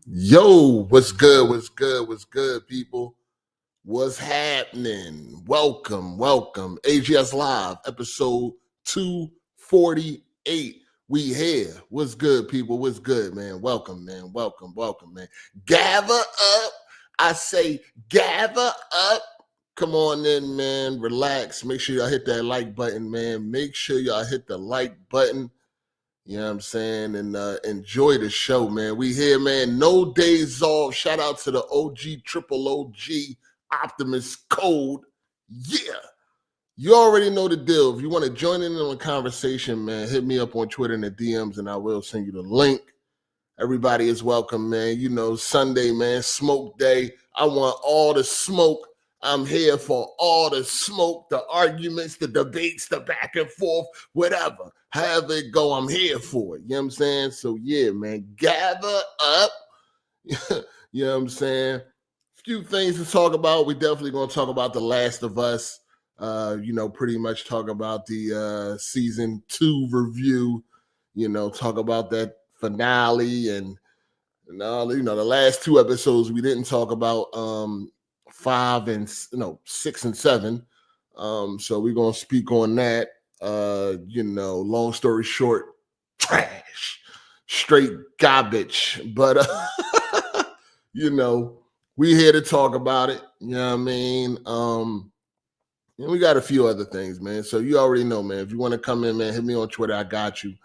Yo, what's good? What's good? What's good, people? What's happening? Welcome. AGS Live, episode 248. We here. What's good, people? What's good, man? Welcome, man. Welcome, man. Gather up. I say gather up. Come on in, man. Relax. Make sure y'all hit that like button, man. Make sure y'all hit the like button. You know what I'm saying? And enjoy the show, man. We here, man. No days off. Shout out to the OG Optimus Code. Yeah. You already know the deal. If you want to join in on the conversation, man, hit me up on Twitter in the DMs and I will send you the link. Everybody is welcome, man. You know, Sunday, man, smoke day. I want all the smoke. I'm here for all the smoke, the arguments, the debates, the back and forth, whatever. However it go, I'm here for it. You know what I'm saying? So, yeah, man, gather up. You know what I'm saying? A few things to talk about. We're definitely going to talk about The Last of Us. Pretty much talk about the season 2 review. Talk about that finale and all. The last 2 episodes we didn't talk about. 6 and 7. So we're gonna speak on that. Long story short, trash, straight garbage. But we here to talk about it. You know what I mean? And we got a few other things, man. So you already know, man. If you want to come in, man, hit me on Twitter. I got you.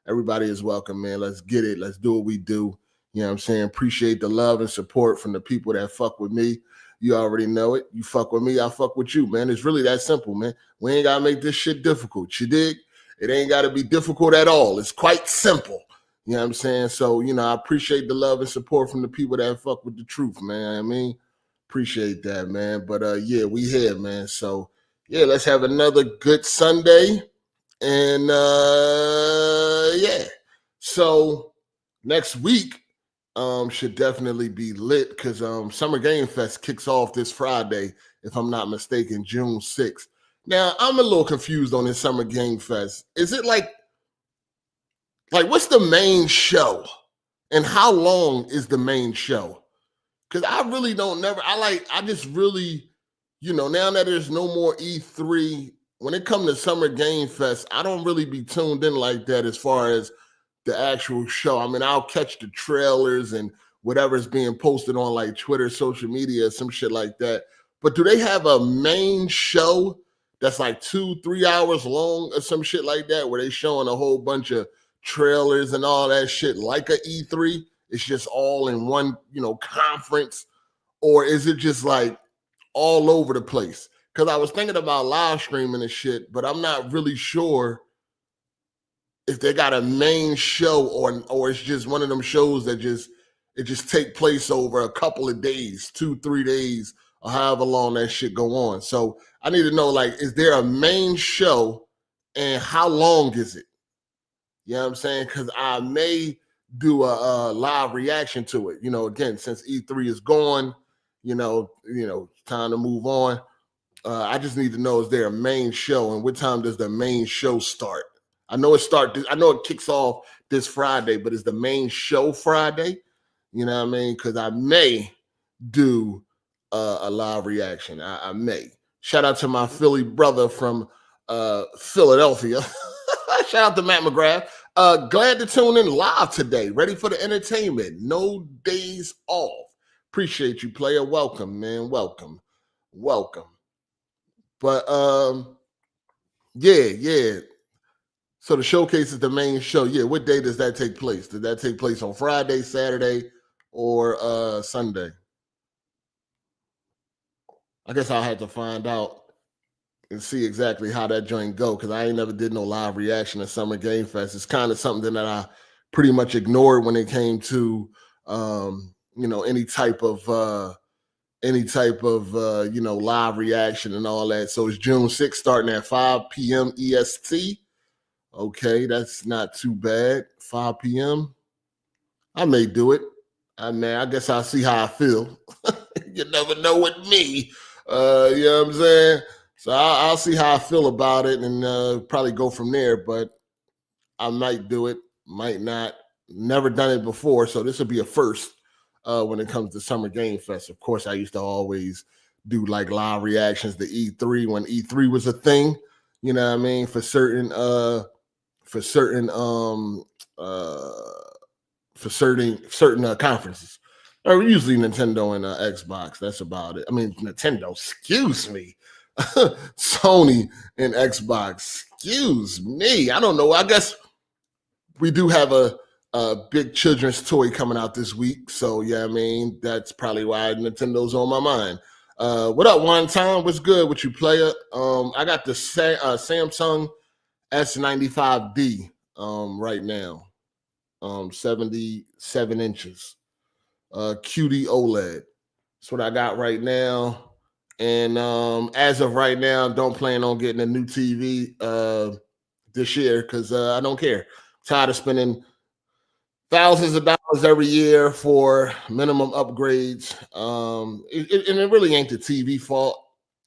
Everybody is welcome, man. Let's get it. Let's do what we do. You know what I'm saying? Appreciate the love and support from the people that fuck with me. You already know it. You fuck with me, I fuck with you, man. It's really that simple, man. We ain't got to make this shit difficult. You dig? It ain't got to be difficult at all. It's quite simple. You know what I'm saying? So, I appreciate the love and support from the people that fuck with the truth, man. I mean, appreciate that, man. But, yeah, we here, man. So, yeah, let's have another good Sunday. And, yeah. So, next week, should definitely be lit because Summer Game Fest kicks off this Friday, if I'm not mistaken, June 6th. Now, I'm a little confused on this Summer Game Fest. Is it like what's the main show? And how long is the main show? Because I really don't I just really, now that there's no more E3, when it comes to Summer Game Fest, I don't really be tuned in like that as far as the actual show. I mean, I'll catch the trailers and whatever's being posted on like Twitter, social media, some shit like that. But do they have a main show that's like 2-3 hours long or some shit like that, where they showing a whole bunch of trailers and all that shit like a E3? It's just all in one, conference? Or is it just like all over the place? Because I was thinking about live streaming and shit, but I'm not really sure if they got a main show or it's just one of them shows that just take place over a couple of days, 2-3 days, or however long that shit go on. So I need to know, like, is there a main show and how long is it? You know what I'm saying? Because I may do a live reaction to it. Again, since E3 is gone, time to move on. I just need to know, is there a main show and what time does the main show start? I know it kicks off this Friday, but is the main show Friday? You know what I mean? Because I may do a live reaction. I may. Shout out to my Philly brother from Philadelphia. Shout out to Matt McGrath. Glad to tune in live today. Ready for the entertainment. No days off. Appreciate you, player. Welcome, man. Welcome. But yeah. So the showcase is the main show. Yeah, what day does that take place? Did that take place on Friday, Saturday, or Sunday? I guess I'll have to find out and see exactly how that joint go, because I ain't never did no live reaction to Summer Game Fest. It's kind of something that I pretty much ignored when it came to any type of live reaction and all that. So it's June 6th starting at 5 p.m. EST. Okay, that's not too bad. 5 p.m. I may do it. I guess I'll see how I feel. You never know with me. You know what I'm saying? So I'll see how I feel about it and probably go from there. But I might do it, might not. Never done it before, so this will be a first. when it comes to Summer Game Fest. Of course, I used to always do like live reactions to E3 when E3 was a thing. You know what I mean? For certain conferences. Or usually Nintendo and Xbox. That's about it. I mean, Nintendo, excuse me. Sony and Xbox, excuse me. I don't know. I guess we do have a big children's toy coming out this week. So, yeah, I mean, that's probably why Nintendo's on my mind. What up, One Time? What's good with you, player? I got the Samsung S95D right now. 77 inches. QD OLED. That's what I got right now. And as of right now, don't plan on getting a new TV this year because I don't care. I'm tired of spending thousands of dollars every year for minimum upgrades. And it really ain't the TV fault.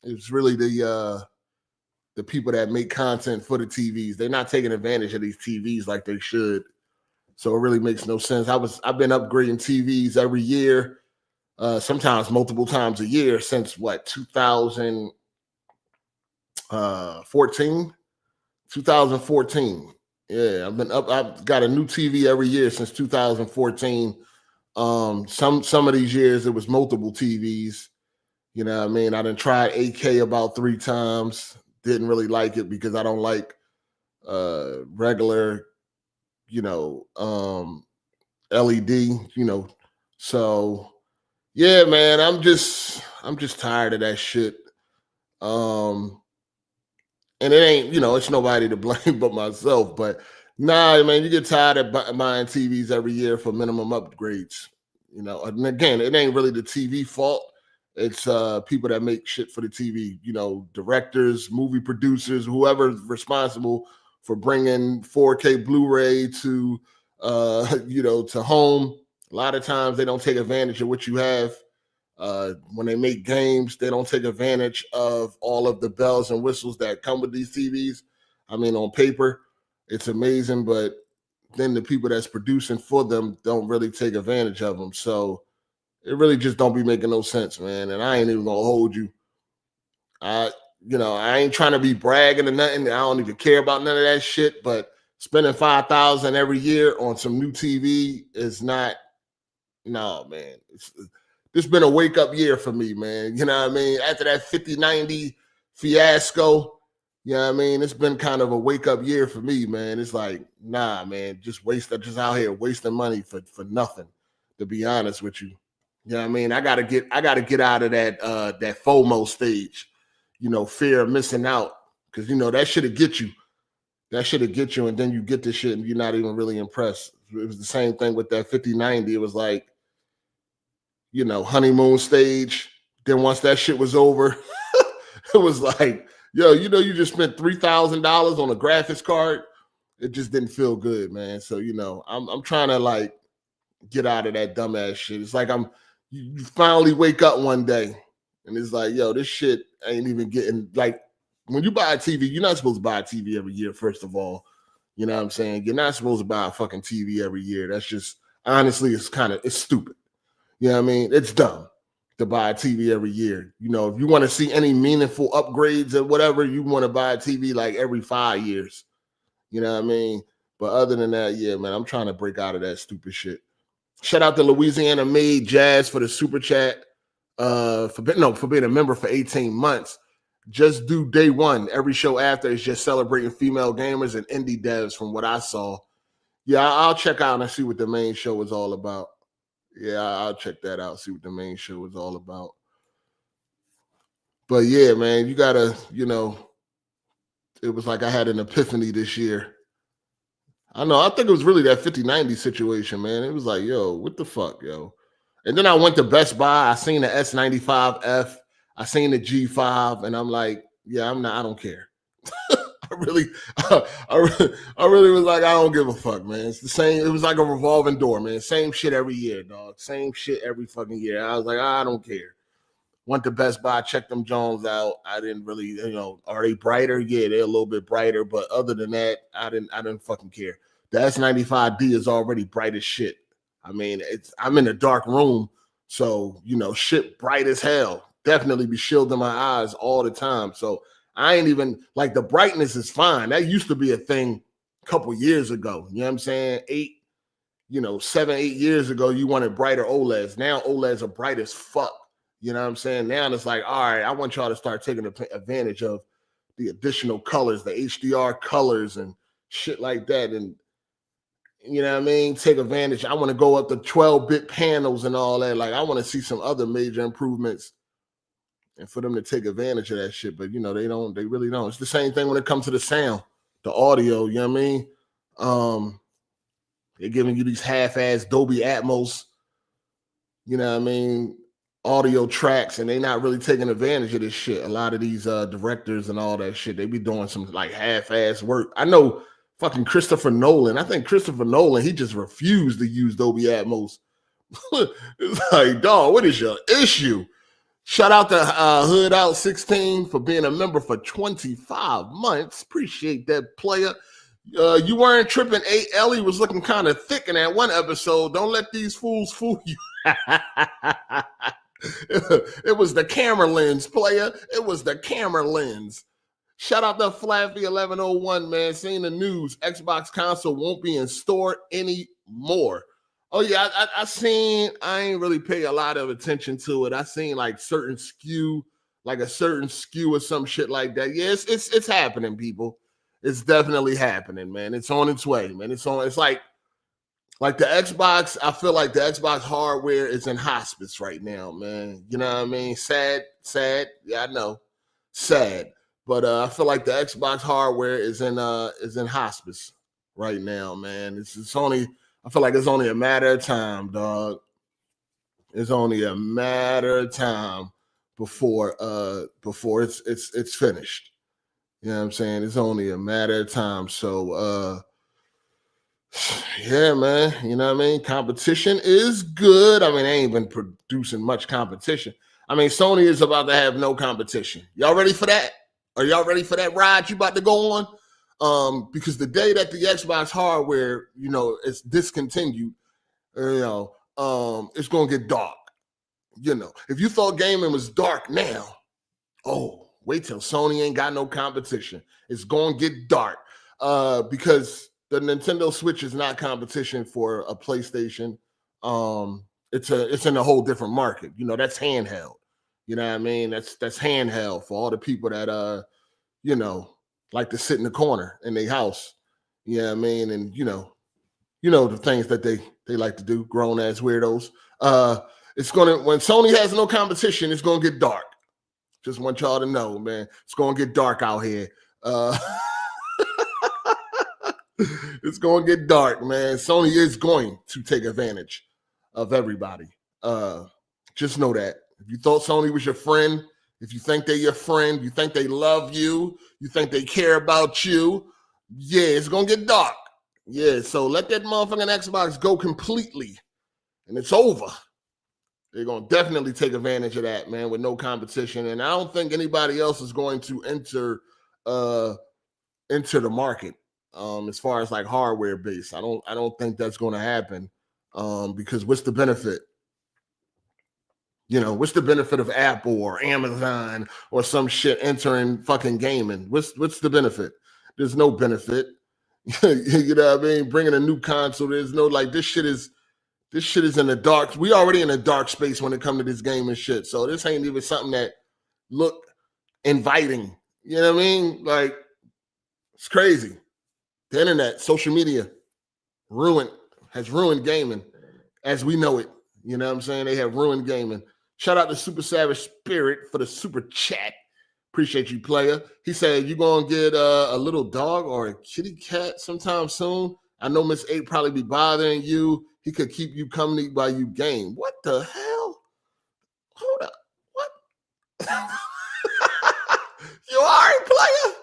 It's really the people that make content for the TVs. They're not taking advantage of these TVs like they should. So it really makes no sense. I've been upgrading TVs every year, sometimes multiple times a year since 2014? 2014. Yeah, I've got a new TV every year since 2014. Some of these years it was multiple TVs. You know what I mean? I done tried 8K about 3 times. Didn't really like it because I don't like regular, LED, So yeah, man, I'm just tired of that shit. And it ain't, it's nobody to blame but myself. But nah, man, you get tired of buying TVs every year for minimum upgrades. And again, it ain't really the TV fault. It's people that make shit for the TV, directors, movie producers, whoever's responsible for bringing 4K Blu-ray to to home. A lot of times they don't take advantage of what you have. When they make games, they don't take advantage of all of the bells and whistles that come with these TVs. I mean, on paper, it's amazing, but then the people that's producing for them don't really take advantage of them. So it really just don't be making no sense, man. And I ain't even gonna hold you. I ain't trying to be bragging or nothing. I don't even care about none of that shit. But spending $5,000 every year on some new TV is not. No, man. This been a wake up year for me, man. You know what I mean? After that 5090 fiasco, you know what I mean? It's been kind of a wake up year for me, man. It's like, nah, man, just out here wasting money for nothing, to be honest with you. You know what I mean? I gotta get out of that FOMO stage, fear of missing out. Because that should have get you. That should have get you, and then you get this shit and you're not even really impressed. It was the same thing with that 5090. It was like, honeymoon stage. Then once that shit was over, it was like, yo, you just spent $3,000 on a graphics card. It just didn't feel good, man. So, I'm trying to like get out of that dumbass shit. It's like you finally wake up one day and it's like, yo, this shit ain't even getting, like, when you buy a TV, you're not supposed to buy a TV every year, first of all. You know what I'm saying? You're not supposed to buy a fucking TV every year. That's just, honestly, it's stupid. You know what I mean? It's dumb to buy a TV every year. If you want to see any meaningful upgrades or whatever, you want to buy a TV like every 5 years. You know what I mean? But other than that, yeah, man, I'm trying to break out of that stupid shit. Shout out to Louisiana Made Jazz for the super chat. For being a member for 18 months. Just do day one. Every show after is just celebrating female gamers and indie devs from what I saw. Yeah, I'll check out and see what the main show is all about. Yeah, I'll check that out, see what the main show is all about. But yeah, man, you gotta, it was like I had an epiphany this year. I think it was really that 5090 situation, man. It was like, yo, what the fuck, yo? And then I went to Best Buy. I seen the S95F. I seen the G5, and I'm like, yeah, I don't care. I really was like, I don't give a fuck, man. It's the same. It was like a revolving door, man. Same shit every year, dog. Same shit every fucking year. I was like, I don't care. Went to Best Buy, checked them Jones out. I didn't really, are they brighter? Yeah, they're a little bit brighter, but other than that, I didn't fucking care. The S95D is already bright as shit. I mean, I'm in a dark room, so shit bright as hell. Definitely be shielding my eyes all the time. So I ain't even like the brightness is fine. That used to be a thing a couple years ago. You know what I'm saying? 7, 8 years ago, you wanted brighter OLEDs. Now OLEDs are bright as fuck. You know what I'm saying? Now it's like, all right, I want y'all to start taking advantage of the additional colors, the HDR colors and shit like that. And you know what I mean? Take advantage. I want to go up to 12-bit panels and all that. Like, I want to see some other major improvements and for them to take advantage of that shit. But, they really don't. It's the same thing when it comes to the sound, the audio, you know what I mean? They're giving you these half-ass Dolby Atmos, you know what I mean, audio tracks, and they not really taking advantage of this shit. A lot of these directors and all that shit, they be doing some like half-ass work. I know fucking Christopher Nolan. I think Christopher Nolan, he just refused to use Dolby Atmos. It's like, dog, what is your issue? Shout out to Hood Out 16 for being a member for 25 months. Appreciate that, player. You weren't tripping. Ellie was looking kind of thick in that one episode. Don't let these fools fool you. It was the camera lens, player. It was the camera lens. Shout out to Flappy 1101, man. Seeing the news, Xbox console won't be in store anymore. Oh yeah, I ain't really pay a lot of attention to it. I seen like a certain SKU or some shit like that. Yeah, it's happening, people. It's definitely happening, man. It's on its way, man. It's like the Xbox. I feel like the Xbox hardware is in hospice right now, man. You know what I mean? Sad. Yeah, I know. Sad. But I feel like the Xbox hardware is in hospice right now, man. I feel like it's only a matter of time, dog. It's only a matter of time before it's finished. You know what I'm saying? It's only a matter of time. So yeah, man. You know what I mean? Competition is good. I mean, they ain't been producing much competition. I mean, Sony is about to have no competition. Y'all ready for that? Are y'all ready for that ride you about to go on? Because the day that the Xbox hardware, is discontinued, it's gonna get dark. If you thought gaming was dark now, wait till Sony ain't got no competition. It's gonna get dark. Because the Nintendo Switch is not competition for a PlayStation. It's in a whole different market. That's handheld. You know what I mean? That's handheld for all the people that like to sit in the corner in their house. You know what I mean? And the things that they like to do, grown ass weirdos. When Sony has no competition, it's gonna get dark. Just want y'all to know, man. It's gonna get dark out here. It's gonna get dark, man. Sony is going to take advantage of everybody. Just know that. If you thought Sony was your friend, if you think they're your friend, you think they love you, you think they care about you, yeah, it's gonna get dark. Yeah, so let that motherfucking Xbox go completely, and it's over. They're gonna definitely take advantage of that, man, with no competition. And I don't think anybody else is going to enter the market. As far as like hardware based, I don't think that's going to happen. Because what's the benefit? What's the benefit of Apple or Amazon or some shit entering fucking gaming? What's the benefit? There's no benefit. You know what I mean? Bringing a new console, there's no like this shit is in the dark. We already in a dark space when it comes to this gaming shit. So this ain't even something that look inviting. You know what I mean? Like it's crazy. The internet, social media, has ruined gaming as we know it. You know what I'm saying? They have ruined gaming. Shout out to Super Savage Spirit for the super chat. Appreciate you, player. He said, you going to get a little dog or a kitty cat sometime soon? I know Miss 8 probably be bothering you. He could keep you company while you game. What the hell? Hold up. What? You all right, player?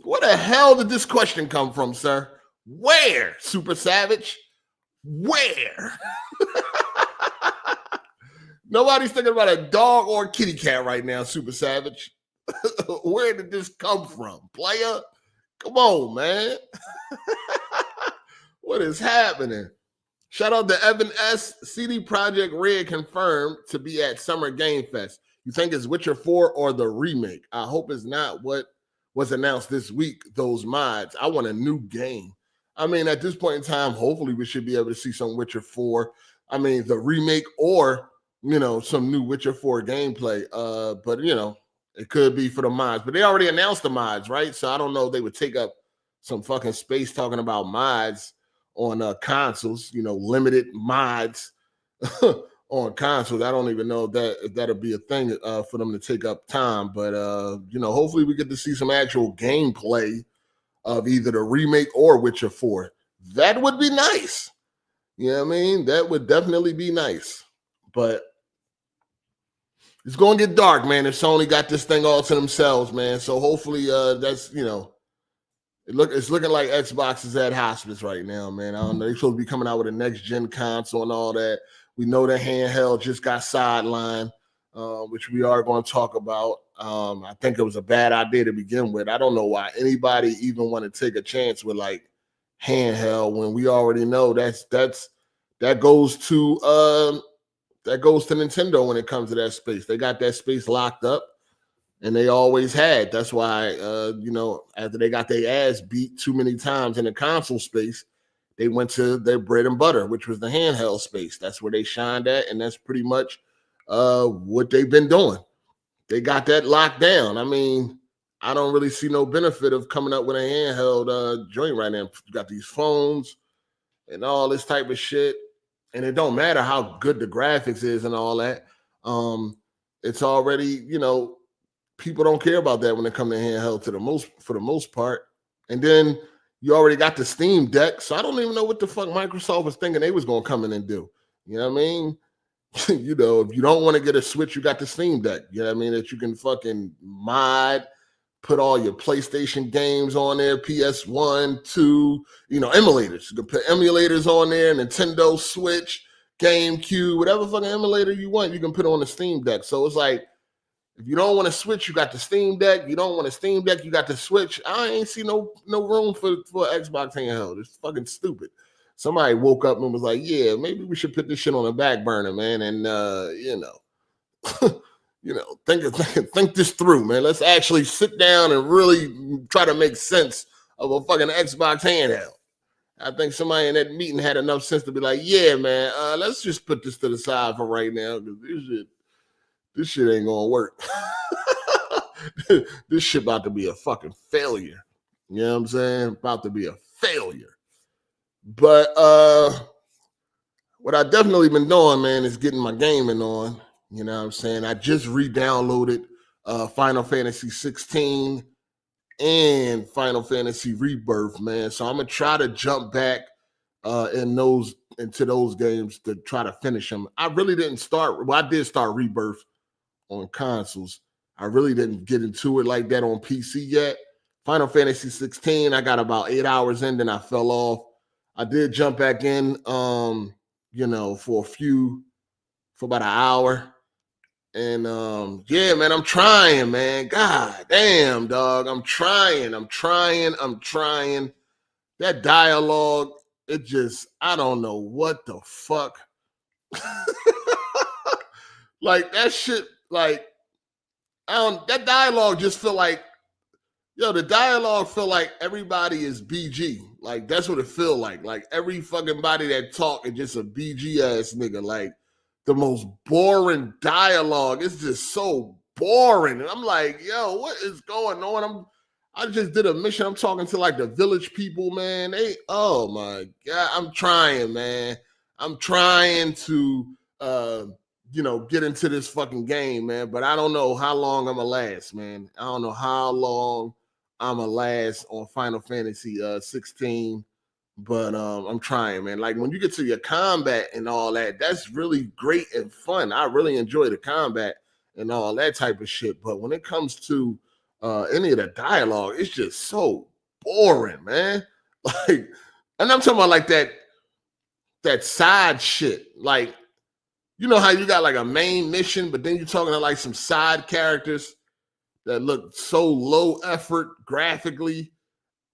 Where the hell did this question come from, sir? Where, Super Savage? Where? Nobody's thinking about a dog or a kitty cat right now, Super Savage. Where did this come from, player? Come on, man. What is happening? Shout out to Evan S. CD Projekt Red confirmed to be at Summer Game Fest. You think it's Witcher 4 or the remake? I hope it's not what was announced this week, those mods. I want a new game. I mean, at this point in time, hopefully we should be able to see some Witcher 4. I mean, the remake or, some new Witcher 4 gameplay. But, it could be for the mods. But they already announced the mods, right? So I don't know if they would take up some fucking space talking about mods on consoles, limited mods on consoles. I don't even know if that'll be a thing for them to take up time. But, hopefully we get to see some actual gameplay of either the remake or Witcher 4. That would be nice. You know what I mean? That would definitely be nice. But it's going to get dark, man, if Sony got this thing all to themselves, man. So hopefully that's, it's looking like Xbox is at hospice right now, man. I don't know. They're supposed to be coming out with a next-gen console and all that. We know the handheld just got sidelined, which we are going to talk about. I think it was a bad idea to begin with. I don't know why anybody even want to take a chance with, like, handheld when we already know that goes to Nintendo when it comes to that space. They got that space locked up. And they always had. That's why, after they got their ass beat too many times in the console space, they went to their bread and butter, which was the handheld space. That's where they shined at, and that's pretty much what they've been doing. They got that locked down. I mean, I don't really see no benefit of coming up with a handheld joint right now. You got these phones and all this type of shit, and it don't matter how good the graphics is and all that. It's already, people don't care about that when it comes to handheld for the most part. And then you already got the Steam Deck. So I don't even know what the fuck Microsoft was thinking they was going to come in and do. You know what I mean? If you don't want to get a Switch, you got the Steam Deck. You know what I mean? That you can fucking mod, put all your PlayStation games on there, PS1, 2, emulators. You can put emulators on there, Nintendo Switch, GameCube, whatever fucking emulator you want, you can put on the Steam Deck. So it's like, if you don't want to Switch, you got the Steam Deck. You don't want a Steam Deck, you got the Switch. I ain't see no room for Xbox handheld. It's fucking stupid. Somebody woke up and was like, yeah, maybe we should put this shit on the back burner, man. And, think this through, man. Let's actually sit down and really try to make sense of a fucking Xbox handheld. I think somebody in that meeting had enough sense to be like, yeah, man, let's just put this to the side for right now because this shit ain't gonna work. This shit about to be a fucking failure. You know what I'm saying? About to be a failure. But what I definitely been doing, man, is getting my gaming on. You know what I'm saying? I just re-downloaded Final Fantasy 16 and Final Fantasy Rebirth, man. So I'm gonna try to jump back into those games to try to finish them. I really didn't start. Well, I did start Rebirth on consoles. I really didn't get into it like that on PC yet. Final Fantasy 16, I got about 8 hours in, then I fell off. I did jump back in, for about an hour. And yeah, man, I'm trying, man. God damn, dog. I'm trying. That dialogue, I don't know what the fuck. Like that shit, like, that dialogue just feel like, the dialogue feel like everybody is BG. Like, that's what it feel like. Like, every fucking body that talk is just a BG ass nigga. Like, the most boring dialogue. It's just so boring. And I'm like, yo, what is going on? I just did a mission. I'm talking to like the village people, man. Oh my God. I'm trying, man. I'm trying to get into this fucking game, man. But I don't know how long I'm gonna last, man. I don't know how long I'm gonna last on Final Fantasy 16. But I'm trying, man. Like when you get to your combat and all that, that's really great and fun. I really enjoy the combat and all that type of shit. But when it comes to any of the dialogue, it's just so boring, man. Like, and I'm talking about like that side shit. Like, you know how you got like a main mission, but then you're talking to like some side characters that look so low effort graphically.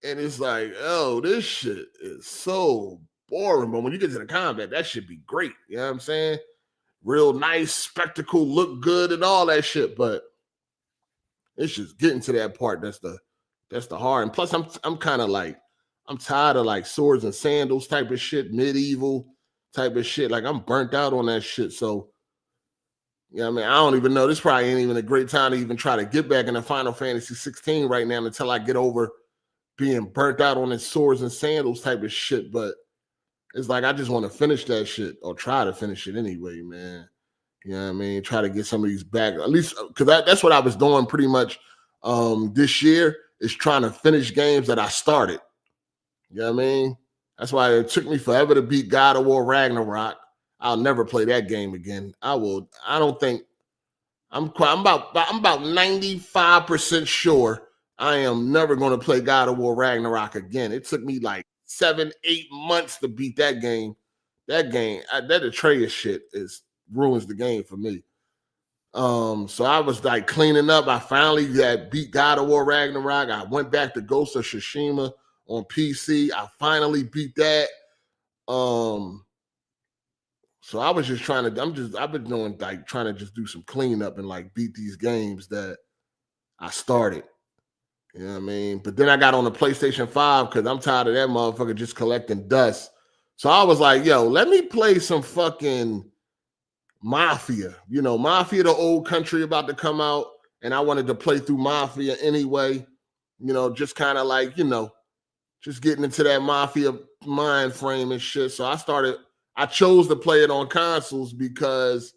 And it's like, oh, this shit is so boring. But when you get to the combat, that should be great. You know what I'm saying? Real nice spectacle, look good and all that shit. But it's just getting to that part that's the hard. And plus, I'm kind of like, I'm tired of like swords and sandals type of shit, medieval type of shit. Like I'm burnt out on that shit. So, you know what I mean? I don't even know. This probably ain't even a great time to even try to get back into Final Fantasy 16 right now until I get over being burnt out on this swords and sandals type of shit. But it's like I just want to finish that shit or try to finish it anyway, man. You know what I mean? Try to get some of these back, at least because that's what I was doing pretty much this year, is trying to finish games that I started. You know what I mean? That's why it took me forever to beat God of War Ragnarok. I'll never play that game again. I don't think I'm about 95% sure I am never going to play God of War Ragnarok again. It took me like 7-8 months to beat that game. That Atreus shit ruins the game for me. So I was like cleaning up. I finally beat God of War Ragnarok. I went back to Ghost of Tsushima on PC. I finally beat that. So I was just I've been doing like trying to just do some cleanup and like beat these games that I started. You know what I mean? But then I got on the PlayStation 5 because I'm tired of that motherfucker just collecting dust. So I was like, yo, let me play some fucking Mafia. You know, Mafia, the old country about to come out. And I wanted to play through Mafia anyway. You know, just kind of like, you know, just getting into that Mafia mind frame and shit. So I chose to play it on consoles because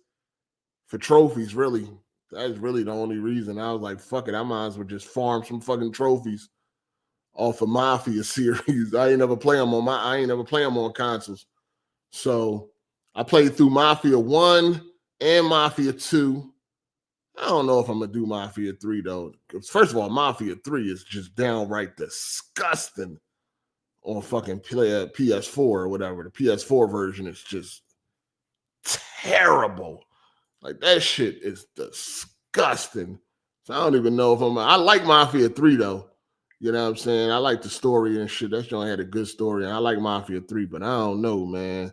for trophies, really. That's really the only reason. I was like, fuck it, I might as well just farm some fucking trophies off of Mafia series. I ain't never play them on consoles. So I played through Mafia 1 and Mafia 2. I don't know if I'm gonna do Mafia 3 though. First of all, Mafia 3 is just downright disgusting on fucking PS4 or whatever. The PS4 version is just terrible. Like that shit is disgusting. So I don't even know if I like Mafia 3 though. You know what I'm saying? I like the story and shit. That joint had a good story. And I like Mafia 3, but I don't know, man.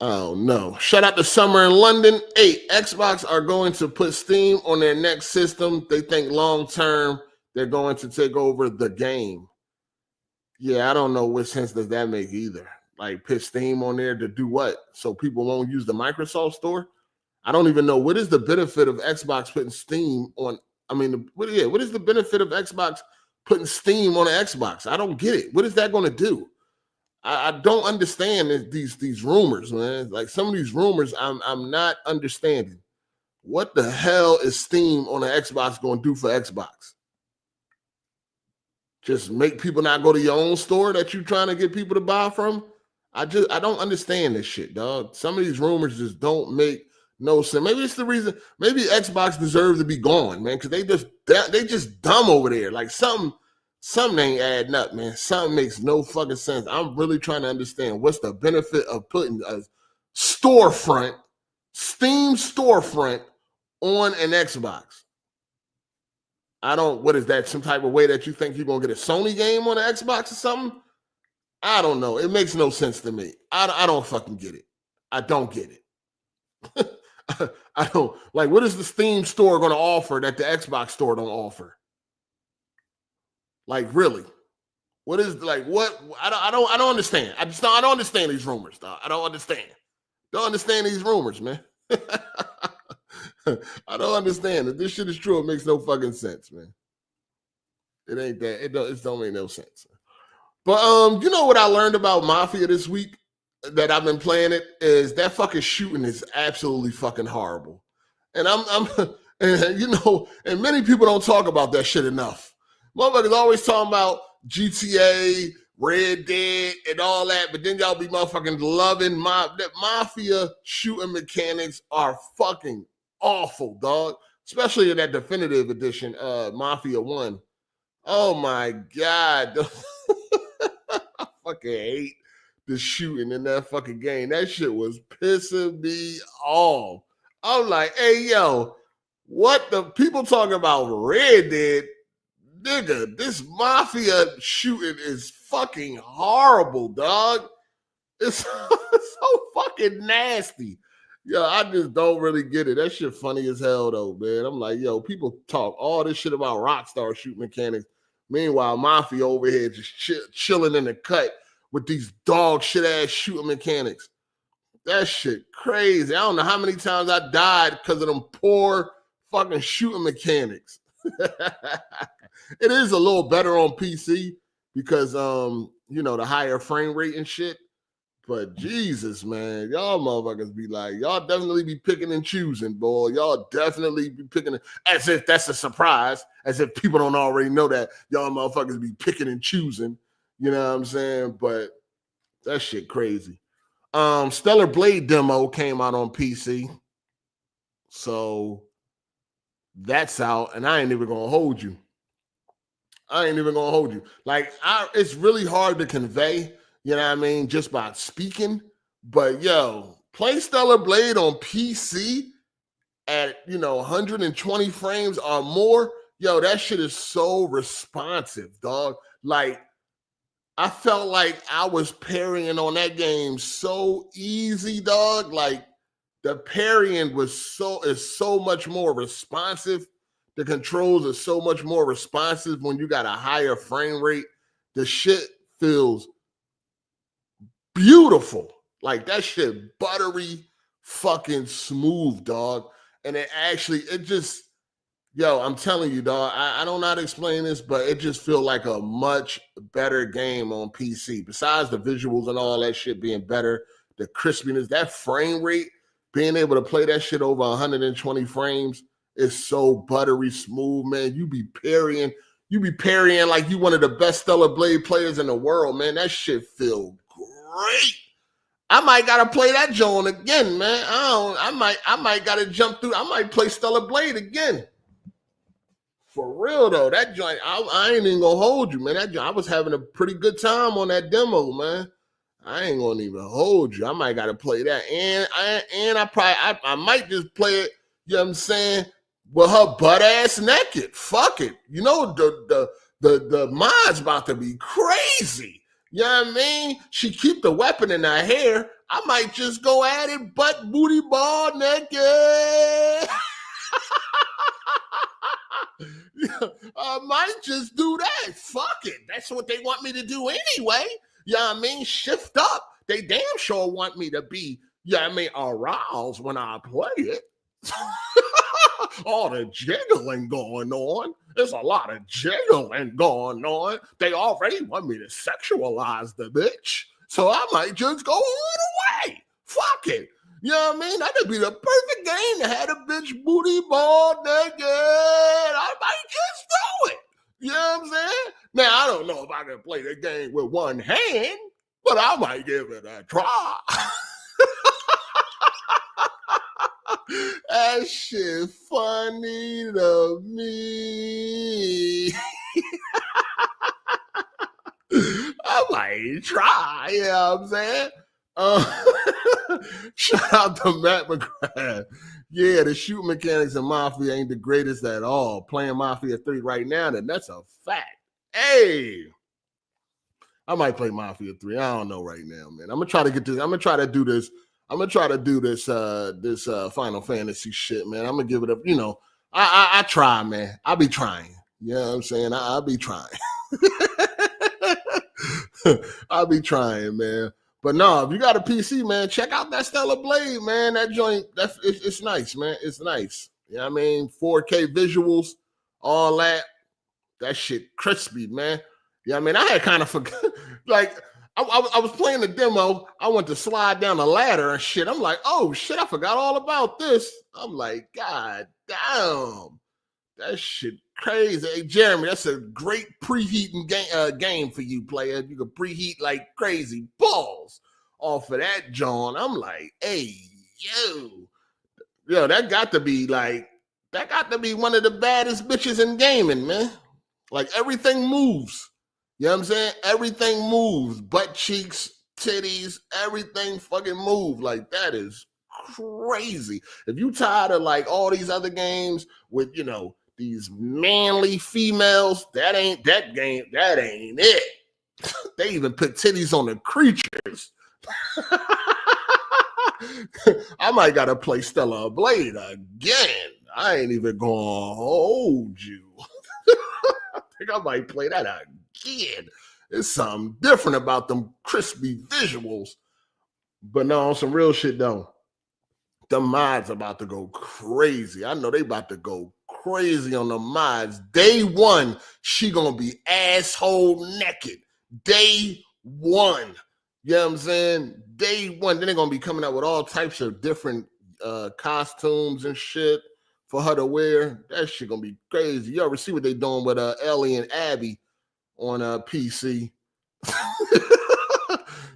I don't know. Shout out to Summer in London. Xbox are going to put Steam on their next system. They think long term they're going to take over the game. Yeah, I don't know what sense does that make either. Like put Steam on there to do what? So people won't use the Microsoft store? I don't even know what is the benefit of Xbox putting Steam on. I mean, what is the benefit of Xbox putting Steam on an Xbox? I don't get it. What is that going to do? I don't understand these rumors, man. Like some of these rumors, I'm not understanding. What the hell is Steam on an Xbox going to do for Xbox? Just make people not go to your own store that you're trying to get people to buy from? I don't understand this shit, dog. Some of these rumors just don't make no sense. Maybe it's the reason. Maybe Xbox deserves to be gone, man, because they just dumb over there. Like something ain't adding up, man. Something makes no fucking sense. I'm really trying to understand what's the benefit of putting a storefront, Steam storefront, on an Xbox. What is that? Some type of way that you think you're gonna get a Sony game on an Xbox or something? I don't know. It makes no sense to me. I don't fucking get it. I don't get it. I don't like. What is the Steam store going to offer that the Xbox store don't offer? Like, really? What is like what? I don't understand. I don't understand these rumors, dog. I don't understand. Don't understand these rumors, man. I don't understand. If this shit is true, it makes no fucking sense, man. It ain't that. It don't make no sense. But you know what I learned about Mafia this week that I've been playing it is that fucking shooting is absolutely fucking horrible. And and you know, and many people don't talk about that shit enough. Motherfuckers always talking about GTA, Red Dead, and all that, but then y'all be motherfucking loving that Mafia shooting mechanics are fucking awful, dog. Especially in that definitive edition, Mafia 1. Oh my God. I fucking hate the shooting in that fucking game. That shit was pissing me off. I'm like, hey, yo, what the people talking about Red Dead? Nigga, this Mafia shooting is fucking horrible, dog. It's so fucking nasty. Yo, I just don't really get it. That shit funny as hell, though, man. I'm like, yo, people talk all this shit about Rockstar shoot mechanics. Meanwhile, Mafia over here just chilling in the cut with these dog shit ass shooting mechanics. That shit crazy. I don't know how many times I died because of them poor fucking shooting mechanics. It is a little better on PC because the higher frame rate and shit. But Jesus, man, y'all motherfuckers be like, y'all definitely be picking and choosing, boy. Y'all definitely be picking as if that's a surprise, as if people don't already know that y'all motherfuckers be picking and choosing. You know what I'm saying? But that shit crazy. Stellar Blade demo came out on PC. So that's out, and I ain't even gonna hold you. Like, it's really hard to convey, you know what I mean, just by speaking. But yo, play Stellar Blade on PC at 120 frames or more. Yo, that shit is so responsive, dog. Like, I felt like I was parrying on that game so easy, dog. Like, the parrying is so much more responsive. The controls are so much more responsive when you got a higher frame rate. The shit feels beautiful. Like, that shit buttery fucking smooth, dog. And I'm telling you, dog, I don't know how to explain this, but it just feels like a much better game on PC. Besides the visuals and all that shit being better, the crispiness, that frame rate, being able to play that shit over 120 frames is so buttery smooth, man. You be parrying like you one of the best Stellar Blade players in the world, man. That shit feel great. I might gotta play that joint again, man. I might gotta jump through. I might play Stellar Blade again. For real though, that joint, I ain't even gonna hold you, man. That joint, I was having a pretty good time on that demo, man. I ain't gonna even hold you. I might gotta play that, and I might just play it. You know what I'm saying? With her butt ass naked. Fuck it. You know the mod's about to be crazy. You know what I mean? She keep the weapon in her hair. I might just go at it butt booty ball naked. I might just do that. Fuck it. That's what they want me to do anyway. You know what I mean? Shift up. They damn sure want me to be, aroused when I play it. All the jiggling going on. There's a lot of jiggling going on. They already want me to sexualize the bitch. So I might just go all the way. Fuck it. You know what I mean? That'd be the perfect game to have a bitch booty ball naked. I might just do it. You know what I'm saying? Now, I don't know if I can play the game with one hand, but I might give it a try. That shit funny to me. I might try, you know what I'm saying? Shout out to Matt McGrath. Yeah, the shoot mechanics in Mafia ain't the greatest at all. Playing Mafia 3 right now, then that's a fact. Hey, I might play Mafia 3. I don't know right now, man. I'm gonna try to get this. I'm gonna try to do this. This Final Fantasy shit, man. I'm gonna give it up. I try, man. I'll be trying. You know what I'm saying? I'll be trying. I'll be trying, man. But no, if you got a PC, man, check out that Stellar Blade, man. That joint, it's nice, man. It's nice. You know what I mean? 4K visuals, all that. That shit crispy, man. Yeah, I mean, I had kind of forgot. Like, I was playing the demo. I went to slide down the ladder and shit. I'm like, oh shit, I forgot all about this. I'm like, God damn, that shit crazy. Hey, Jeremy, that's a great preheating game for you, player. You can preheat like crazy balls off of that, John. I'm like, hey, yo, that got to be one of the baddest bitches in gaming, man. Like, everything moves. You know what I'm saying? Everything moves. Butt cheeks, titties, everything fucking move. Like, that is crazy. If you tired of like all these other games with, these manly females, that ain't it. They even put titties on the creatures. I might gotta play Stellar Blade again. I ain't even gonna hold you. I think I might play that again. There's something different about them crispy visuals. But no, on some real shit though. The mods about to go crazy. I know they about to go crazy on the mods. Day one, she gonna be asshole naked. Day one. You know what I'm saying? Day one. Then they're gonna be coming out with all types of different costumes and shit for her to wear. That shit gonna be crazy. You ever see what they doing with Ellie and Abby on PC?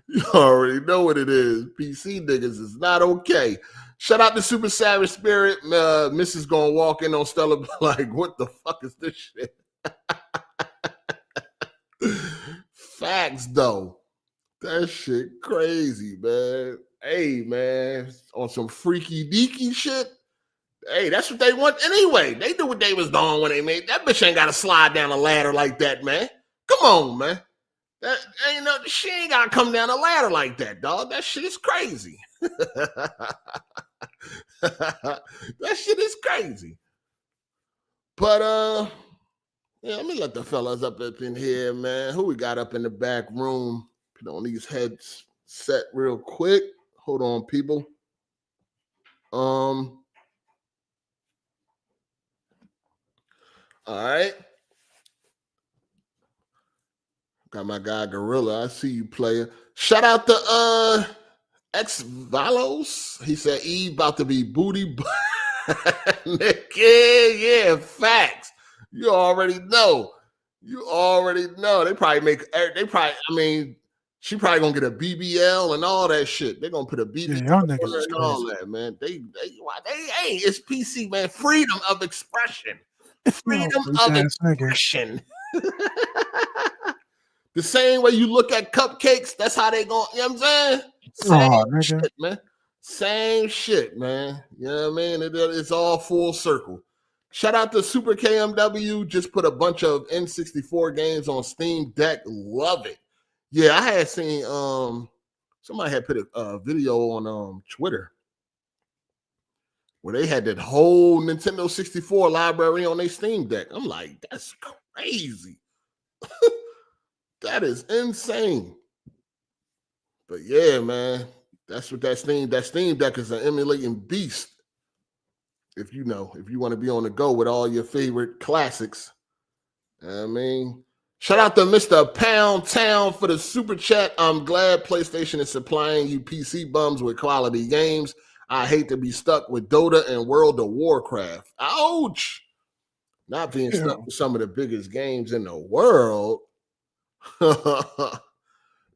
You already know what it is. PC niggas is not okay. Shout out to Super Savage Spirit. Mrs. gonna walk in on Stella like, what the fuck is this shit? Facts though. That shit crazy, man. Hey, man, on some freaky deaky shit. Hey, that's what they want anyway. They knew what they was doing when they made that bitch. Ain't gotta slide down a ladder like that, man. Come on, man. That ain't no, she ain't gotta come down a ladder like that, dog. That shit is crazy. That shit is crazy. But yeah, let me let the fellas up in here, man. Who we got up in the back room? Put on these heads set real quick. Hold on, people. All right. Got my guy Gorilla. I see you, player. Shout out to X Valos. He said Eve about to be booty. Yeah, facts. You already know. You already know. They probably I mean, she probably gonna get a BBL and all that shit. They're gonna put a BBL y'all niggas and all that, man. They ain't, it's PC, man. Freedom of expression. Freedom of expression. The same way you look at cupcakes, that's how they going, you know what I'm saying? Same shit, man. Same shit, man. You know what I mean? It's all full circle. Shout out to Super KMW. Just put a bunch of N64 games on Steam Deck. Love it. Yeah, I had seen somebody had put a video on Twitter where they had that whole Nintendo 64 library on their Steam Deck. I'm like, that's crazy. That is insane. But yeah, man, that's what that Steam Deck is, an emulating beast. If you want to be on the go with all your favorite classics. I mean, shout out to Mr. Pound Town for the super chat. I'm glad PlayStation is supplying you PC bums with quality games. I hate to be stuck with Dota and World of Warcraft. Ouch! Not being stuck with some of the biggest games in the world.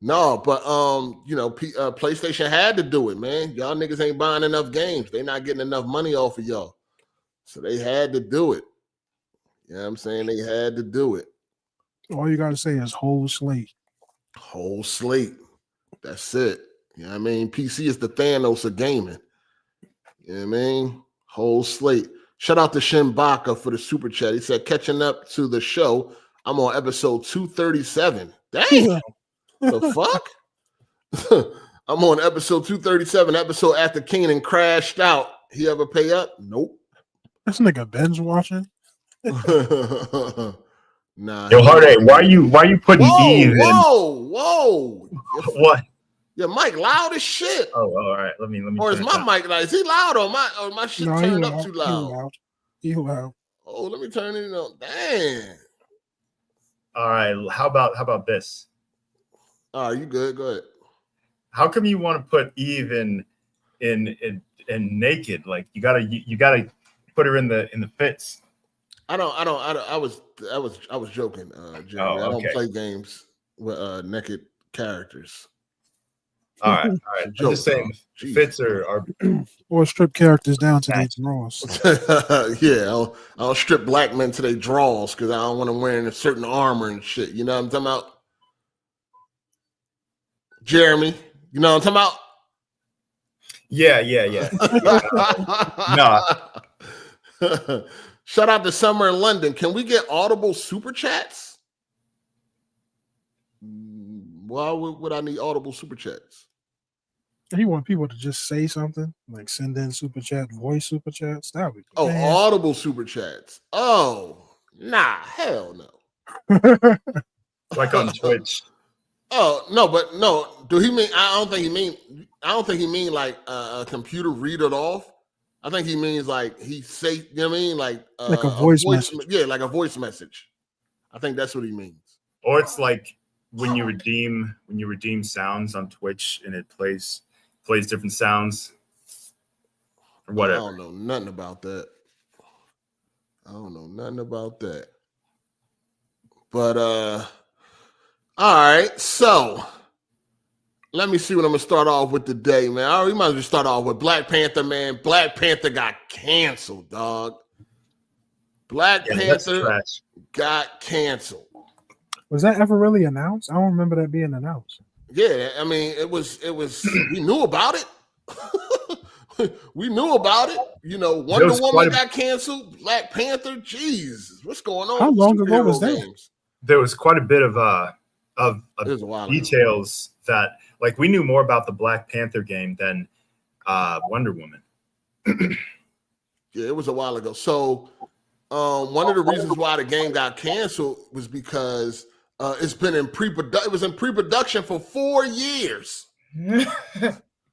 No, but PlayStation had to do it, man. Y'all niggas ain't buying enough games. They not getting enough money off of y'all. So they had to do it. You know what I'm saying? They had to do it. All you gotta say is whole slate. Whole slate. That's it. You know what I mean? PC is the Thanos of gaming. You know what I mean? Whole slate. Shout out to Shinbaka for the super chat. He said, catching up to the show. I'm on episode 237. Dang. The fuck? I'm on episode 237, episode after Keenan crashed out. He ever pay up? Nope. This nigga Ben's watching. Nah. Yo, Hard8, why you putting Eve in? Whoa. What? Your mic loud as shit. Oh, all right. Let me. Or is my mic loud? Is he loud or my shit turned up too loud? He loud. Oh, let me turn it on. Dang. All right. How about this? All right, you good? Go ahead. How come you want to put Eve in naked? Like you gotta put her in the fits. I was joking, Jeremy. Oh, okay. I don't play games with naked characters. All right. I'm just saying, fits are or strip characters down to their draws. Yeah, I'll strip black men to their draws because I don't want them wearing a certain armor and shit. You know what I'm talking about? Jeremy, you know what I'm talking about? Yeah. No. Shout out to Summer in London. Can we get audible super chats? Why would I need audible super chats? He want people to just say something, like send in super chat, voice super chats. That would be audible super chats. Oh, nah, hell no. Like on Twitch. Oh no, but no. Do he mean? I don't think he mean like a computer read it off. I think he means like he say. You know what I mean? Like a voice message. Yeah, like a voice message. I think that's what he means. Or it's like when you redeem sounds on Twitch and it plays different sounds or whatever. I don't know nothing about that. But all right, so let me see what I'm gonna start off with today, man. We might as well start off with Black Panther, man. Black Panther got canceled, dog. Black Panther got canceled. Was that ever really announced? I don't remember that being announced. Yeah, I mean, it was. We knew about it. We knew about it. You know, Wonder Woman got canceled. Black Panther, Jesus, what's going on? How long ago was that? Games? There was quite a bit of details that, like, we knew more about the Black Panther game than Wonder Woman. Yeah, it was a while ago. So, one of the reasons why the game got canceled was because it's been in pre-production. It was in pre-production for 4 years.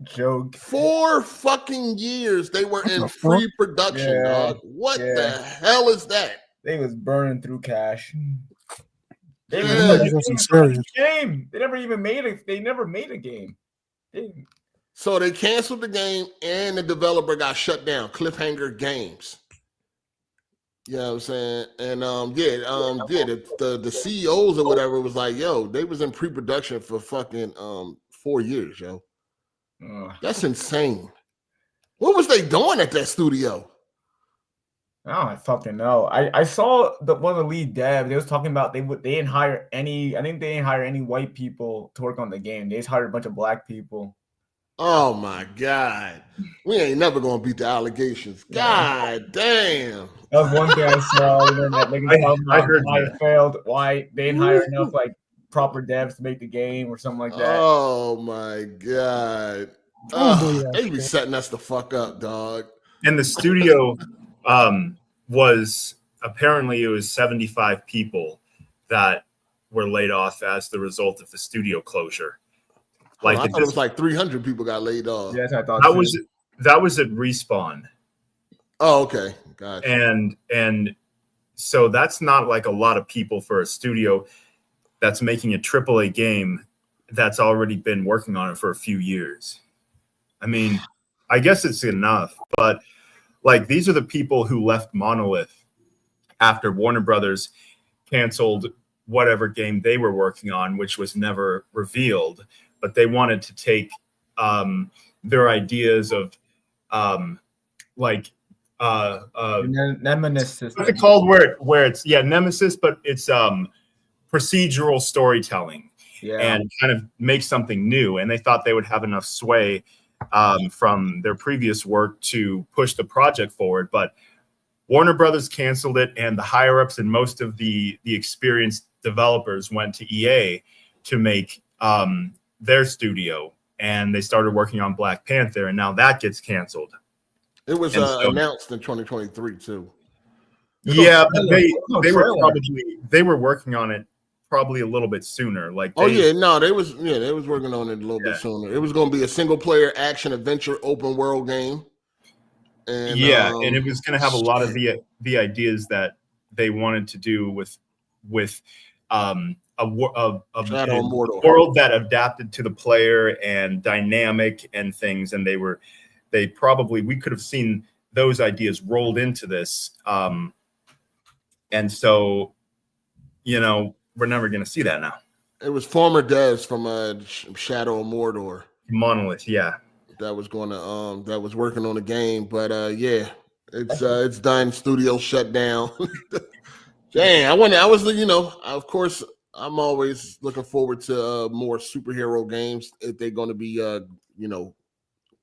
Joke. 4 fucking years they were in pre-production, dog. What the hell is that? They was burning through cash. They never even made it. They never made a game. So they canceled the game and the developer got shut down. Cliffhanger Games. You know what I'm saying? And the CEOs or whatever was like, yo, they was in pre-production for fucking 4 years, yo. That's insane. What was they doing at that studio? I fucking know. I saw one of the lead devs. They was talking about they didn't hire any. I think they didn't hire any white people to work on the game. They just hired a bunch of black people. Oh my god, we ain't never gonna beat the allegations. God damn. That was one thing I saw. I heard why it failed. Why they didn't hire enough like proper devs to make the game or something like that. Oh my god. They be setting us the fuck up, dog. And the studio was apparently it was 75 people that were laid off as the result of the studio closure. Like I thought it was like 300 people got laid off. Yeah, I thought that was at Respawn. Oh, okay, gotcha. And so that's not like a lot of people for a studio that's making a AAA game that's already been working on it for a few years. I mean, I guess it's enough, but like these are the people who left Monolith after Warner Brothers canceled whatever game they were working on, which was never revealed. But they wanted to take their ideas of Nemesis. What's it called? Where it's Nemesis, but it's procedural storytelling, and kind of make something new. And they thought they would have enough sway from their previous work to push the project forward. But Warner Brothers canceled it, and the higher ups and most of the experienced developers went to EA to make their studio, and they started working on Black Panther, and now that gets canceled. It was announced in 2023 too. Yeah, but they were working on it probably a little bit sooner. Like they was working on it a little bit sooner. It was going to be a single player action adventure open world game. And and it was going to have a lot of the ideas that they wanted to do with a world that adapted to the player and dynamic and things, and we could have seen those ideas rolled into this, and so we're never going to see that now. It was former devs from Shadow of Mordor, Monolith, that was going to that was working on the game, but it's done. Studio shut down. Dang, of course, I'm always looking forward to more superhero games if they're going to be,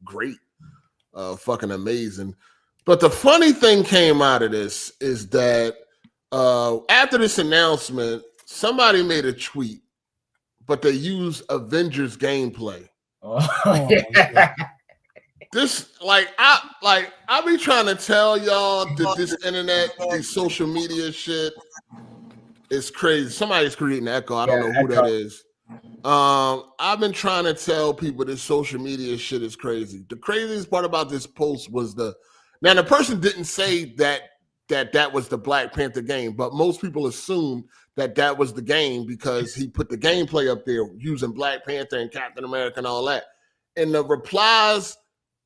great, fucking amazing. But the funny thing came out of this is that after this announcement, somebody made a tweet but they use Avengers gameplay. Oh, yeah. This I be trying to tell y'all that this internet, this social media shit is crazy. Somebody's creating an echo. I don't know who that is. I've been trying to tell people this social media shit is crazy. The craziest part about this post was the person didn't say that was the Black Panther game, but most people assumed that was the game because he put the gameplay up there using Black Panther and Captain America and all that. And the replies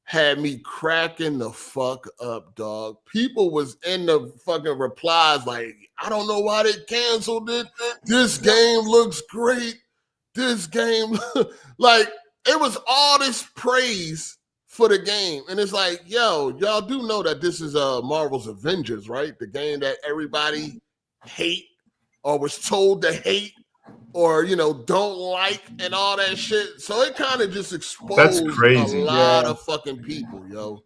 had me cracking the fuck up, dog. People was in the fucking replies like, I don't know why they canceled it. This game looks great. This game, like, it was all this praise for the game. And it's like, yo, y'all do know that this is Marvel's Avengers, right? The game that everybody hate or was told to hate or, don't like and all that shit. So it kind of just exposed a lot of fucking people, yo.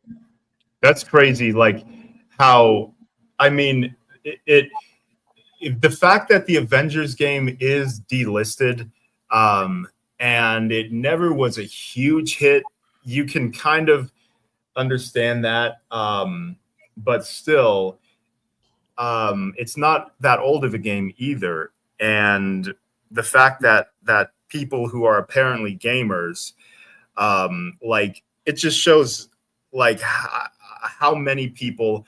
That's crazy. Like how, I mean, the fact that the Avengers game is delisted and it never was a huge hit, you can kind of understand that. But still, it's not that old of a game either. And the fact that people who are apparently gamers, like, it just shows like how many people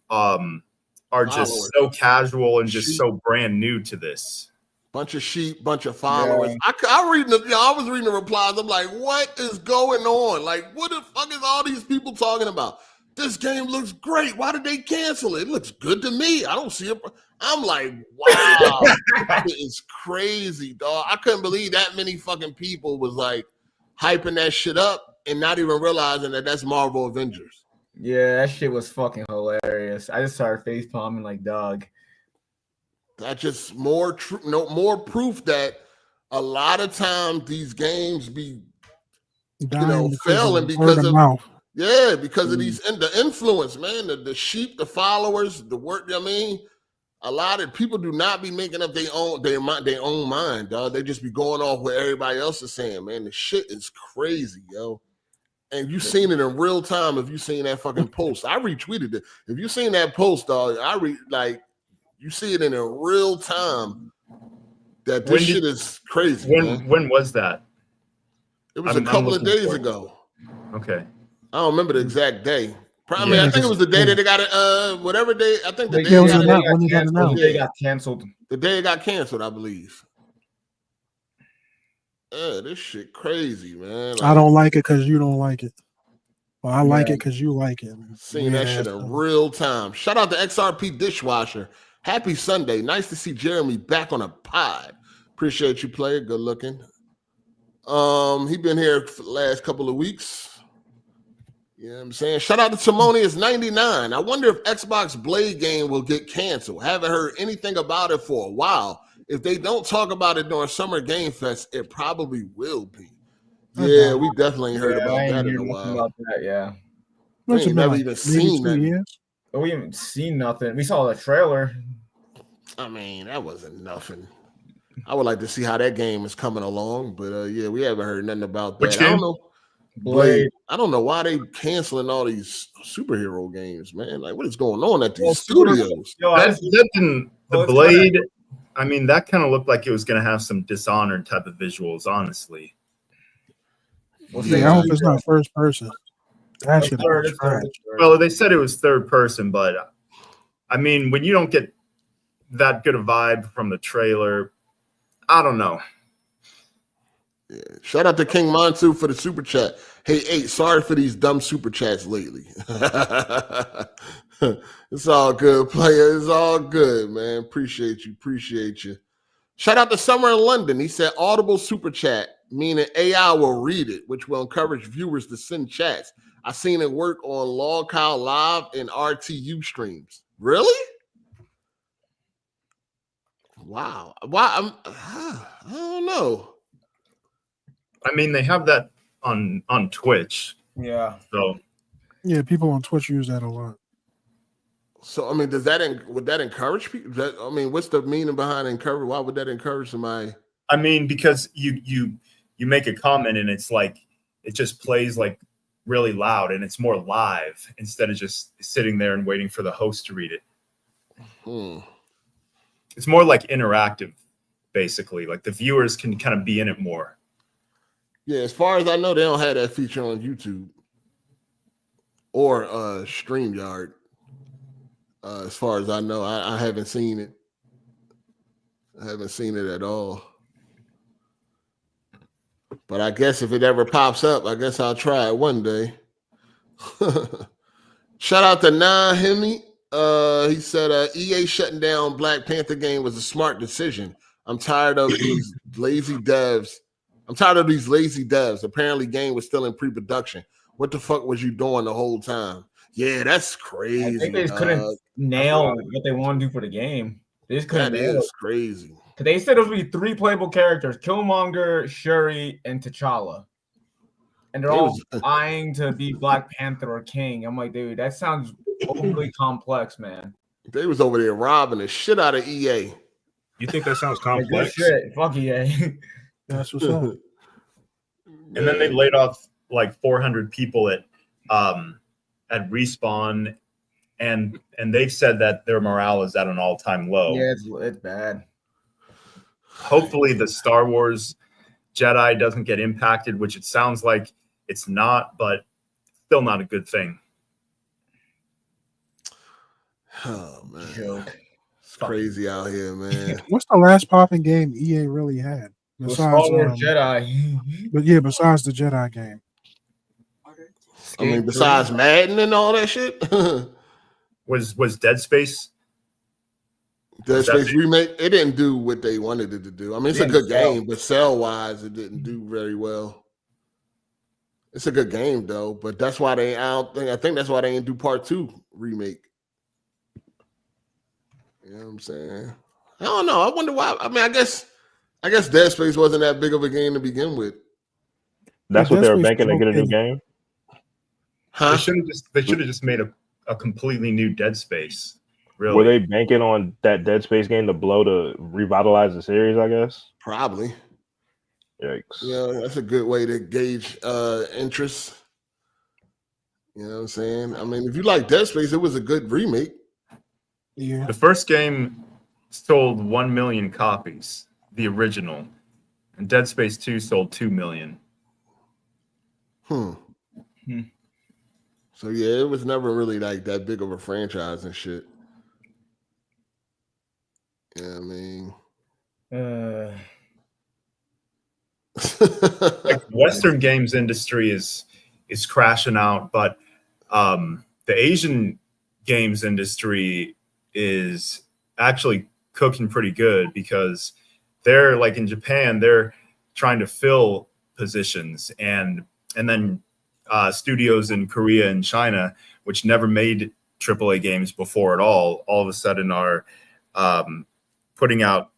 are just so casual and just so brand new to this. Bunch of sheep, bunch of followers. Yeah. I was reading the replies. I'm like, what is going on? Like, what the fuck is all these people talking about? This game looks great. Why did they cancel it? It looks good to me. I don't see it. I'm like, wow, it's crazy, dog. I couldn't believe that many fucking people was like hyping that shit up and not even realizing that that's Marvel Avengers. Yeah, that shit was fucking hilarious. I just started face palming like, dog. That's just more proof that a lot of times these games be, failing because of because of these and the influence, man, the sheep, the followers, the work. I mean, a lot of people do not be making up their own mind, dog. They just be going off what everybody else is saying, man. The shit is crazy, yo. And you seen it in real time. If you seen that fucking post, I retweeted it. If you seen that post, dog, you see it in a real time that this shit is crazy. When was that? It was a couple of days ago. Okay. I don't remember the exact day. Probably, I think it was the day that they got it. Whatever day. I think the day it got canceled. The day it got canceled, I believe. Yeah, this shit crazy, man. Like, I don't like it because you don't like it. Well, I like it because you like it. Seeing that shit in real time. Shout out to XRP Dishwasher. Happy Sunday. Nice to see Jeremy back on a pod. Appreciate you, player. Good looking. He been here for the last couple of weeks. You know what I'm saying? Shout out to Timonius99. I wonder if Xbox Blade game will get canceled. Haven't heard anything about it for a while. If they don't talk about it during Summer Game Fest, it probably will be. Yeah, we definitely ain't heard about that in a while. About that, yeah. We ain't never even seen that. We haven't seen nothing. We saw the trailer. I mean, that wasn't nothing. I would like to see how that game is coming along, but yeah, we haven't heard nothing about that. Which game? I don't know. Blade. I don't know why they canceling all these superhero games, man. Like, what is going on at these studios? The Blade. I mean, that kind of looked like it was going to have some Dishonored type of visuals, honestly. I hope it's not first person. Well, they said it was third person, but I mean, when you don't get that good a vibe from the trailer, I don't know. Yeah. Shout out to King Montu for the super chat. Hey, sorry for these dumb super chats lately. It's all good, player. It's all good, man. Appreciate you. Shout out to Summer in London. He said audible super chat, meaning AI will read it, which will encourage viewers to send chats. I seen it work on Log Cow Live and RTU streams. Really? Wow. Why? I don't know. I mean, they have that on Twitch. Yeah. So. Yeah, people on Twitch use that a lot. So I mean, would that encourage people? I mean, what's the meaning behind encourage? Why would that encourage somebody? I mean, because you make a comment and it's like it just plays like really loud and it's more live instead of just sitting there and waiting for the host to read it. It's more like interactive, basically. Like the viewers can kind of be in it more. Yeah, as far as I know, they don't have that feature on YouTube or StreamYard. As far as I know, I haven't seen it. I haven't seen it at all. But I guess if it ever pops up, I guess I'll try it one day. Shout out to Hemi. He said EA shutting down Black Panther game was a smart decision. I'm tired of these lazy devs. Apparently game was still in pre-production. What the fuck was you doing the whole time? Yeah, that's crazy. I think they just couldn't nail what they want to do for the game. They just couldn't nail it. That is crazy. They said there would be 3 playable characters: Killmonger, Shuri, and T'Challa. And they're all vying to be Black Panther or King. I'm like, dude, that sounds overly complex, man. They was over there robbing the shit out of EA. You think that sounds complex? Shit. Fuck EA. That's what's up. And then they laid off like 400 people at Respawn, and they've said that their morale is at an all-time low. Yeah, it's bad. Hopefully the Star Wars Jedi doesn't get impacted, which it sounds like it's not, but still not a good thing. Oh man, Joke. It's crazy out here, man. What's the last popping game EA really had? Besides Jedi. But yeah, besides the Jedi game. I mean, besides Madden and all that shit. was Dead Space? Dead Space remake, it didn't do what they wanted it to do. I mean, it's a good game, but sell-wise, it didn't do very well. It's a good game though, but that's why I think that's why they didn't do part 2 remake. You know what I'm saying? I don't know. I wonder why. I mean, I guess Dead Space wasn't that big of a game to begin with. That's what they were banking to get a new game. Huh? They should have just made a completely new Dead Space. Really? Were they banking on that Dead Space game to revitalize the series, I guess? Probably. Yikes. Yeah, that's a good way to gauge interest. You know what I'm saying? I mean, if you like Dead Space, it was a good remake. Yeah. The first game sold 1 million copies, the original. And Dead Space 2 sold 2 million. So yeah, it was never really like that big of a franchise and shit. Yeah, I mean, like Western games industry is crashing out, but the Asian games industry is actually cooking pretty good because they're like in Japan, they're trying to fill positions, and then studios in Korea and China, which never made AAA games before at all of a sudden are putting out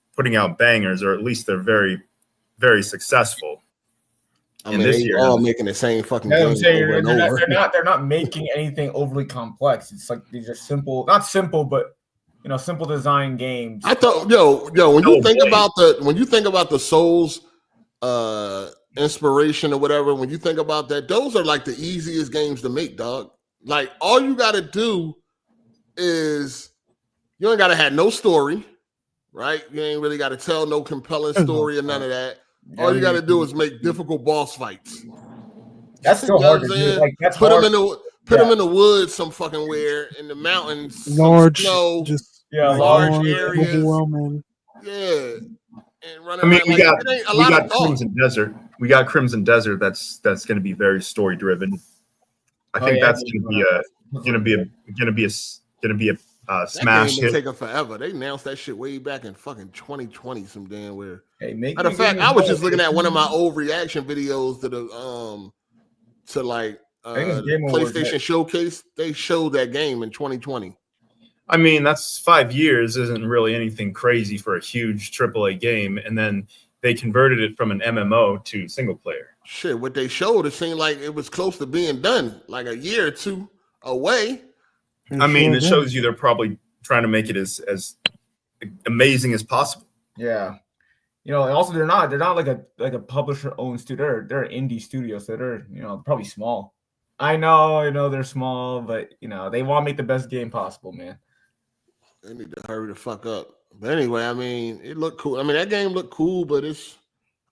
bangers, or at least they're very, very successful. I mean, they're all making the same fucking game over and over. They're not making anything overly complex. It's like these are simple, not simple, but simple design games. I thought, when you think about the Souls inspiration or whatever, when you think about that, those are like the easiest games to make, dog. Like all you got to do is you ain't got to have no story, right? You ain't really got to tell no compelling story or none of that. All you got to do is make difficult boss fights. That's so hard to do. Like, that's put hard. them in the woods some fucking where, in the mountains, large snow, large areas. Overwhelming. Yeah. And running I mean, we like, got Crimson Desert. We got Crimson Desert. That's going to be very story driven. I think that's going to be a smash that game hit. Taking forever. They announced that shit way back in fucking 2020, some damn where. Hey, matter of fact, I was just looking at one of my old reaction videos to the PlayStation Showcase. They showed that game in 2020. I mean, that's 5 years. Isn't really anything crazy for a huge AAA game, and then they converted it from an MMO to single player. Shit, what they showed, it seemed like it was close to being done, like a year or two away. I mean, it shows you they're probably trying to make it as amazing as possible. Yeah. you know, and also they're not like a publisher owned studio. They're an indie studio, so they're, you know, probably small. I know they're small, but you know, they want to make the best game possible, man. They need to hurry the fuck up. But anyway, I mean, it looked cool. I mean, that game looked cool, but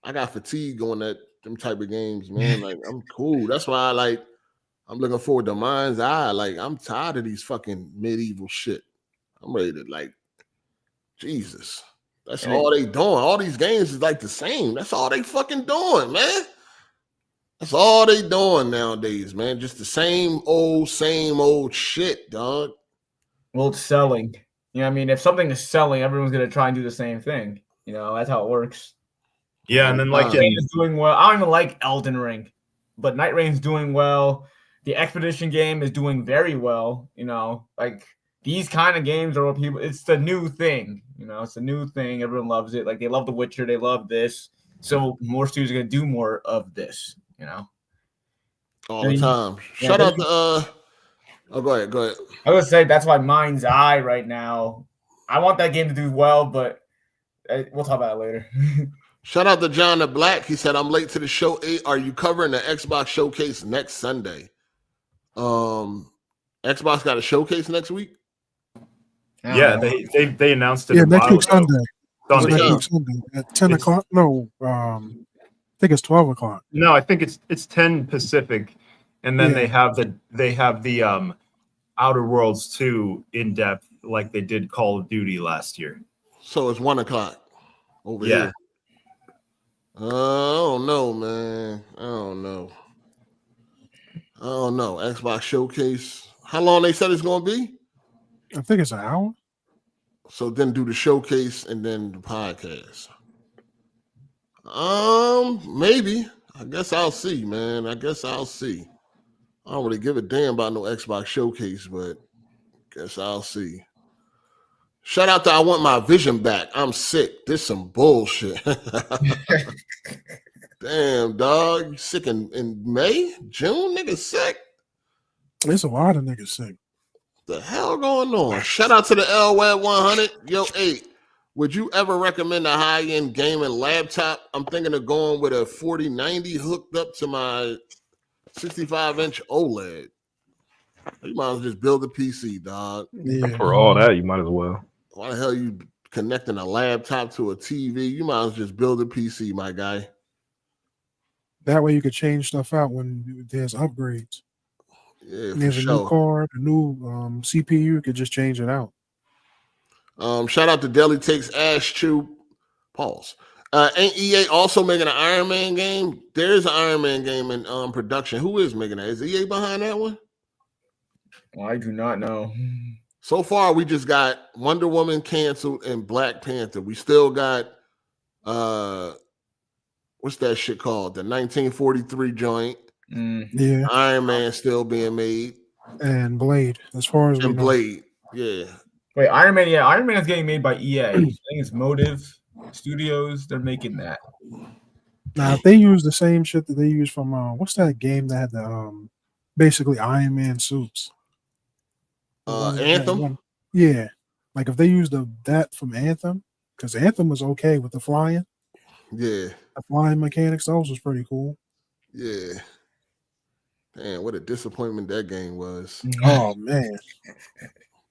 I got fatigue on them type of games, man. Like, I'm cool. That's why I'm looking forward to Mindseye. Like, I'm tired of these fucking medieval shit. I'm ready to, like, Jesus. That's all they doing. All these games is like the same. That's all they fucking doing, man. That's all they doing nowadays, man. Just the same old shit, dog. Well, it's selling. You know what I mean? If something is selling, everyone's going to try and do the same thing. You know, that's how it works. Yeah, and then like game is doing well. I don't even like Elden Ring, but Night Rain's doing well. The Expedition game is doing very well. You know, like these kind of games are what people. It's the new thing. You know, it's a new thing. Everyone loves it. Like they love The Witcher. They love this. So more studios are going to do more of this. You know, all the time. Shout out to Oh, go ahead. I would say that's why Mindseye right now. I want that game to do well, but we'll talk about it later. Shout out to John the Black. He said, "I'm late to the show. 8. Are you covering the Xbox showcase next Sunday?" Xbox got a showcase next week. Yeah, they announced it. Yeah, next week Sunday. Sunday. Next week Sunday at 10 o'clock. No, I think it's 12 o'clock. No, I think it's 10 Pacific, and then they have the Outer Worlds 2 in depth like they did Call of Duty last year. So it's 1 o'clock over here. I don't know, man. I don't know. Xbox showcase. How long they said it's going to be? I think it's an hour. So then do the showcase and then the podcast. Maybe. I guess I'll see, man. I don't really give a damn about no Xbox showcase, but guess I'll see. Shout out to I want my vision back. I'm sick. This some bullshit. Damn, dog. You sick in May? June? Nigga sick? There's a lot of niggas sick. The hell going on? Shout out to the LWeb 100. Yo, 8. Would you ever recommend a high-end gaming laptop? I'm thinking of going with a 4090 hooked up to my 65-inch OLED. You might as well just build a PC, dog. Yeah. For all that, you might as well. Why the hell you connecting a laptop to a TV? You might as well just build a PC, my guy. That way you could change stuff out when there's upgrades. Yeah, there's a new card, a new CPU, you could just change it out. Shout out to Deli Takes Ash Chew. Pause. Ain't EA also making an Iron Man game? There's an Iron Man game in production. Who is making that? Is EA behind that one? I do not know. So far, we just got Wonder Woman canceled and Black Panther. We still got what's that shit called? The 1943 joint. Yeah. Iron Man still being made. And Blade, as far as we know. Blade, yeah. Wait, Iron Man, yeah. Iron Man is getting made by EA. I think it's Motive Studios. They're making that. Now, if they use the same shit that they use from what's that game that had the basically Iron Man suits? Anthem? Yeah. Like if they use that from Anthem, because Anthem was okay with the flying. Yeah. The flying mechanics, those was pretty cool. Yeah. Damn, what a disappointment that game was. Oh man.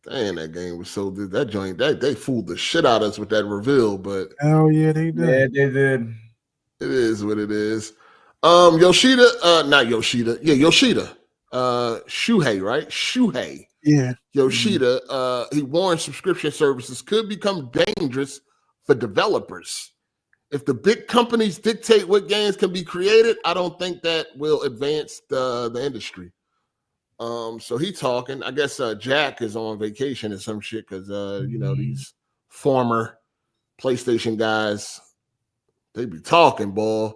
Damn, that game was so good. That joint, they fooled the shit out of us with that reveal, but hell yeah, they did. Yeah, they did. It is what it is. Yoshida, not Yoshida. Yeah, Yoshida. Shuhei, right? Shuhei. Yeah. Yoshida, he warned subscription services could become dangerous for developers. If the big companies dictate what games can be created, I don't think that will advance the industry. So he talking. I guess Jack is on vacation or some shit because these former PlayStation guys, they be talking, boy.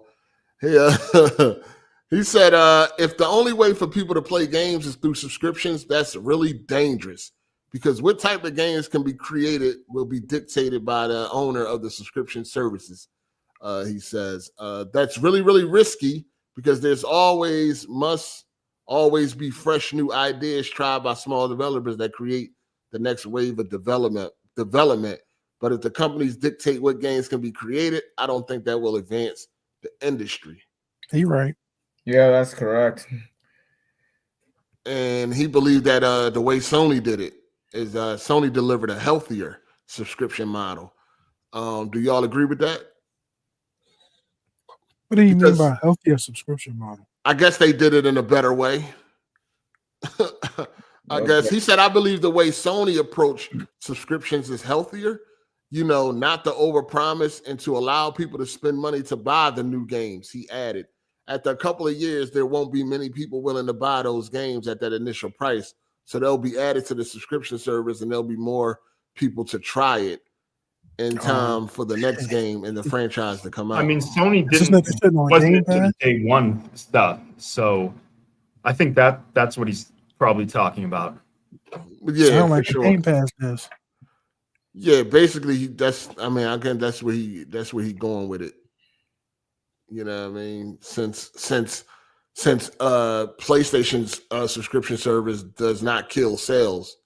He said if the only way for people to play games is through subscriptions, that's really dangerous because what type of games can be created will be dictated by the owner of the subscription services. He says that's really, really risky because there's must always be fresh new ideas tried by small developers that create the next wave of development. But if the companies dictate what games can be created, I don't think that will advance the industry. You're right. Yeah, that's correct. And he believed that the way Sony did it is Sony delivered a healthier subscription model. Do y'all agree with that? What do you mean by healthier subscription model? I guess they did it in a better way. I guess he said, I believe the way Sony approached subscriptions is healthier, not to overpromise and to allow people to spend money to buy the new games. He added, after a couple of years, there won't be many people willing to buy those games at that initial price. So they'll be added to the subscription service and there'll be more people to try it in time for the next game and the wasn't to the day one stuff. So I think that's what he's probably talking about. Yeah, sound like sure. Game Pass does. Yeah, basically that's where he going with it. You know what I mean? Since PlayStation's subscription service does not kill sales,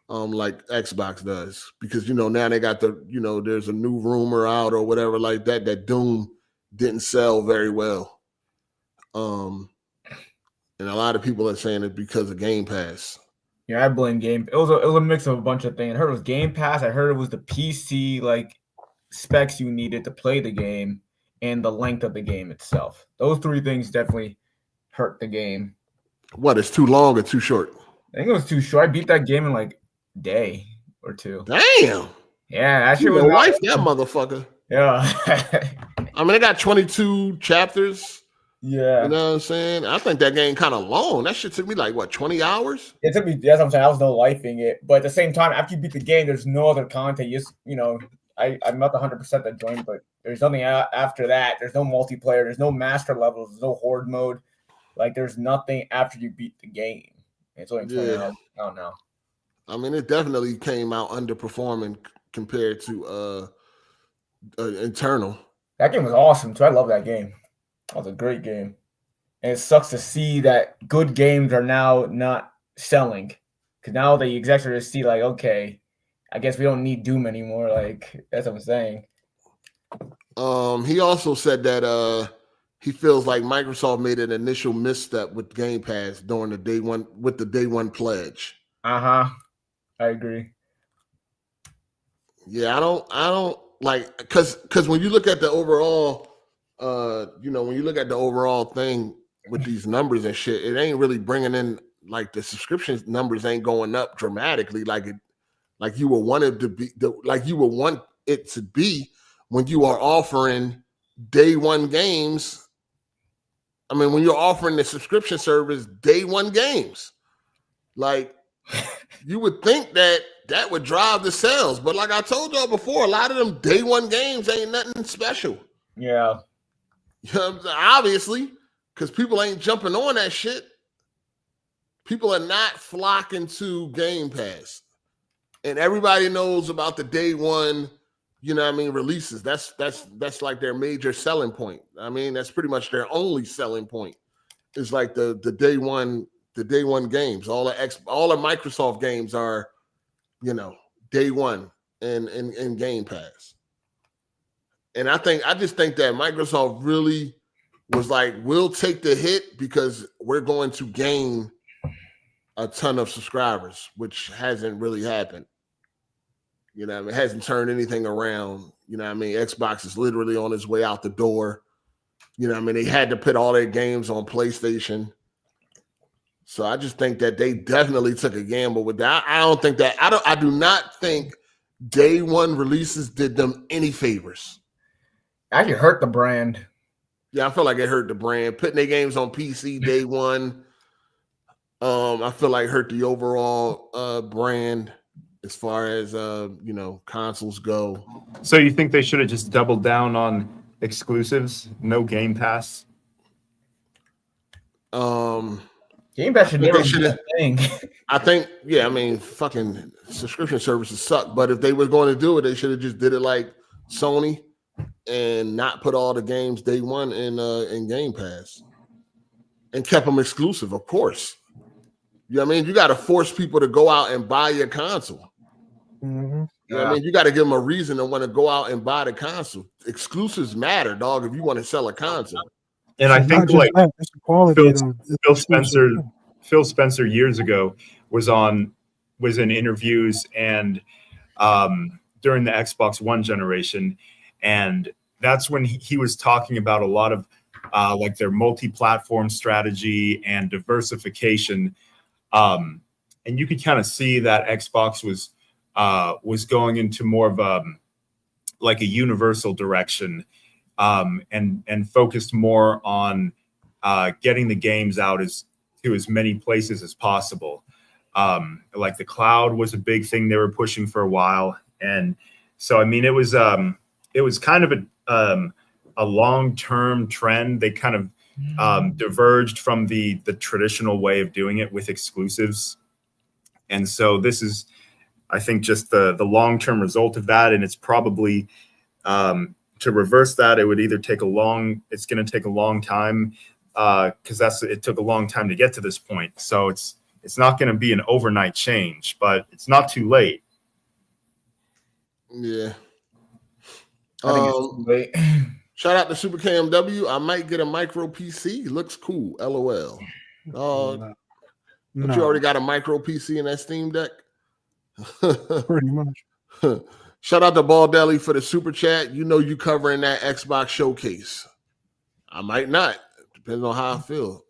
like Xbox does, because now they got there's a new rumor out or whatever like that Doom didn't sell very well, and a lot of people are saying it because of Game Pass. Yeah, I blame Game. It was a mix of a bunch of things. I heard it was Game Pass. I heard it was the PC specs you needed to play the game and the length of the game itself. Those three things definitely hurt the game. What, it's too long or too short? I think it was too short. I beat that game in a day or two. Damn. Yeah, actually, was life that motherfucker. Yeah. I mean, it got 22 chapters. Yeah. You know what I'm saying? I think that game kind of long. That shit took me 20 hours? It took me, that's what I'm saying. I was no lifing it. But at the same time, after you beat the game, there's no other content. I'm not 100% that joined, but there's nothing after that. There's no multiplayer. There's no master levels. There's no horde mode. There's nothing after you beat the game. It's only 20 hours. I don't know. I mean, it definitely came out underperforming compared to Internal. That game was awesome, too. I love that game. That was a great game. And it sucks to see that good games are now not selling. Because now the execs are just see okay, I guess we don't need Doom anymore. That's what I'm saying. He also said that he feels like Microsoft made an initial misstep with Game Pass during the day one pledge. I agree. Yeah, I don't because when you look at the overall, when you look at the overall thing with these numbers and shit, it ain't really bringing in the subscription numbers ain't going up dramatically like you would want it to be, you would want it to be when you are offering day one games. I mean, when you're offering the subscription service day one games, you would think that would drive the sales. But like I told y'all before, a lot of them day one games ain't nothing special. Yeah. You know what I'm saying? Obviously, because people ain't jumping on that shit. People are not flocking to Game Pass. And everybody knows about the day one, releases. That's their major selling point. I mean, that's pretty much their only selling point. Is the day one games. All the Microsoft games are, day one in Game Pass. And I just think that Microsoft really was we'll take the hit because we're going to gain a ton of subscribers, which hasn't really happened. It hasn't turned anything around. Xbox is literally on its way out the door. They had to put all their games on PlayStation. So I just think that they definitely took a gamble with that. I do not think day one releases did them any favors. Actually hurt the brand. Yeah, I feel like it hurt the brand. Putting their games on PC day one, I feel like hurt the overall brand as far as consoles go. So you think they should have just doubled down on exclusives, no Game Pass? Game Pass should never be a thing. I think, fucking subscription services suck. But if they were going to do it, they should have just did it like Sony and not put all the games day one in Game Pass and kept them exclusive, of course. You got to force people to go out and buy your console. Mm-hmm. You know what I mean? You got to give them a reason to want to go out and buy the console. Exclusives matter, dog, if you want to sell a console. And I think like it's the quality Phil Spencer years ago was in interviews and during the Xbox One generation, and that's when he was talking about a lot of like their multi-platform strategy and diversification, and you could kind of see that Xbox was going into more of like a universal direction, and focused more on getting the games out to as many places as possible. Like the cloud was a big thing they were pushing for a while, and so I mean it was kind of a long-term trend. They kind of diverged from the traditional way of doing it with exclusives, and so this is, I think, just the long-term result of that. And it's probably to reverse that, it's going to take a long time, because it took a long time to get to this point. So it's not going to be an overnight change, but it's not too late. Yeah. I think it's too late. Shout out to Super KMW. I might get a micro PC. Looks cool. LOL. No. But you already got a micro PC in that Steam Deck? Pretty much. Shout out to Ball Deli for the super chat. You know you covering that Xbox showcase. I might not. Depends on how I feel.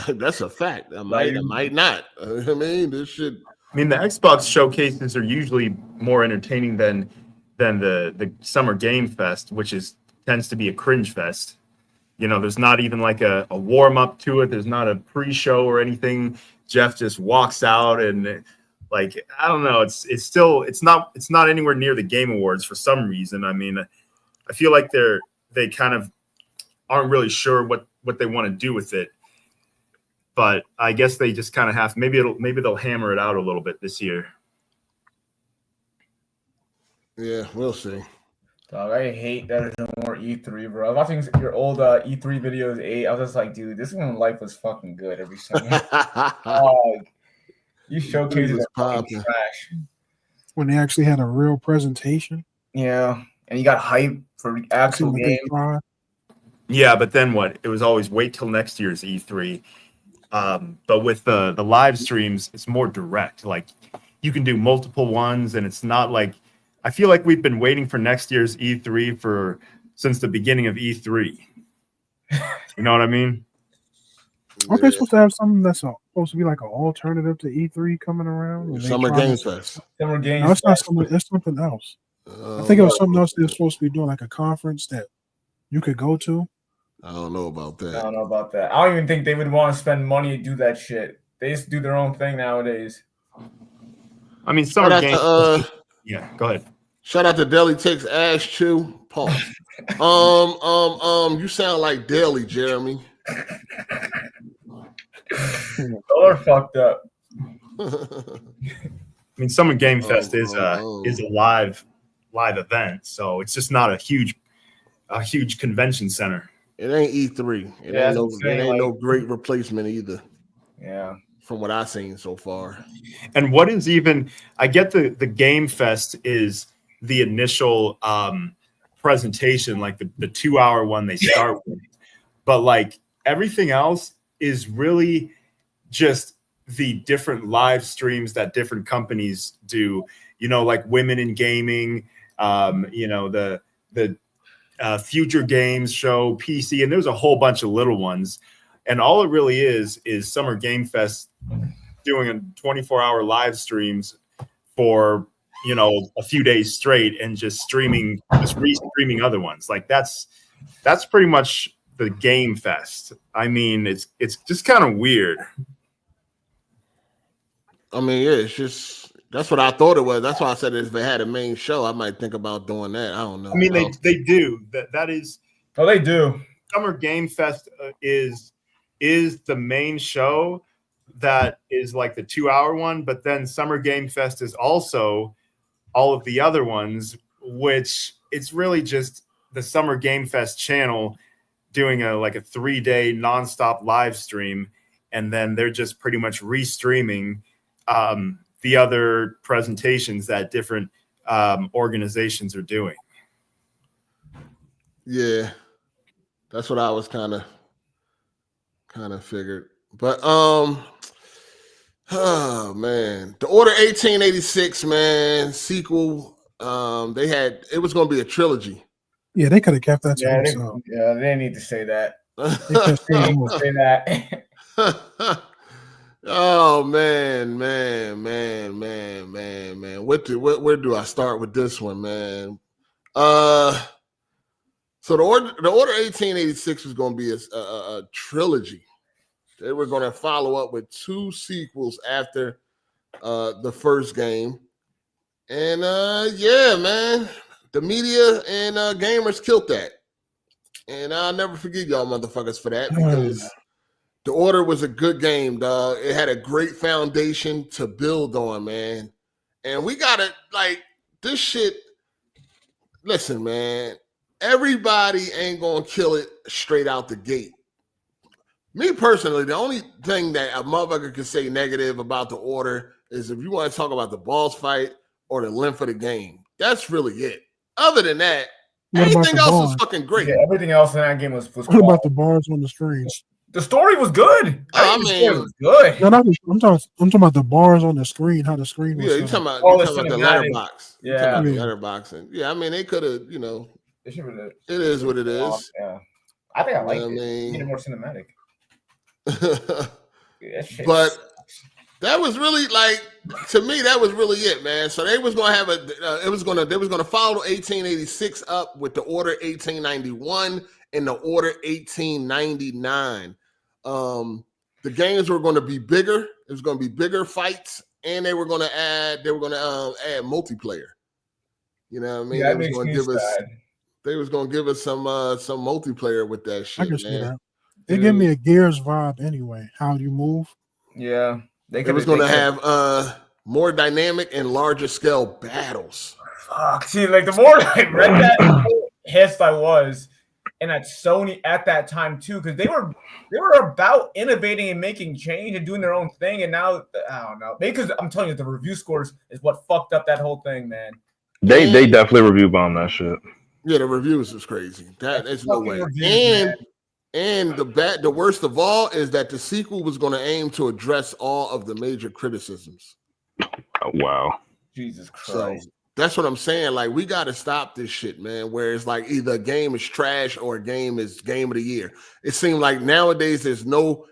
That's a fact. I might not. I mean, this shit. I mean, the Xbox showcases are usually more entertaining than the Summer Game Fest, which tends to be a cringe fest. You know, there's not even like a warm up to it. There's not a pre-show or anything. Jeff just walks out and, like, I don't know. It's not anywhere near the Game Awards for some reason. I mean, I feel like they kind of aren't really sure what they want to do with it. But I guess they just kind of have. Maybe they'll hammer it out a little bit this year. Yeah, we'll see. Dog, I hate that there's no more E3, bro. I was watching your old E3 videos 8. I was just like, dude, this is when life was fucking good every summer. You showcases are fucking trash. When they actually had a real presentation. Yeah, and you got hype for actual games. Yeah, but then what? It was always wait till next year's E3. But with the live streams, it's more direct. Like, you can do multiple ones, and it's not like, I feel like we've been waiting for next year's E3 since the beginning of E3. You know what I mean? Aren't they supposed to have something that's supposed to be like an alternative to E3 coming around? Summer Games Fest. Summer Games. No, it's not something. It's something else. I think it was something else they're supposed to be doing, like a conference that you could go to. I don't know about that. I don't even think they would want to spend money to do that shit. They just do their own thing nowadays. I mean, Summer Games. Yeah, go ahead. Shout out to Deli Takes Ash Chew. Pause. You sound like Deli, Jeremy. Y'all are fucked up. I mean, Summer Game Fest is a live event, so it's just not a huge convention center. It ain't E3. It ain't no great replacement either. Yeah. From what I've seen so far. And what is even, I get the Game Fest is the initial presentation, like the 2-hour one they start with. But like everything else is really just the different live streams that different companies do, you know, like Women in Gaming, you know, the Future Games Show, PC, and there's a whole bunch of little ones. And all it really is Summer Game Fest doing a 24-hour live streams for, you know, a few days straight and just re-streaming other ones. Like that's pretty much the Game Fest. I mean, it's just kind of weird. I mean, yeah, it's just, that's what I thought it was. That's why I said if they had a main show, I might think about doing that. I don't know. I mean, they do. That is. Oh, they do. Summer Game Fest is the main show that is like the 2-hour one, but then Summer Game Fest is also all of the other ones, which it's really just the Summer Game Fest channel doing a 3-day nonstop live stream, and then they're just pretty much restreaming the other presentations that different organizations are doing. Yeah, that's what I was kind of figured. But oh man, the Order 1886, man, sequel. It was going to be a trilogy. Yeah, they could have kept that to Yeah, themselves. they didn't need to say that. They could have They stayed didn't more. say that. Oh man. Where do I start with this one, man? So the Order 1886 was going to be a trilogy. They were going to follow up with 2 sequels after the first game. And yeah, man, the media and gamers killed that. And I'll never forget y'all motherfuckers for that, because the Order was a good game, dog. It had a great foundation to build on, man. And we got to, like, this shit. Listen, man, everybody ain't going to kill it straight out the gate. Me personally, the only thing that a motherfucker can say negative about the Order is if you want to talk about the boss fight or the length of the game. That's really it. Other than that, anything else was fucking great. Yeah, everything else in that game was What about the bars on the screen? The story was good. I The mean, story was good. No, I'm talking about the bars on the screen. How the screen was. Yeah, you're talking about, the letterbox. Yeah, you're talking about the letterboxing. Yeah, I mean, they could have, it is what it is. Yeah, I think I liked it. I mean, Made it more cinematic. But that was really, like, to me, that was really it, man. So they was gonna have they was gonna follow 1886 up with the Order 1891 and the Order 1899. The games were going to be bigger. It was going to be bigger fights, and they were going to add multiplayer. You know what I mean? Yeah, they was going to give us some multiplayer with that shit, I can see man. that. They give me a Gears vibe anyway. How you move? Yeah, it was going to have more dynamic and larger scale battles. Fuck, see, like the more I read that, pissed I was, and at Sony at that time too, because they were about innovating and making change and doing their own thing, and now I don't know. Because I'm telling you, the review scores is what fucked up that whole thing, man. They definitely review bomb that shit. Yeah, the reviews is crazy. There's no way. Reviews, and the worst of all is that the sequel was going to aim to address all of the major criticisms. Oh, wow. Jesus Christ. So that's what I'm saying. Like, we got to stop this shit, man, where it's like either a game is trash or a game is game of the year. It seems like nowadays there's no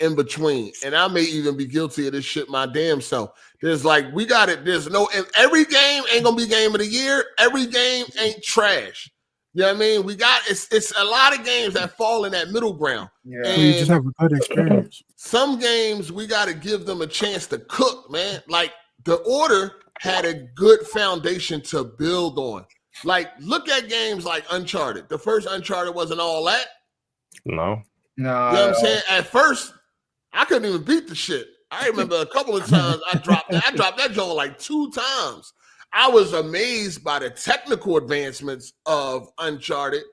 in between. And I may even be guilty of this shit my damn self. There's like, every game ain't going to be game of the year. Every game ain't trash. You know what I mean? It's a lot of games that fall in that middle ground. Yeah. So you just have a good experience. Some games, we got to give them a chance to cook, man. Like, the Order had a good foundation to build on. Like, look at games like Uncharted. The first Uncharted wasn't all that. No. You know what I'm saying? At first, I couldn't even beat the shit. I remember a couple of times I dropped that joint like 2 times. I was amazed by the technical advancements of Uncharted.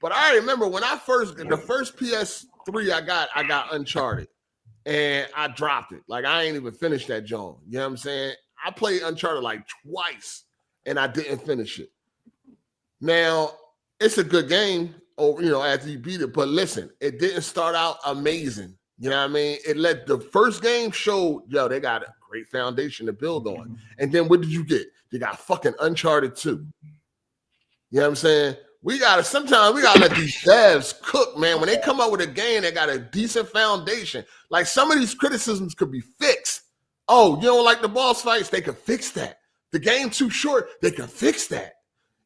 But I remember when the first PS3 I got Uncharted, and I dropped it. Like, I ain't even finished that joint. You know what I'm saying? I played Uncharted like twice, and I didn't finish it. Now, it's a good game, after you beat it. But listen, it didn't start out amazing. You know what I mean? It let the first game show, they got a great foundation to build on. And then what did you get? You got fucking Uncharted 2. You know what I'm saying? Sometimes we gotta let these devs cook, man. When they come up with a game that got a decent foundation, like some of these criticisms could be fixed. Oh, you don't like the boss fights? They could fix that. The game too short? They could fix that.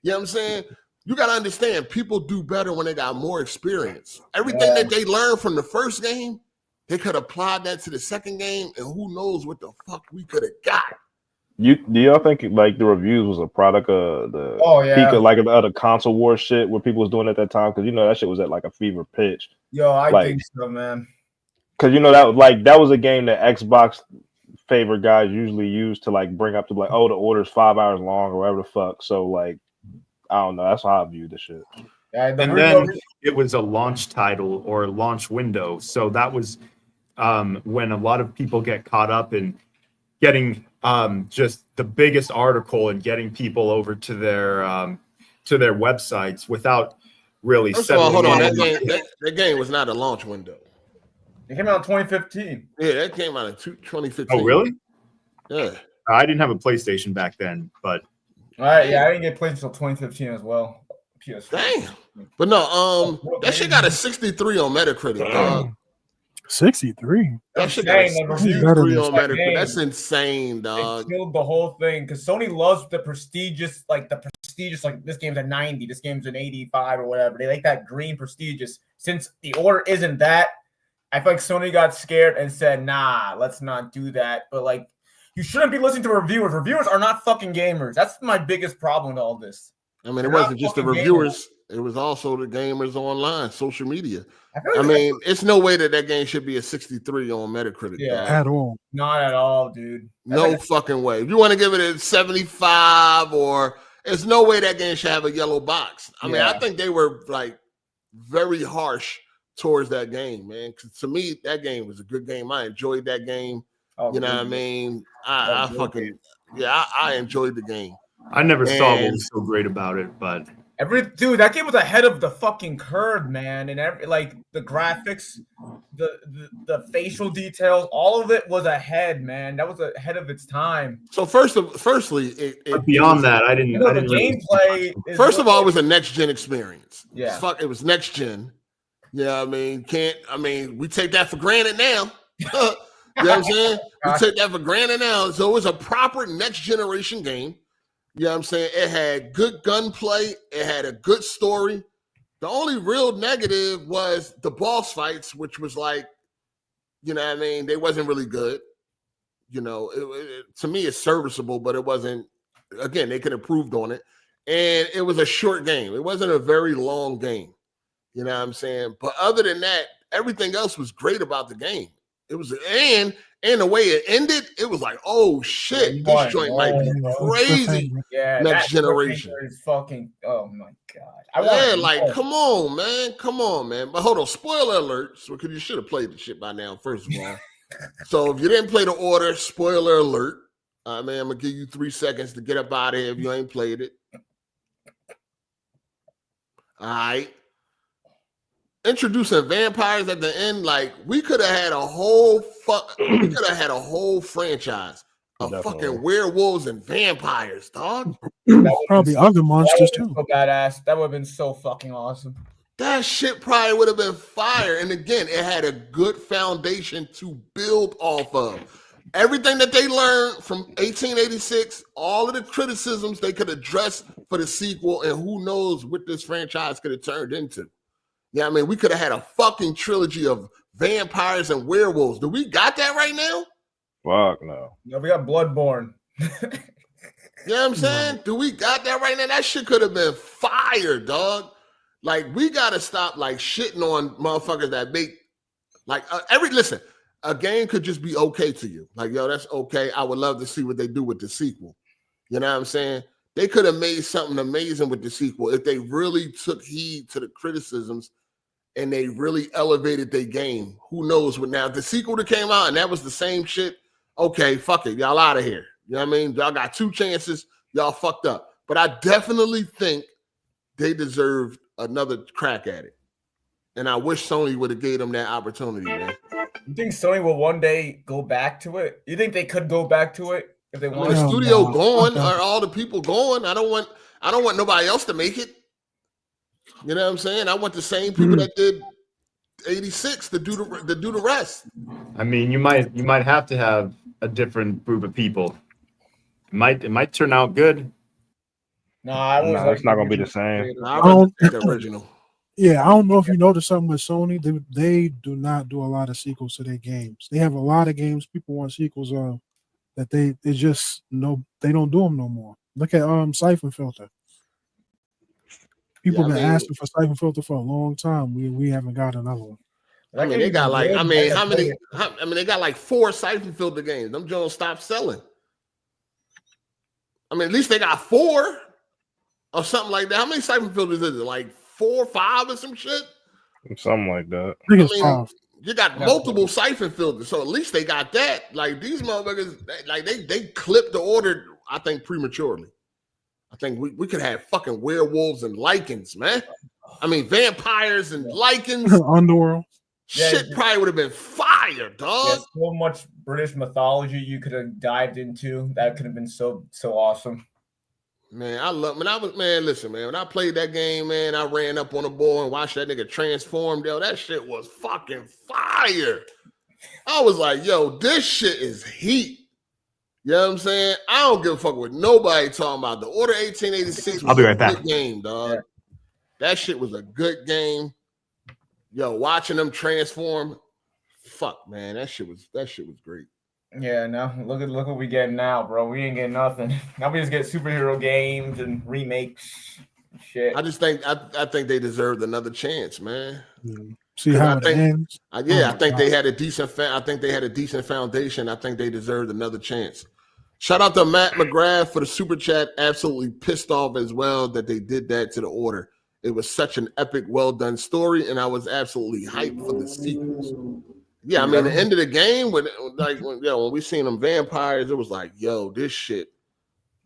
You know what I'm saying? You got to understand, people do better when they got more experience. Everything that they learned from the first game, they could apply that to the second game, and who knows what the fuck we could have got. Do y'all think like the reviews was a product of the peak of like the console war shit where people was doing at that time? Because that shit was at like a fever pitch. Yo, I think so, man. Because that was a game that Xbox favorite guys usually use to like bring up to like, oh, the Order's 5 hours long or whatever the fuck. So like, I don't know. That's how I view the shit. And then it was a launch title or launch window. So that was when a lot of people get caught up in getting just the biggest article and getting people over to their websites without really First of all, hold on. settling That game was not a launch window. It came out in 2015. Yeah, that came out in 2015. Oh, really? Yeah. I didn't have a PlayStation back then, but All right, yeah, I didn't get PlayStation until 2015 as well. PS4. Damn. But no, that shit got a 63 on Metacritic, dog. 63. That shit got a Dang, that 63 on that Metacritic. game. That's insane, dog. It killed the whole thing because Sony loves the prestigious, like this game's a 90, this game's an 85 or whatever. They like that green prestigious. Since the order isn't that, I feel like Sony got scared and said, nah, let's not do that. But like, you shouldn't be listening to reviewers. Reviewers are not fucking gamers. That's my biggest problem with all this. I mean, it They're wasn't not just the fucking reviewers. It was also the gamers online, social media. I I mean, it's no way that game should be a 63 on Metacritic. Yeah. dog. At all. Not at all, dude. That's No like- fucking way. If you want to give it a 75 or there's no way that game should have a yellow box. I mean, Yeah. I think they were like very harsh towards that game, man. 'Cause to me, that game was a good game. I enjoyed that game. oh, You know what I dude. mean? I Oh, fucking, yeah, I enjoyed the game. I never saw what And- was so great about it. But Dude, that game was ahead of the fucking curve, man. And like the graphics, the facial details, all of it was ahead, man. That was ahead of its time. So firstly, it beyond that, I didn't. You know, I the didn't really- gameplay. Is First of all, it was a next gen experience. Yeah. It was next gen. Yeah, I mean, we take that for granted now. You know what I'm saying? We take that for granted now. So it was a proper next generation game. You know what I'm saying? It had good gunplay, it had a good story. The only real negative was the boss fights, which was like, you know what I mean? They wasn't really good. You know, to me, it's serviceable, but it wasn't. Again, they could have improved on it. And it was a short game. It wasn't a very long game. You know what I'm saying? But other than that, everything else was great about the game. It was, and the way it ended, it was like, oh shit, this joint might be crazy. Yeah, Next that generation. is fucking. Oh my god! Come on, man. But hold on, spoiler alert. So, because you should have played the shit by now, first of all. So if you didn't play the order, spoiler alert. Man, I'm gonna give you 3 seconds to get up out of here if you ain't played it. All right. Introducing vampires at the end, like we could have had a whole franchise of Definitely. fucking werewolves and vampires, dog. Probably other monsters too. So badass. That would have been so fucking awesome. That shit probably would have been fire. And again, it had a good foundation to build off of. Everything that they learned from 1886, all of the criticisms they could address for the sequel, and who knows what this franchise could have turned into. Yeah, I mean, we could have had a fucking trilogy of vampires and werewolves. Do we got that right now? Fuck no. No, we got Bloodborne. You know what I'm saying? Do we got that right now? That shit could have been fire, dog. Like, we got to stop, like, shitting on motherfuckers that make, like, listen, a game could just be okay to you. Like, yo, that's okay. I would love to see what they do with the sequel. You know what I'm saying? They could have made something amazing with the sequel if they really took heed to the criticisms and they really elevated their game. Who knows what now? If the sequel that came out and that was the same shit, okay, fuck it. Y'all out of here. You know what I mean? Y'all got 2 chances. Y'all fucked up. But I definitely think they deserved another crack at it. And I wish Sony would have gave them that opportunity, man. You think Sony will one day go back to it? You think they could go back to it if they I mean, wanted? the Hell studio no. going, Okay. are all the people going? I don't want nobody else to make it. You know what I'm saying? I want the same people that did 86 to do the rest. I mean, you might have to have a different group of people. It might turn out good. Nah, No, it's not gonna be the same. I rather take the original. Yeah, I don't know if you noticed something with Sony. They do not do a lot of sequels to their games. They have a lot of games people want sequels of that they just they don't do them no more. Look at Siphon Filter. People Yeah, I been mean- asking for Siphon Filter for a long time. We haven't got another one. I mean, they got like, how many? They got like 4 Siphon Filter games. Them Jones stopped selling. I mean, at least they got 4 or something like that. How many Siphon Filters is it? Like 4 or 5 or some shit? Something like that. I think it's I mean, 5. You got multiple siphon filters, so at least they got that. Like these motherfuckers, like they clipped the order, I think, prematurely. I think we could have fucking werewolves and lichens, man. I mean, vampires and lichens. Underworld. Shit probably would have been fire, dog. Yeah, so much British mythology you could have dived into. That could have been so awesome. Man, listen, man, when I played that game, man, I ran up on the ball and watched that nigga transform. Yo, that shit was fucking fire. I was like, yo, this shit is heat. You know what I'm saying? I don't give a fuck what nobody talking about. The Order 1886 was a good game, dog. Yeah. That shit was a good game. Yo, watching them transform, fuck, man, that shit was great. Yeah, no, look what we get now, bro. We ain't getting nothing. Now we just get superhero games and remakes and shit. I just think I think they deserved another chance, man. See how it ends. I think they had a decent foundation. I think they deserved another chance. Shout out to Matt McGrath for the super chat. Absolutely pissed off as well that they did that to the Order. It was such an epic, well done story, and I was absolutely hyped for the sequels. Yeah, I mean, the end of the game, when we seen them vampires, it was like, yo, this shit.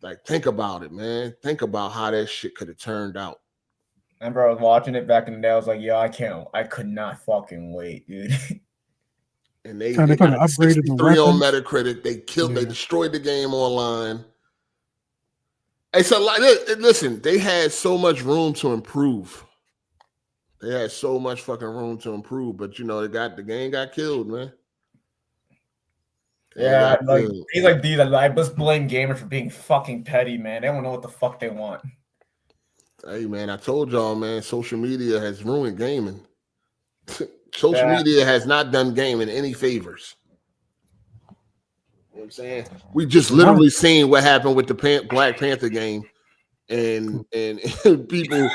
Like, think about it, man. Think about how that shit could have turned out. I remember I was watching it back in the day. I was like, yo, I could not fucking wait, dude. And they got upgraded 63 on Metacritic. They destroyed the game online. It's a lot. Listen, they had so much room to improve. They had so much fucking room to improve, but the game got killed, man. Yeah, these I just blame gamers for being fucking petty, man. They don't know what the fuck they want. Hey, man, I told y'all, man, social media has ruined gaming. Social media has not done gaming any favors. You know what I'm saying? We just literally seen what happened with the Black Panther game, and people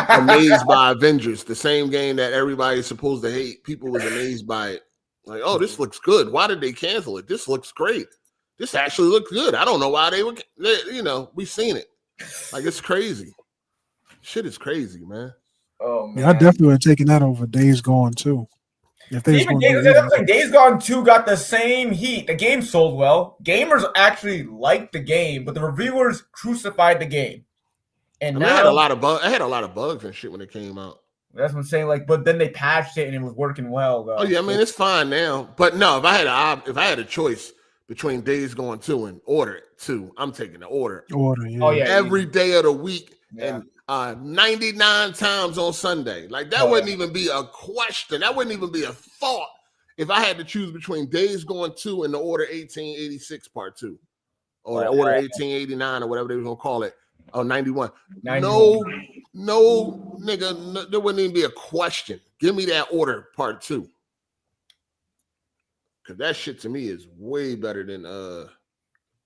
amazed by Avengers, the same game that everybody's supposed to hate. People was amazed by it. Like, oh, this looks good. Why did they cancel it? This looks great. This actually looks good. I don't know why they were, we seen it. Like, it's crazy. Shit is crazy, man. Oh, man. Yeah, I definitely would have taken that over Days Gone too. Days Gone 2 got the same heat. The game sold well. Gamers actually liked the game, but the reviewers crucified the game. And now, I had a lot of bugs. I had a lot of bugs and shit when it came out. That's what I'm saying. Like, but then they patched it and it was working well, though. Oh yeah, I mean it's fine now. But no, if I had a choice between Days Gone 2 and Order 2, I'm taking the Order. Yeah. Oh yeah, every day of the week and 99 times on Sunday. Like that wouldn't even be a question. That wouldn't even be a thought if I had to choose between Days Gone 2 and the Order 1886 Part 2, or the Order 1889 or whatever they was gonna call it. Oh, 91. No, nigga, no, there wouldn't even be a question. Give me that Order Part 2. Because that shit to me is way better than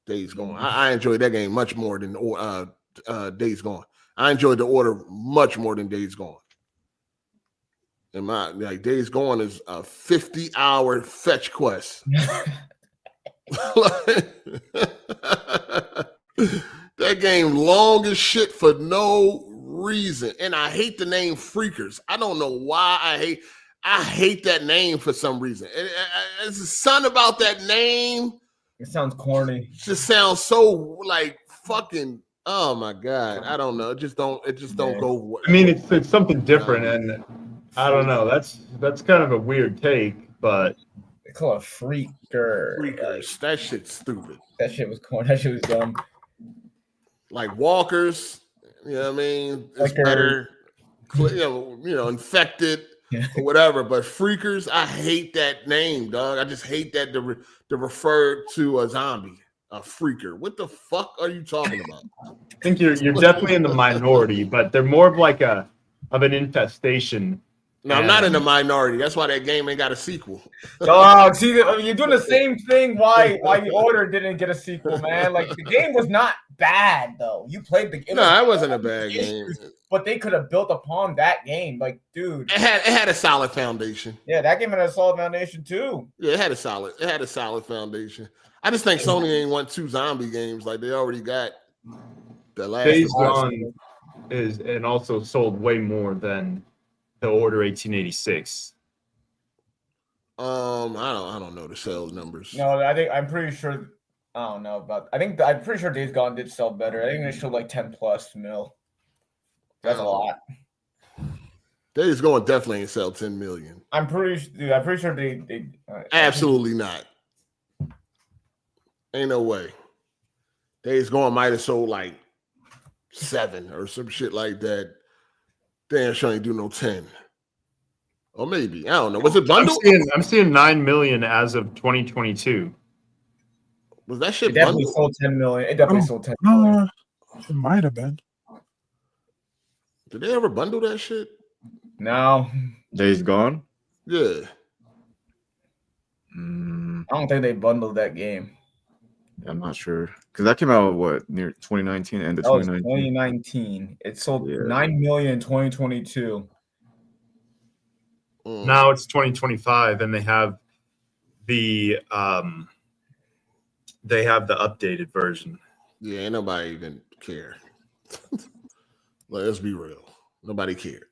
Days Gone. I enjoyed that game much more than Days Gone. I enjoyed the Order much more than Days Gone. And Days Gone is a 50-hour fetch quest. That game long as shit for no reason. And I hate the name Freakers. I don't know why I hate that name for some reason. It's something about that name. It sounds corny. It just sounds so like fucking, oh my God. I don't know. It just don't go. I mean, it's something different, and I don't know. That's kind of a weird take, but they call it Freaker. Freakers. That shit's stupid. That shit was corny. That shit was dumb. Like Walkers, you know what I mean? It's better, infected or whatever. But Freakers, I hate that name, dog. I just hate that to refer to a zombie, a freaker. What the fuck are you talking about? I think you're definitely in the minority, but they're more of an infestation. No, I'm not in the minority. That's why that game ain't got a sequel. Dog, see, you're doing the same thing. Why the Order didn't get a sequel, man? Like the game was not bad though. You played the game. No, it wasn't a bad game. But they could have built upon that game. Like, dude, it had a solid foundation. Yeah, that game had a solid foundation too. Yeah, it had a solid foundation. I just think Sony ain't want 2 zombie games. Like they already got the last. Days Gone is and also sold way more than the Order 1886. I don't know the sales numbers. No, I'm pretty sure. I don't know about. I'm pretty sure Days Gone did sell better. I think they showed like 10+ mil. That's a lot. Days Gone definitely ain't sell 10 million. I'm pretty sure they Absolutely not. Ain't no way. Days Gone might have sold like 7 or some shit like that. Damn sure ain't do no 10. Or maybe. I don't know. Was it bundled? I'm seeing 9 million as of 2022. Was that shit It definitely bundled? sold 10 million. It definitely sold 10 million. It might have been. Did they ever bundle that shit? No. Days Gone? Yeah. I don't think they bundled that game. I'm not sure. Because that came out, near 2019, end of That was 2019? 2019. It sold Yeah. 9 million in 2022. Now it's 2025, and they have the updated version. Yeah, ain't nobody even care. Let's be real. Nobody cared.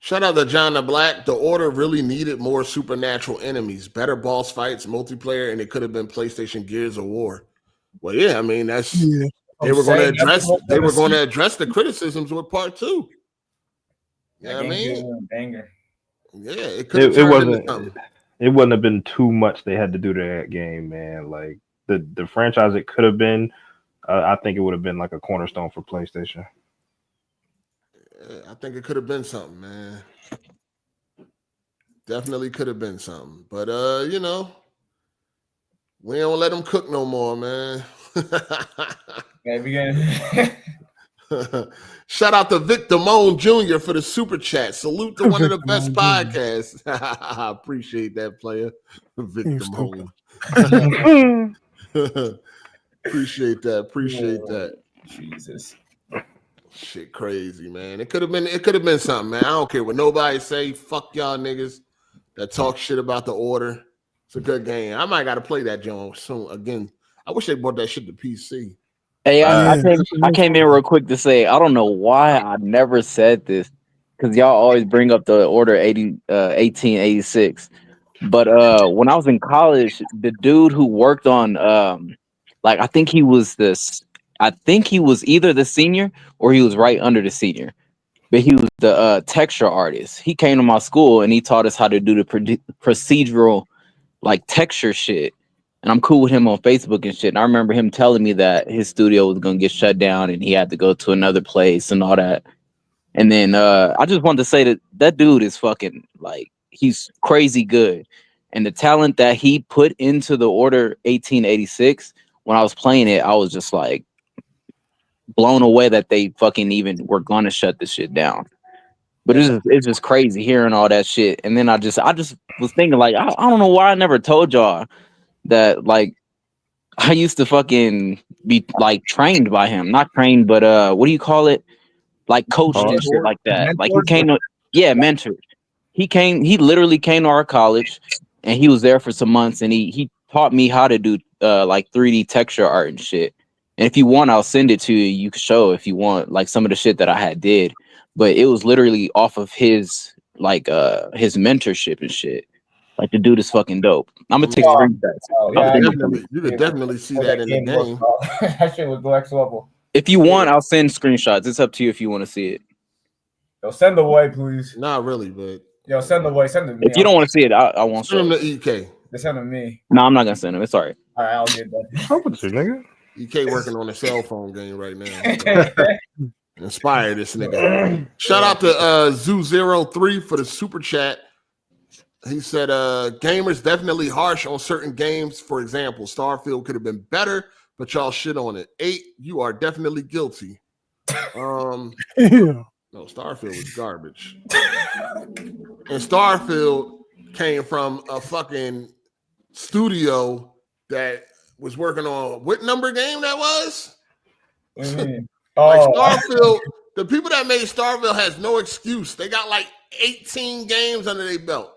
Shout out to John the Black. The Order really needed more supernatural enemies, better boss fights, multiplayer, and it could have been PlayStation Gears of War. Well, yeah, I mean they were going to address the criticisms with part 2. You know what I mean? Banger. Yeah, it could have turned into something. It wouldn't have been too much they had to do to that game, man. Like the franchise it could have been, I think it would have been like a cornerstone for PlayStation. I think it could have been something, man. Definitely could have been something. But we don't let them cook no more, man. Shout out to Vic Damone Jr. for the super chat. Salute to one of the best podcasts. I appreciate that, player. Vic Damone. Appreciate that. Jesus. Shit crazy, man. It could have been something, man. I don't care what nobody say. Fuck y'all niggas that talk shit about the Order. It's a good game. I might gotta play that joint soon again. I wish they brought that shit to PC. Hey, I came in real quick to say I don't know why I never said this because y'all always bring up the Order 1886. But when I was in college, the dude who worked on I think he was either the senior or he was right under the senior. But he was the texture artist. He came to my school and he taught us how to do the procedural texture shit. And I'm cool with him on Facebook and shit. And I remember him telling me that his studio was gonna get shut down and he had to go to another place and all that. And then I just wanted to say that dude is fucking he's crazy good. And the talent that he put into the Order 1886, when I was playing it, I was just blown away that they fucking even were gonna shut this shit down. But it's just crazy hearing all that shit. And then I just was thinking I don't know why I never told y'all that I used to fucking be trained by him. Not trained, but what do you call it? Coached and shit like that. He came to mentored. He literally came to our college and he was there for some months and he taught me how to do 3D texture art and shit. And if you want, I'll send it to you. You can show if you want some of the shit that I had did. But it was literally off of his his mentorship and shit. The dude is fucking dope. I'm gonna take screenshots. You could definitely see that in the game. That shit was next level. If you want, I'll send screenshots. It's up to you if you want to see it. Yo, send the way, please. Not really, but send the way. Send it to me. If you don't want to see it, I won't send show him to EK. Send it to me. No, I'm not gonna send him. It's alright. All right, I'll get that. Nigga. EK working on a cell phone game right now. So. Inspire this nigga. Shout out to Zoo03 for the super chat. He said, gamers definitely harsh on certain games. For example, Starfield could have been better, but y'all shit on it. 8, you are definitely guilty. No, Starfield was garbage. And Starfield came from a fucking studio that was working on what number game that was? Starfield, the people that made Starfield has no excuse. They got 18 games under their belt.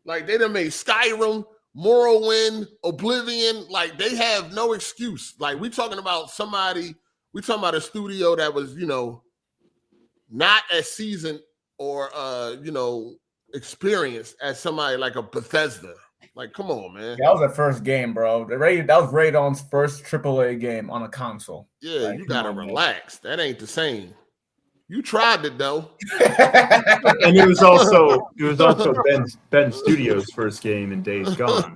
They done made Skyrim, Morrowind, Oblivion. They have no excuse. We talking about a studio that was, not as seasoned or, experience as somebody like a Bethesda. Like, come on, man. That was the first game, bro. That was Radon's first AAA game on a console. Yeah, Like, you gotta relax. That ain't the same. You tried it though. And it was also Ben Studios' first game in Days Gone.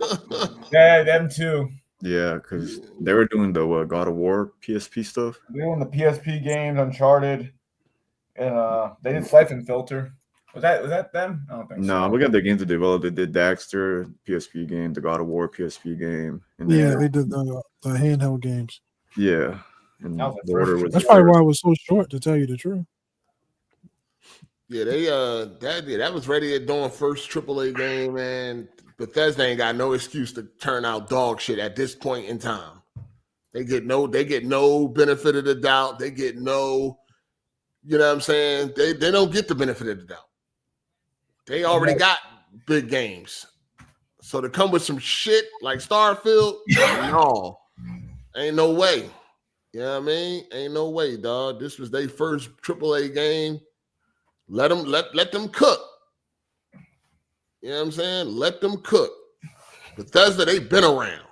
Yeah, them too. Yeah, because they were doing the God of War PSP stuff. They were doing the PSP games, Uncharted, and they did Siphon Filter. Was that them? I don't think so. No, we got their games to develop. They did Daxter PSP game, the God of War PSP game. And Yeah, they did the handheld games. Yeah. And That was the order was That's probably why it was so short, to tell you the truth. Yeah, that was ready at doing first AAA game, man. Bethesda ain't got no excuse to turn out dog shit at this point in time. They get no benefit of the doubt. They get no, you know what I'm saying? They don't get the benefit of the doubt. They already got big games. So to come with some shit like Starfield, no. Ain't no way. You know what I mean? Ain't no way, dog. This was their first AAA game. Let them cook. You know what I'm saying? Let them cook. Bethesda, they've been around.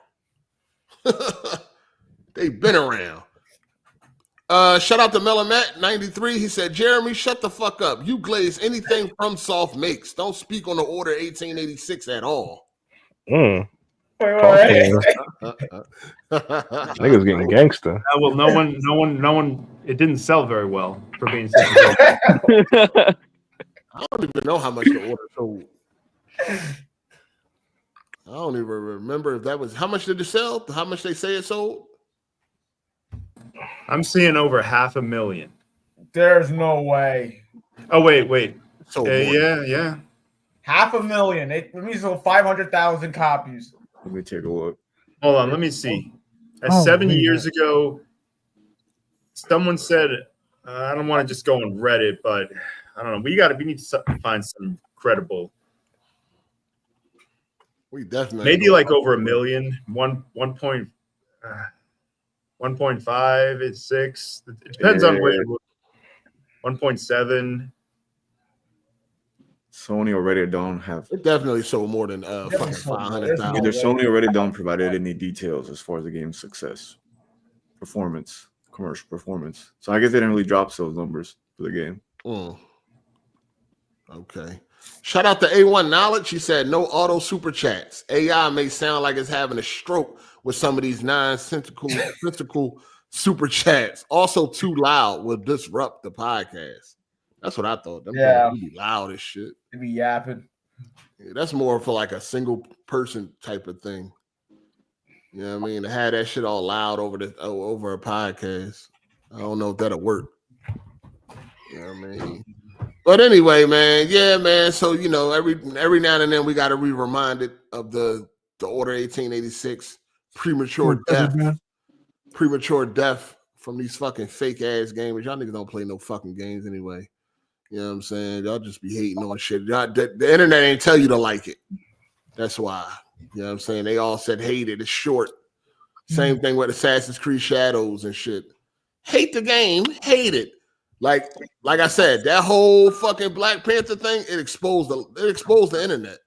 They've been around. Shout out to Melamet93. He said, Jeremy, shut the fuck up. You glaze anything from Soft makes. Don't speak on the Order 1886 at all. Wait. Niggas getting gangster. Well, no one. It didn't sell very well for being such a I don't even know how much the Order sold. I don't even remember if that was how much did it sell? How much they say it sold? I'm seeing over 500,000. There's no way. Oh wait. So Yeah. 500,000. It means sold 500,000 copies. Let me take a look. Hold on, let me see. Oh, 7 man. years ago, someone said, I don't want to just go on Reddit, but I don't know. We need to find some credible. we definitely Maybe like over 1 million. 1.5 is 6. It depends on where you look. 1.7. Sony already don't have. it definitely sold more than fucking 500,000. Either Sony already don't provide any details as far as the game's success, performance, commercial performance. So I guess they didn't really drop those numbers for the game. Okay. Shout out to A1 Knowledge. He said no auto super chats. AI may sound like it's having a stroke with some of these nonsensical super chats. Also too loud will disrupt the podcast. That's what I thought. Them things be loud as shit. They be yapping. Yeah, that's more for like a single person type of thing. You know what I mean? To have that shit all loud over a podcast. I don't know if that'll work. You know what I mean? But anyway, man, yeah, man. So you know, every now and then we got to be reminded of the Order 1886 premature death from these fucking fake ass gamers. Y'all niggas don't play no fucking games anyway. You know what I'm saying? Y'all just be hating on shit. Y'all, the internet ain't tell you to like it. That's why. You know what I'm saying? They all said hate it. It's short. Same thing with Assassin's Creed Shadows and shit. Hate the game. Hate it. Like I said, that whole fucking Black Panther thing, it exposed the internet.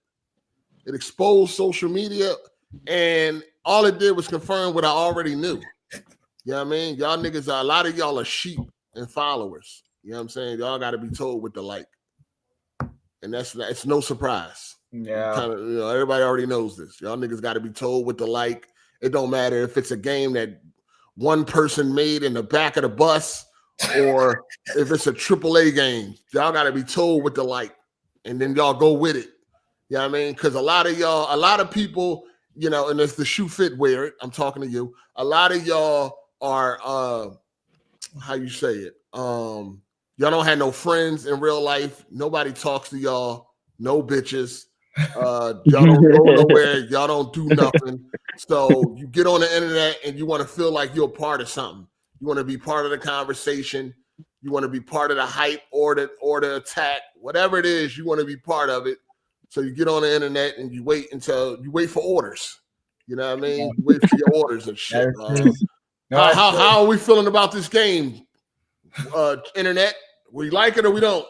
It exposed social media, and all it did was confirm what I already knew. You know what I mean? Y'all niggas, a lot of y'all are sheep and followers. You know what I'm saying? Y'all got to be told what to like. And it's no surprise. Yeah. Everybody already knows this. Y'all niggas got to be told what to like. It don't matter if it's a game that one person made in the back of the bus or if it's a AAA game. Y'all got to be told what to like. And then y'all go with it. You know what I mean? Because a lot of people, you know, and if the shoe fit, wear it. I'm talking to you. A lot of y'all are, how you say it? Y'all don't have no friends in real life. Nobody talks to y'all. No bitches. Y'all don't go nowhere. Y'all don't do nothing. So you get on the internet and you want to feel like you're a part of something. You want to be part of the conversation. You want to be part of the hype or the attack. Whatever it is, you want to be part of it. So you get on the internet and you wait for orders. You know what I mean? You wait for your orders and shit. How are we feeling about this game? Internet, we like it or we don't.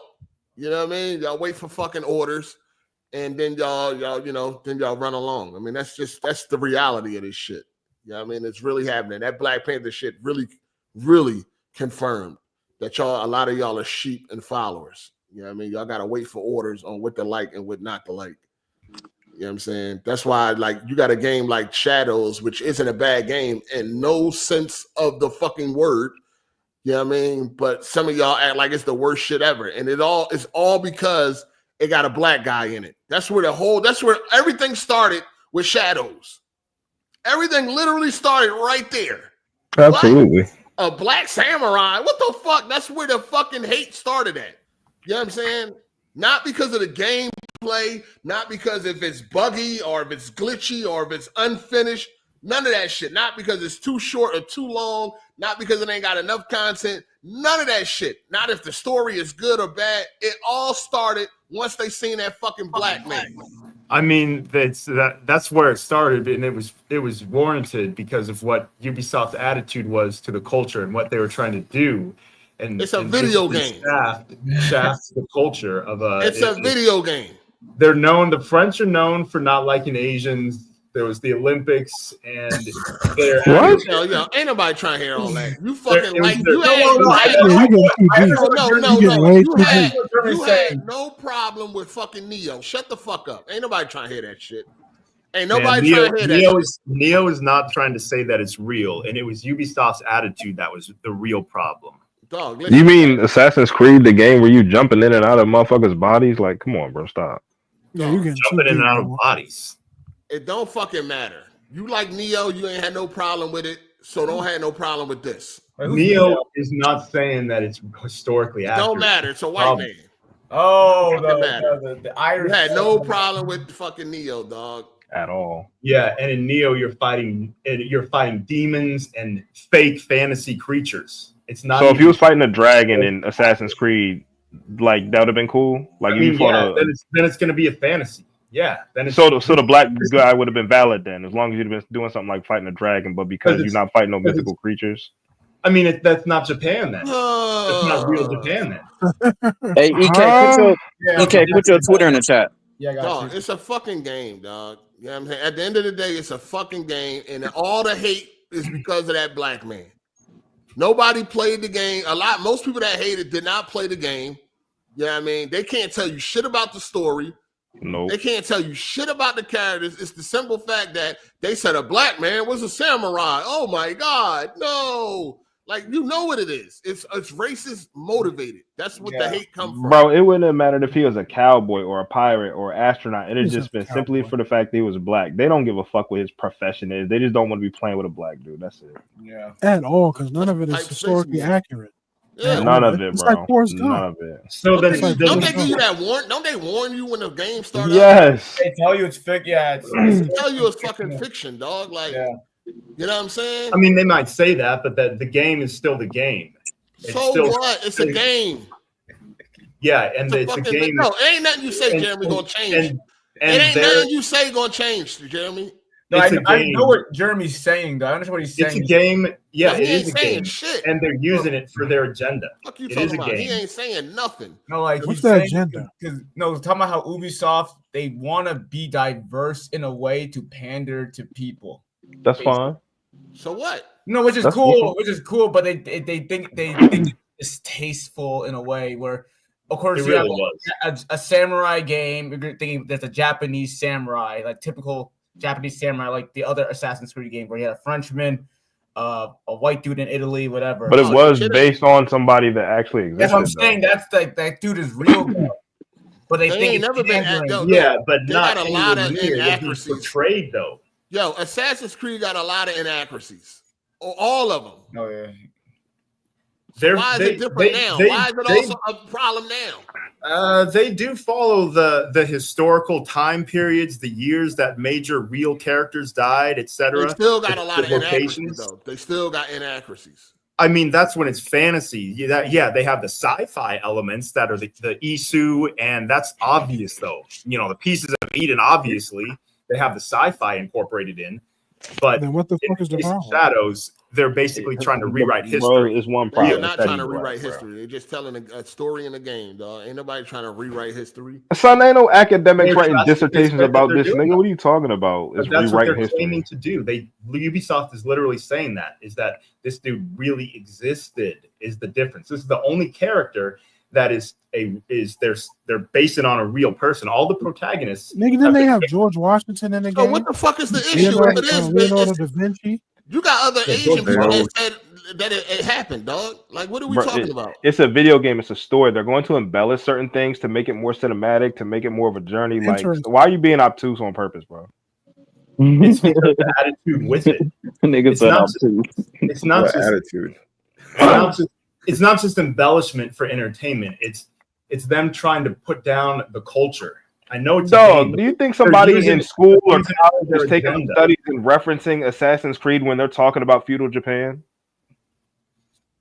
You know what I mean? Y'all wait for fucking orders. and then y'all, you know, then y'all run along. I mean, that's the reality of this shit. You know what I mean? It's really happening. That Black Panther shit really confirmed that a lot of y'all are sheep and followers. You know what I mean? Y'all gotta wait for orders on what to like and what not to like. You know what I'm saying? That's why, like, you got a game like Shadows, which isn't a bad game in no sense of the fucking word. You know what I mean? But some of y'all act like it's the worst shit ever. And it's all because it got a black guy in it. That's where everything started with Shadows. Everything literally started right there. Absolutely. A black samurai. What the fuck? That's where the fucking hate started at. You know what I'm saying? Not because of the gameplay, not because if it's buggy or if it's glitchy or if it's unfinished. None of that shit. Not because it's too short or too long. Not because it ain't got enough content. None of that shit. Not if the story is good or bad. It all started once they seen that fucking black man. I mean, that's where it started, and it was warranted because of what Ubisoft's attitude was to the culture and what they were trying to do. And it's a video game. Shaft the culture of a. It's a video game. They're known. The French are known for not liking Asians. There was the Olympics, and what? Yo, ain't nobody trying to hear all that. You had no problem with fucking Neo. Shut the fuck up. Ain't nobody trying to hear that shit. Ain't nobody trying to hear that. Neo is not trying to say that it's real, and it was Ubisoft's attitude that was the real problem. Dog, you mean Assassin's Creed, the game where you jumping in and out of motherfuckers' bodies? Like, come on, bro, stop. Yeah, you jumping in and out of bodies. It don't fucking matter. You like Neo, you ain't had no problem with it, so don't have no problem with this. Neo is not saying that it's historically accurate. Don't matter. It's a white man. Oh, the Irish. You had no problem with fucking Neo, dog. At all. Yeah, and in Neo, you're fighting demons and fake fantasy creatures. It's not. So if you was fighting a dragon in Assassin's Creed, like that would have been cool. Like then it's gonna be a fantasy. Yeah. Then it's so the black guy would have been valid then, as long as you'd been doing something like fighting a dragon, but because you're not fighting no mythical creatures. I mean, that's not Japan then. That's not real Japan then. Hey, EK, put your Twitter in the chat. Yeah, dog, it's a fucking game, dog. You know what I'm saying? At the end of the day, it's a fucking game, and all the hate is because of that black man. Nobody played the game. Most people that hated did not play the game. You know what I mean? They can't tell you shit about the story. No, they can't tell you shit about the characters. It's the simple fact that they said a black man was a samurai. Oh my God, no! Like, you know what it is. It's racist motivated. That's what the hate comes from. Bro, it wouldn't have mattered if he was a cowboy or a pirate or an astronaut. It had just been simply for the fact that he was black. They don't give a fuck what his profession is. They just don't want to be playing with a black dude. That's it. Yeah. At all, because none of it is historically accurate. Yeah, none of it, bro. Like none of it. So don't they give you that warn? Don't they warn you when the game starts? Yes. They tell you it's fake. Yeah, they tell you it's fucking fiction, dog. Like, you know what I'm saying? I mean, they might say that, but the game is still the game. What? It's a game. Yeah, and it's a game. No, it ain't nothing you say, Jeremy, gonna change. It ain't nothing you say gonna change, Jeremy. No, I know what Jeremy's saying, though. I understand what he's saying. It's a game. Yeah, he it is ain't a game. Shit. And they're using it for their agenda. Fuck you it talking is a about? game. He ain't saying nothing. No, like what's he's the saying, agenda? Because talking about how Ubisoft, they want to be diverse in a way to pander to people. That's fine. So what? No, which is cool. Which is cool, but they think it's tasteful in a way where, of course, you have a samurai game. You're thinking there's a Japanese samurai, like typical Japanese samurai, like the other Assassin's Creed game, where you had a Frenchman, a white dude in Italy, whatever. But it was based on somebody that actually existed. That's what I'm saying. That's like that dude is real. But they think ain't never been. But not a lot of inaccuracies portrayed though. Yo, Assassin's Creed got a lot of inaccuracies. All of them. Oh yeah. Why is it different now? Why is it also a problem now? They do follow the historical time periods, the years that major real characters died, etc. They still got a lot of inaccuracies, though. They still got inaccuracies. I mean, that's when it's fantasy. Yeah, they have the sci-fi elements that are the Isu, and that's obvious, though. You know, the pieces of Eden, obviously, they have the sci-fi incorporated in. But then what the fuck is the problem? Shadows, they're basically trying to rewrite Bro, history. it's one They're problem. not It's that trying to you rewrite black, bro. history. They're just telling a story in the game, dog. Ain't nobody trying to rewrite history. Son, ain't no academics That's writing what they dissertations said that about they're this, doing, nigga. though. What are you talking about? But It's that's what they're rewriting claiming history. to do. Ubisoft is literally saying that this dude really existed is the difference. This is the only character that they're basing on a real person. All the protagonists. Nigga, didn't they have George Washington in the So game? what the fuck is the issue? Leonardo, It is, Leonardo da Vinci. you got other Yeah, Asian they people all- that said that it happened, dog. Like, what are we Bro, talking about? It's a video game. It's a story. They're going to embellish certain things to make it more cinematic, to make it more of a journey. Like, Interesting. why are you being obtuse on purpose, bro? It's because of the attitude with it. Nigga It's said not I'm just- too. It's not What just attitude? it's not just embellishment for entertainment. It's them trying to put down the culture. I know it's a Dog, game, do you think somebody using- in school or using college their is taking agenda. studies and referencing Assassin's Creed when they're talking about feudal Japan?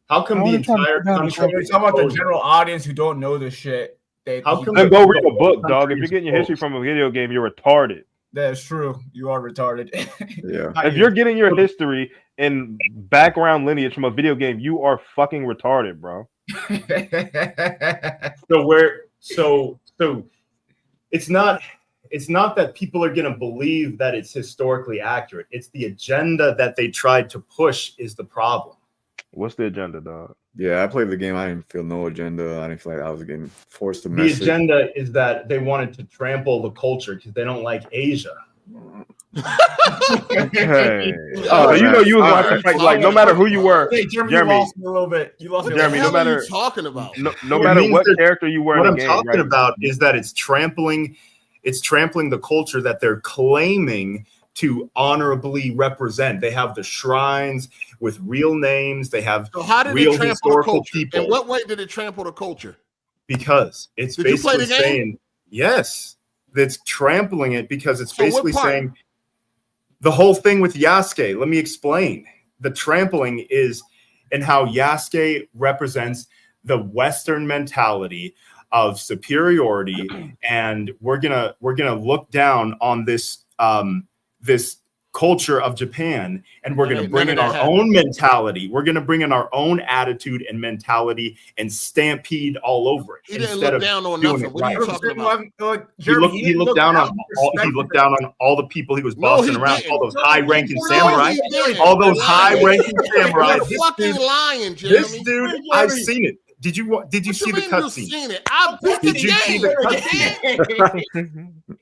How come I the wanna try to entire put down the country? We're talking about the general audience who don't know this shit. How come Then the go read a whole book, dog. country If you're is getting your history closed? from a video game, you're retarded. That's true. You are retarded. Yeah. If you're getting your history and background lineage from a video game, you are fucking retarded, bro. So it's not that people are going to believe that it's historically accurate. It's the agenda that they tried to push is the problem. What's the agenda, dog? Yeah, I played the game. I didn't feel no agenda. I didn't feel like I was getting forced to The message. agenda is that they wanted to trample the culture because they don't like Asia. Hey. Oh, You know you was all watching right. fight, like, no matter who you were, Hey, Jeremy, Jeremy. you lost me a little bit. You lost What me the a Jeremy, hell little no are matter- you talking about? no It matter means what that- character you were What in I'm the game, talking right? about is that it's trampling the culture that they're claiming to honorably represent. They have the shrines with real names. They have So how did real it trample the historical culture? people. In what way did it trample the culture? Because it's Did you play basically the game? saying, yes, it's trampling it because it's So what basically part? saying the whole thing with Yasuke. Let me explain. The trampling is in how Yasuke represents the Western mentality of superiority, and we're gonna look down on this this culture of Japan, and we're going to bring in our own mentality. We're going to bring in our own attitude and mentality and stampede all over it. He didn't look down on nothing. What are you talking about? He looked down on all the people he was bossing around, all those high-ranking samurai, all those high-ranking samurai. You're fucking lying, Jeremy. This dude, I've seen it. Did you see the cutscene? Did you see the cutscene?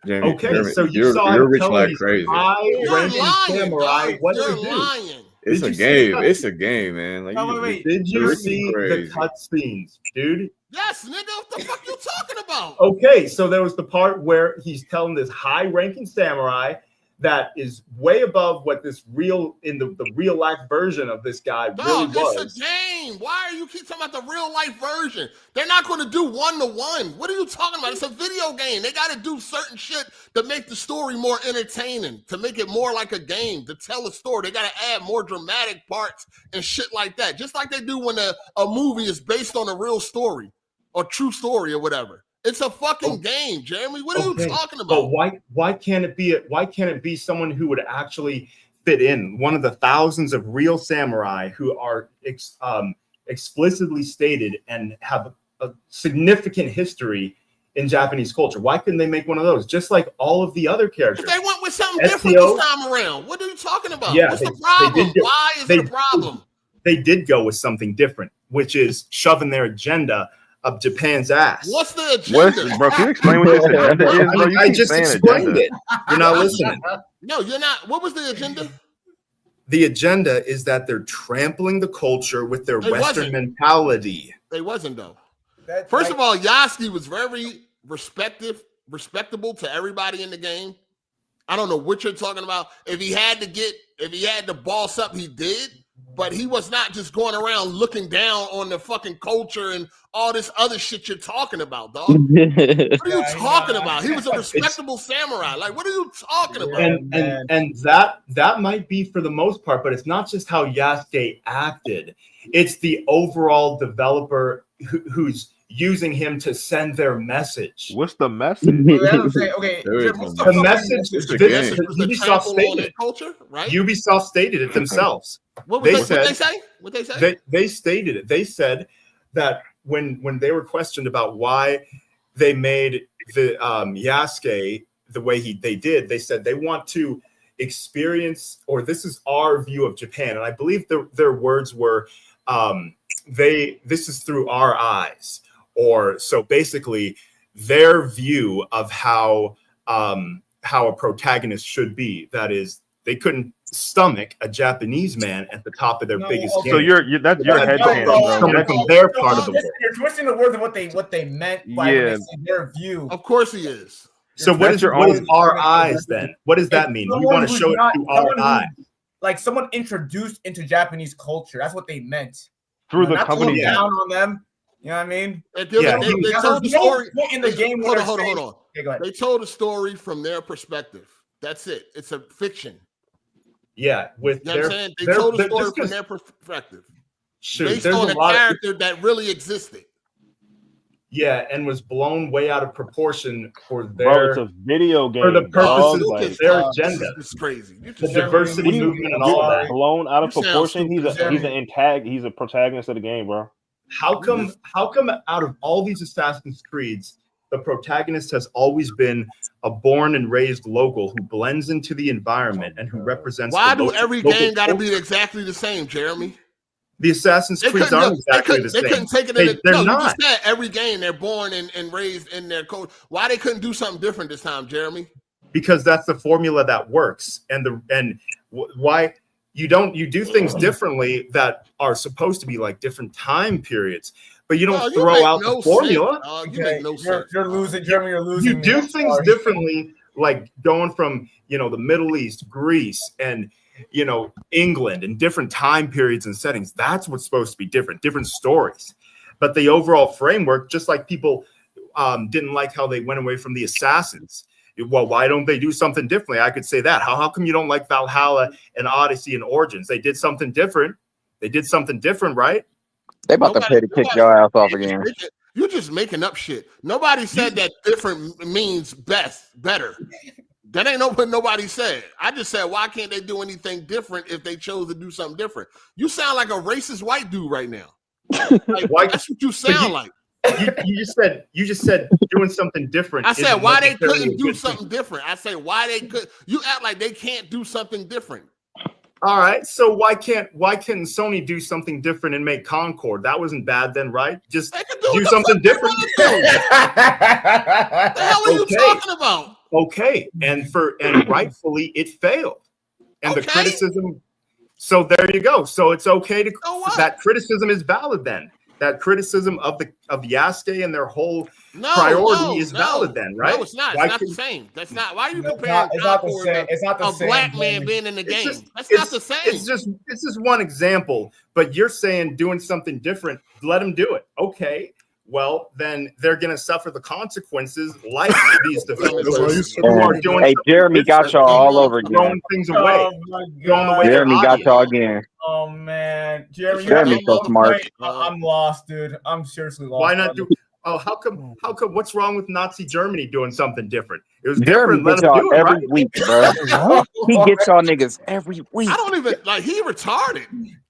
Okay, so you saw you're him rich telling like these crazy. high-ranking samurai what to do. Lying. It's Did a you see game. the It's a game, man. Like, wait. Did you Rick is see the crazy. cutscenes, dude? Yes, nigga. What the fuck you talking about? Okay, so there was the part where he's telling this high-ranking samurai that is way above what this real in the real life version of this guy really was. It's a game. Why are you keep talking about the real life version? They're not going to do 1-to-1. What are you talking about? It's a video game. They got to do certain shit to make the story more entertaining, to make it more like a game, to tell a story. They got to add more dramatic parts and shit like that. Just like they do when a movie is based on a real story or true story or whatever. It's a fucking game, Jeremy. What are you talking about? But why can't it be someone who would actually fit in? One of the thousands of real samurai who are explicitly stated and have a significant history in Japanese culture. Why couldn't they make one of those? Just like all of the other characters. They went with something different SEO? this time around. What are you talking about? Yeah, What's they- the problem? they did go- Why is it a problem? They did go with something different, which is shoving their agenda up Japan's ass. What's the agenda? Bro, can you explain what this agenda is, bro? You I keep just saying explained agenda. it. You're not listening. No, you're not. What was the agenda? The agenda is that they're trampling the culture with their It Western wasn't. mentality. They wasn't though. First of all, Yasuke was very respectable to everybody in the game. I don't know what you're talking about. If he had to boss up, he did. But he was not just going around looking down on the fucking culture and all this other shit you're talking about, dog. What are you talking about? He was a respectable samurai. Like, what are you talking about? And that might be for the most part, but it's not just how Yasuke acted. It's the overall developer who's using him to send their message. What's the message? Okay, The message was Ubisoft the stated trample on it. his culture, right? Ubisoft stated it themselves. What They they said- say? What they say? They stated it. They said that when they were questioned about why they made the Yasuke the way they did, they said they want to experience, or this is our view of Japan, and I believe their words were, this is through our eyes, or so basically their view of how a protagonist should be. That is, they couldn't stomach a Japanese man at the top of their biggest game. So that's your headcanon, bro. Coming from their part of the world. You're twisting the words of what they meant by when they say their view. Of course he is. So what is our eyes then? What does that mean? We want to show it through our eyes. Like someone introduced into Japanese culture. That's what they meant. Through the not company. down on them. You know what I mean? They told the story in the game. Hold on. Okay, go ahead. They told a story from their perspective. That's it. It's a fiction. Yeah, with You know what I'm saying? They told a story from their perspective. Based on a character that really existed. Yeah, and was blown way out of proportion for Bro, it's a video game. for the purposes Dog, of their agenda. It's crazy. The diversity movement and all that. Blown out of You sound proportion. stupid, He's a protagonist of the game, bro. How come out of all these Assassin's Creeds, the protagonist has always been a born and raised local who blends into the environment and who represents? Why the do local, every game got to be exactly the same, Jeremy? The Assassin's Creeds aren't exactly the same. They couldn't take it. They're You not. just said every game they're born and raised in their code. Why they couldn't do something different this time, Jeremy? Because that's the formula that works, why you do things differently that are supposed to be like different time periods, but you don't throw out the formula. You make no sense. You're losing, Jeremy. You're losing. You do things differently, like going from the Middle East, Greece, and England, and different time periods and settings. That's what's supposed to be different stories. But the overall framework, just like people didn't like how they went away from the Assassins. Well, why don't they do something differently? I could say that. How come you don't like Valhalla and Odyssey and Origins? They did something different. Right? They about to pay to kick your ass off again. You're just making up shit. Nobody said that different means better. That ain't what nobody said. I just said, why can't they do anything different if they chose to do something different? You sound like a racist white dude right now. Like, that's what you sound like. You just said doing something different. I said why they couldn't do something different. I say why they could. You act like they can't do something different. All right, so why can't Sony do something different and make Concord? That wasn't bad then, right? Just do something different. What the hell are you talking about? Okay, and rightfully it failed, and the criticism. So there you go. So it's okay to that criticism is valid then. That criticism of Yasuke and their whole priority is valid then, right? No, it's not. It's not the same. That's not. Why are you comparing Concord to a black man being in the game? That's not the same. It's just one example. But you're saying doing something different. Let them do it. Okay. Well, then they're going to suffer the consequences like these developers who are doing. Hey, Jeremy got y'all all over again. Throwing things away. Jeremy got y'all again. Oh man, Jeremy's so smart. I'm lost, dude. I'm seriously lost. Why not do? Oh, how come? What's wrong with Nazi Germany doing something different? It was Jeremy different. gets y'all every week, bro. He gets y'all niggas every week. I don't even like. He retarded.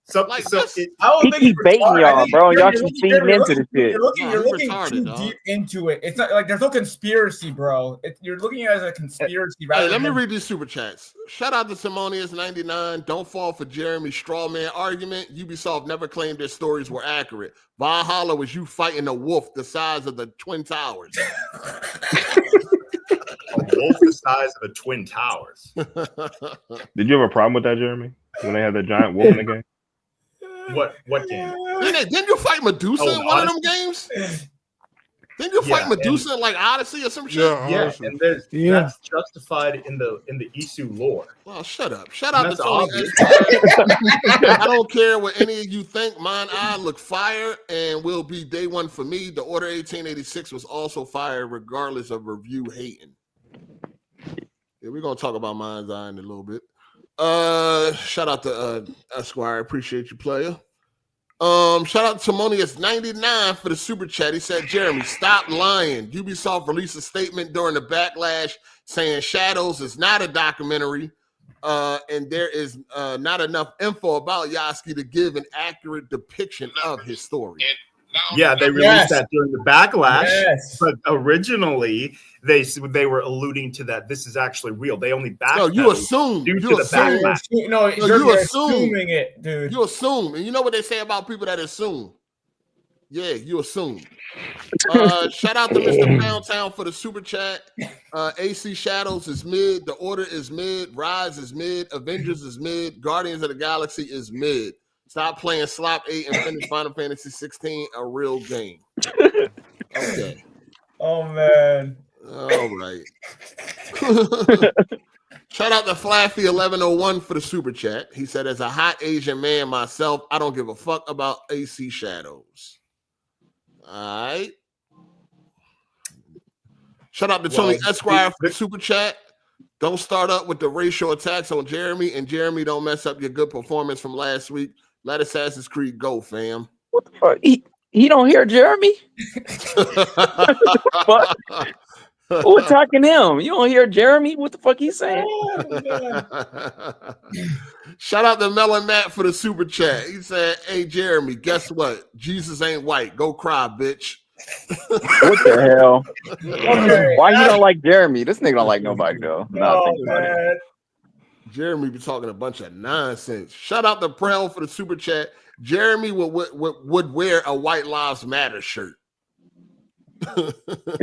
He keep baiting y'all, bro. Y'all keep feeding into the shit. You're looking too deep into it. It's not like there's no conspiracy, bro. You're looking at it as a conspiracy. Hey, let me read these super chats. Shout out to Simonius99. Don't fall for Jeremy's straw man argument. Ubisoft never claimed their stories were accurate. Valhalla was you fighting a wolf the size of the Twin Towers. A wolf the size of the Twin Towers. Did you have a problem with that, Jeremy? When they had that giant wolf in the game? What game? Didn't you fight Medusa in one of them games? Didn't you fight Medusa in like Odyssey or some shit? Yeah, and that's justified in the Isu lore. Well, shut up. Shout out to Tony. I don't care what any of you think. Mine eye look fire and will be day one for me. The Order 1886 was also fire regardless of review hating. Yeah, we're gonna talk about Mindseye in a little bit. Shout out to Esquire, appreciate you, player. Shout out to Timonius99 for the super chat. He said, Jeremy, stop lying. Ubisoft released a statement during the backlash saying Shadows is not a documentary. and there is not enough info about Yasky to give an accurate depiction of his story. Yeah, they released that during the backlash, Yes. but originally they were alluding to that this is actually real. They only backpedaled. No, you assume. due You to the assume. backlash. No, you're assuming it, dude. You assume, and you know what they say about people that assume. Yeah, you assume. Shout out to Mr. Poundtown for the super chat. AC Shadows is mid. The Order is mid. Rise is mid. Avengers is mid. Guardians of the Galaxy is mid. Stop playing Slop 8 and finish Final Fantasy 16 a real game. Okay. Oh man. All right. Shout out to Flaffy1101 for the super chat. He said, as a hot Asian man myself, I don't give a fuck about AC Shadows. All right. Shout out to Tony Esquire for the super chat. Don't start up with the racial attacks on Jeremy, and Jeremy, don't mess up your good performance from last week. Let Assassin's Creed go, fam. What the fuck? He don't hear Jeremy? What? Who attacking him? You don't hear Jeremy? What the fuck he's saying? Shout out to Melon Matt for the super chat. He said, hey, Jeremy, guess what? Jesus ain't white. Go cry, bitch. What the hell? Okay, why you don't like Jeremy? This nigga don't like nobody, though. Man. Jeremy be talking a bunch of nonsense. Shout out to Prel for the super chat. Jeremy would wear a White Lives Matter shirt.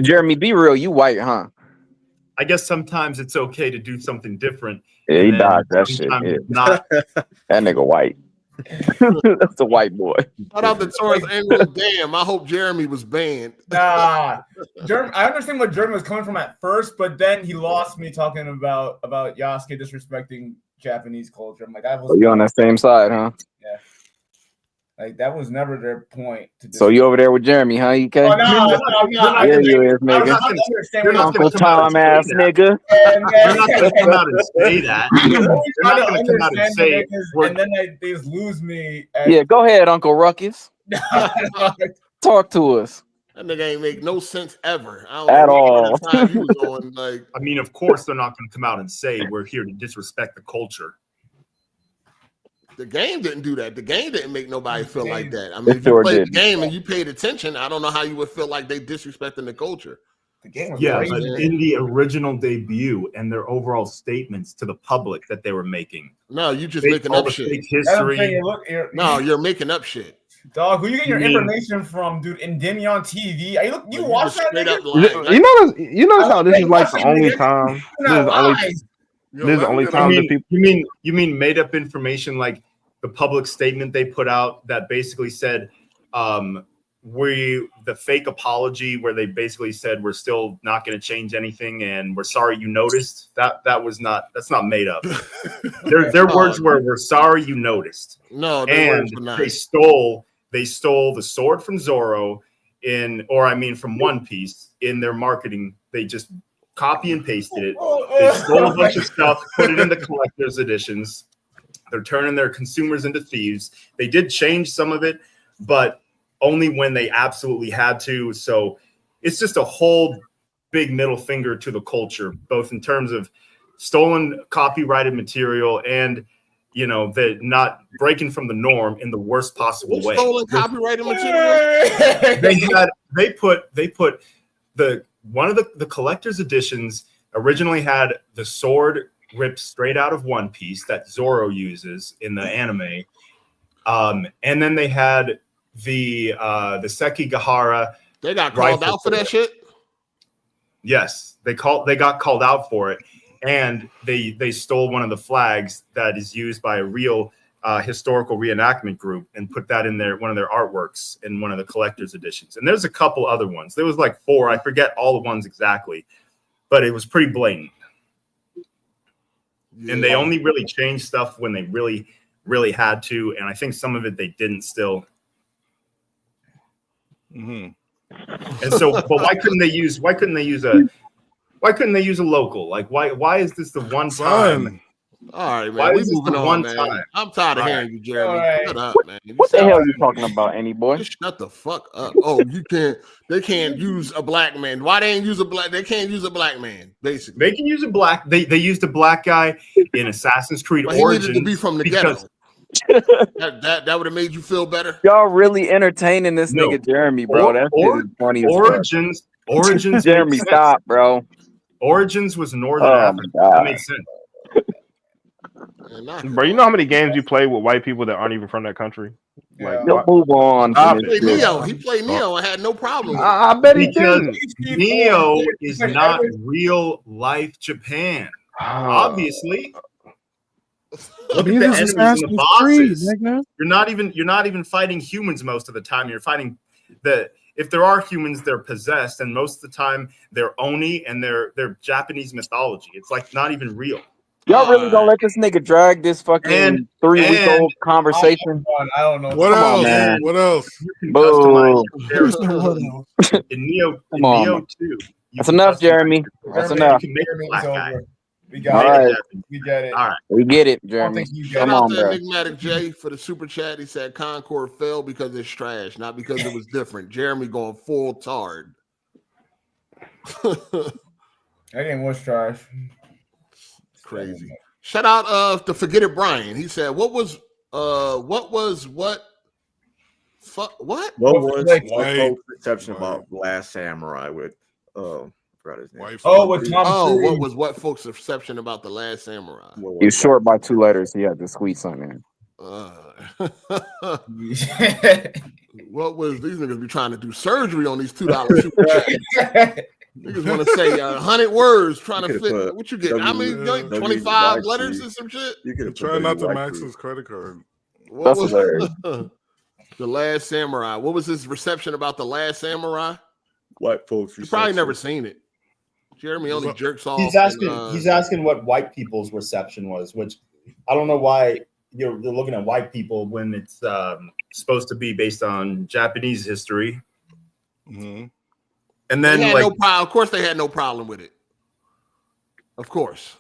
Jeremy, be real. You white, huh? I guess sometimes it's okay to do something different. Yeah, he dodged that shit. Yeah. Not. That nigga white. That's a white boy. Shout out to Taurus Angel. Damn, I hope Jeremy was banned. Nah, I understand what Jeremy was coming from at first, but then he lost me talking about Yasuke disrespecting Japanese culture. I'm like, that was. So you on that same side, huh? Yeah. Like that was never their point. So you over there with Jeremy, huh? You okay? Oh, no, yeah, you is, nigga. Uncle Tom ass nigga. They're not gonna come out and say that. They're not gonna come out and say. And then they just lose me. Yeah, go ahead, Uncle Ruckus. Talk to us. That nigga ain't make no sense ever. At all. I mean, of course they're not gonna come out and say we're here to disrespect the culture. The game didn't do that. The game didn't make nobody feel like that. I mean, if you played the game and you paid attention, I don't know how you would feel like they disrespecting the culture. The game was but in the original debut and their overall statements to the public that they were making. No, you just making up shit. Fake history. No, you're making up shit. Dog, who you get your information from, dude? Endymion TV. You watch that nigga? You know how this is like the only time. This is the only time that people. You mean made up information like the public statement they put out that basically said the fake apology where they basically said we're still not going to change anything and we're sorry you noticed. That's not made up. Their words were we're sorry you noticed. No, and they stole the sword from Zoro from One Piece in their marketing. They just copy and pasted it. They stole a bunch of stuff, put it in the collector's editions. They're turning their consumers into thieves. They did change some of it, but only when they absolutely had to. So it's just a whole big middle finger to the culture, both in terms of stolen copyrighted material and, the not breaking from the norm in the worst possible way. Stolen copyrighted material? They put one of the collector's editions originally had the sword ripped straight out of One Piece that Zoro uses in the anime. And then they had the Sekigahara. They got called out for that shit? Yes, they got called out for it. And they stole one of the flags that is used by a real historical reenactment group and put that in one of their artworks in one of the collector's editions. And there's a couple other ones. There was like 4. I forget all the ones exactly, but it was pretty blatant. Yeah. And they only really changed stuff when they really, really had to. And I think some of it they didn't still. Mm-hmm. And so, but why couldn't they use a local? Like why is this the one time? All right, man. Why We is this moving the on, one man. time? I'm tired of All hearing you, Jeremy. All right. Shut up, man. What the hell are you talking about, any boy? Just shut the fuck up. Oh, you can't. They can't use a black man. Why they ain't use a black? They can't use a black man. Basically, They can use a black. They used a black guy in Assassin's Creed but he Origins. needed to be from the because- ghetto. That would have made you feel better. Y'all really entertaining this No. nigga Jeremy, bro. That's funny as fuck. Origins. Jeremy, made sense. stop, bro. Origins was Northern Oh Africa. my God. That made sense. Man, Bro, you know how many games you play with white people that aren't even from that country? Like, Yeah. Yo, move on. Stop from He this played shit. Neo. He played Neo and had no problem with it. I bet he Because didn't. Neo is not real life Japan. Ah. Obviously. Look These at is the enemies and the Assassin's Creed, bosses. nigga. You're not even fighting humans most of the time. You're fighting if there are humans, they're possessed, and most of the time they're Oni and they're Japanese mythology. It's like not even real. Y'all really gonna let this nigga drag this fucking And- 3-week-old conversation? I don't know. What Come on, else? man. What else? You can Boo. customize your character. What else? In Neo, Come on, man. 2. you That's can enough, customize Jeremy. your That's character. enough. You can make a Jeremy, black it's guy. over. We Make got a All right. it. Japanese. We get it. All right. We get it, I don't Jeremy. think you get Shout Come it. out on, to bro. Enigmatic J for the super chat. He said Concord fell because it's trash, not because it was different. Jeremy going full tard. That game was trash. Crazy. Shout out to Forget It Brian. He said, what was What was White. folks' perception White. about Last Samurai with forgot his name. White Oh, folk. with Tom Oh, Cruise. what folks' perception about The Last Samurai? What He's was short by 2 letters. He had to squeeze something in. What was these niggas be trying to do surgery on these $2 super chats? Niggas want to say 100 words trying to You could've fit. put What you get? How many? W- 25 WYT. letters and some shit? You could have Try not to max his credit card. What That's was hilarious. The Last Samurai? What was his reception about The Last Samurai? White folks. You probably never seen it. Jeremy only jerks off. He's asking. and, He's asking what white people's reception was, which I don't know why you're looking at white people. When it's supposed to be based on Japanese history. Mm-hmm. And they then had like no problem. Of course, they had no problem with it. Of course.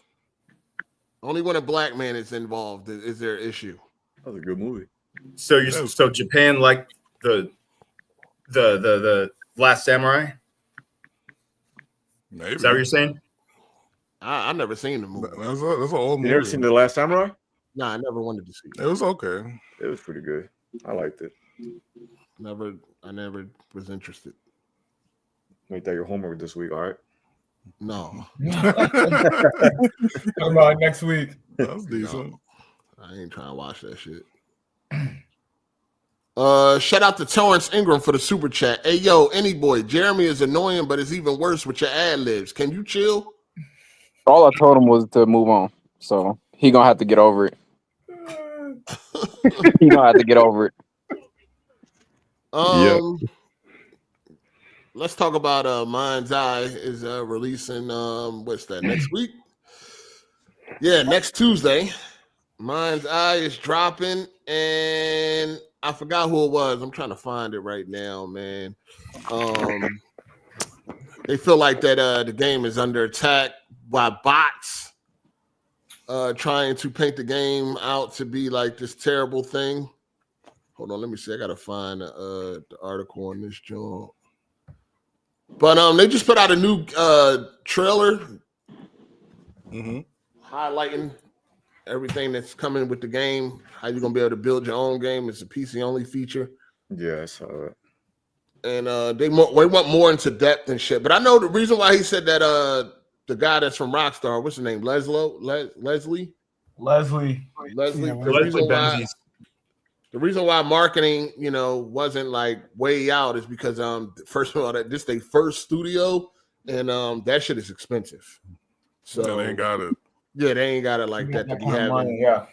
Only when a black man is involved is there an issue. That was a good movie. so Japan like the Last Samurai? Maybe. Is that what you're saying? I never seen the movie. That's an old You movie. never seen The Last Samurai? Nah, I never wanted to see it. It was okay. It was pretty good. I liked it. I never was interested. Make that your homework this week, all right? No, Talk about it next week. That's decent. I ain't trying to watch that shit. Shout out to Torrance Ingram for the super chat. Hey yo, any boy, Jeremy is annoying, but it's even worse with your ad libs. Can you chill? All I told him was to move on. So he gonna have to get over it. He gonna have to get over it. Let's talk about Mindseye is releasing what's that, next week? Yeah, next Tuesday. Mindseye is dropping, and I forgot who it was. I'm trying to find it right now, man. They feel like that the game is under attack by bots trying to paint the game out to be like this terrible thing. Hold on, let me see. I gotta find the article on this joint. But they just put out a new trailer highlighting everything that's coming with the game. How you're gonna be able to build your own game. It's a PC only feature. Yeah, I saw that. And they went more into depth and shit. But I know the reason why he said that the guy that's from Rockstar, what's his name? Leslie. The reason why marketing, wasn't like way out is because first of all, that this their first studio, and that shit is expensive. So they ain't got it. Yeah, they ain't got it like that to be having. Money, yeah,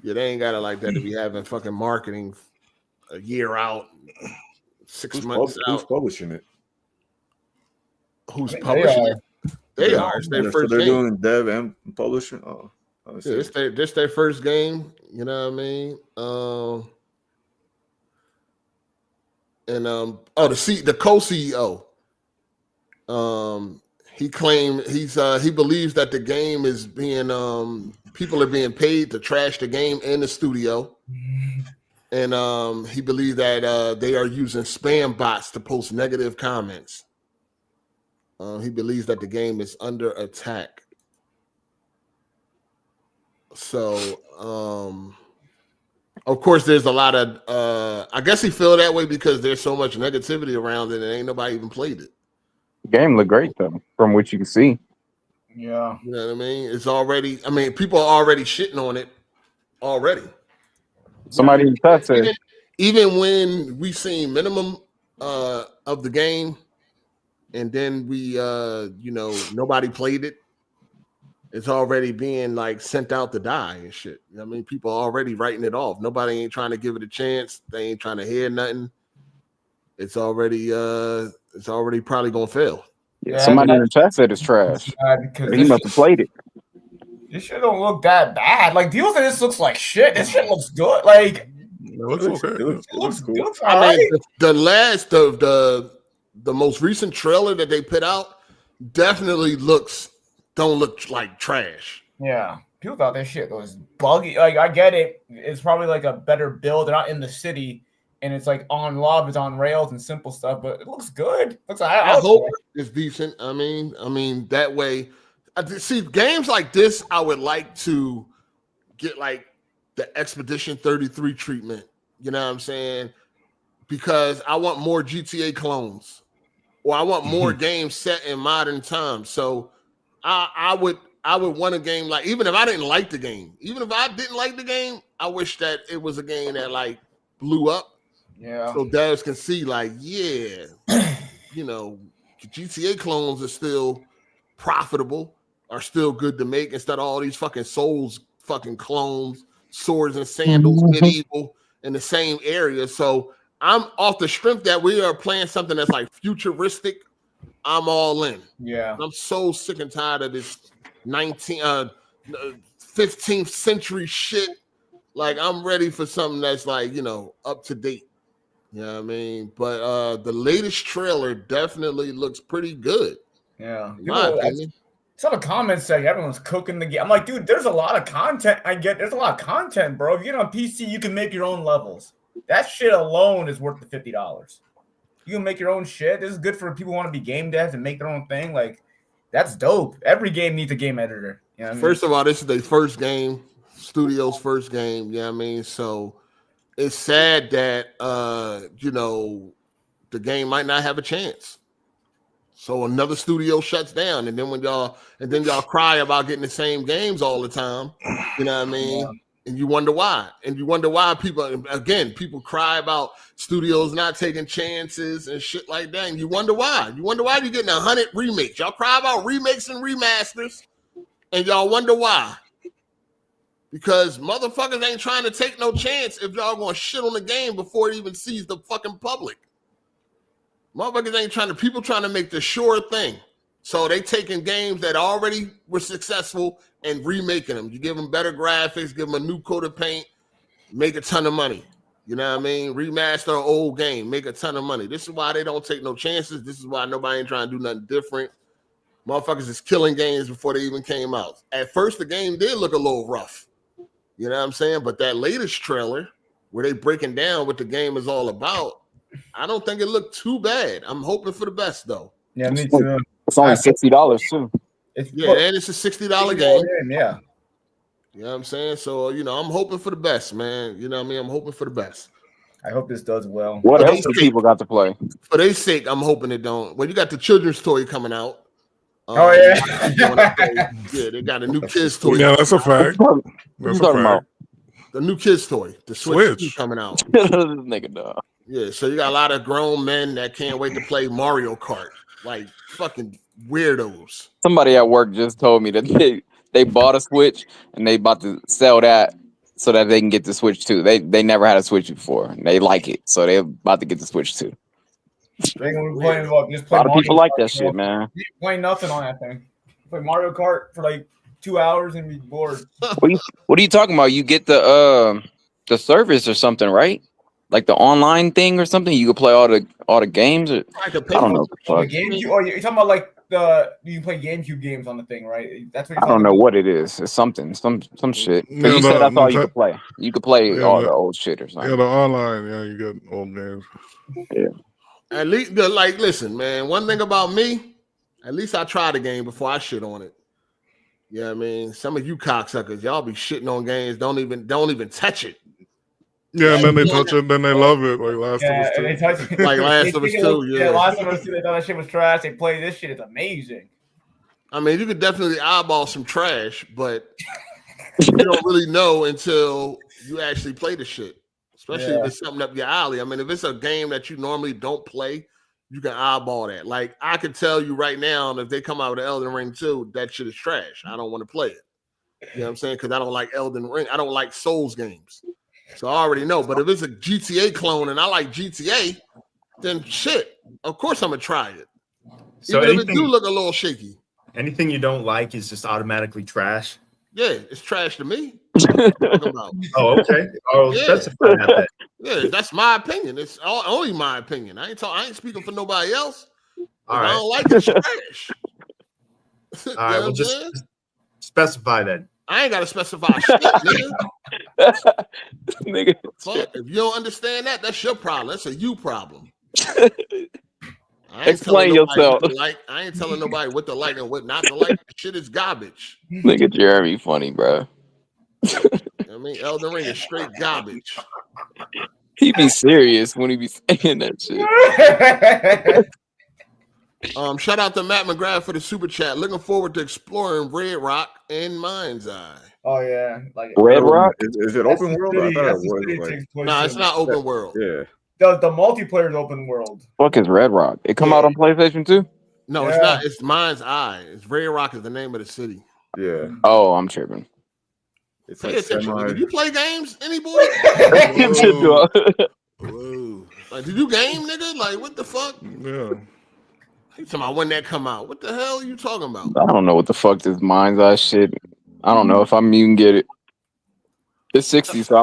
they ain't got it like that to be having fucking marketing a year out, 6 months out. Who's publishing it? Who's publishing it? They are. It's their first they're game. doing dev and publishing. Oh, yeah, it's their first game. You know what I mean? And the co-CEO, he claimed he believes that the game is being people are being paid to trash the game in the studio, and he believes that they are using spam bots to post negative comments. He believes that the game is under attack. So, of course, there's a lot of. I guess he feel that way because there's so much negativity around it, and ain't nobody even played it. The game looked great though, from what you can see. Yeah. You know what I mean? It's already. I mean, people are already shitting on it already. Somebody in the chat said, even when we seen minimum of the game, and then we nobody played it. It's already being like sent out to die and shit. I mean, people are already writing it off. Nobody ain't trying to give it a chance. They ain't trying to hear nothing. It's already probably gonna fail. Yeah, somebody in the chat said it's trash. Because He must have played it. This shit don't look that bad. Like, people say this looks like shit. This shit looks good. Like, It looks okay. it looks good. I mean, the last of the most recent trailer that they put out definitely don't look like trash. Yeah, people thought this shit was buggy. Like, I get it. It's probably like a better build. They're not in the city, and it's like on lobbies, on rails, and simple stuff. But it looks good. I hope it's decent. I mean that way. See, games like this, I would like to get like the Expedition 33 treatment. You know what I'm saying? Because I want more GTA clones, or I want more games set in modern times. So I would want a game like, even if I didn't like the game, I wish that it was a game that like blew up. Yeah. So devs can see like, yeah, GTA clones are still profitable, are still good to make instead of all these fucking Souls fucking clones, swords and sandals, medieval in the same area. So I'm off the strength that we are playing something that's like futuristic. I'm all in. Yeah. I'm so sick and tired of this 15th century shit. Like, I'm ready for something that's like, up to date. You know what I mean? But the latest trailer definitely looks pretty good. Yeah. Some of the comments say everyone's cooking the game. I'm like, dude, there's a lot of content. There's a lot of content, bro. If you get on PC, you can make your own levels. That shit alone is worth the $50. You can make your own shit. This is good for people who want to be game devs and make their own thing. Like, that's dope. Every game needs a game editor. You know what I mean? First of all, this is their first game, studio's first game. You know what I mean? So it's sad that the game might not have a chance. So another studio shuts down, and then y'all cry about getting the same games all the time. You know what I mean? Yeah. And you wonder why. And you wonder why people cry about studios not taking chances and shit like that. And you wonder why. You wonder why you're getting 100 remakes. Y'all cry about remakes and remasters, and y'all wonder why. Because motherfuckers ain't trying to take no chance if y'all gonna shit on the game before it even sees the fucking public. Motherfuckers ain't people trying to make the sure thing. So they taking games that already were successful and remaking them. You give them better graphics, give them a new coat of paint, make a ton of money. You know what I mean? Remaster an old game, make a ton of money. This is why they don't take no chances. This is why nobody ain't trying to do nothing different. Motherfuckers is killing games before they even came out. At first, the game did look a little rough. You know what I'm saying? But that latest trailer, where they breaking down what the game is all about, I don't think it looked too bad. I'm hoping for the best, though. Yeah, me too. It's only $60 too. And it's a $60 game. Yeah. You know what I'm saying? So, I'm hoping for the best, man. You know what I mean? I'm hoping for the best. I hope this does well. What else do people got to play? For their sake, I'm hoping it don't. Well, you got the children's toy coming out. Oh, yeah. Yeah, they got a new kids toy. Yeah, that's a fact. That's a fact. The new kids toy, the Switch coming out. Nigga, dog. Yeah, so you got a lot of grown men that can't wait to play Mario Kart, like fucking weirdos. Somebody at work just told me that they bought a Switch and they about to sell that so that they can get the Switch too. They never had a Switch before. And they like it, so they're about to get the Switch too. A lot of people like that shit, man. You play nothing on that thing. Play Mario Kart for like 2 hours and be bored. What are you talking about? You get the service or something, right? Like the online thing or something. You can play all the games. I don't know. The games you're talking about, like you can play GameCube games on the thing, right? That's what I don't know what it is. It's something, some shit. Yeah, Because you said that's all you the- could play. You could play Yeah, all the- the old shit or Yeah, something. the online. Yeah, you got old games. Yeah. At least, like, listen, man. One thing about me, at least I tried a game before I shit on it. Yeah, I mean, some of you cocksuckers, y'all be shitting on games. Don't even touch it. Yeah, and then they touch it, then they love it. Like Last of Yeah, Us and 2. they touch it. Like Last of Us 2, yeah. Last of Us 2, they thought that shit was trash. They play this shit, it's amazing. I mean, you could definitely eyeball some trash, but you don't really know until you actually play the shit. Especially if it's something up your alley. I mean, if it's a game that you normally don't play, you can eyeball that. Like, I can tell you right now, if they come out with Elden Ring 2, that shit is trash. I don't want to play it. You know what I'm saying? Because I don't like Elden Ring. I don't like Souls games. So I already know. But if it's a GTA clone and I like GTA, then shit, of course I'm going to try it. So Even if it do look a little shaky. Anything you don't like is just automatically trash? Yeah, it's trash to me. What are you talking about? Oh, okay. Oh, Yeah. specify that. Yeah, that's my opinion. It's only my opinion. I ain't speaking for nobody else. All I right. don't like it, trash. All right, well, just specify then. I ain't gotta specify shit, nigga. Nigga. Fuck, if you don't understand that, that's your problem. That's a you problem. I ain't Explain telling nobody yourself. what to like. I ain't telling nobody what to like and what not to like. Shit is garbage. Nigga Jeremy funny, bro. I mean, Elden Ring is straight garbage. He be serious when he be saying that shit. Shout out to Matt McGrath for the super chat. Looking forward to exploring Red Rock and Mindseye. Oh yeah, like Red Rock? Is it open world? I thought it was like. No, it's not open world. Yeah. The multiplayer is open world. Fuck is Red Rock? It come out on PlayStation 2? No, it's not. It's Mindseye. It's Red Rock is the name of the city. Yeah. Oh, I'm tripping. It's Pay like attention. semi. Did you play games, any boy? Whoa. Whoa. Like, did you game, nigga? Like, what the fuck? Yeah. You talking about when that come out? What the hell are you talking about? I don't know what the fuck this Mindseye shit. I don't know if I'm even get it. It's 60, so I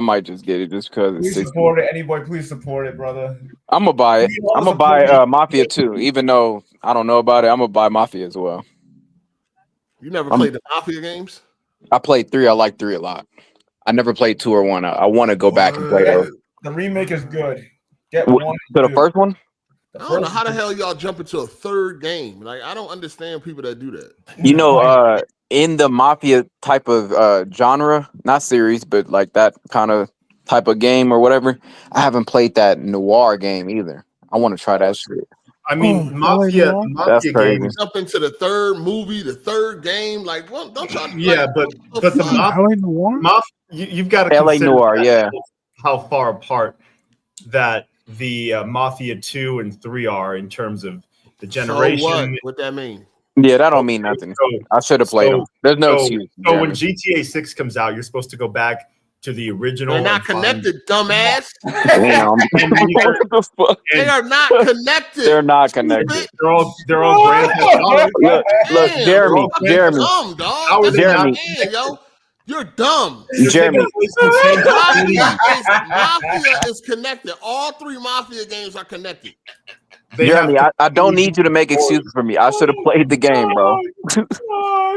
might just get it just because it's Please 60. support it, any boy. Please support it, brother. I'm gonna buy it. I'm gonna buy Mafia 2, even though I don't know about it. I'm gonna buy Mafia as well. You never played the Mafia games? I played 3. I like 3 a lot. I never played 2 or 1. I want to go back and play those. The remake is good. Get What, one. so the two. first one? I don't know how the hell y'all jump into a third game. Like, I don't understand people that do that. You know, in the Mafia type of genre, not series, but like that kind of type of game or whatever, I haven't played that noir game either. I want to try that shit. I mean, Mafia That's crazy. games. Jump into the third movie, the third game. Like, well, don't y'all. Yeah, like, but the LA Noir? you've got to LA consider Noir, yeah. how far apart that the Mafia 2 and 3 are in terms of the generation. So what that mean? Yeah, that don't mean nothing. I should have played them. There's no excuse. So when GTA 6 comes out, you're supposed to go back to the original. They're not connected, dumbass. Damn. What the fuck? They are not connected. They're not connected. They're all Grand Theft Auto. Look, Damn, Jeremy, you're fucking Jeremy. dumb, dog. How is That's it what I'm Jeremy. saying, yo. You're dumb. Jeremy. Mafia is connected. All 3 Mafia games are connected. Jeremy, I don't need you to make excuses for me. I should have played the game, bro. All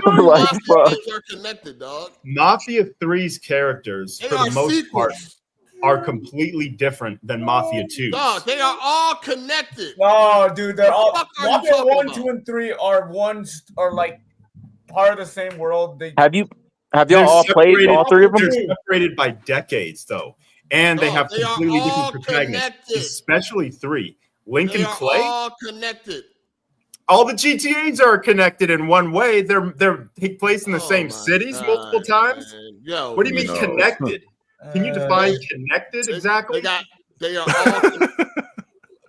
3 Like, Mafia fuck. games are connected, dog. Mafia 3's characters, They for are the most part, sequels. are completely different than Mafia 2. Dog, they are all connected. No, dude, they're all What the fuck are you Mafia talking 1, about? 2, and 3 are like part of the same world. They Have y'all They're all played separated- all 3 of them? They're separated by decades, though, and they No, have they are completely all different protagonists, connected. especially 3. Link They and are Clay. all connected. All the GTAs are connected in one way. They're take place in the Oh same my cities God, multiple times. man. Yo, What do you mean No. connected? Can you define connected exactly? They are all.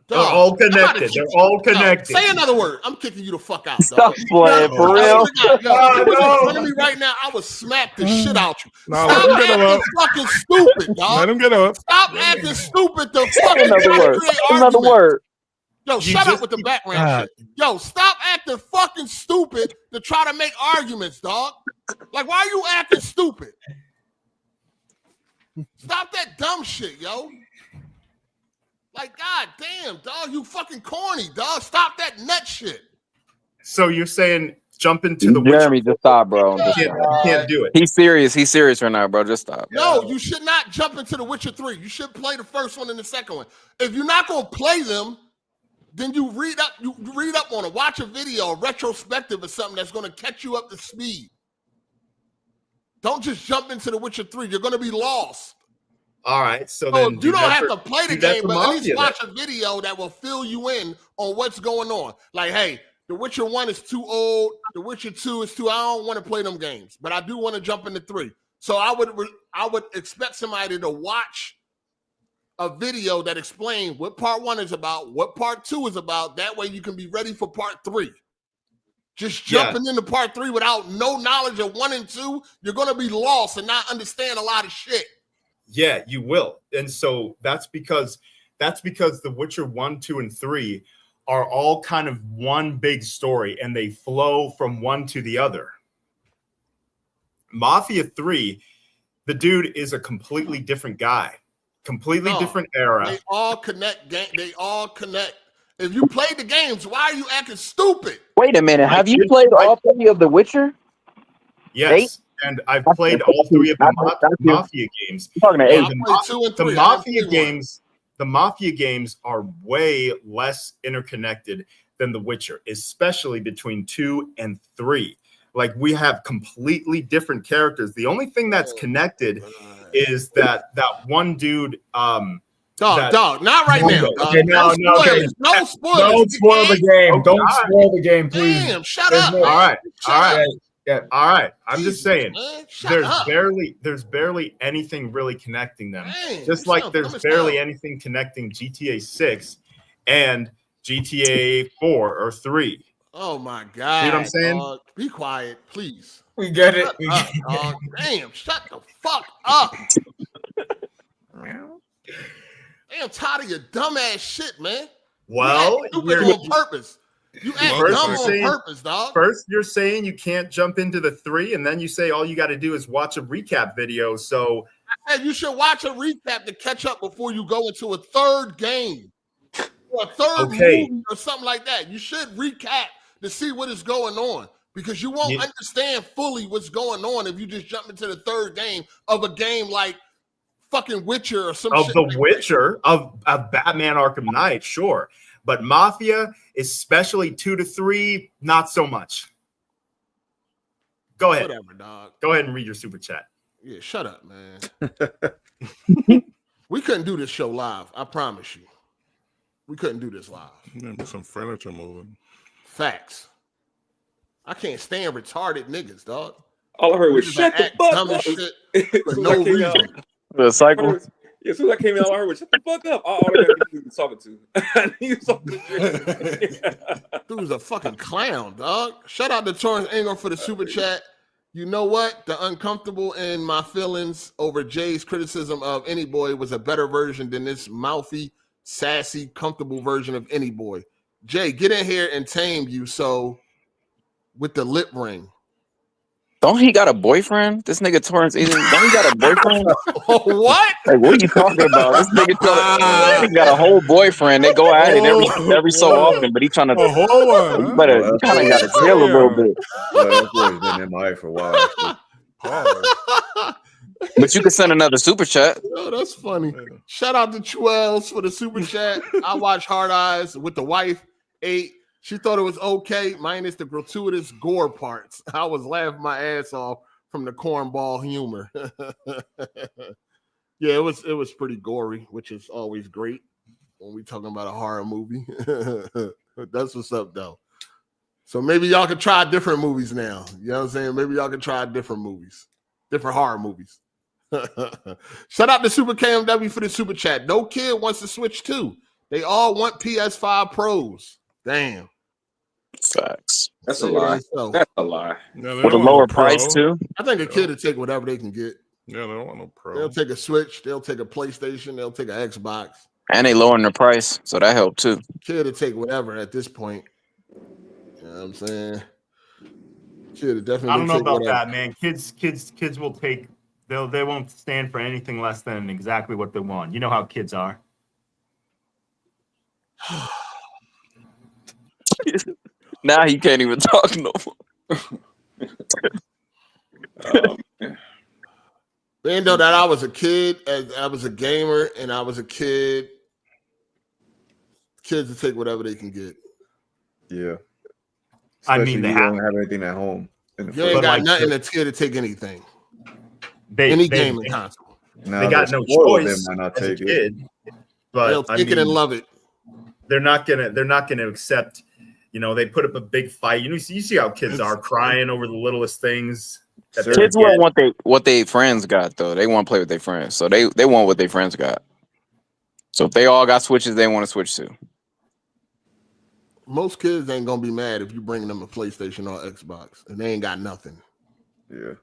They're all connected. They're all No, connected. say another word. I'm kicking you the fuck out. Stop Dog. playing, Yo, for I real. swear to God, yo, if you was No. in front of me right now, I would smack the shit out you. Nah, Stop let him get him acting up. fucking stupid, Let dog. him get up. Stop acting stupid to Say fucking another try to word. create Say another argument. word. Yo, You shut up just- with the background God. shit. Yo, stop acting fucking stupid to try to make arguments, dog. Like, why are you acting stupid? Stop that dumb shit, yo. Like, god damn, dog, you fucking corny, dog. Stop that nut shit. So you're saying jump into the Jeremy, Witcher? just stop, bro. You can't do it. He's serious. He's serious right now, bro. Just stop. No, you should not jump into The Witcher 3. You should play the first one and the second one. If you're not gonna play them, then you read up. You read up on it. Watch a video, a retrospective, or something that's gonna catch you up to speed. Don't just jump into The Witcher 3. You're gonna be lost. All right. So So then you don't have to play the do that game, for but at least Mafia, watch a video that will fill you in on what's going on. Like, hey, The Witcher 1 is too old. The Witcher 2 is too. I don't want to play them games, but I do want to jump into 3. So I would expect somebody to watch a video that explains what part 1 is about, what part 2 is about. That way you can be ready for part 3. Just jumping into part 3 without no knowledge of 1 and 2, you're going to be lost and not understand a lot of shit. Yeah, you will. And so that's because The Witcher 1, 2, and 3 are all kind of one big story and they flow from one to the other. Mafia 3, the dude is a completely different guy, completely different era. They all connect. They all connect. If you played the games, why are you acting stupid? Wait a minute. Have you played all 3 of The Witcher? Yes. And I've played all 3 of the Mafia games. The Mafia games are way less interconnected than The Witcher, especially between 2 and 3. Like, we have completely different characters. The only thing that's connected is that one dude. Dog, not right now. Okay, no, spoilers. No spoilers. Don't spoil the game. Don't spoil the game, please. Damn, shut up. All right. Yeah. All right. I'm just saying, man, there's barely anything really connecting them. Dang, just like there's barely anything connecting GTA 6 and GTA 4 or 3. Oh my God. You know what I'm saying? Be quiet, please. We get it. Damn, shut the fuck up. Damn, tired of your dumbass shit, man. Well, you're on purpose. You act dumb on purpose, dog. First, you're saying you can't jump into the 3, and then you say all you got to do is watch a recap video. So, hey, you should watch a recap to catch up before you go into a third game or a third movie or something like that. You should recap to see what is going on because you won't understand fully what's going on if you just jump into the third game of a game like fucking Witcher or some shit. Of The Witcher, of Batman Arkham Knight, sure. But Mafia, especially 2 to 3, not so much. Go ahead. Whatever, dog. Go ahead and read your super chat. Yeah, shut up, man. We couldn't do this show live. I promise you. We couldn't do this live. Maybe some furniture moving. Facts. I can't stand retarded niggas, dog. All I heard was shut the fuck dumb up. as shit for no reason. The cycle. As soon as I came in, all I heard was shut the fuck up. All I got he was talking to. He was talking to. Dude's a fucking clown, dog. Shout out to Torrance Ingram for the super chat. You know what? The uncomfortable in my feelings over Jay's criticism of Any Boy was a better version than this mouthy, sassy, comfortable version of Any Boy. Jay, get in here and tame you so with the lip ring. Don't he got a boyfriend? This nigga Torrance don't he got a boyfriend? What? Like, what are you talking about? This nigga Torrance got a whole boyfriend. They go at it every so often, but he trying to. A whole one. You better kind of got to chill a little bit. Well, that's always been in my life for a while. But you can send another super chat. Oh, that's funny. Shout out to Chuels for the super chat. I watched Hard Eyes with the wife. 8. She thought it was okay, minus the gratuitous gore parts. I was laughing my ass off from the cornball humor. Yeah, it was pretty gory, which is always great when we talking about a horror movie. That's what's up, though. So maybe y'all can try different movies now. You know what I'm saying? Maybe y'all can try different movies, different horror movies. Shout out to Super KMW for the super chat. No kid wants to switch too. They all want PS5 Pros. Damn. Facts. That's a lie. That's a lie. Yeah, with a lower price too. I think a kid will take whatever they can get. Yeah, they don't want no Pro. They'll take a Switch. They'll take a PlayStation. They'll take an Xbox. And they lowering the price, so that helped too. Kid will take whatever at this point. You know what I'm saying? Kid will definitely. I don't know take about whatever. that, man. Kids will take. They won't stand for anything less than exactly what they want. You know how kids are. Now he can't even talk no more. Man, though that I was a kid, as I was a gamer, and I was a kid. Kids will take whatever they can get. Yeah. I Especially mean, if they you have. don't have anything at home. You ain't But, got like, nothing that's scared to take anything. They Any gaming console. Now, they got no spoiled, choice they might not as a take it. kid. They'll But I take it and mean, love it. they're not gonna accept. You know, they put up a big fight. You see how kids are crying over the littlest things. That they Kids get. want what they friends got though. They want to play with their friends, so they want what their friends got. So if they all got Switches, they want to switch to. Most kids ain't gonna be mad if you bring them a PlayStation or Xbox and they ain't got nothing. Yeah.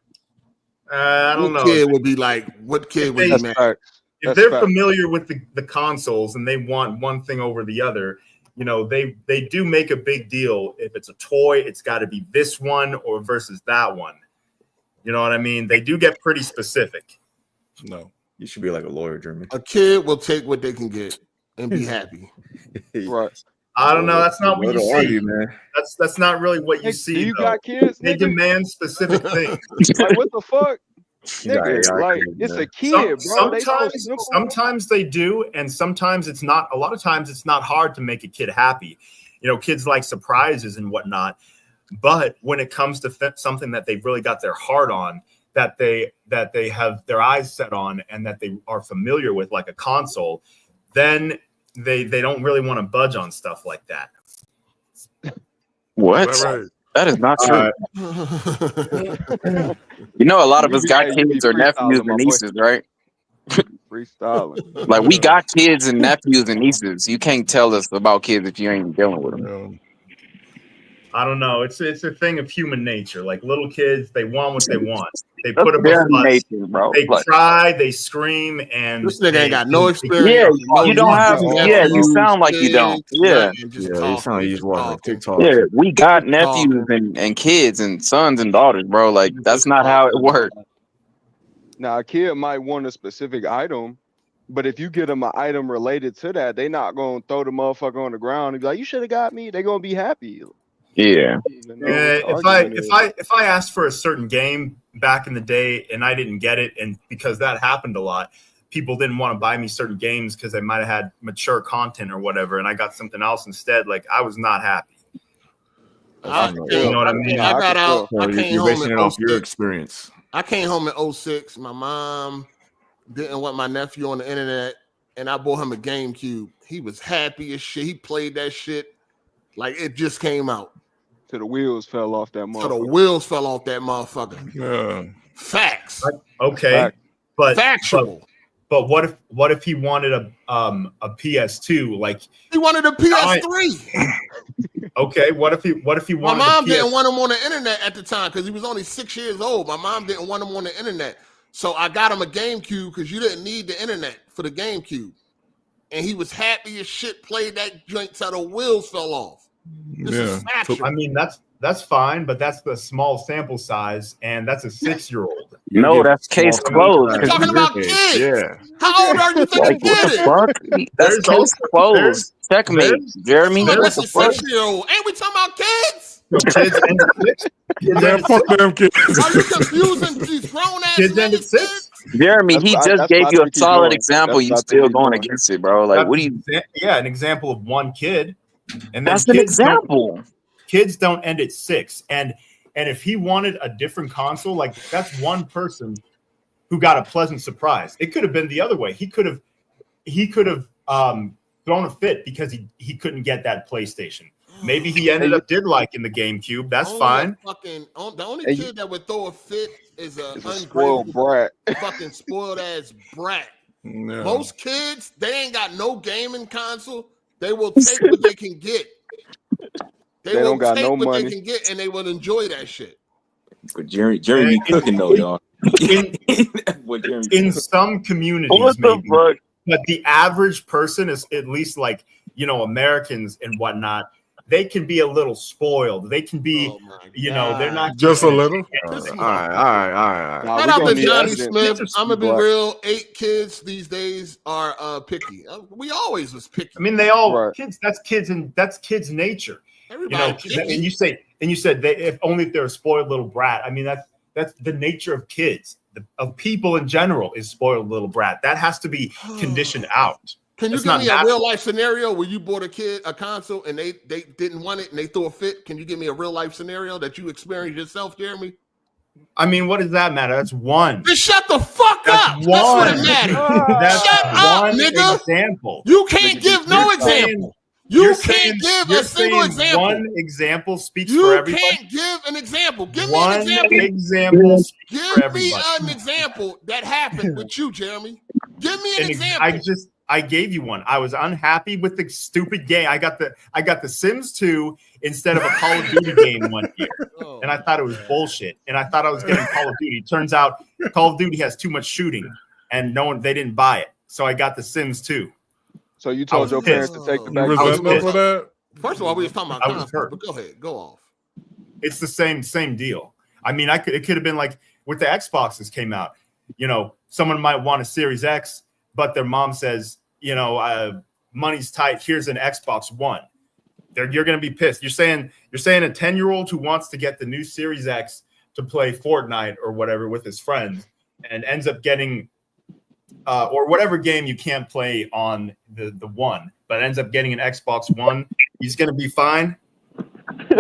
I don't know. What kid would be like? What kid would be mad? If they're familiar with the consoles and they want one thing over the other, you know, they do make a big deal. If it's a toy, it's got to be this one or versus that one. You know what I mean? They do get pretty specific. No. You should be like a lawyer, Jeremy. A kid will take what they can get and be happy. Right. I don't know. That's not what you see. Argue, man. That's not really what you see. Do you though. got kids? They Nigga? demand specific things. Like what the fuck? You got Nigga, AI like kids, it's man. a kid, bro. They so Sometimes, simple. sometimes they do, and sometimes it's not. A lot of times it's not hard to make a kid happy. You know, kids like surprises and whatnot. But when it comes to something that they've really got their heart on, that they have their eyes set on, and that they are familiar with, like a console, then they don't really want to budge on stuff like that. What? That is not true. You know, a lot of us got kids or nephews and nieces, right? Freestyling. Like we got kids and nephews and nieces. You can't tell us about kids if you ain't dealing with them. I don't know. It's a thing of human nature. Like little kids, they want what they want. They That's put up their a fuss. nature, bro. They Like- cry, they scream, and This nigga ain't got no Yeah, experience. you don't have. Yeah, you sound like you don't. Yeah, Yeah, you sound like you just watch TikTok. yeah. We got nephews and kids and sons and daughters, bro. Like that's not how it works. Now a kid might want a specific item, but if you get them an item related to that, they not gonna throw the motherfucker on the ground and be like, "You should have got me." They gonna be happy. Yeah. If I asked for a certain game back in the day and I didn't get it, and because that happened a lot, people didn't want to buy me certain games because they might have had mature content or whatever, and I got something else instead. Like I was not happy. You know what I mean? I got out. I came You're home basing it in off your 06. experience. I came home in 06. My mom didn't want my nephew on the internet, and I bought him a GameCube. He was happy as shit. He played that shit like it just came out. Till the wheels fell off that So the motherfucker. wheels fell off that motherfucker. Yeah. Facts. Okay, but factual. But what if he wanted a PS2? Like He wanted a PS3. Okay, what if he My wanted? mom a didn't want him on the internet at the time because he was only 6 years old. My mom didn't want him on the internet. So I got him a GameCube because you didn't need the internet for the GameCube. And he was happy as shit, played that joint till the wheels fell off. This is factual. I mean, that's fine, but that's the small sample size, and that's a 6-year-old. No, that's case closed. We're talking about kids. Yeah. How old are you thinking Like, what the kid? fuck? That's case closed. Checkmate, Jeremy. But What that's the a fuck? 6-year-old. Ain't we talking about kids? Kids and Man, fuck them kids. Are you confusing these grown ass Kids and niggas? 6. Jeremy, he That's- just that's gave what you I a think he's solid doing. example. That's You what I still think he's going doing. against it, bro. Like, what do you? Yeah, an example of one kid. And then That's an kids don't- example. Kids don't end at 6, and if he wanted a different console, like that's one person who got a pleasant surprise. It could have been the other way. He could have thrown a fit because he couldn't get that PlayStation. Maybe he ended up did like in the GameCube. That's fine. The only kid that would throw a fit is a spoiled ungrateful, brat. fucking spoiled ass brat. Yeah. Most kids, they ain't got no gaming console. They will take what they can get. They will don't got take no what money. they can get, and they will enjoy that shit. But Jeremy be cooking though, y'all. In some communities, What the maybe, fuck? but the average person is at least like Americans and whatnot. They can be a little spoiled. They can be, they're not Just a little. All right. Nah, Shout we out gonna to need Johnny evidence. Smith. Kids are I'm gonna be black. real. 8 kids these days are picky. We always was picky. I mean, they all Right. kids. That's kids, and that's kids' nature. Everybody, and you said if only if they're a spoiled little brat. I mean, that's the nature of kids, of people in general, is spoiled little brat. That has to be conditioned out. Can you give me a real life scenario where you bought a kid a console and they didn't want it and they threw a fit? Can you give me a real life scenario that you experienced yourself, Jeremy? I mean, what does that matter? That's one. Just shut the fuck up. That's what it matters. Shut up, nigga. Example. You can't give no example. You can't give a single example. One example speaks for everybody. You can't give an example. Give me an example. Example speaks for give me everybody. an example that happened with you, Jeremy. Give me an example. I gave you one. I was unhappy with the stupid game. I got the Sims 2 instead of a Call of Duty game one year. And I thought it was bullshit. And I thought I was getting Call of Duty. Turns out Call of Duty has too much shooting and they didn't buy it. So I got the Sims 2. So you told your parents to take the back. For that? First of all, we was talking about consoles, but go ahead, go off. It's the same deal. I mean, it could have been like with the Xboxes came out. Someone might want a Series X, but their mom says, money's tight. Here's an Xbox One. You're going to be pissed. You're saying a 10-year-old who wants to get the new Series X to play Fortnite or whatever with his friends and ends up getting or whatever game you can't play on the one, but ends up getting an Xbox One. He's going to be fine.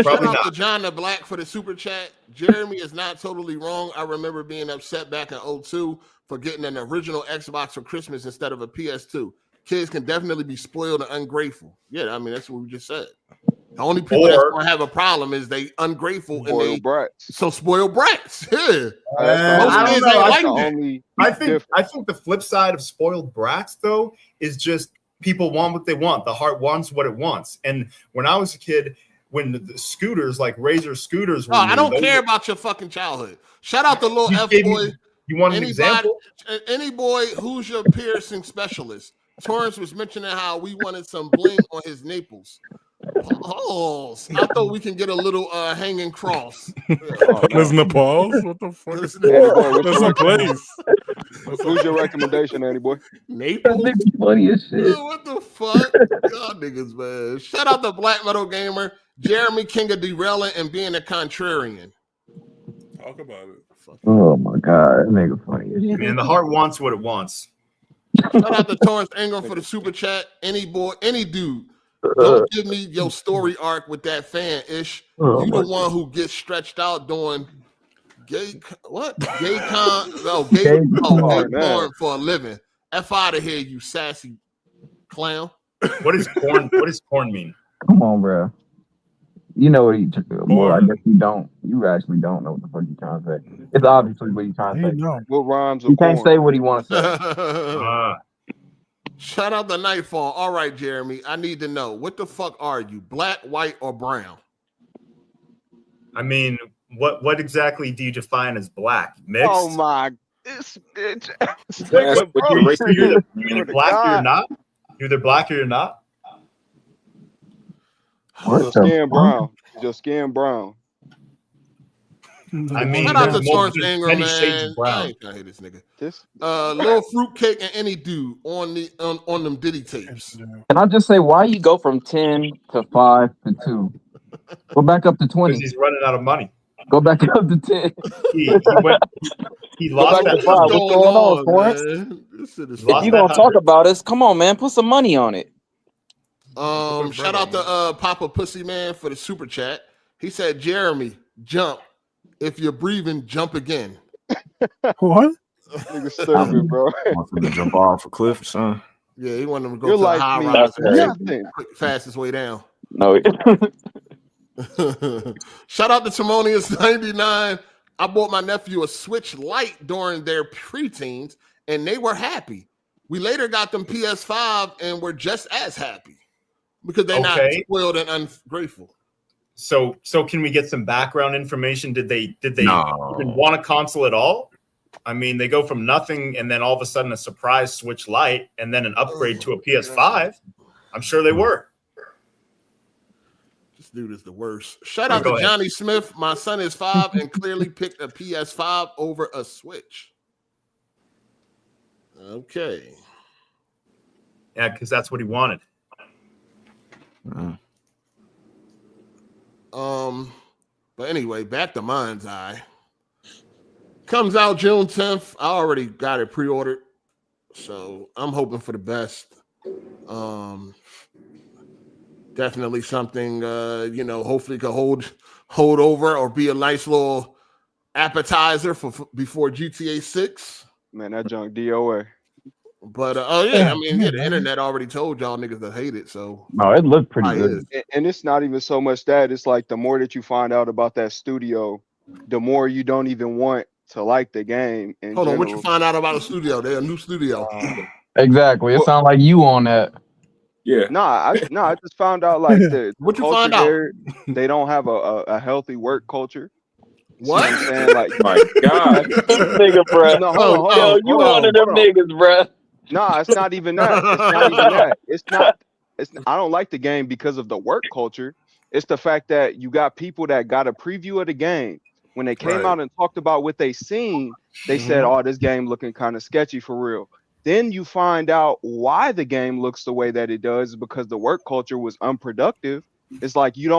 Shout out to John the Black for the super chat. Jeremy is not totally wrong. I remember being upset back in 2002 for getting an original Xbox for Christmas instead of a PS2. Kids can definitely be spoiled and ungrateful. Yeah, I mean, that's what we just said. The only people that's going to have a problem is they ungrateful and they brats. So spoiled brats. Yeah. I don't know. I think the flip side of spoiled brats, though, is just people want what they want. The heart wants what it wants. And when I was a kid, when the scooters, like Razor scooters were I don't care about your fucking childhood. Shout out to little F boy. You want an example? Any boy who's your piercing specialist. Torrance was mentioning how we wanted some bling on his nipples. Pause. I thought we can get a little hanging cross. There's no pause? What the fuck? There's no place. Who's your recommendation, Andy boy? Naples? Funny as shit. What the fuck? God niggas, man. Shout out to Black Metal Gamer, Jeremy, king of derailing and being a contrarian. Talk about it. Oh my god, that nigga funny as shit. Man, the heart wants what it wants. Shout out to Torrance Ingram for the super chat. Any boy, any dude. Don't give me your story arc with that fan ish. You the one who gets stretched out doing gay porn for a living. F out of here, you sassy clown. What does porn mean? Come on, bro. You know what you well, I guess you don't. You actually don't know what the fuck you're trying to say. It's obviously what you're trying to say. What rhymes? You can't say what he wants to say. Shout out to Nightfall. All right, Jeremy. I need to know, what the fuck are you? Black, white, or brown? I mean, what exactly do you define as black? Mixed? Oh my, this bitch. You're either black or you're not. You're either black or you're not. Your skin brown. Your skin brown. I mean, shout out to Torrance Ingram, man. I ain't trying to hit this nigga. Little fruitcake and any dude on them Diddy tapes. Can I just say why you go from 10 to 5 to 2? Go back up to 20. Because he's running out of money. Go back up to 10. He lost that. What's going on, Torrance? If you gonna talk about us, come on, man. Put some money on it. Shout out to Papa Pussy Man for the super chat. He said, Jeremy, jump. If you're breathing, jump again. What? Nigga stupid, bro. Want him to jump off a cliff or something? Yeah, he wanted him to go to the high rise. Fastest way down. No. Shout out to Timonius99. I bought my nephew a Switch Lite during their preteens, and they were happy. We later got them PS5 and were just as happy because they're not spoiled and ungrateful. So can we get some background information? Did they even want a console at all? I mean, they go from nothing and then all of a sudden a surprise Switch Lite and then an upgrade to a PS5. I'm sure they were. This dude is the worst. Shout out to Johnny Smith. My son is 5 and clearly picked a PS5 over a Switch. Okay. Yeah, because that's what he wanted. But anyway, back to Mindseye. Comes out June 10th. I already got it pre-ordered, so I'm hoping for the best. Definitely something hopefully could hold over or be a nice little appetizer for before GTA 6. Man, that junk DOA. But the internet already told y'all niggas to hate it, so No, it looked pretty good. And it's not even so much that, it's like the more that you find out about that studio, the more you don't even want to like the game. Hold on, what you find out about the studio? They're a new studio. Exactly. It sounds like you on that. Yeah. I just found out like the What you culture find out? there, they don't have a healthy work culture. What? You know what I'm saying? Like, My God. Nigga, bro. No, hold on, Yo, you one of them niggas, bro. No, it's not even that. It's not even that. I don't like the game because of the work culture. It's the fact that you got people that got a preview of the game. When they came out and talked about what they seen, they said, "Oh, this game looking kind of sketchy for real." Then you find out why the game looks the way that it does, because the work culture was unproductive. It's like you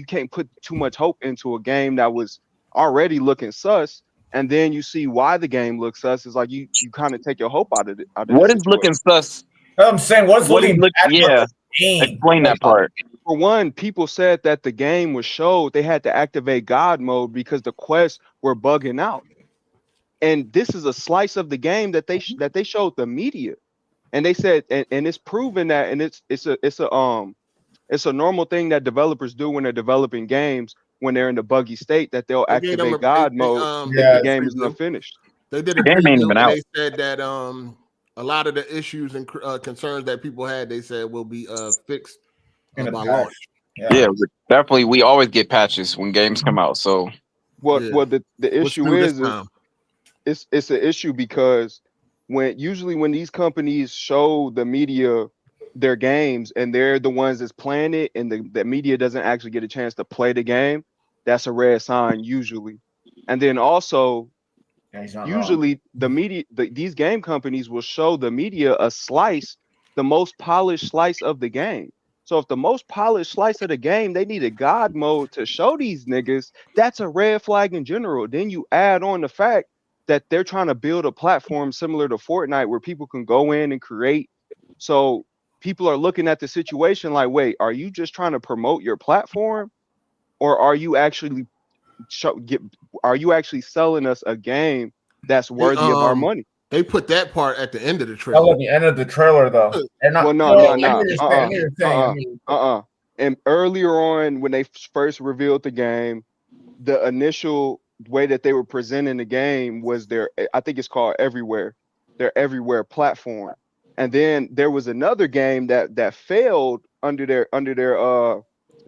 can't put too much hope into a game that was already looking sus, and then you see why the game looks sus. It's like you kind of take your hope out of it. What is looking sus? I'm saying what's looking bad about the game? Explain that part. For one, people said that the game was showed they had to activate God mode because the quests were bugging out. And this is a slice of the game that they showed the media, and they said, and it's proven that, and it's a normal thing that developers do when they're developing games when they're in the buggy state, that they'll activate God mode if the game is not finished. They did a preview and they said that a lot of the issues and concerns that people had, they said will be fixed by launch. Yeah, definitely. We always get patches when games come out. So, the issue is it's an issue because usually when these companies show the media their games and they're the ones that's playing it, and the media doesn't actually get a chance to play the game, that's a red sign usually. And then also, usually the media, these game companies will show the media the most polished slice of the game. So if the most polished slice of the game, they need a God mode to show these niggas, that's a red flag in general. Then you add on the fact that they're trying to build a platform similar to Fortnite where people can go in and create. So people are looking at the situation like, wait, are you just trying to promote your platform, or are you actually selling us a game that's worthy of our money? They put that part at the end of the trailer. At the end of the trailer, though. No. And earlier on, when they first revealed the game, the initial way that they were presenting the game was I think it's called Everywhere, their Everywhere platform. And then there was another game that failed under their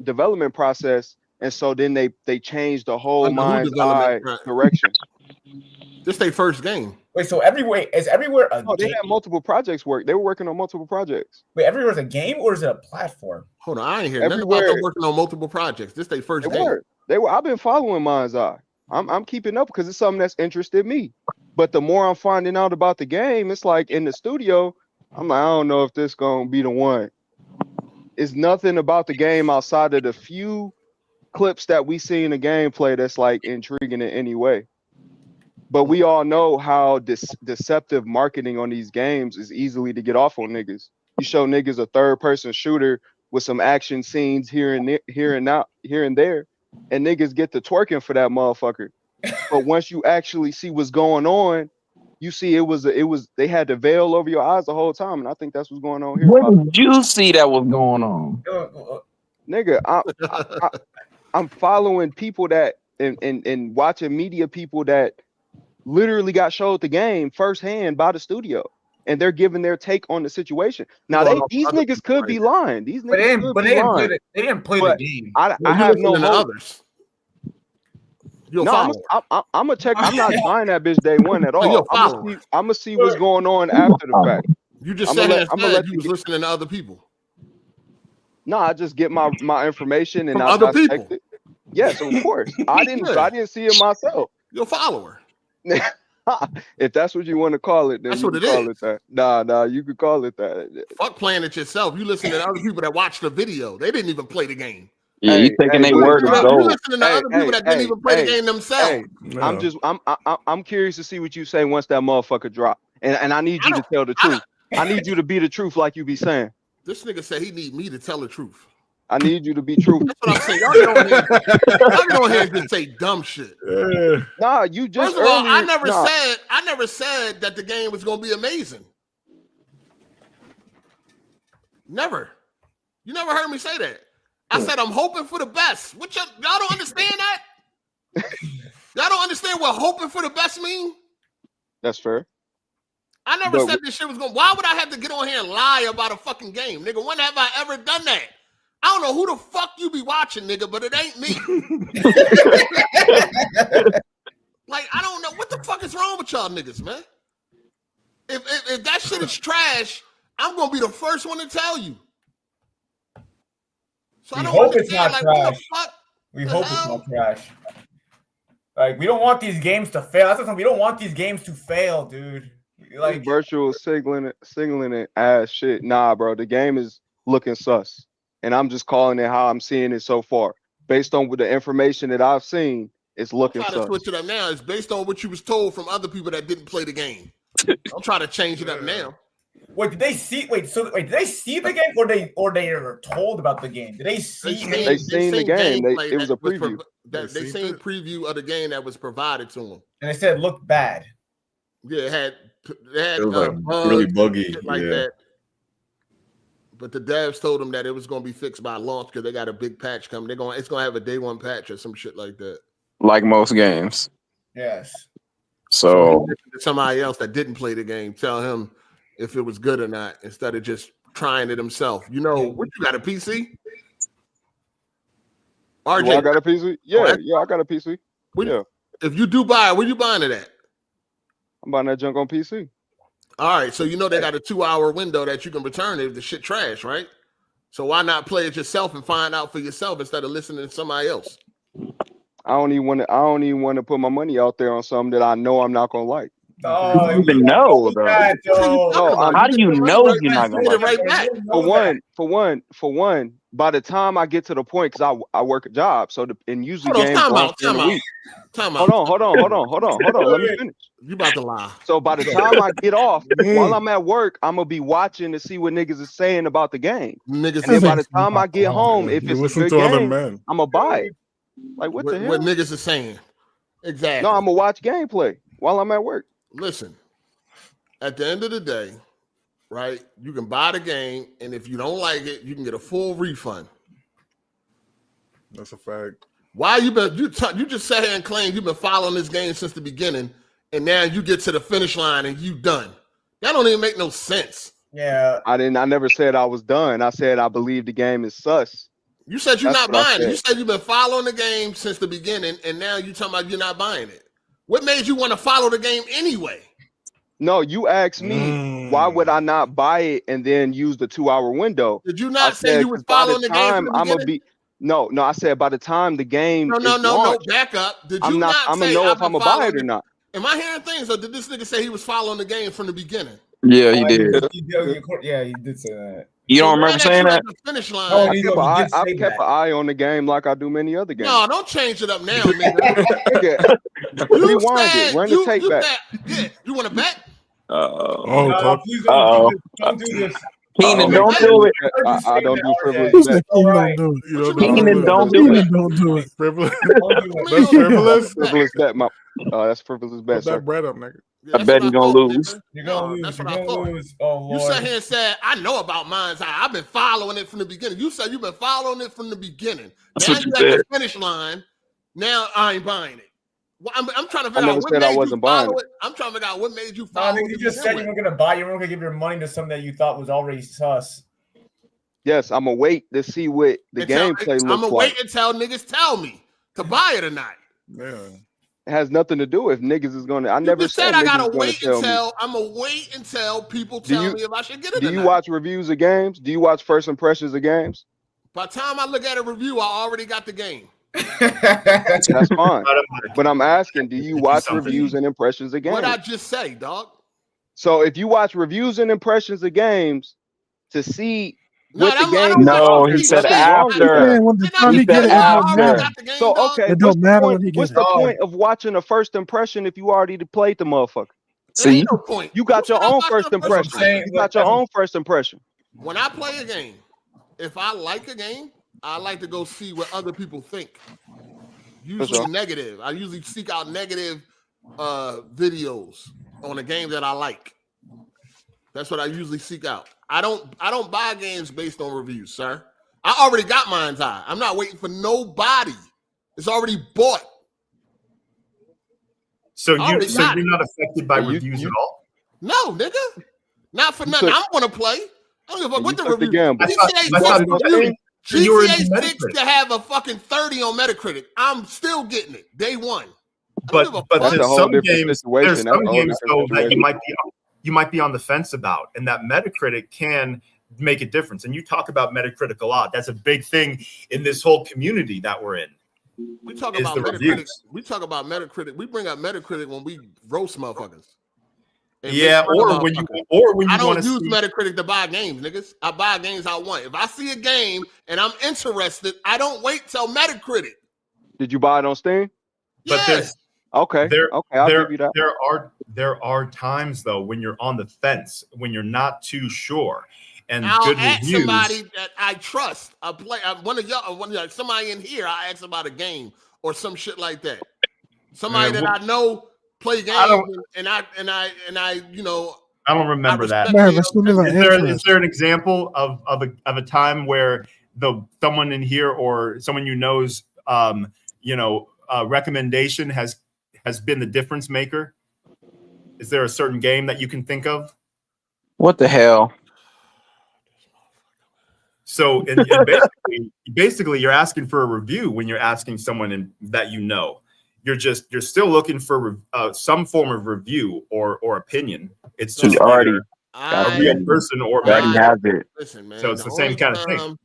development process, and so then they changed the whole Mindseye direction. This their first game. Wait, so Everywhere is Everywhere a game? They had multiple projects They were working on multiple projects. Wait, Everywhere is a game or is it a platform? Hold on, I ain't hear nothing about them working on multiple projects. This their first game. They were. I've been following Mindseye. I'm keeping up because it's something that's interested me. But the more I'm finding out about the game, it's like in the studio, I'm like, I don't know if this gonna be the one. It's nothing about the game outside of the few clips that we see in the gameplay that's like intriguing in any way. But we all know how deceptive marketing on these games is easily to get off on niggas. You show niggas a third-person shooter with some action scenes here and there, and niggas get to twerking for that motherfucker. But once you actually see what's going on, you see they had the veil over your eyes the whole time, and I think that's what's going on here. What did you see that was going on? Nigga, I'm following people that and watching media people that literally got showed the game firsthand by the studio, and they're giving their take on the situation. Now these niggas could be lying. These niggas they didn't play the game. I have no hope. Others. I'm gonna check. I'm not buying that bitch day one at all. I'm gonna see what's going on after the fact. You just said you was listening to other people. No, I just get my information and from other people. It. Yes, of course. I didn't see it myself. Your follower. If that's what you want to call it, then that's you what can it call is. it that. Nah, you could call it that. Fuck playing it yourself. You listen to other people that watch the video. They didn't even play the game. Yeah, you taking their You word as gold. listening to other people that didn't even play the game themselves. I'm curious to see what you say once that motherfucker drop, and I need you to tell the truth. I need you to be the truth, like you be saying. This nigga said he need me to tell the truth. I need you to be truthful. That's what I'm saying. Y'all get on here and just say dumb shit. Nah, you just First of all, earlier, I never said that the game was gonna be amazing. Never. You never heard me say that. I said I'm hoping for the best. What y'all don't understand that? Y'all don't understand what hoping for the best mean? That's fair. I never said this shit was going. Why would I have to get on here and lie about a fucking game, nigga? When have I ever done that? I don't know who the fuck you be watching, nigga, but it ain't me. Like, I don't know what the fuck is wrong with y'all niggas, man. If that shit is trash, I'm gonna be the first one to tell you. So I don't hope it's not like, trash. We hope it's not trash. Like, we don't want these games to fail. That's what we don't want these games to fail, dude. Like virtual signaling and ass shit. Nah, bro, the game is looking sus, and I'm just calling it how I'm seeing it so far, based on the information that I've seen. It's looking sus. I'm trying to switch it up now. It's based on what you was told from other people that didn't play the game. I'm trying to change it up now. Wait, did they see? Did they see the game, or they were told about the game? Did they see? They seen the game. It was a preview. They seen preview of the game that was provided to them, and they said looked bad. Yeah, it was like really buggy, like that. But the devs told them that it was going to be fixed by launch because they got a big patch coming. It's going to have a day one patch or some shit like that. Like most games. Yes. So somebody else that didn't play the game, tell him if it was good or not instead of just trying it himself. You know, what you got, a PC? RJ, I got a PC. Yeah, I got a PC. If you do buy it, where you buying it at? I'm buying that junk on PC. All right, so you know they got a 2-hour window that you can return it if the shit trash, right? So why not play it yourself and find out for yourself instead of listening to somebody else? I don't even want to put my money out there on something that I know I'm not gonna like. Oh, you even know, though. How do you know you're not gonna like it? For one, by the time I get to the point, because I work a job, so and usually games in a week. Hold on. Let me finish. You about to lie. So by the time I get off, while I'm at work, I'm gonna be watching to see what niggas is saying about the game. And then by the time I get home, if it's a good game, I'm gonna buy it. Like what the hell? What niggas is saying? Exactly. No, I'm gonna watch gameplay while I'm at work. Listen, at the end of the day, right? You can buy the game, and if you don't like it, you can get a full refund. That's a fact. Why you just sat here and claimed you've been following this game since the beginning, and now you get to the finish line and you done? That don't even make no sense. Yeah, I never said I was done. I said I believe the game is sus. You said you're not buying it. You said you've been following the game since the beginning, and now you're talking about you're not buying it. What made you want to follow the game anyway? No, you asked me why would I not buy it and then use the 2-hour window? Did you not say you was following the game from the beginning? No, I said by the time the game No, back up. Did you not say I'm gonna know if I'm gonna buy it or not? Am I hearing things, or did this nigga say he was following the game from the beginning? Yeah, he did. Yeah, he did say that. You don't remember saying that? Finish line. I've kept an eye on the game like I do many other games. No, don't change it up now, nigga. Rewind it. Run the tape back. You want to bet? Don't do this. Keenan, don't do it. I don't do frivolous bets. Keenan, don't do it. Don't do it. Frivolous. That's frivolous. Frivolous bet. That's frivolous bet. Put that bread up, nigga. Yeah, I bet he's gonna lose. You're gonna lose. That's what You're I gonna thought. lose. Oh, Lord. You sat here and said, I know about Mindseye. I've been following it from the beginning. You said you've been following it from the beginning. That's now what you at said. the finish line. Now I ain't buying it. Well, I'm trying to figure I never out what said I made wasn't you follow buying it. I'm trying to figure out what made you No, follow nigga, it. you just said you weren't gonna buy. You weren't gonna give your money to something that you thought was already sus. Yes, I'm gonna wait to see what the gameplay looks like. I'm gonna wait until niggas tell me to buy it or not. Yeah. It has nothing to do with niggas is gonna. I never said I niggas gotta is gonna wait tell until me. I'm gonna wait until people tell me if I should get it. Do or you not. watch reviews of games? Do you watch first impressions of games? By the time I look at a review, I already got the game. That's fine. But I'm asking, do you watch reviews and impressions of games? What I just say, dog? So if you watch reviews and impressions of games to see with the game. No, he said after. He said after. So okay, It don't matter when he what's gets the it. point of watching a first impression if you already played the motherfucker? See, No point. You got your own first impression. saying, You got your own first impression. When I play a game, if I like a game, I like to go see what other people think. Usually negative. I usually seek out negative videos on a game that I like. That's what I usually seek out. I don't buy games based on reviews, sir. I already got Mindseye. I'm not waiting for nobody. It's already bought. So you're not affected by reviews at all? No, nigga. Not for nothing. I'm gonna play. I don't give a fuck what the review. GTA 6 to have a fucking 30 on Metacritic. I'm still getting it day one. But there's some games though that you might be on the fence about, and that Metacritic can make a difference. And you talk about Metacritic a lot. That's a big thing in this whole community that we're in. We talk about Metacritic. Reviews. We talk about Metacritic. We bring up Metacritic when we roast motherfuckers. Yeah, or when you I don't use Metacritic to buy games, niggas. I buy games I want. If I see a game and I'm interested, I don't wait till Metacritic. Did you buy it on Steam? But yes. I'll give you that. There are times though when you're on the fence, when you're not too sure, and I'll good ask reviews. somebody that I trust. Somebody in here. I ask about a game or some shit like that. Somebody that I know play games, and I you know. I don't remember that. Is there an example of a time where someone in here or someone you know's recommendation has been the difference maker? Is there a certain game that you can think of? What the hell? So basically, you're asking for a review when you're asking someone that you know. You're still looking for some form of review or opinion. It's just already a real person or has it. Listen, man. So it's the same kind of thing.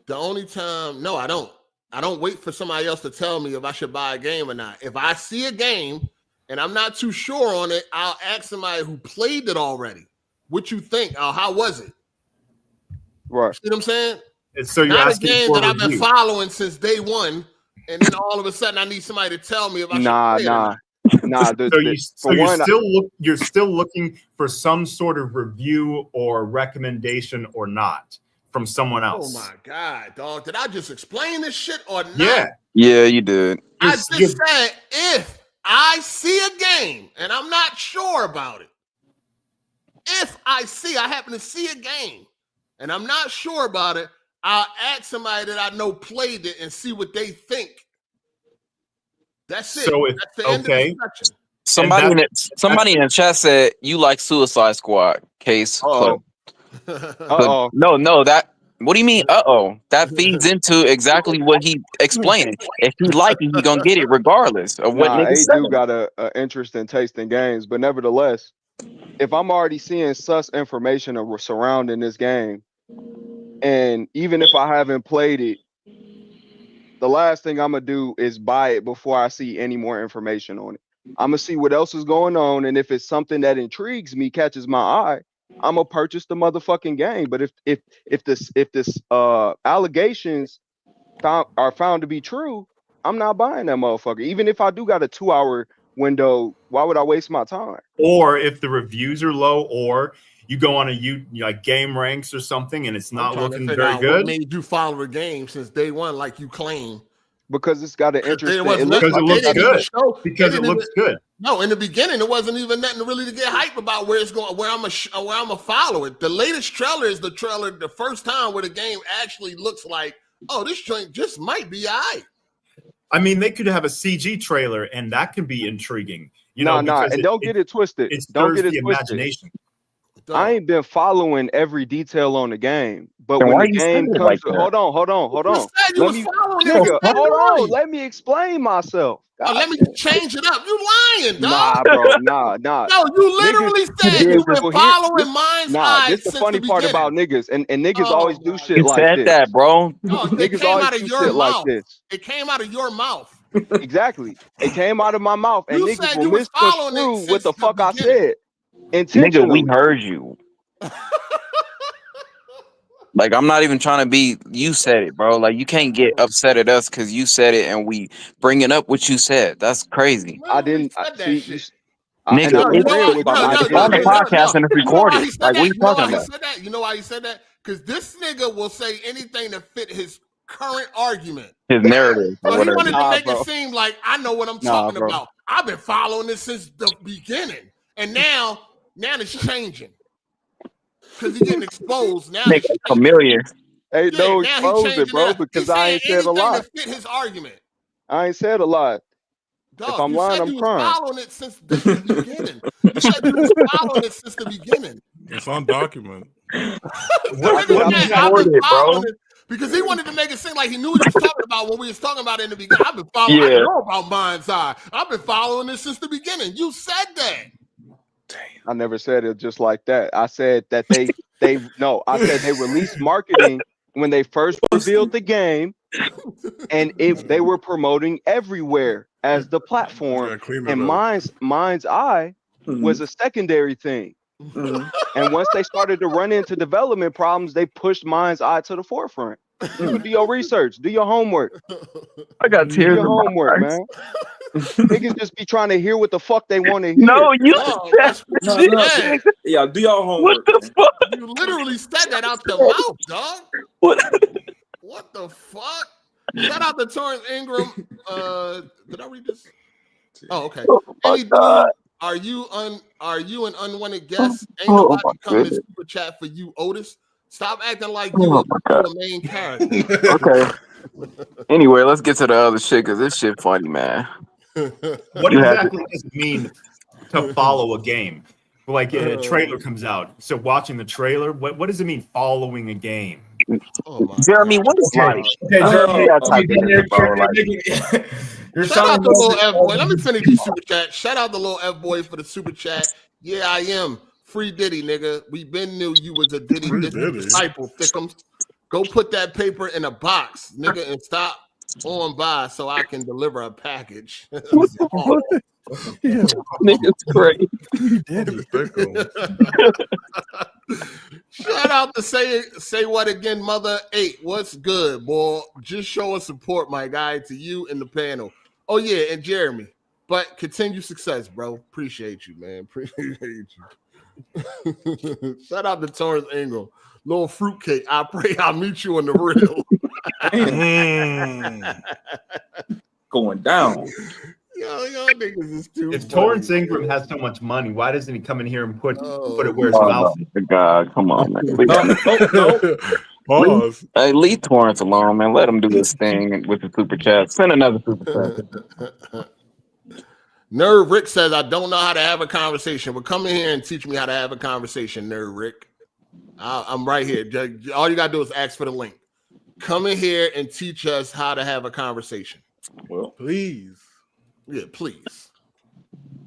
The only time, no, I don't. I don't wait for somebody else to tell me if I should buy a game or not. If I see a game and I'm not too sure on it, I'll ask somebody who played it already. What you think? How was it? Right. See what I'm saying? So you're not asking a game for that I've been following since day one, and then all of a sudden I need somebody to tell me if I should play it or not. You're still looking for some sort of review or recommendation or not from someone else. Oh my God, dog. Did I just explain this shit or not? Yeah, you did. I just said if I see a game and I'm not sure about it, if I happen to see a game and I'm not sure about it, I'll ask somebody that I know played it and see what they think. That's it. So that's the end of the discussion. Somebody in the chat said you like Suicide Squad. Case closed. No, that. What do you mean? That feeds into exactly what he explained. If he like it, he gonna get it regardless of what niggas say. do got a interest in taste in games, but nevertheless, if I'm already seeing sus information surrounding this game, and even if I haven't played it, the last thing I'm gonna do is buy it before I see any more information on it. I'm gonna see what else is going on, and if it's something that intrigues me, catches my eye, I'm gonna purchase the motherfucking game. But if this allegations are found to be true, I'm not buying that motherfucker. Even if I do got a 2-hour window, why would I waste my time? Or if the reviews are low, or you go on like Game Ranks or something, and it's not looking very good. What made you follow a game since day one, like you claim? Because it's got an interest. Because it looks good. No, in the beginning, it wasn't even nothing really to get hype about where it's going, where I'm gonna follow it. The latest trailer is the trailer, the first time where the game actually looks like, oh, this joint just might be all right. I mean, they could have a CG trailer, and that can be intriguing. And don't get it twisted. Don't get it twisted. Imagination. I ain't been following every detail on the game, but when the game comes to, hold on. Let me explain myself. Let me change it up. You lying, dog? Nah. No, you literally said you've been following Mindseye. This is the funny part about niggas, and niggas always do shit you like said this. That, bro. No, niggas always do shit like this. It came out of your mouth. Exactly. It came out of my mouth, and you niggas will misconstrue what the fuck I said. Nigga, we heard you. Like, I'm not even trying to be. You said it, bro. Like, you can't get upset at us because you said it and we bringing up what you said. That's crazy, I didn't said that see. shit. And nigga. I'm You know agreeing why? with No, you. I no, It's no, on the didn't. podcast and it's You know why recorded. he said Like, what that? are you You know talking why he about? said that? You know why he said that? Because this nigga will say anything to fit his current argument. His narrative or So he whatever. wanted to Nah, make bro. it seem like I know what I'm Nah, talking bro. about. I've been following this since the beginning, and now it's changing because he's getting exposed. Now Nigga, it's changing. chameleon. Ain't Yeah, no now he's expose changing it, bro, it. He's because I saying ain't said a anything to lot. fit his argument. I ain't said a lot. If Dog, I'm you lying, said I'm you was crying. following it since the beginning. You said you was following it since the beginning. It's on document. I've been following it because he wanted to make it seem like he knew what he was talking about when we was talking about it in the beginning. I've been following. I Yeah. know about Mindseye. I've been following this since the beginning. You said that. I never said it just like that. I said that I said they released marketing when they first revealed the game, and they were promoting everywhere as the platform. And Mindseye was a secondary thing. And once they started to run into development problems, they pushed Mindseye to the forefront. Do your research, do your homework. I got Do tears your in my homework, eyes. man. Niggas just be trying to hear what the fuck they want to hear. No, you That's what you said. Yeah, do y'all homework. What the fuck? You literally said that out your mouth, dog. What the fuck? Shout out to Torrance Ingram. Did I read this? Oh, okay. Hey, dude, are you an unwanted guest? Ain't nobody coming to super chat for you, Otis. Stop acting like you a main character. Okay. Anyway, let's get to the other shit because this shit funny, man. What exactly does it mean to follow a game? Like a trailer comes out. So watching the trailer, what does it mean following a game? Jeremy, what is life? Jeremy, You're shout out sounding to little like- F boy. Let me finish these super chat. Shout out to little F boy for the super chat. Yeah, I am. Free Diddy, nigga. We been knew you was a Diddy disciple, Thickums. Go put that paper in a box, nigga, and stop on by so I can deliver a package. Nigga's crazy. Shout out to say what again, Mother 8. What's good, boy? Just showing support, my guy, to you and the panel. Oh yeah, and Jeremy. But continue success, bro. Appreciate you, man. Appreciate you. Shout out to Torrance Ingram. Little fruitcake. I pray I'll meet you in the real. Going down. Y'all niggas is too If funny. Torrance Ingram has so much money, why doesn't he come in here and put it where his mouth is? God, come on, man. Pause. Hey, leave Torrance alone, man. Let him do his thing with the super chat. Send another super chat. Nerd Rick says, I don't know how to have a conversation. Well, come in here and teach me how to have a conversation, Nerd Rick. I'm right here. All you got to do is ask for the link. Come in here and teach us how to have a conversation. Well, please. Yeah, please.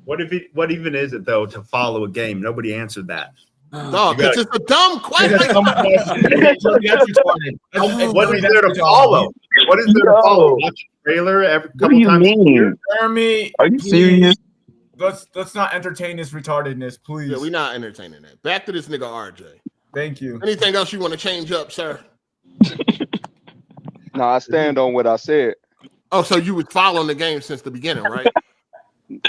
What even is it though to follow a game? Nobody answered that. Dog, because it's a dumb question. What is there to follow? What is there to follow? Watch a trailer every couple times a year? Jeremy, are you serious? Let's not entertain this retardedness, please. Yeah, we're not entertaining that. Back to this nigga RJ. Thank you. Anything else you want to change up, sir? No, I stand on what I said. Oh, so you was following the game since the beginning, right?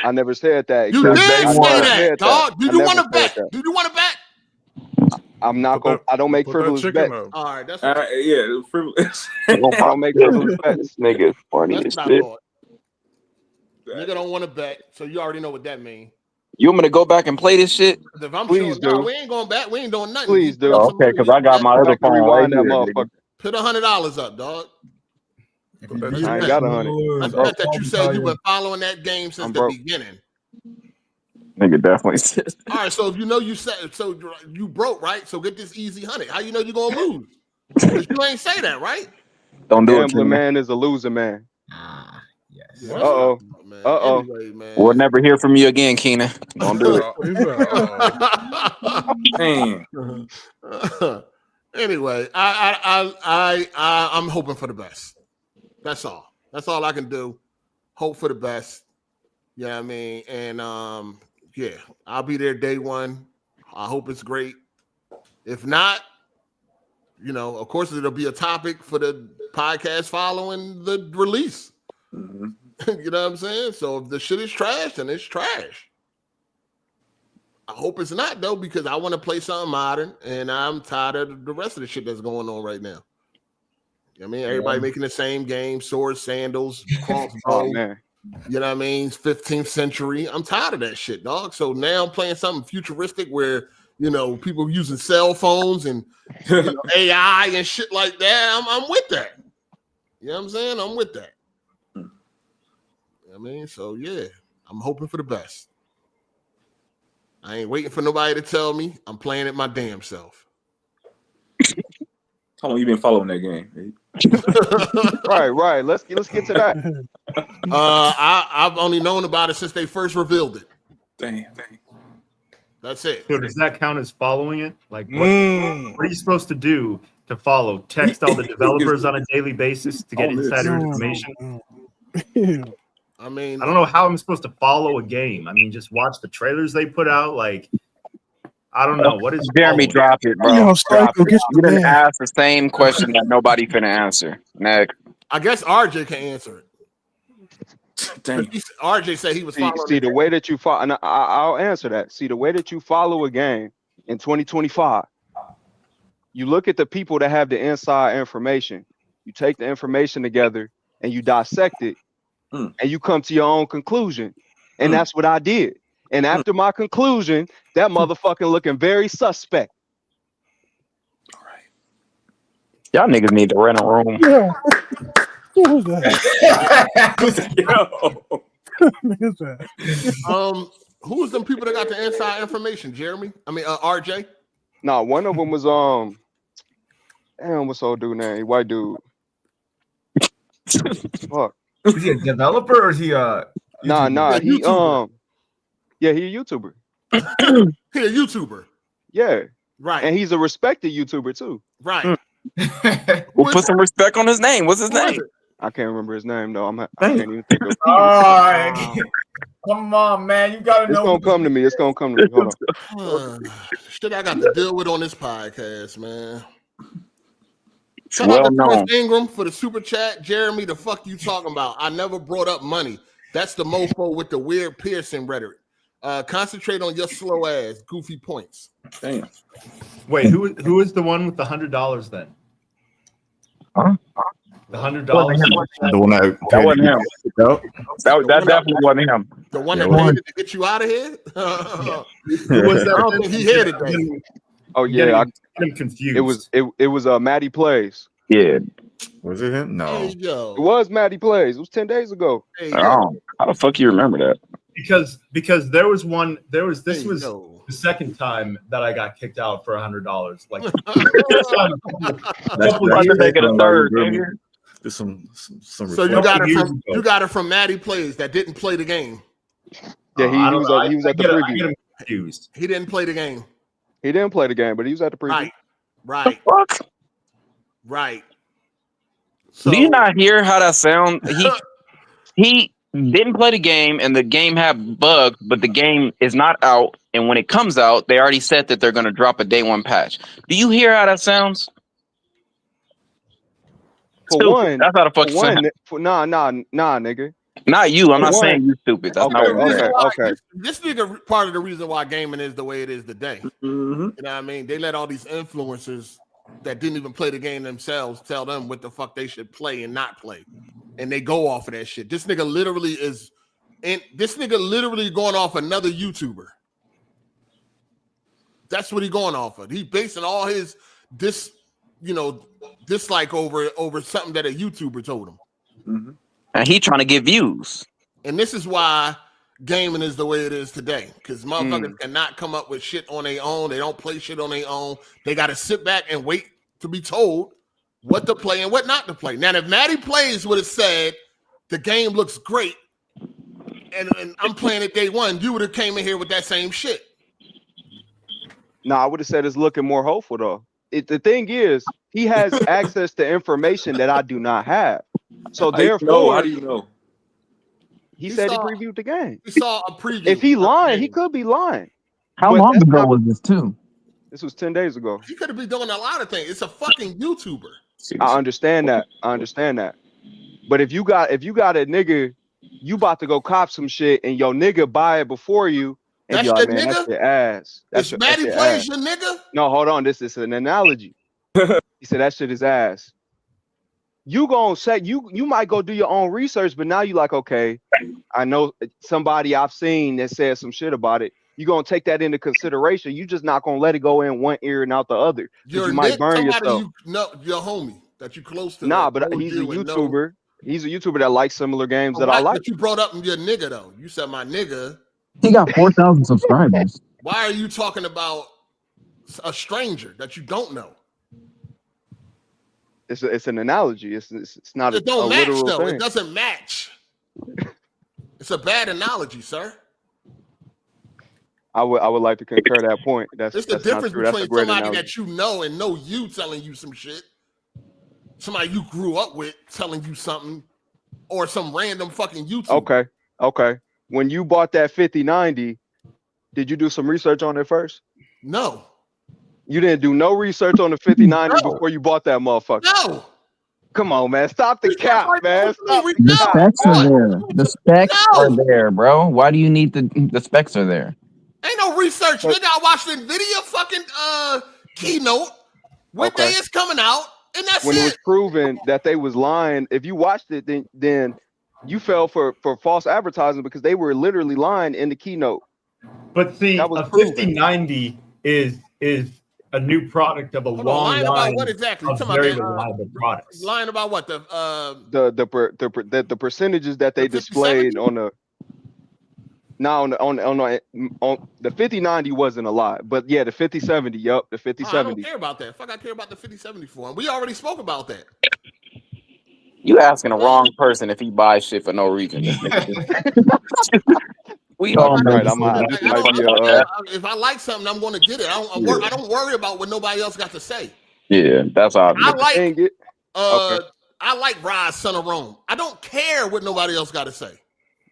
I never said that. You did I say never that, said dog. Do I you never want to said bet? that. Do you want to bet? I'm not going. I don't make frivolous bets. All right, that's yeah, frivolous. I don't make frivolous bets. Nigga, funny that's as not shit. thought. Nigga don't want to bet, so you already know what that means. You want me to go back and play this shit? If I'm Please sure, no, do. we ain't going back. We ain't doing nothing. Please do. Okay, because I got my other phone right Rewind here. that Nigga. motherfucker. Put $100 up, dog. I ain't got 100. I bet that you said you been following that game since the beginning. Nigga definitely said. All right, so if you know you said so you broke, right? So get this easy 100. How you know you're gonna lose? Because you ain't say that, right? Don't do it, Gambling King. man is a loser man. Yes. Uh-oh. Uh-oh. Anyway, man. We'll never hear from you again, Keenan. Don't do it. Man. Anyway, I'm hoping for the best. That's all. That's all I can do. Hope for the best. You know what I mean? And yeah, I'll be there day one. I hope it's great. If not, you know, of course, it'll be a topic for the podcast following the release. Mhm. You know what I'm saying? So if the shit is trash, then it's trash. I hope it's not though, because I want to play something modern, and I'm tired of the rest of the shit that's going on right now. I mean, everybody making the same game, swords, sandals, crossbow. Oh man. You know what I mean? 15th century. I'm tired of that shit, dog. So now I'm playing something futuristic where, you know, people using cell phones and you know, AI and shit like that. I'm with that. You know what I'm saying? I'm with that. You know what I mean? So yeah, I'm hoping for the best. I ain't waiting for nobody to tell me. I'm playing it my damn self. How long you been following that game? Babe? Right. Let's get to that. I've only known about it since they first revealed it. Dang. That's it. So does that count as following it? Like, what are you supposed to do to follow? Text all the developers on a daily basis to get insider information? I mean, I don't know how I'm supposed to follow a game. I mean, just watch the trailers they put out. Like, I don't know. What is Jeremy? Drop it, bro. Drop it. You didn't ask the same question that nobody finna answer. Next. I guess RJ can answer it. Dang. RJ said he was following. See the way that you follow, and I'll answer that. See the way that you follow a game in 2025. You look at the people that have the inside information. You take the information together and you dissect it, and you come to your own conclusion. And that's what I did. And after my conclusion, that motherfucking looking very suspect. All right. Y'all niggas need to rent a room. Yeah. Who's that? Who's that? Who's them people that got the inside information? Jeremy? I mean, RJ? No, one of them was damn, what's old dude name? White dude. Fuck. Is he a developer or is he a? Nah. He yeah, he a YouTuber. He a YouTuber. Yeah. Right. And he's a respected YouTuber too. Right. We'll put some respect on his name. What's his name? I can't remember his name though. I can't even think of it. Come on, man. You gotta know. It's gonna come to me. It's gonna come to me. Hold on. Shit I got to deal with on this podcast, man. Shout Well out to known. Chris Ingram for the super chat. Jeremy, the fuck you talking about? I never brought up money. That's the mofo with the weird piercing rhetoric. Concentrate on your slow ass, goofy points. Damn. Wait, who is the one with the $100 then? Huh? The $100. The one that wasn't him. That definitely wasn't him. The one that wanted to get you out of here. Who was that? I don't think he had it then. Oh yeah, I'm confused. It was Maddie Plays. Yeah. Was it him? No. Hey, yo. It was Maddie Plays. It was 10 days ago. Hey, Oh, how the fuck you remember that? Because there was one. This Hey, was yo. the second time that I got kicked out for $100. Like That's make it a third, nigga. There's some So you got it from Maddie Plays that didn't play the game. Yeah, he was at the preview. Confused. He didn't play the game. He didn't play the game, but he was at the preview. Right. Fuck. Right. So, Do you not hear how that sounds? He didn't play the game, and the game had bugs, but the game is not out. And when it comes out, they already said that they're going to drop a day one patch. Do you hear how that sounds? For one, that's how the fuck it sounds. Nah, nigga. Not you. I'm not saying you stupid. That's not what I'm Okay. This nigga part of the reason why gaming is the way it is today. Mm-hmm. You know what I mean? They let all these influencers that didn't even play the game themselves tell them what the fuck they should play and not play. And they go off of that shit. This nigga literally going off another YouTuber. That's what he going off of. He basing all his dislike over something that a YouTuber told him. Mm-hmm. And he trying to get views. And this is why gaming is the way it is today. Because motherfuckers cannot come up with shit on their own. They don't play shit on their own. They got to sit back and wait to be told what to play and what not to play. Now, if Maddie Plays would have said the game looks great and I'm playing it day one, you would have came in here with that same shit. No, I would have said it's looking more hopeful though. The thing is, he has access to information that I do not have. So therefore, how do you know? He said he previewed the game. He saw a preview. If he lying, he could be lying. How long ago was this too? This was 10 days ago. He could have been doing a lot of things. It's a fucking YouTuber. I understand that. But if you got a nigga, you about to go cop some shit, and your nigga buy it before you, and That's you're like, your man, nigga? that's your ass. That's If Maddie plays your nigga? No, hold on. This is an analogy. He said that shit is ass. You gonna say you might go do your own research, but now you like, okay, I know somebody I've seen that said some shit about it. You gonna take that into consideration. You just not gonna let it go in one ear and out the other. You might burn yourself. Your homie that you close to. Nah, but he's a YouTuber. He's a YouTuber that likes similar games that I like. But you brought up your nigga though. You said my nigga. He got 4,000 subscribers. Why are you talking about a stranger that you don't know? It's an analogy. It's not it don't match literal though. thing. It doesn't match. It's a bad analogy, sir. I would like to concur that point. It's the that's difference not true. between somebody analogy. that you know and know you telling you some shit, somebody you grew up with telling you something, or some random fucking YouTube. Okay. When you bought that 5090, did you do some research on it first? No. You didn't do no research on the 5090 before you bought that motherfucker. No. Come on, man. Stop the cap, man. Stop The specs are there. The specs are there, bro. Why do you need the specs are there? Ain't no research, nigga. I watched the NVIDIA fucking keynote. What day is coming out, and that's when it was proven that they was lying. If you watched it, then you fell for false advertising because they were literally lying in the keynote. But see, a 5090 is a new product of a long line about what exactly? of very reliable products. Lying about what? The percentages that they displayed on the. Now on the 5090 wasn't a lie, but yeah, the 5070, yep, the 5070. I don't care about that. Fuck, I care about the 5070 for him. We already spoke about that. You asking the wrong person if he buys shit for no reason. We all know. If I like something, I'm going to get it. I don't worry about what nobody else got to say. Yeah, that's obvious. I like Rise, Son of Rome. I don't care what nobody else got to say.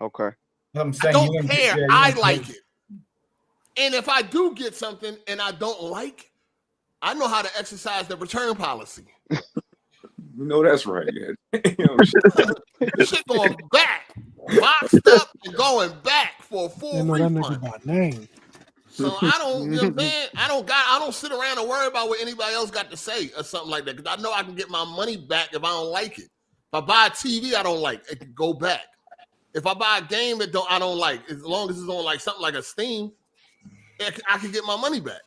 Okay. I don't care. I like it. And if I do get something and I don't like, I know how to exercise the return policy. You know that's right. Yeah. Shit going back, boxed up and going back for a full refund. So I don't, you know what I'm saying? I don't sit around and worry about what anybody else got to say or something like that, because I know I can get my money back if I don't like it. If I buy a TV I don't like, it can go back. If I buy a game that I don't like, as long as it's on like something like a Steam, I can get my money back.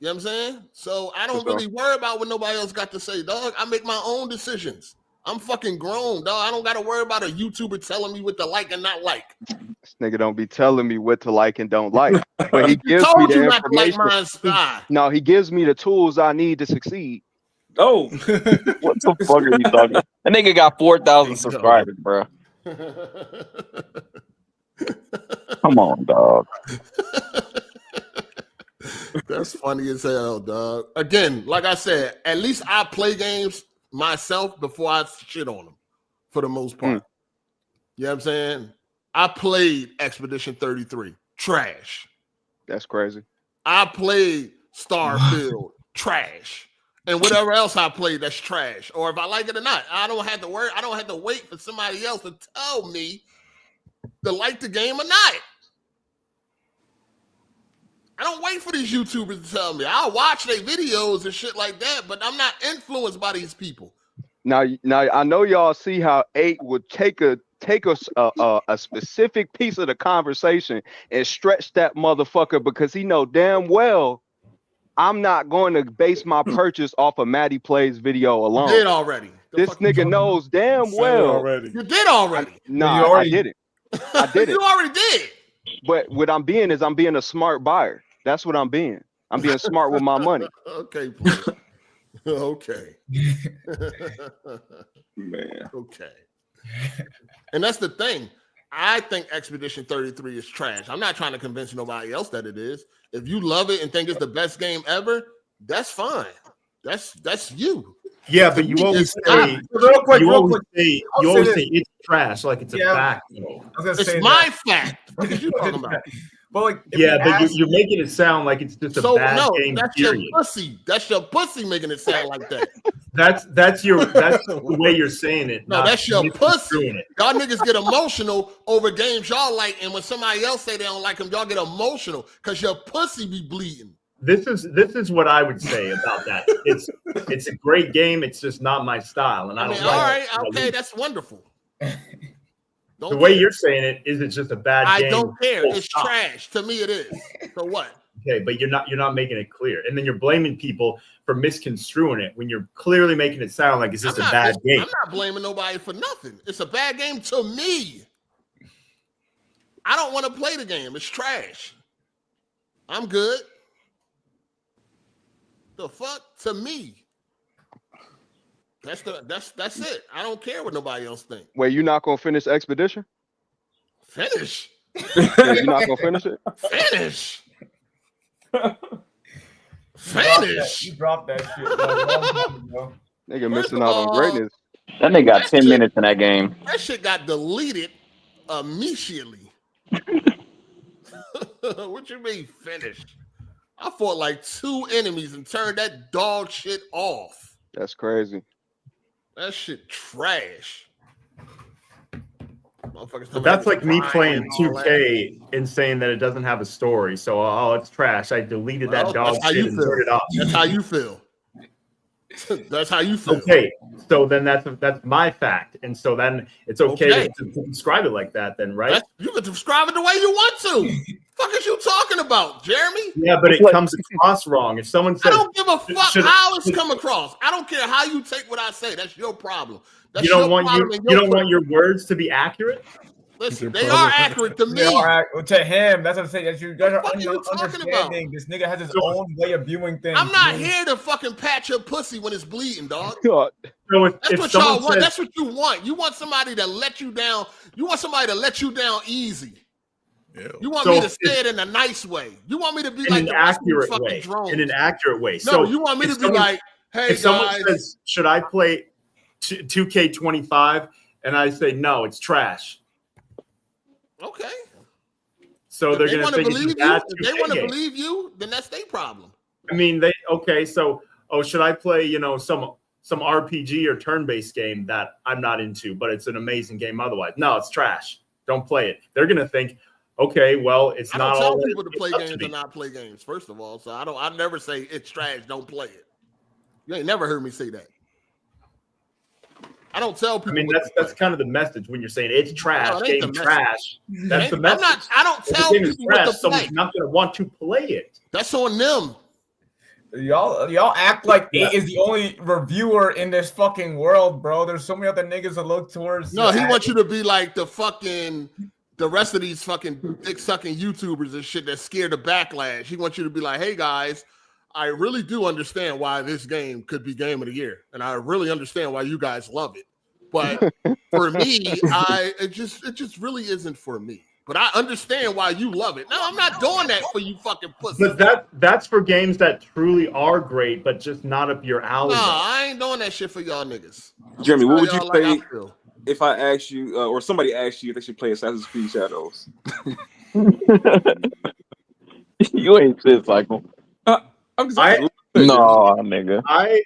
You know what I'm saying? So I don't really worry about what nobody else got to say, dog. I make my own decisions. I'm fucking grown, dog. I don't got to worry about a YouTuber telling me what to like and not like. This nigga don't be telling me what to like and don't like. But he gives me the information. No, he gives me the tools I need to succeed. Oh, what the fuck are you talking about? That nigga got 4,000 subscribers, bro. Come on, dog. That's funny as hell, dog. Again, like I said, at least I play games myself before I shit on them, for the most part. You know what I'm saying? I played Expedition 33. Trash. That's crazy. I played Starfield. Trash. And whatever else I played, that's trash. Or if I like it or not, I don't have to worry. I don't have to wait for somebody else to tell me to like the game or not. I don't wait for these YouTubers to tell me. I'll watch their videos and shit like that, but I'm not influenced by these people. Now I know y'all see how 8 would take a specific piece of the conversation and stretch that motherfucker, because he know damn well I'm not going to base my purchase off of Maddie Plays video alone. You did already. This nigga knows damn well. You did already. I didn't. I did it. You already did. But what I'm being a smart buyer. That's what I'm being. I'm being smart with my money. Okay, please. Okay. Man. Okay. And that's the thing. I think Expedition 33 is trash. I'm not trying to convince nobody else that it is. If you love it and think it's the best game ever, that's fine. That's you. Yeah, but you always say it's trash, like it's a fact. It's my fact. What are you talking about? But like, Yeah, but you're making it sound like it's just a bad game. That's period. your pussy. That's your pussy making it sound like that. That's the way you're saying it. No, that's your pussy. It. Y'all niggas get emotional over games y'all like, and when somebody else say they don't like them, y'all get emotional because your pussy be bleeding. This is what I would say about that. It's a great game. It's just not my style, and I don't. All right, okay, that's wonderful. The way you're saying it is it's just a bad game. I don't care. It's trash. To me, it is. So what? Okay, but you're not making it clear, and then you're blaming people for misconstruing it when you're clearly making it sound like it's just a bad game. I'm not blaming nobody for nothing. It's a bad game to me. I don't want to play the game. It's trash. I'm good. The fuck to me. That's it. I don't care what nobody else thinks. Wait, you not gonna finish Expedition? Finish. Yeah, you not gonna finish it? Finish. Finish. You dropped that shit. Bro. Nigga missing out on greatness. That nigga got 10 minutes in that game. That shit got deleted immediately. What you mean finished? I fought like 2 enemies and turned that dog shit off. That's crazy. That shit trash. But that's like me playing 2K and saying that it doesn't have a story. So, it's trash. I deleted that dog shit and turned it off. That's how you feel. That's how you feel. Okay, so then that's my fact, and so then it's okay to describe it like that. Then, right? You can describe it the way you want to. Fuck is you talking about, Jeremy? Yeah, but it comes across wrong. If someone says, I don't give a fuck how it's come across. I don't care how you take what I say. That's your problem. That's you don't want your words to be accurate. Listen, they are accurate to me. To him, that's what I'm saying. That you guys are talking about? This nigga has his own way of viewing things. I'm not here to fucking pat your pussy when it's bleeding, dog. So That's what y'all want. That's what you want. You want somebody to let you down. You want somebody to let you down easy. You want me to say it in a nice way. You want me to be like an accurate way. In an accurate way. No, you want me to be like, hey, if someone says, should I play 2K25? And I say, no, it's trash. Okay. So they're going to think believe it's bad. you. If they want to believe you, then that's their problem. I mean, should I play, some RPG or turn-based game that I'm not into, but it's an amazing game otherwise? No, it's trash. Don't play it. They're going to think, okay, well, it's not all. I don't tell people to play games or not play games, first of all. So I never say it's trash, don't play it. You ain't never heard me say that. I don't tell people. I mean, that's kind of the message when you're saying it's trash, game trash. That's the message. I don't tell people what to play. Someone's not going to want to play it. That's on them. Y'all act like it is the only reviewer in this fucking world, bro. There's so many other niggas that look towards. No, he wants you to be like the rest of these fucking dick sucking YouTubers and shit that's scared of backlash. He wants you to be like, hey guys, I really do understand why this game could be game of the year, and I really understand why you guys love it. But for me, it just really isn't for me. But I understand why you love it. No, I'm not doing that for you fucking pussy. But that's for games that truly are great, but just not up your alley. No, I ain't doing that shit for y'all niggas. Jeremy, what would you say if I asked you, or somebody asked you if they should play Assassin's Creed Shadows? You ain't shit, Cycle. No, nigga. I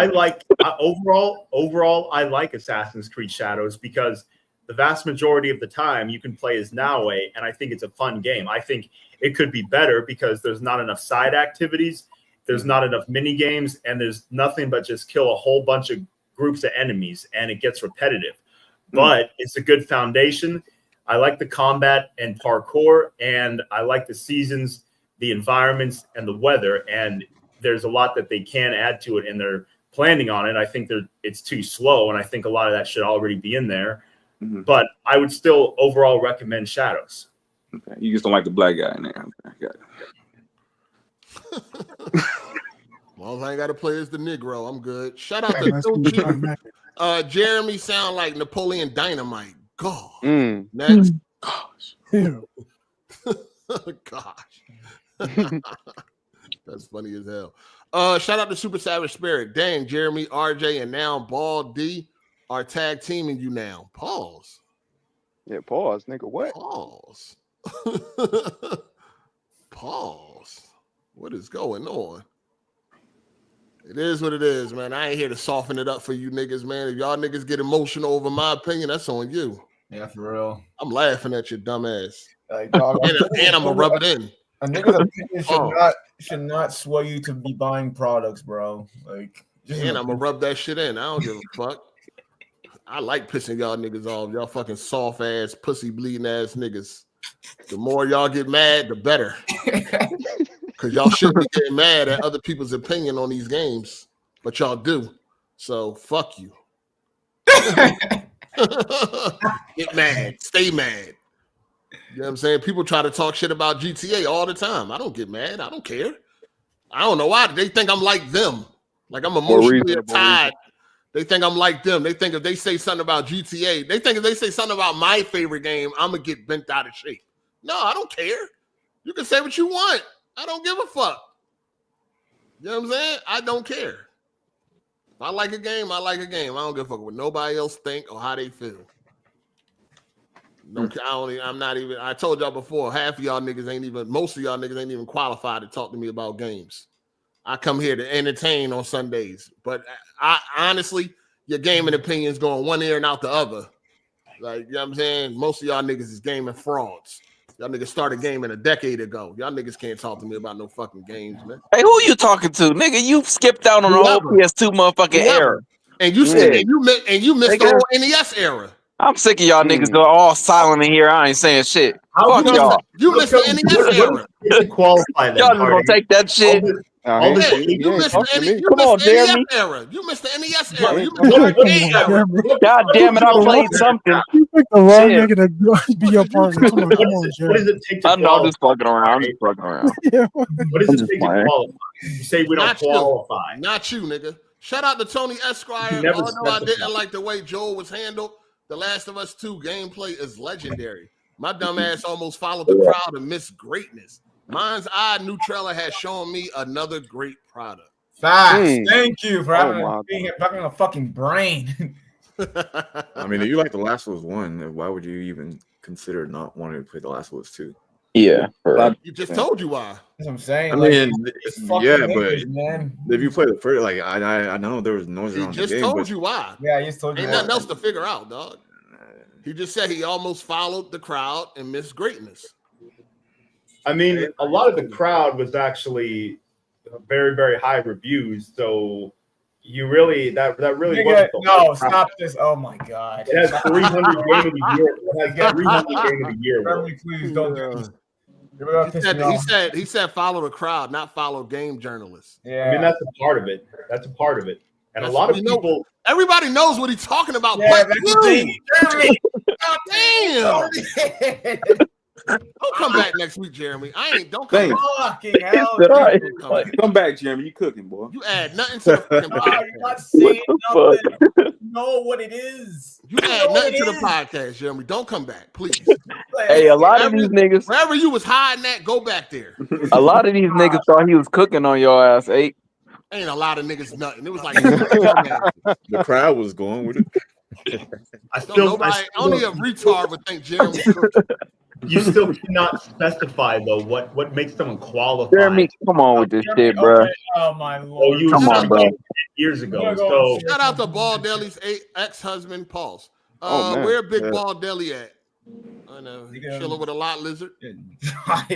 like overall. I like Assassin's Creed Shadows because the vast majority of the time you can play as Naue, and I think it's a fun game. I think it could be better because there's not enough side activities, there's not enough mini games, and there's nothing but just kill a whole bunch of groups of enemies, and it gets repetitive. But it's a good foundation. I like the combat and parkour, and I like the seasons, the environments, and the weather. And there's a lot that they can add to it, and they're planning on it. I think it's too slow, and I think a lot of that should already be in there. Mm-hmm. But I would still overall recommend Shadows. Okay, you just don't like the black guy in there. Okay, got it. Well, I ain't got to play as the Negro. I'm good. Shout out to Jeremy. Sound like Napoleon Dynamite. God. Next. Gosh. Gosh. That's funny as hell. Shout out to Super Savage Spirit. Dang, Jeremy, RJ, and now Ball D are tag teaming you now. Pause. Yeah, pause, nigga. What? Pause. Pause. What is going on? It is what it is, man. I ain't here to soften it up for you niggas, man. If y'all niggas get emotional over my opinion, that's on you. Yeah, for real. I'm laughing at your dumb ass. Like, dog, and I'm gonna rub it in. A nigga's opinion should not sway you to be buying products, bro. Like, and I'm gonna rub that shit in. I don't give a fuck. I like pissing y'all niggas off. Y'all fucking soft ass, pussy bleeding ass niggas. The more y'all get mad, the better. Because y'all shouldn't be getting mad at other people's opinion on these games, but y'all do. So fuck you. Get mad. Stay mad. You know what I'm saying? People try to talk shit about GTA all the time. I don't get mad. I don't care. I don't know why. They think I'm like them. Like I'm emotionally tied. They think I'm like them. They think if they say something about GTA, they think if they say something about my favorite game, I'm going to get bent out of shape. No, I don't care. You can say what you want. I don't give a fuck. You know what I'm saying? I don't care. If I like a game, I like a game. I don't give a fuck what nobody else think or how they feel. No, I'm not even. I told y'all before, half of y'all niggas ain't even, most of y'all niggas ain't even qualified to talk to me about games. I come here to entertain on Sundays. But I honestly, your gaming opinions going one ear and out the other. Like, you know what I'm saying? Most of y'all niggas is gaming frauds. Y'all niggas started gaming a decade ago. Y'all niggas can't talk to me about no fucking games, man. Hey, who you talking to, nigga? You skipped out on the whole PS2 motherfucking era, and you said you missed the whole NES era. I'm sick of y'all niggas all silent in here. I ain't saying shit. Fuck y'all. You missed the NES era. Qualify y'all gonna take that shit. You missed the NES era. You missed the NES era. You missed the arcade era. God damn it, I played something. You picked the wrong nigga to be your partner. Come on, Jerry. What does it take to I know, I'm just fucking around. I'm just fucking around. What does it take to qualify? You say we don't qualify. Not you, nigga. Shout out to Tony Esquire. Although I didn't like the way Joel was handled, The Last of Us 2 gameplay is legendary. My dumb ass almost followed the crowd and missed greatness. Mindseye new trailer has shown me another great product. Facts. Thank you for having a fucking brain. I mean, if you like The Last of Us 1, why would you even consider not wanting to play The Last of Us 2? Yeah. You just told you why. That's what I'm saying. I mean, yeah, but if you play the first, like I know there was noise around the game. He just told you why. Yeah, he just told you. Ain't nothing else to figure out, dog. He just said he almost followed the crowd and missed greatness. I mean, a lot of the crowd was actually very, very high reviews. So you really that really wasn't stop this! Oh my god! It has 300 game of the year. It has 300 game of the year. Please don't do this. He said follow the crowd, not follow game journalists. Yeah, I mean that's a part of it. That's a part of it. And a lot of people, everybody knows what he's talking about. Yeah, but you, damn. Don't come back next week, Jeremy. Don't come back. Fucking hell. Come back, Jeremy. You cooking, boy. You add nothing to the fucking podcast. You're not saying nothing. You know what it is. You add nothing to the podcast, Jeremy. Don't come back, please. Hey, a lot of these niggas, wherever you was hiding at, go back there. A lot of these niggas thought he was cooking on your ass, Ain't a lot of niggas nothing. It was like the crowd was going with it. Only a retard would think Jeremy was cooking. You still cannot specify though what makes someone qualified. Jeremy, come on with this shit, bro. Oh my lord! Come on, bro. Years ago. So shout out to Ball Deli's ex-husband, Pulse. Where Big Ball Deli at? I know. Chilling with a lot lizard. On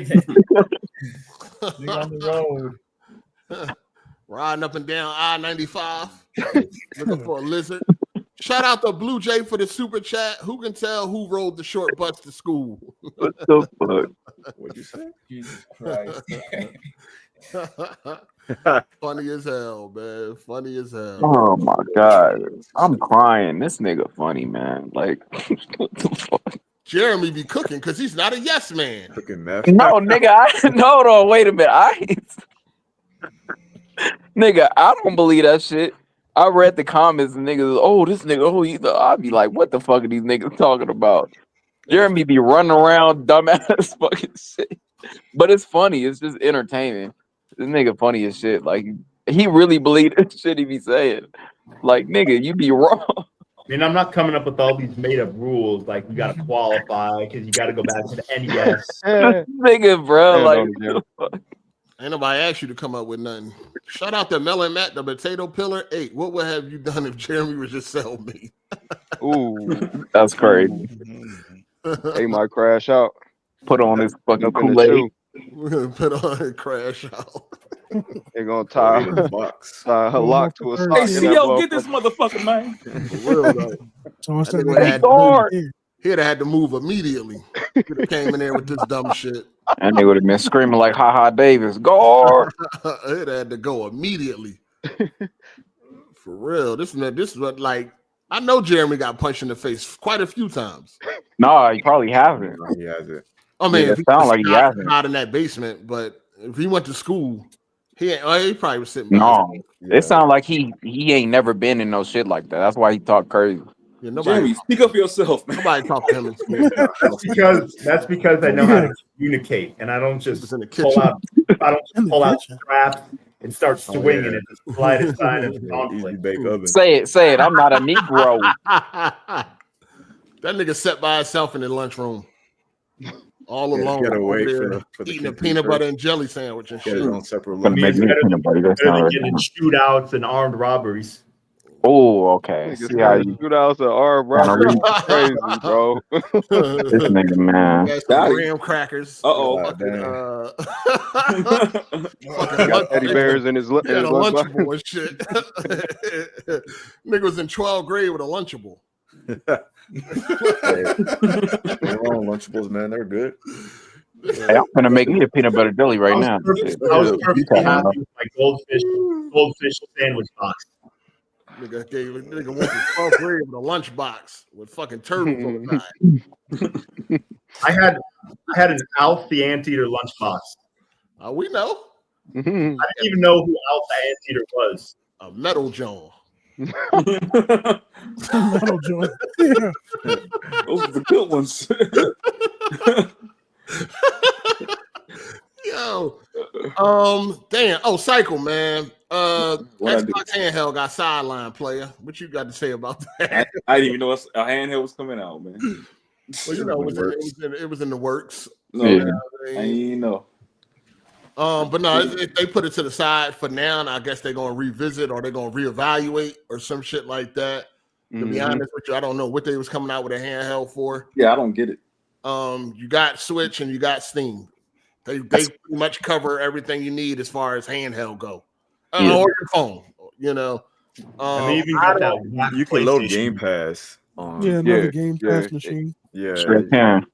the road. Riding up and down I-95. Looking for a lizard. Shout out to Blue Jay for the super chat. Who can tell who rode the short bus to school? What the fuck? What'd you say? Jesus Christ. Funny as hell, man. Funny as hell. Oh my god. I'm crying. This nigga funny, man. Like, what the fuck? Jeremy be cooking because he's not a yes man. Cooking meth. No, nigga. Hold on. Wait a minute. Nigga, I don't believe that shit. I read the comments and niggas, this nigga, I'd be like, what the fuck are these niggas talking about? Jeremy be running around dumbass fucking shit. But it's funny. It's just entertaining. This nigga funny as shit. Like, he really believed the shit he be saying. Like, nigga, you be wrong. I mean, I'm not coming up with all these made up rules like you got to qualify because you got to go back to the NES. Nigga, bro, like ain't nobody asked you to come up with nothing. Shout out to Melon Matt, the Potato Pillar 8. What would have you done if Jeremy was just sell me? Ooh, that's crazy. They might crash out. Put on this fucking Up in the Kool-Aid. shoe. We're gonna put on and crash out. They're gonna tie the box. her lock to a sock. Hey, CO, get this motherfucker, man. For real though. So what's That that? nigga had to guard. move. He'd have had to move immediately. Could have came in there with this dumb shit. And they would have been screaming like "Ha ha Davis, guard!" It had to go immediately. For real. This is what like I know Jeremy got punched in the face quite a few times. No, he probably hasn't. He has it. I mean, Yeah, if he sound was like he hasn't. not in that basement, but if he went to school, he probably was sitting. by No, himself. it sounds like he ain't never been in no shit like that. That's why he talk crazy. Yeah, Jeremy, speak up for yourself, man. Nobody talk to him in school. That's because I know how to communicate, and I don't just in the pull out. I don't In just the pull out kitchen. straps and start swinging at the slightest sign of Easy conflict. bake oven. Say it. I'm not a Negro. That nigga sat by himself in the lunchroom, all alone, Get away over there, for the eating a kids peanut first. butter and jelly sandwich and Get shit. his own separate Gonna lunch. make me Better peanut butter. That's Better not than right. getting shootouts and armed robberies. Oh, okay. Niggas See how trying to you shoot out to our robbery. Crazy, bro. this nigga, man. That's Got it. graham crackers. Uh-oh. Fucking Got teddy bears in his He had a lunchbox. Lunchable and shit. Nigga was in 12th grade with a Lunchable. They're all Lunchables, man. They're good. Hey, I'm gonna make me a peanut butter jelly right now. I was perfectly happy with my goldfish sandwich box. Nigga went to 12th grade with a lunchbox with fucking turtles on the side. I had an Alf the Anteater lunchbox. We know. I didn't even know who Alf the Anteater was. A metal jaw. Metal joint. Yeah. Those are the good ones. Yo, damn. Oh, Cycle, man. Xbox Handheld got sideline player. What you got to say about that? I didn't even know a handheld was coming out, man. Well, you know, it was in the works. No, You yeah. know what I I mean? didn't know. But no, if they put it to the side for now, and I guess they're gonna revisit or they're gonna reevaluate or some shit like that. To be honest with you, I don't know what they was coming out with a handheld for. Yeah, I don't get it. You got Switch and you got Steam. They pretty much cover everything you need as far as handheld go, or your phone. You know, And they even got that You can load PlayStation. Game Pass on. Yeah, another Game Pass machine. Yeah. Sure can.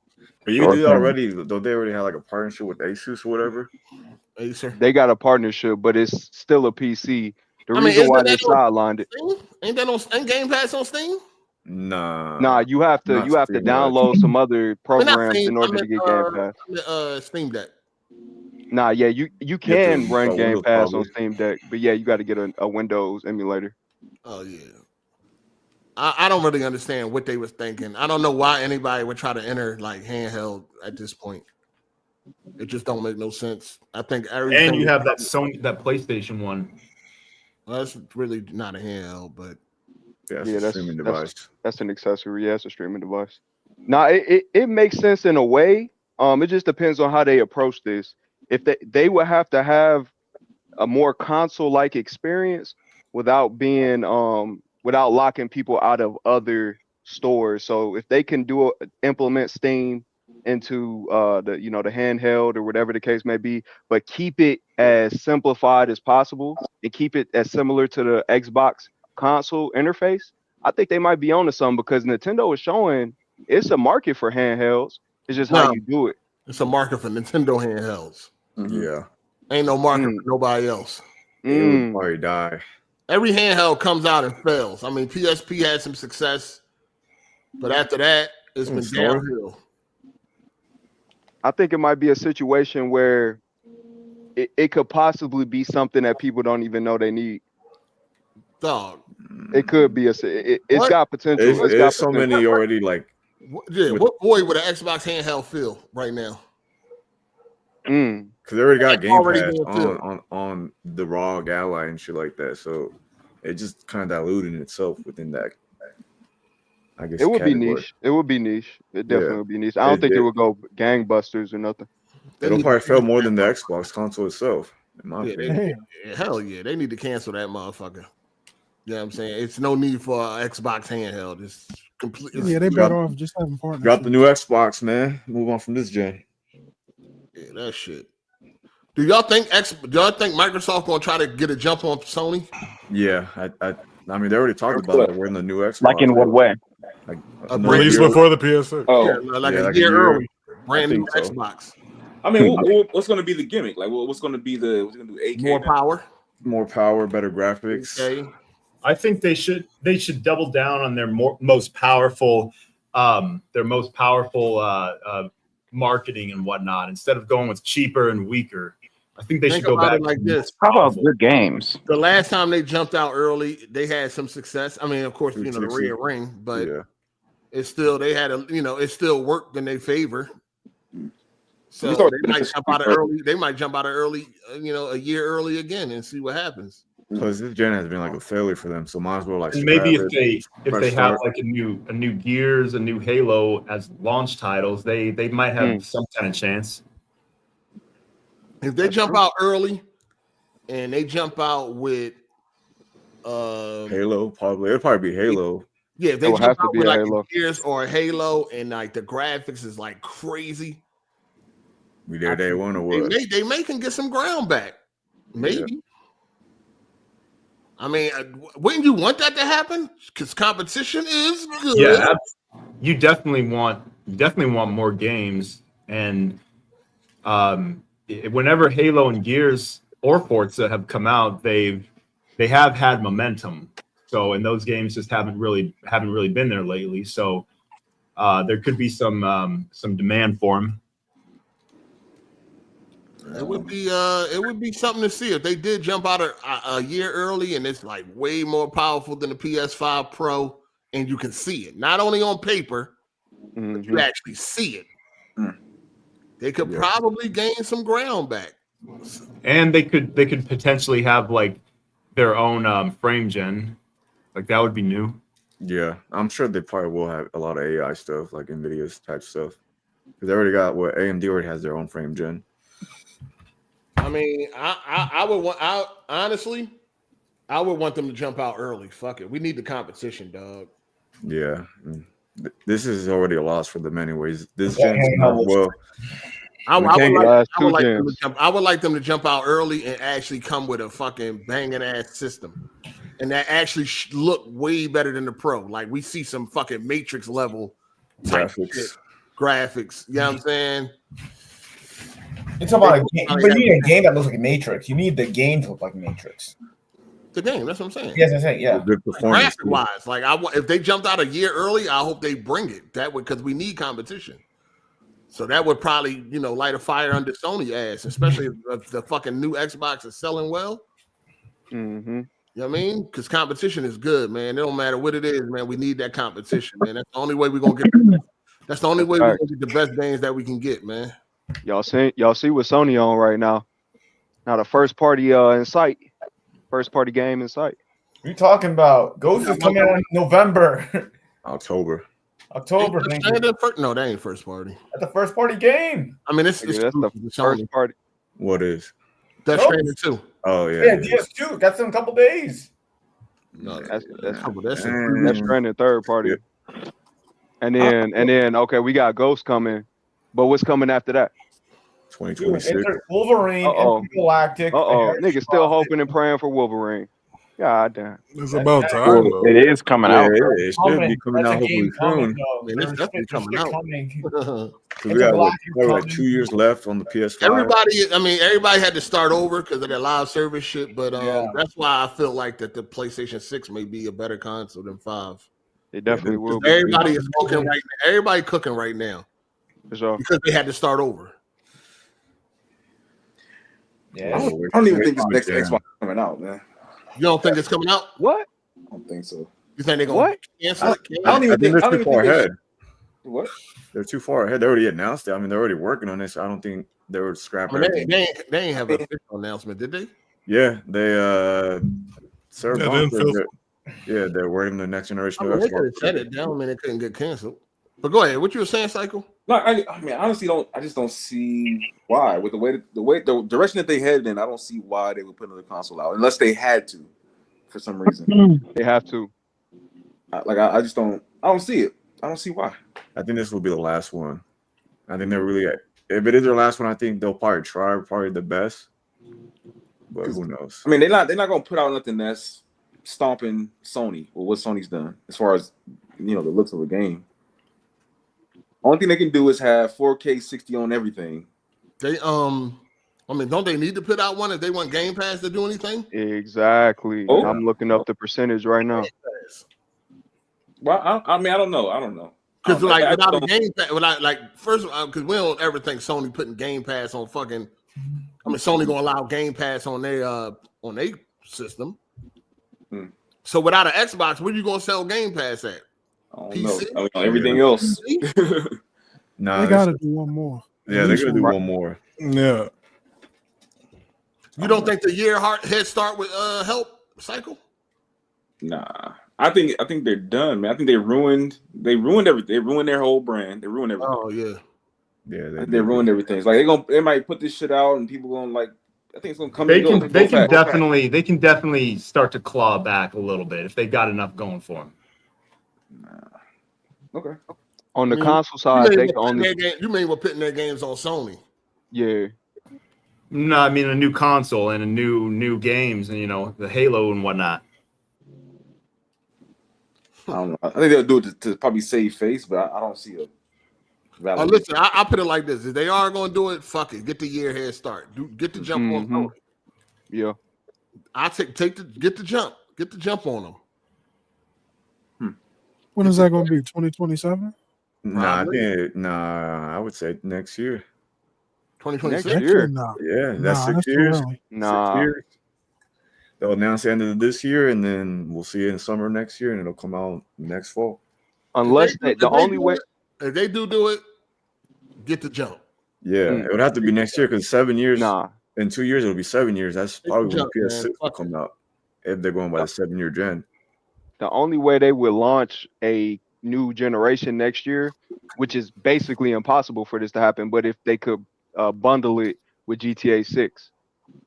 But you do already. Don't they already have like a partnership with Asus or whatever? Acer. They got a partnership, but it's still a PC. The I mean, reason why isn't they that on sidelined it. Steam? Ain't that on Game Pass on Steam? Nah. You have to Not Steam download some other I mean, not programs Steam, in order to get Game Pass. Steam Deck. Nah, yeah, you can run Game Windows Pass probably. on Steam Deck, but yeah, you got to get a Windows emulator. Oh yeah. I don't really understand what they was thinking. I don't know why anybody would try to enter like handheld at this point. It just don't make no sense. I think everything. And you have that PlayStation one. Well, that's really not a handheld, but Yeah, Yeah, a streaming device. That's an accessory. Yeah, it's a streaming device. Now, it makes sense in a way. It just depends on how they approach this. If they would have to have a more console-like experience without being without locking people out of other stores. So if they can implement Steam into the handheld or whatever the case may be, but keep it as simplified as possible and keep it as similar to the Xbox console interface, I think they might be onto something because Nintendo is showing it's a market for handhelds. It's just how you do it. It's a market for Nintendo handhelds. Yeah. Ain't no market for nobody else. It would probably die. Every handheld comes out and fails. I mean, PSP had some success, but after that, it's been downhill. I think it might be a situation where it could possibly be something that people don't even know they need. Dog. It could be it's got potential. It's got so potential. many already like. What boy would an Xbox handheld feel right now? Because they already got Game already Pass being filled. on the ROG Ally and shit like that. So it just kind of diluting itself within that. I guess It would be category. niche. It would be niche. It Yeah. definitely would be niche. I don't think it would go gangbusters or nothing. It'll probably fail more than the Xbox console itself, in my opinion. Hell yeah, they need to cancel that motherfucker. You know what I'm saying? It's no need for an Xbox handheld. It's completely. Yeah, they better off just having partners. Got the new Xbox, man. Move on from this gen. Yeah, that shit. Do y'all think Microsoft gonna try to get a jump on Sony? Yeah, I mean, they already talked about it. We're in the new Xbox. Like in what way? Like release before the PS6. Oh, yeah, like a year early. Brand new Xbox. I mean, what's going to be the gimmick? Like, what's going to be what's going to do? 8K more power, better graphics. Okay. I think they should double down on their most powerful, marketing and whatnot instead of going with cheaper and weaker. I think they should go back like this. How about good games? The last time they jumped out early, they had some success. I mean, of course, the red ring, but it's still it still worked in their favor. So they might jump out of early. They might jump out of early, a year early again and see what happens. Because this gen has been like a failure for them, so might as well like. And maybe if they have like a new Gears, a new Halo as launch titles, they might have some kind of chance. If they jump out early, and they jump out with Halo, it'll probably be Halo. Yeah, if they jump out with like a Gears or a Halo, and like the graphics is like crazy. We there day one or what? They may can get some ground back. Maybe. Yeah. I mean, wouldn't you want that to happen? Because competition is good. Yeah, you definitely want more games, and whenever Halo and Gears or Forza have come out, they have had momentum. So, and those games just haven't really been there lately. So, there could be some demand for them. It would be something to see if they did jump out a year early and it's like way more powerful than the PS5 Pro, and you can see it not only on paper, but you actually see it. They could probably gain some ground back, and they could potentially have like their own frame gen, like that would be new. Yeah, I'm sure they probably will have a lot of AI stuff, like NVIDIA's type stuff, because they already got AMD already has their own frame gen. I mean, I would want them to jump out early. Fuck it, we need the competition, dog. Yeah, this is already a loss for them anyways. This gen's well. I would like them to jump out early and actually come with a fucking banging ass system, and that actually look way better than the Pro. Like we see some fucking Matrix level graphics. You know what I'm saying? It's about a game, but you need a game that looks like a Matrix. You need the game to look like Matrix. The game, that's what I'm saying. Yes, I'm saying, yeah. Good performance wise, like if they jumped out a year early, I hope they bring it. That would, because we need competition. So that would probably, light a fire under Sony ass, especially if the fucking new Xbox is selling well. Mm-hmm. You know what I mean? Because competition is good, man. It don't matter what it is, man. We need that competition, man. That's the only way we're gonna get. That's the only way we're gonna get the best games that we can get, man. Y'all see what Sony on right now? Now the first party in sight. First party game in sight. What are you talking about? Ghost is coming out in November. October. No, that ain't first party. That's the first party game. I mean, it's that's the first party. What is? Death Stranding 2. Oh yeah. Yeah, DS2. That's in a couple days. No, that's Stranding third party. And then okay, we got Ghost coming, but what's coming after that? 2026. Wolverine and Galactic. Niggas still hoping and praying for Wolverine. God damn. It's about time, though. It is coming out. It should be coming out hopefully soon. It's definitely coming out. We got like 2 years left on the PS5. Everybody had to start over because of that live service shit, but that's why I feel like that the PlayStation 6 may be a better console than 5. It definitely will be. Everybody is cooking right now. Everybody cooking right now. For sure. Because they had to start over. Yeah. I don't even think this next Xbox is coming out, man. You don't think it's coming out? What? I don't think so. You think they're going to cancel it? I don't even think they're too far ahead. What? They're too far ahead. They already announced it. I mean, they're already working on this. So I don't think they would scrap everything. They ain't have an official announcement, did they? Yeah, they Yeah, they're working the next generation. I mean, they could have shut it down, man. It couldn't get canceled. But go ahead. What you were saying, Cycle? No, I mean, honestly, I just don't see why. With the direction that they headed in, I don't see why they would put another console out unless they had to, for some reason. They have to. I just don't. I don't see it. I don't see why. I think this will be the last one. I think they're really. If it is their last one, I think they'll probably try the best. But who knows? I mean, they're not gonna put out nothing that's stomping Sony or what Sony's done as far as the looks of a game. Only thing they can do is have 4K 60 on everything. They I mean, don't they need to put out one if they want Game Pass to do anything? Exactly. Oh. I'm looking up the percentage right now. Well, I mean, I don't know. Because without the Game Pass, first of all, because we don't ever think Sony putting Game Pass on fucking. I mean, Sony gonna allow Game Pass on their system. So without an Xbox, where you gonna sell Game Pass at? PC? I mean, everything else. Nah, they gotta do one more. Yeah, they're gonna do one more. Yeah. You don't think the year head start would help Cycle? Nah, I think they're done, man. I think they ruined everything. They ruined their whole brand. They ruined everything. Oh yeah, yeah. They ruined everything. It's like they might put this shit out and people gonna I think it's gonna come. They can definitely start to claw back a little bit if they got enough going for them. Okay. On the console side, they can only. You mean we're putting their games on Sony? Yeah. No, I mean a new console and a new games and the Halo and whatnot. I don't know. I think they'll do it to probably save face, but I don't see a valid. Listen, I put it like this: if they are going to do it, fuck it, get the year head start. Get the jump on Sony. Yeah. I get the jump on them. When is that going to be? 2027? I would say next year. 2026? Next year? Nah. Yeah, that's 6 too years. early. Nah. 6 years. They'll announce the end of this year, and then we'll see it in summer next year, and it'll come out next fall. Unless the only way. If they do it, get the jump. Yeah, it would have to be next year because 7 years. Nah. In 2 years, it'll be 7 years. That's probably when PS6 will come out if they're going by the 7-year gen. The only way they would launch a new generation next year, which is basically impossible for this to happen, but if they could bundle it with GTA 6,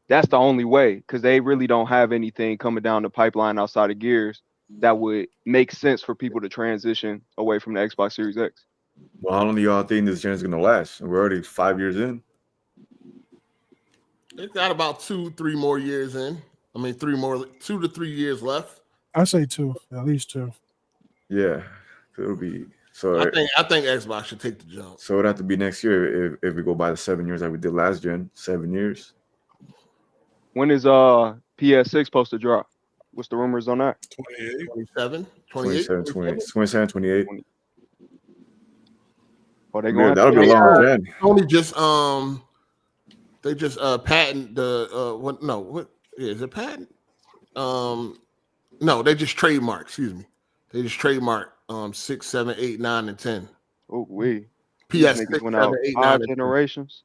that's the only way, because they really don't have anything coming down the pipeline outside of Gears that would make sense for people to transition away from the Xbox Series X. Well, how long do y'all think this gen is going to last? We're already 5 years in. They've got about 2-3 more years in. I mean, 2 to 3 years left. I say 2, at least 2. Yeah, it'll be so. I think Xbox should take the jump. So it'd have to be next year if we go by the 7 years like we did last gen. 7 years. When is PS6 supposed to drop? What's the rumors on that? 27, 28, 27, 28. Oh, they going? That'll be a long gen. Only just they just patent the what? No, what is it? Patent? No, they just trademark. Excuse me, they just trademark 6, 7, 8, 9, and 10. Oh, we PS went out 5 generations.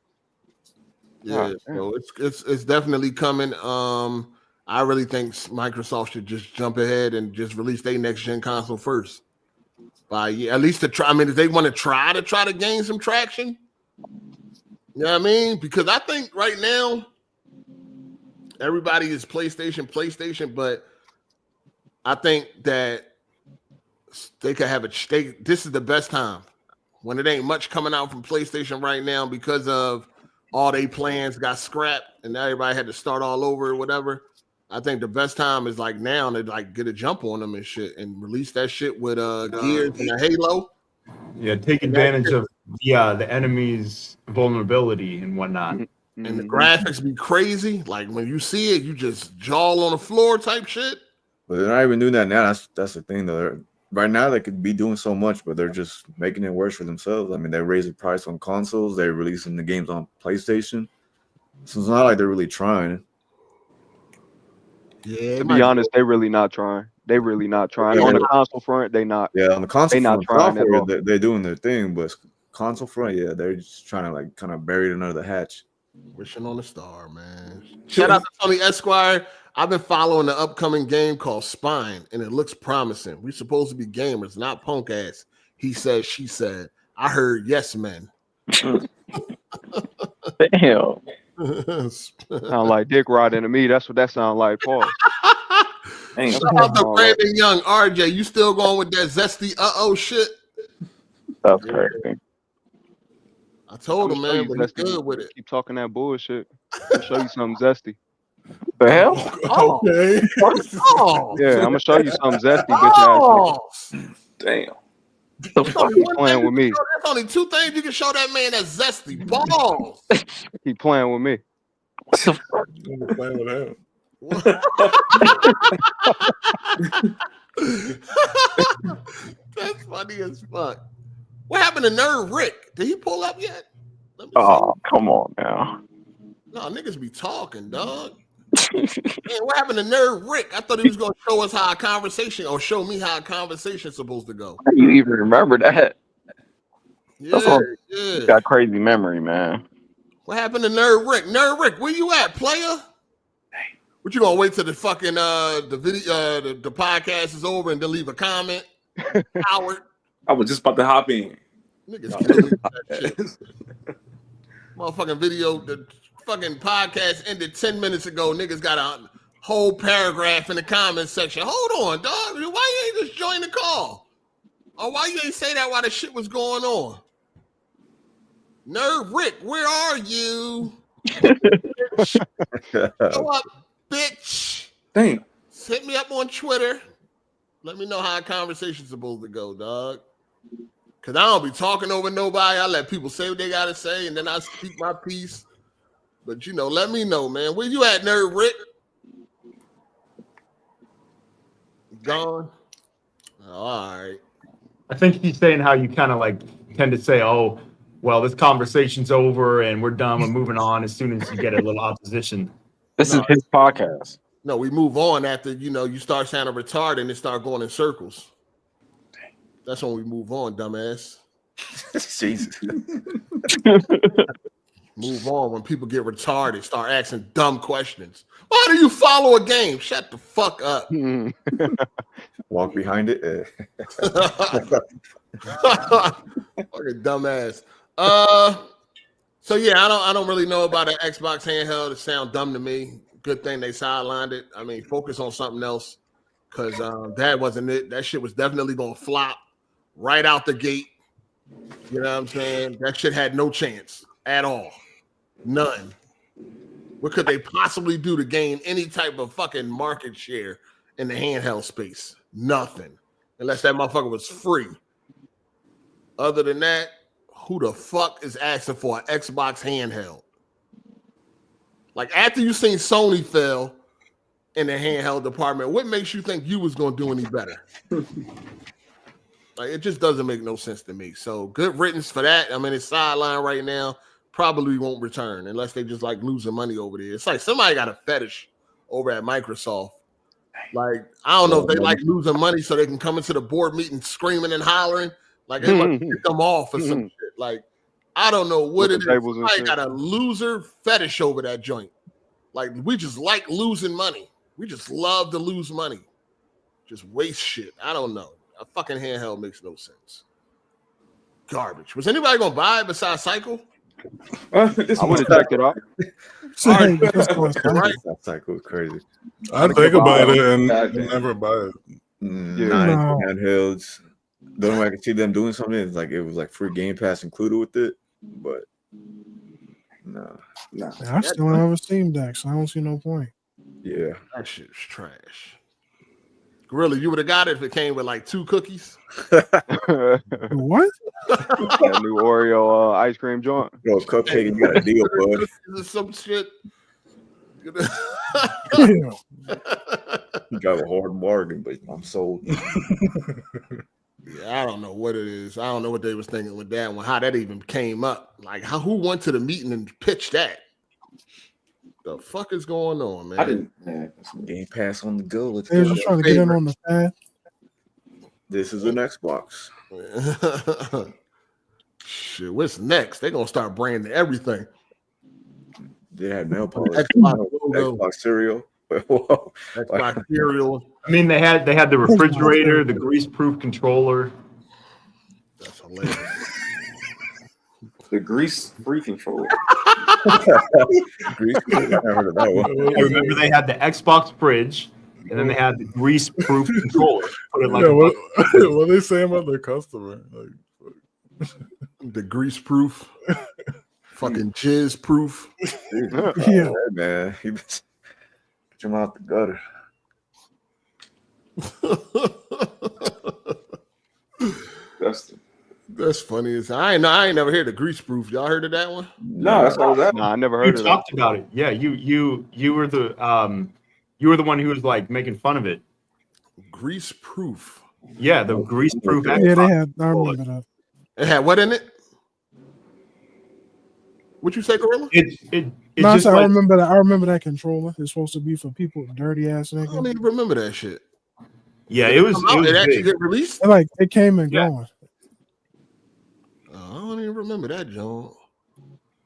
Yeah, so it's definitely coming. I really think Microsoft should just jump ahead and just release their next gen console first. At least to try. I mean, if they want to try to gain some traction, you know what I mean? Because I think right now everybody is PlayStation, but I think that they could have this is the best time when it ain't much coming out from PlayStation right now because of all they plans got scrapped and now everybody had to start all over or whatever. I think the best time is like now to like get a jump on them and shit and release that shit with Gears and a Halo. Yeah, take advantage of the enemy's vulnerability and whatnot. And the graphics be crazy. Like when you see it, you just jaw on the floor type shit. But they're not even doing that now. That's the thing though. Right now they could be doing so much, but they're just making it worse for themselves. I mean, they raise the price on consoles, they're releasing the games on PlayStation. So it's not like they're really trying. Yeah, to be honest, they really not trying. They really not trying. Yeah. On the console front, they not. Yeah, on the console they not front, trying at all. they're doing their thing, but console front, yeah, they're just trying to like kind of bury it under the hatch. Wishing on a star, man. Shout out to Tony Esquire. I've been following the upcoming game called Spine, and it looks promising. We're supposed to be gamers, not punk ass. He said, she said. I heard yes, men. Damn. Sound like dick riding to me. That's what that sound like, Paul. Shout out to Brandon Young. RJ, you still going with that zesty shit? That's crazy. I told him, man, but he's good with it. Keep talking that bullshit. I'll show you something zesty. The hell? Okay. Oh. Yeah, I'm gonna show you something zesty, bitch ass. Damn. Keep playing with me. There's only two things you can show that man that's zesty. Balls. Keep playing with me. Playing with him. That's funny as fuck. What happened to Nerd Rick? Did he pull up yet? Oh, come on now. No, niggas be talking, dog. Man, what happened to Nerd Rick? I thought he was gonna show us how a conversation, or show me how a conversation's supposed to go. How do you even remember that? Yeah. You got crazy memory, man. What happened to Nerd Rick? Nerd Rick, where you at, player? What you gonna wait till the fucking the video the podcast is over and then leave a comment? Howard. I was just about to hop in. Niggas killing that shit. Motherfucking video, the fucking podcast ended 10 minutes ago. Niggas got a whole paragraph in the comment section. Hold on, dog. Why you ain't just join the call? Or why you ain't say that while the shit was going on? Nerd Rick, where are you? Show up, bitch. Damn. Hit me up on Twitter. Let me know how a conversation's supposed to go, dog. Because I don't be talking over nobody. I let people say what they got to say, and then I speak my piece. But, you know, let me know, man. Where you at, Nerd Rick? Gone? Oh, all right. I think he's saying how you kind of like tend to say, oh, well, this conversation's over and we're done. We're moving on as soon as you get a little opposition. This is his podcast. No, we move on after, you know, you start sounding retarded and it start going in circles. That's when we move on, dumbass. Jesus. Move on when people get retarded, start asking dumb questions. Why do you follow a game? Shut the fuck up. Walk behind it. Fucking dumbass. So yeah, I don't really know about an Xbox handheld. It sounds dumb to me. Good thing they sidelined it. I mean, focus on something else, because that wasn't it. That shit was definitely gonna flop right out the gate. You know what I'm saying? That shit had no chance at all. None. What could they possibly do to gain any type of fucking market share in the handheld space? Nothing. Unless that motherfucker was free. Other than that, who the fuck is asking for an Xbox handheld? Like, after you seen Sony fail in the handheld department, what makes you think you was going to do any better? Like, it just doesn't make no sense to me. So, good riddance for that. I mean, it's sidelined right now. Probably won't return unless they just like losing money over there. It's like somebody got a fetish over at Microsoft. Like, I don't know if they like losing money so they can come into the board meeting screaming and hollering. Like, they might pick them off or some shit. Like, I don't know what it is. Somebody got a loser fetish over that joint. Like, we just like losing money. We just love to lose money. Just waste shit. I don't know. A fucking handheld makes no sense. Garbage. Was anybody going to buy it besides Cycle? I would have checked it out. Right. Cycle was crazy. I think about it and never buy it. Handhelds. The only way I can see them doing something is like it was like free Game Pass included with it, but no. I still don't have a Steam Deck, so I don't see no point. Yeah, that shit's trash. Gorilla, you would have got it if it came with like 2 cookies. What? That new Oreo ice cream joint. Yo, cupcake, you got a deal, bud. Some shit. You got a hard bargain, but I'm sold. Yeah, I don't know what it is. I don't know what they was thinking with that one. How that even came up? Like, who went to the meeting and pitched that? The fuck is going on, man? I didn't. Game Pass on the go. Let's They were just trying to get in on the pad. This is an Xbox. Shit, what's next? They're gonna start branding everything. They had nail polish. Xbox cereal. Whoa. Xbox cereal. I mean, they had the refrigerator, the grease-proof controller. That's hilarious. The grease-free controller. Grease-free? I never heard of that one. I remember they had the Xbox fridge, and then they had the grease-proof controller. Put it like what are they saying about their customer? Like, the grease-proof, fucking jizz-proof. Yeah, man. He was get him out the gutter. That's funny. I ain't never heard of grease-proof. Y'all heard of that one? No, that's all that. No, I never heard you of that. talked about it. Yeah, you were the one who was like making fun of it. Grease-proof. Yeah, the grease-proof. yeah, Xbox they had. I controller. remember that. It had what in it? What you say, Gorilla? It No, just I like, remember that. I remember that controller. It's supposed to be for people with dirty ass I don't niggas. even remember that shit. yeah, it was It actually big. get released? Like it came and Yeah. going. I don't even remember that, John.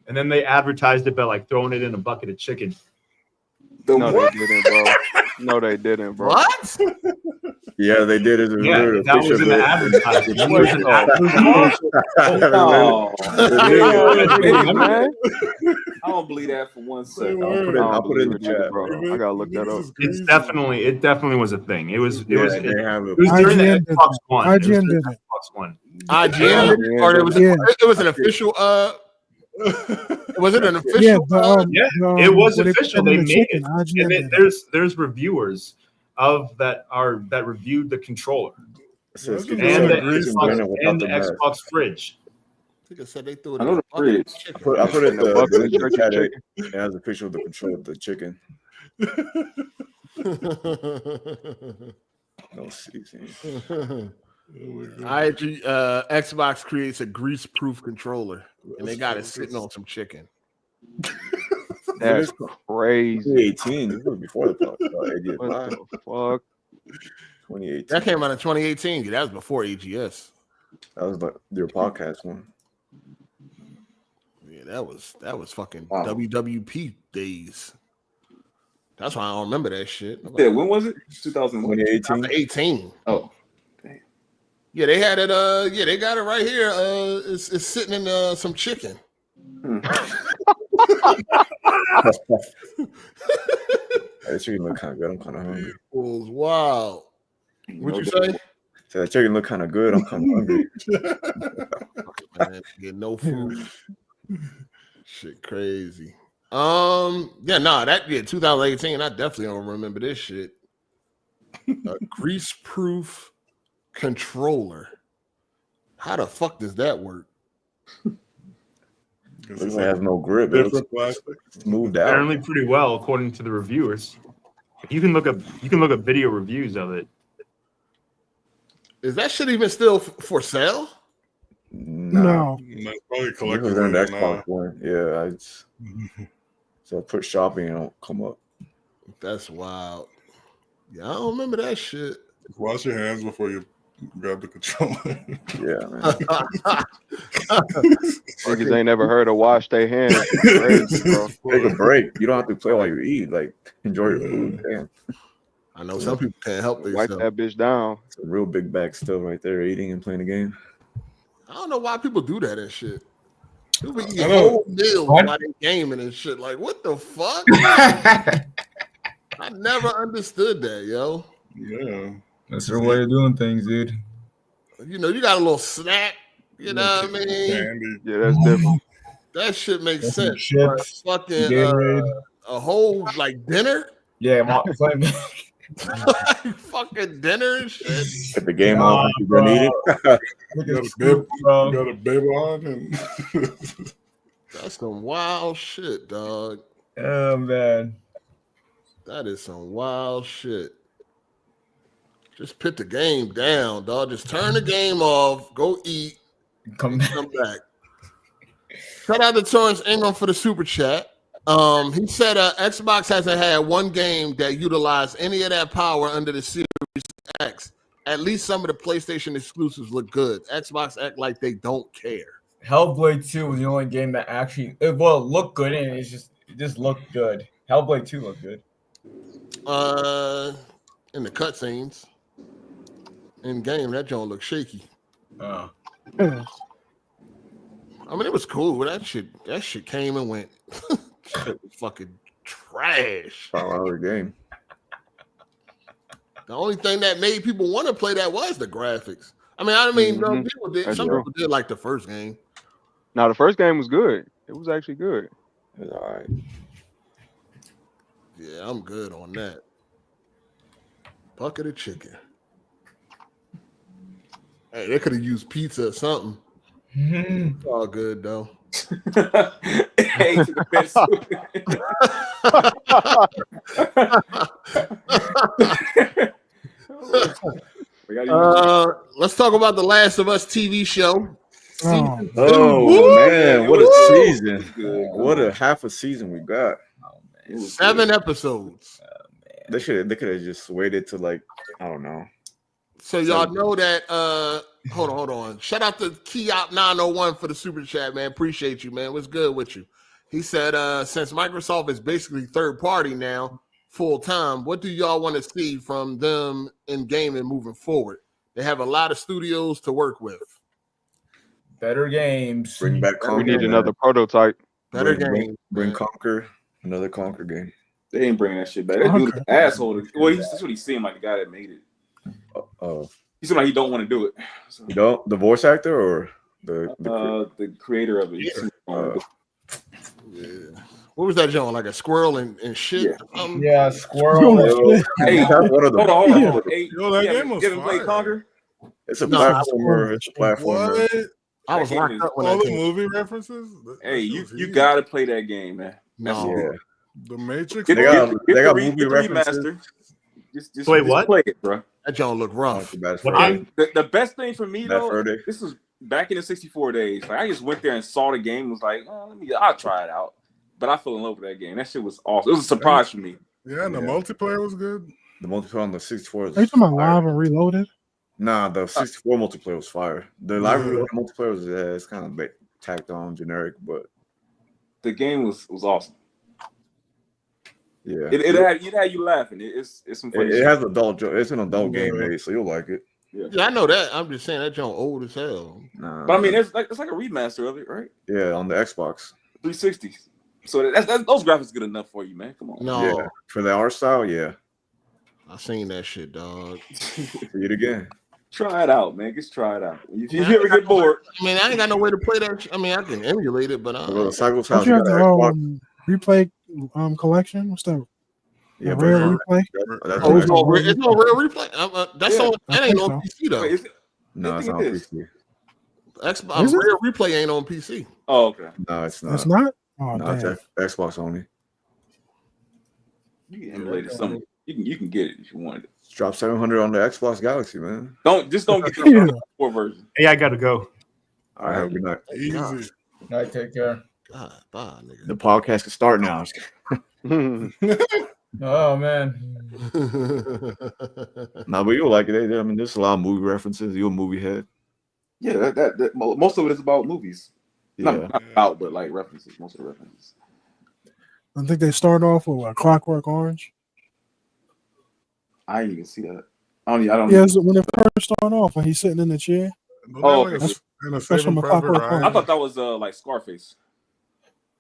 And then they advertised it by like throwing it in a bucket of chicken. No, they didn't, bro. No, they didn't, bro. What? Yeah, they did it. Yeah, that was in the advertisement. It was an I don't believe that for 1 second. I'll put it in the chat, bro. I gotta look that up. It definitely was a thing. It was They have it was during the IGN did Xbox One. It was IGN during did the it. Xbox One. IGN did it? Or it was Yeah. it was an official was it an official Yeah, Yeah, the, it was where official. put They in the made chicken, it. IGN And did then it. there's reviewers of that reviewed the controller Says, and "Get the some grease and burn it without and the the mask." Xbox fridge. I think I said they threw it I in know the the fridge. chicken. I put it in the bucket of the chat. chicken. It has a picture of the control of the chicken. No seasoning. Xbox creates a grease-proof controller, and they got it sitting on some chicken. That's crazy. 2018. This was before the AGS. What the fuck? 2018. That came out in 2018. That was before AGS. That was like your podcast one. Yeah, that was fucking Wow. WWP days. That's why I don't remember that shit. Yeah, when was it? 2018. 2018. Oh, Yeah, they had it. Yeah, they got it right here. It's sitting in some chicken. That chicken look kind of good. I'm kind of hungry. It was wild. What you say? So that chicken look kind of good. I'm kind of hungry. Man, get no food. Shit, crazy. Yeah, 2018. I definitely don't remember this shit. A grease-proof controller. How the fuck does that work? Looks like it has no grip. It looks smoothed out. Apparently, pretty well according to the reviewers. You can look up video reviews of it. Is that shit even still for sale? No. It's probably It collectible was on the now. Xbox One. Yeah, so I put shopping and it'll come up. That's wild. Yeah, I don't remember that shit. Wash your hands before you grab the controller. Yeah, man. Niggas ain't never heard of wash their hands. Crazy, bro. Take a break. You don't have to play while you eat. Like, enjoy your food. Damn. I know some people can't help Wipe themselves. that bitch down. It's a real big bag still right there, eating and playing the game. I don't know why people do that and shit. People eat I know. whole meals What? while they gaming and shit. Like, what the fuck? I never understood that, yo. Yeah. That's their way of doing things, dude. You know, you got a little snack. You know what I mean? Candy. Yeah, that's different. That shit makes That's some sense. chips, But fucking Gatorade. a whole like dinner, Yeah, it's like fucking dinner and shit. Get the game on. You gonna eat it? look You at got a Scoop, bib, bro. you got a bib on, and That's some wild shit, dog. Oh man. That is some wild shit. Just put the game down, dog. Just turn the game off, go eat, Come back. come back. Shout out to Torrance Ingram for the super chat. He said Xbox hasn't had one game that utilized any of that power under the Series X. At least some of the PlayStation exclusives look good. Xbox act like they don't care. Hellblade 2 was the only game that actually it looked good and it just looked good. Hellblade 2 looked good. In the cutscenes. In game, that joint looked shaky. Yeah. I mean, it was cool. That shit came and went. Shit was fucking trash. 5-hour game. The only thing that made people want to play that was the graphics. I mean, people did. That's Some true. people did like the first game. Now the first game was good. It was actually good. It was all right. Yeah, I'm good on that. Bucket of chicken. Hey, they could have used pizza or something. It's all good though. Hey, to the best. Let's talk about the Last of Us TV show. Oh man, what a season! What a half a season we got. 7 episodes. They could have just waited to like, I don't know. So y'all know that hold on. Shout out to Keyop 901 for the super chat, man. Appreciate you, man. What's good with you? He said since Microsoft is basically third party now, full time, what do y'all want to see from them in gaming moving forward? They have a lot of studios to work with. Better games. Bring back Conquer. We need another prototype. Better games. Bring Conquer. Another Conquer game. They ain't bringing that shit back. That dude, asshole. Well, that's what he seemed like, the guy that made it. Oh, he seemed like he don't want to do it. So, you don't? The voice actor or the creator of it? Yeah. What was that, John? Like a squirrel and shit? Yeah, squirrel. Hey, hold on. Hey, that game was haven't played Conquer? It's a platformer. It's a platformer. What? I was locked up when all that the came. movie references. Hey, you gotta play that game, man. No. Yeah. The Matrix. They got movie the references. remaster. Just Wait, what? play it, bro. That John look rough. The best thing for me Bad though, Friday. this was back in the 64 days. Like I just went there and saw the game. And was like, I'll try it out. But I fell in love with that game. That shit was awesome. It was a surprise for me. Yeah, and the multiplayer was good. The multiplayer on the 64 is Are you talking about Live and Reloaded? Nah, the 64 multiplayer was fire. The live multiplayer was it's kind of tacked on, generic, but the game was awesome. Yeah, it had you laughing. It's some funny it shit. has adult joke. It's an adult game, mate, so you'll like it. Yeah, I know that. I'm just saying that John old as hell. Nah, But I mean, it's like a remaster of it, right? Yeah, on the Xbox 360. So that's those graphics good enough for you, man. Come on. No, yeah, for the art style, yeah. I seen that shit, dog. See it again. Try it out, man. Just try it out. If you ever get bored, I mean, I ain't got no way to play that. I mean, I can emulate it, but Well, Cycles Don't House you got have the an Xbox. replay collection? What's that? Yeah, Rare replay? Oh, it's no real replay. That's on. That ain't on PC though. Wait, No, it's not on PC. Xbox Rare replay ain't on PC. Oh, okay. No, it's not. It's not? Oh, No, damn. it's Xbox only. You can emulate it. Something you can get it if you wanted it. Drop 700 on the Xbox Galaxy, man. Don't get the 4 version. Hey, I gotta go. All right, have a good night. Easy. All right, take care. God, bye, nigga. The podcast can start now. Oh man. No, but you'll like it. I mean, there's a lot of movie references. You're a movie head. Yeah, that most of it is about movies. Yeah. Not about, but like references. Most of the references. I think they start off with a Clockwork Orange. I didn't even see that. I don't. Yeah, so when it first started off, when he's sitting in the chair. Oh, That's And a from Saving a Private Clockwork Ryan. Orange. I thought that was like Scarface.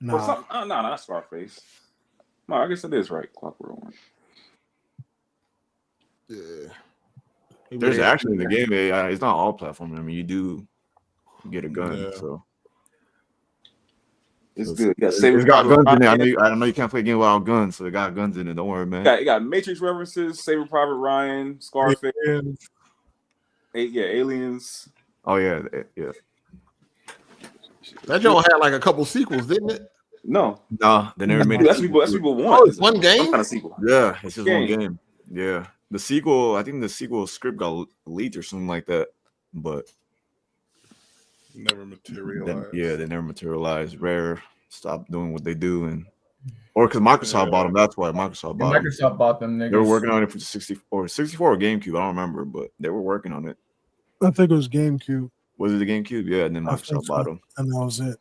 No. No, not Scarface. No, I guess it is right. Clockwork Orange. Yeah. There's action in the game. It's not all platform. I mean, you do get a gun, Yeah. so It's good. You got it's got guns in it. I know you can't play a game without guns, so it got guns in it. Don't worry, man. You got Matrix references, Saving Private Ryan, Scarface, Aliens. Oh yeah. That joint had like a couple sequels, didn't it? No, they never made it. That's people want. Oh, it's one game. Some kind of sequel. Yeah, it's just one game. Yeah, the sequel. I think the sequel script got leaked or something like that, but Never materialized. they never materialized. Rare stopped doing what they do, or because Microsoft bought them. That's why Microsoft bought them. Microsoft bought them niggas. They were working on it for the 64 or GameCube. I don't remember, but they were working on it. I think it was GameCube. Was it the GameCube? Yeah, and then Microsoft bought them. And that was it.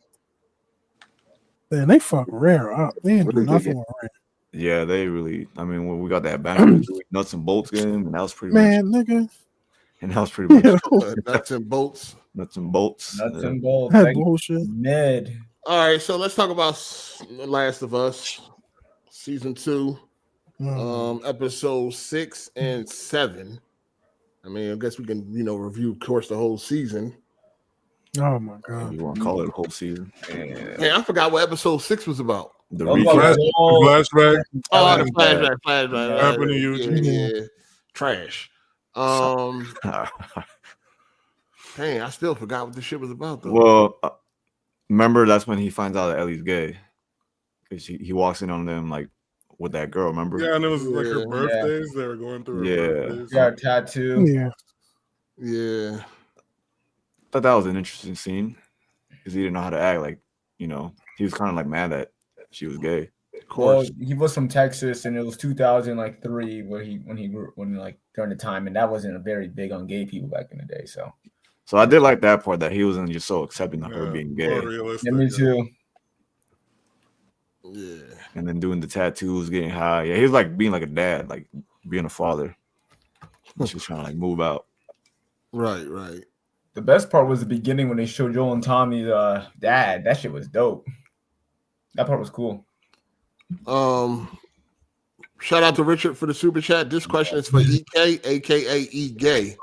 Man, they fuck Rare up. They didn't do What is nothing it? with Rare. Yeah, they really. I mean, when we got that banner nuts and bolts game, and that was pretty Man, much. nigga. And that was pretty much nuts and bolts. Nuts and bolts. Nuts and bolts. That bullshit. Mid. All right, so let's talk about Last of Us season 2, episode 6 and 7. I mean, I guess we can, review, of course, the whole season. Oh my god! You want to call it a whole season? Hey, I forgot what episode 6 was about. The flashback. Oh, the flashback. Happened to you. Yeah. Trash. Dang, I still forgot what this shit was about though. Well, remember that's when he finds out that Ellie's gay, because he walks in on them like with that girl. Remember? Yeah, and it was like her birthdays. They were going through her birthdays. Got a tattoo. Yeah. Thought that was an interesting scene because he didn't know how to act. Like, he was kind of like mad that she was gay. Of course. Well, he was from Texas, and it was 2003 when he grew during the time, and that wasn't a very big on gay people back in the day. So I did like that part that he wasn't just so accepting of her being gay. Yeah, me too. Yeah. And then doing the tattoos, getting high. Yeah, he was like being like a dad, like being a father. She was trying to like move out. Right. The best part was the beginning when they showed Joel and Tommy's dad. That shit was dope. That part was cool. Shout out to Richard for the super chat. This question is for EK, aka E Gay.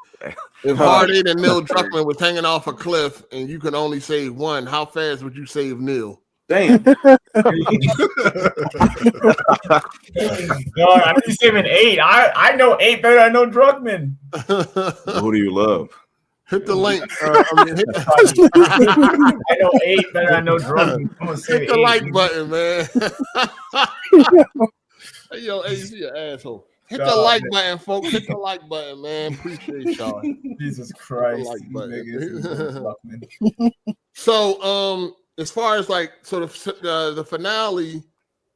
If Hard8 and Neil Druckmann was hanging off a cliff and you can only save one, how fast would you save Neil? Damn. No, I need saving 8. I know 8 better than I know Druckmann. Who do you love? Hit the link. I know 8 better than I know Druckmann. I'm gonna Hit the 8. like button, man. Hey, yo, AC, you asshole. Hit the like button, folks. Hit the like button, man. Appreciate y'all. Jesus Christ. Like button. Druckmann. So, as far as like sort of the finale,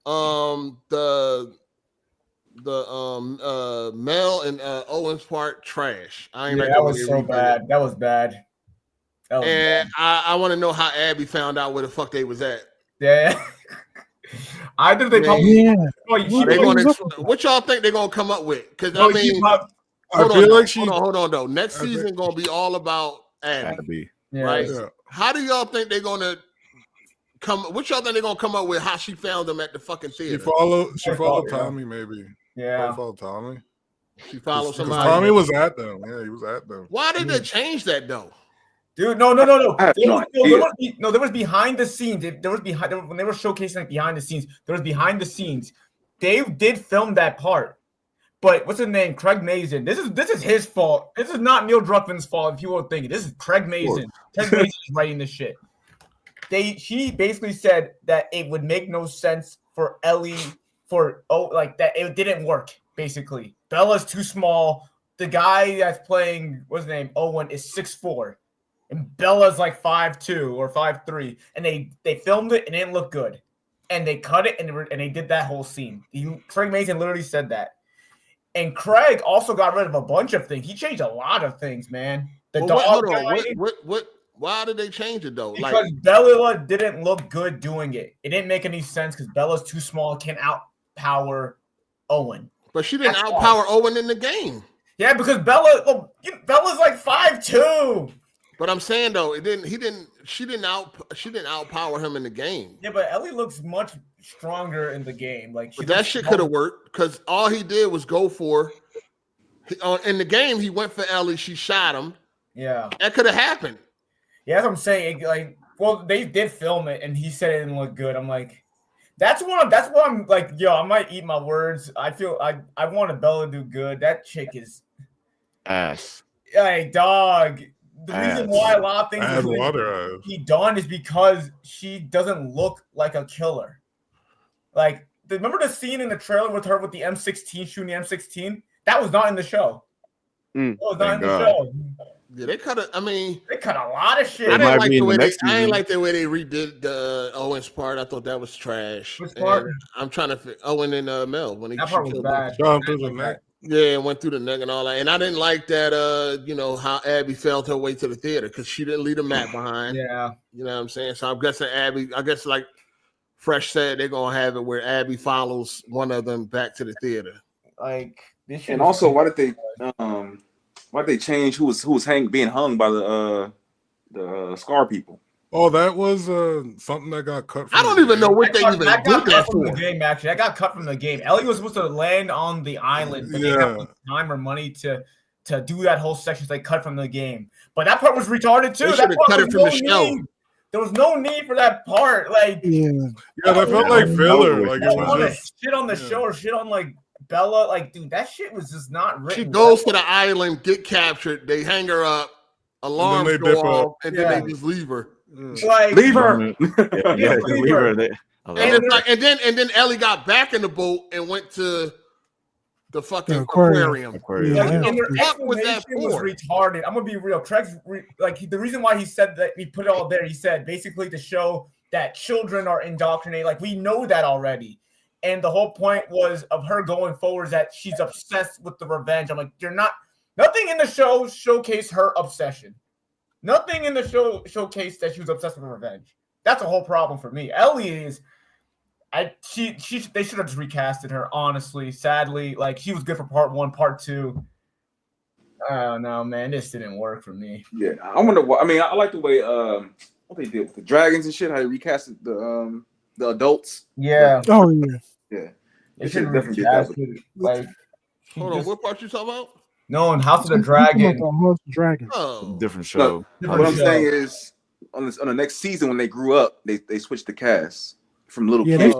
the Mel and Owen's part trash. That was so bad. That was bad. And I want to know how Abby found out where the fuck they was at. Yeah. I think they probably. What y'all think they're gonna come up with? Because I feel like hold on though. Next season gonna be all about Abby. Right? Yeah. How do y'all think they're gonna come? What y'all think they're gonna come up with? How she found them at the fucking theater? She followed Tommy, maybe. Yeah. Followed Tommy. She followed somebody. Tommy was at them. Yeah, he was at them. Why did they change that though? Dude, no. There was behind the scenes. When they were showcasing like behind the scenes, there was behind the scenes. Dave did film that part, but what's his name? Craig Mazin. This is his fault. This is not Neil Druckmann's fault. If you were thinking, this is Craig Mazin. Craig Mazin is writing this shit. She basically said that it would make no sense for Ellie that it didn't work. Basically, Bella's too small. The guy that's playing what's his name? Owen is 6'4". And Bella's like 5'2" or 5'3", and they filmed it and it didn't look good, and they cut it and they did that whole scene. Craig Mazin literally said that, and Craig also got rid of a bunch of things. He changed a lot of things, man. Why did they change it though? Because Bella didn't look good doing it. It didn't make any sense because Bella's too small, can't outpower Owen. But she didn't outpower Owen in the game. Yeah, because Bella's like 5'2". But I'm saying though, she didn't outpower him in the game. Yeah, but Ellie looks much stronger in the game. But that shit could have worked because all he did was go for. In the game, he went for Ellie. She shot him. Yeah, that could have happened. Yeah, that's what I'm saying. They did film it, and he said it didn't look good. I'm like, that's why I'm like, yo, I might eat my words. I feel I wanted Bella to do good. That chick is ass. Hey, dog. The reason why a lot of things be done is because she doesn't look like a killer. Like, remember the scene in the trailer with her with the M16 shooting the M16? That was not in the show. That was not in the show. Yeah, they cut a lot of shit. I didn't like the way they redid the Owens part. I thought that was trash. Which part? I'm trying to Owen and Mel when that part was bad. Through the neck. Yeah, went through the neck and all that. And I didn't like that, how Abby felt her way to the theater because she didn't leave the map behind. Yeah. You know what I'm saying? So I'm guessing Abby, Fresh said they're gonna have it where Abby follows one of them back to the theater. Like this. And also, why did they change who was being hung by the Scar people? Oh, that was something that got cut from I don't even know what they even that did got that cut from for. the game. Actually, that got cut from the game. Ellie was supposed to land on the island, but they didn't have time or money to do that whole section. So they cut from the game. But that part was retarded too. They That should have part cut was it from no the show. need. There was no need for that part. Like, Yeah, that felt like filler. Like it was just shit on the show or shit on like Bella. Like, dude, that shit was just not written. She goes to the island, get captured, they hang her up, alarms they go dip off, up. and then they just leave her. Like, Leave her. leave leave her. her. And it's like, and then Ellie got back in the boat and went to the fucking aquarium. Yeah, And their What was that explanation was for? retarded. I'm gonna be real. Craig's the reason why he said that he put it all there. He said basically to show that children are indoctrinated. Like we know that already. And the whole point was of her going forward is that she's obsessed with the revenge. I'm like, you're not. Nothing in the show showcased her obsession. Nothing in the show showcased that she was obsessed with revenge. That's a whole problem for me. Ellie is. They should have just recasted her. Honestly, sadly, like she was good for part 1, part 2. I don't know, man. This didn't work for me. Yeah, I wonder what. I mean, I like the way what they did with the dragons and shit. How they recasted the adults. Yeah. Oh yeah. Yeah. They should should definitely did that. recast it. Like, Hold on, what part you talking about? No, in House of the Dragon. Dragon. Oh, Different show. What I'm saying is, on the next season when they grew up, they switched the cast from little kids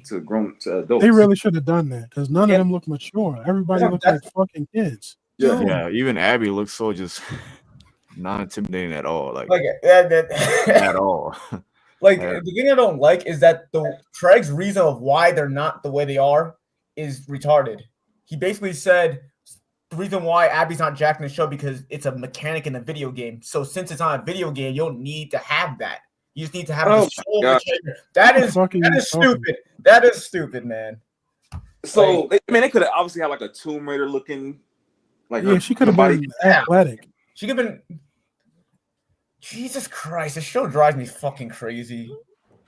to grown to adults. They really should have done that because none of them look mature. Everybody looks like fucking kids. Yeah, even Abby looks so just not intimidating at all. Like at all. Like the thing I don't like is that Craig's reason of why they're not the way they are is retarded. He basically said the reason why Abby's not Jack in the show because it's a mechanic in the video game. So since it's not a video game, you don't need to have that. You just need to have the soul of the character. That is stupid. That is stupid, man. So they could have obviously had like a Tomb Raider looking. Like she could have been athletic. She could have been. Jesus Christ, this show drives me fucking crazy.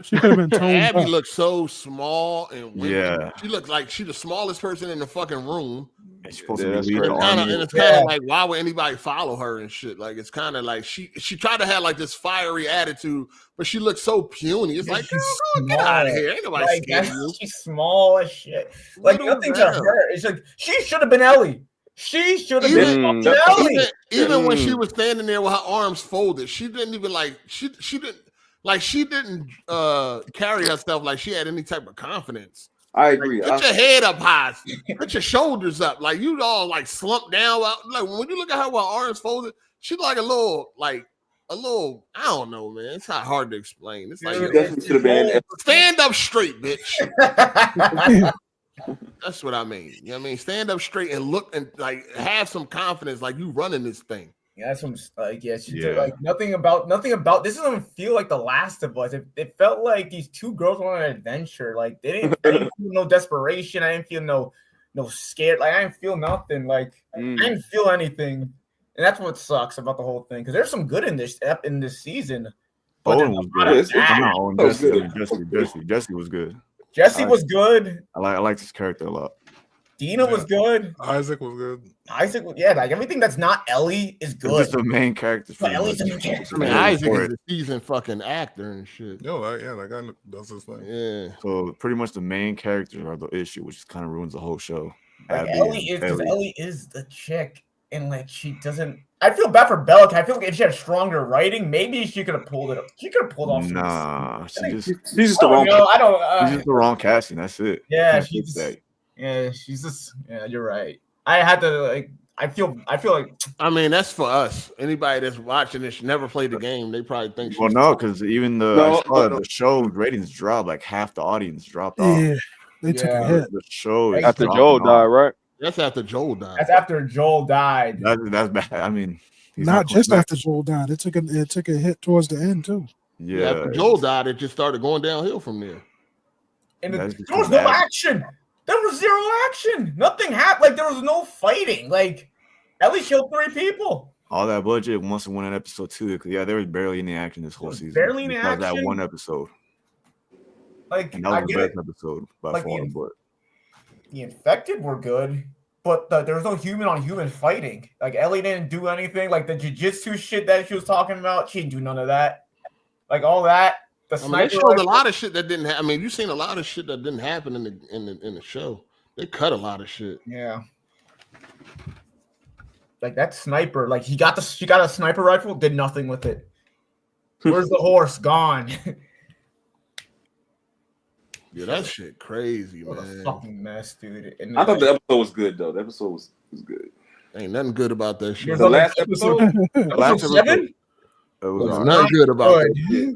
She could have been toned Abby up. looks so small and wimpy. Yeah. She looks like she's the smallest person in the fucking room. It's supposed to be And leading the army. it's kind of like, why would anybody follow her and shit? Like, it's kind of like she tried to have like this fiery attitude, but she looks so puny. It's like, girl, get out of here. Ain't nobody scared of you. She's small as shit. Like, nothing to her. It's like, she should have been Ellie. She should have been fucking Ellie. Even when she was standing there with her arms folded, she didn't even like, she didn't carry herself like she had any type of confidence. I agree. Put your head up high. Put your shoulders up. Like you all like slumped down. Like when you look at her with her arms folded, she's like a little. I don't know, man. It's not hard to explain. It's like definitely should have been. Stand up straight, bitch. That's what I mean. You know what I mean? Stand up straight and look and like have some confidence, like you running this thing. Yeah, that's what I'm like. Like nothing about this doesn't feel like The Last of Us. It felt like these two girls went on an adventure. Like I didn't feel no desperation. I didn't feel no scared. Like I didn't feel nothing. Like I didn't feel anything. And that's what sucks about the whole thing. Because there's some good in this season. But Owen was good. Jesse was good. Jesse was good. I liked his character a lot. Dina was good. Isaac was good. Like everything that's not Ellie is good. Just the main character. But Ellie's the main character. I mean, Isaac is a seasoned fucking actor and shit. That guy does his thing. Yeah. So pretty much the main characters are the issue, which kind of ruins the whole show. Like Ellie is the chick, and like she doesn't. I feel bad for Bella. I feel like if she had stronger writing, maybe she could have pulled it up. She could have pulled off. Nah, she's just the wrong. She's just the wrong casting. That's it. Yeah, she's just. Yeah, you're right. I had to like. I feel like. I mean, that's for us. Anybody that's watching this never played the game. They probably think. Well, no, because even the show ratings dropped. Like half the audience dropped off. Yeah, they took a hit. The show after Joel died, right? That's after Joel died. That's after Joel died. That's bad. I mean, not just after Joel died. It took a hit towards the end too. Yeah, after Joel died, it just started going downhill from there. And there was no action. There was zero action. Nothing happened. Like there was no fighting. Like Ellie killed 3 people. All that budget must have won an episode 2. Because there was barely any action this whole season. Barely any action. That one episode. Like, And that I was the get best episode by Like far. the- But the infected were good, but there was no human on human fighting. Like Ellie didn't do anything. Like the jujitsu shit that she was talking about, she didn't do none of that. Like all that. The I mean, sniper they showed a rifle- lot of shit that didn't happen. I mean, you've seen a lot of shit that didn't happen in the show. They cut a lot of shit. Yeah. Like that sniper, like she got a sniper rifle, did nothing with it. Where's the horse? Gone. Yeah, that shit crazy, What a man. fucking mess, dude. And I thought the episode was good though. The episode was good. Ain't nothing good about that shit. The last episode, last episode 7? It was There's all nothing right. good about Good. that shit.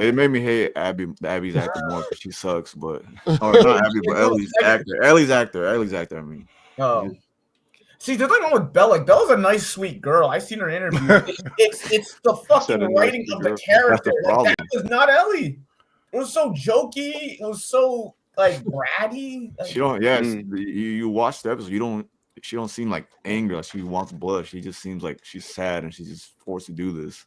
It made me hate Abby's acting more because she sucks, but or not Abby, but Ellie's actor. I mean, Oh. See, the thing with Bella, like Bella's a nice, sweet girl. I've seen her interview. It's the fucking a nice, writing sweet of the girl. character. That's the Like, that problem. was not Ellie. It was so jokey. It was so like bratty. Like, she don't. Yeah, you watch the episode. She don't seem like angry. Like she wants blood. She just seems like she's sad and she's just forced to do this.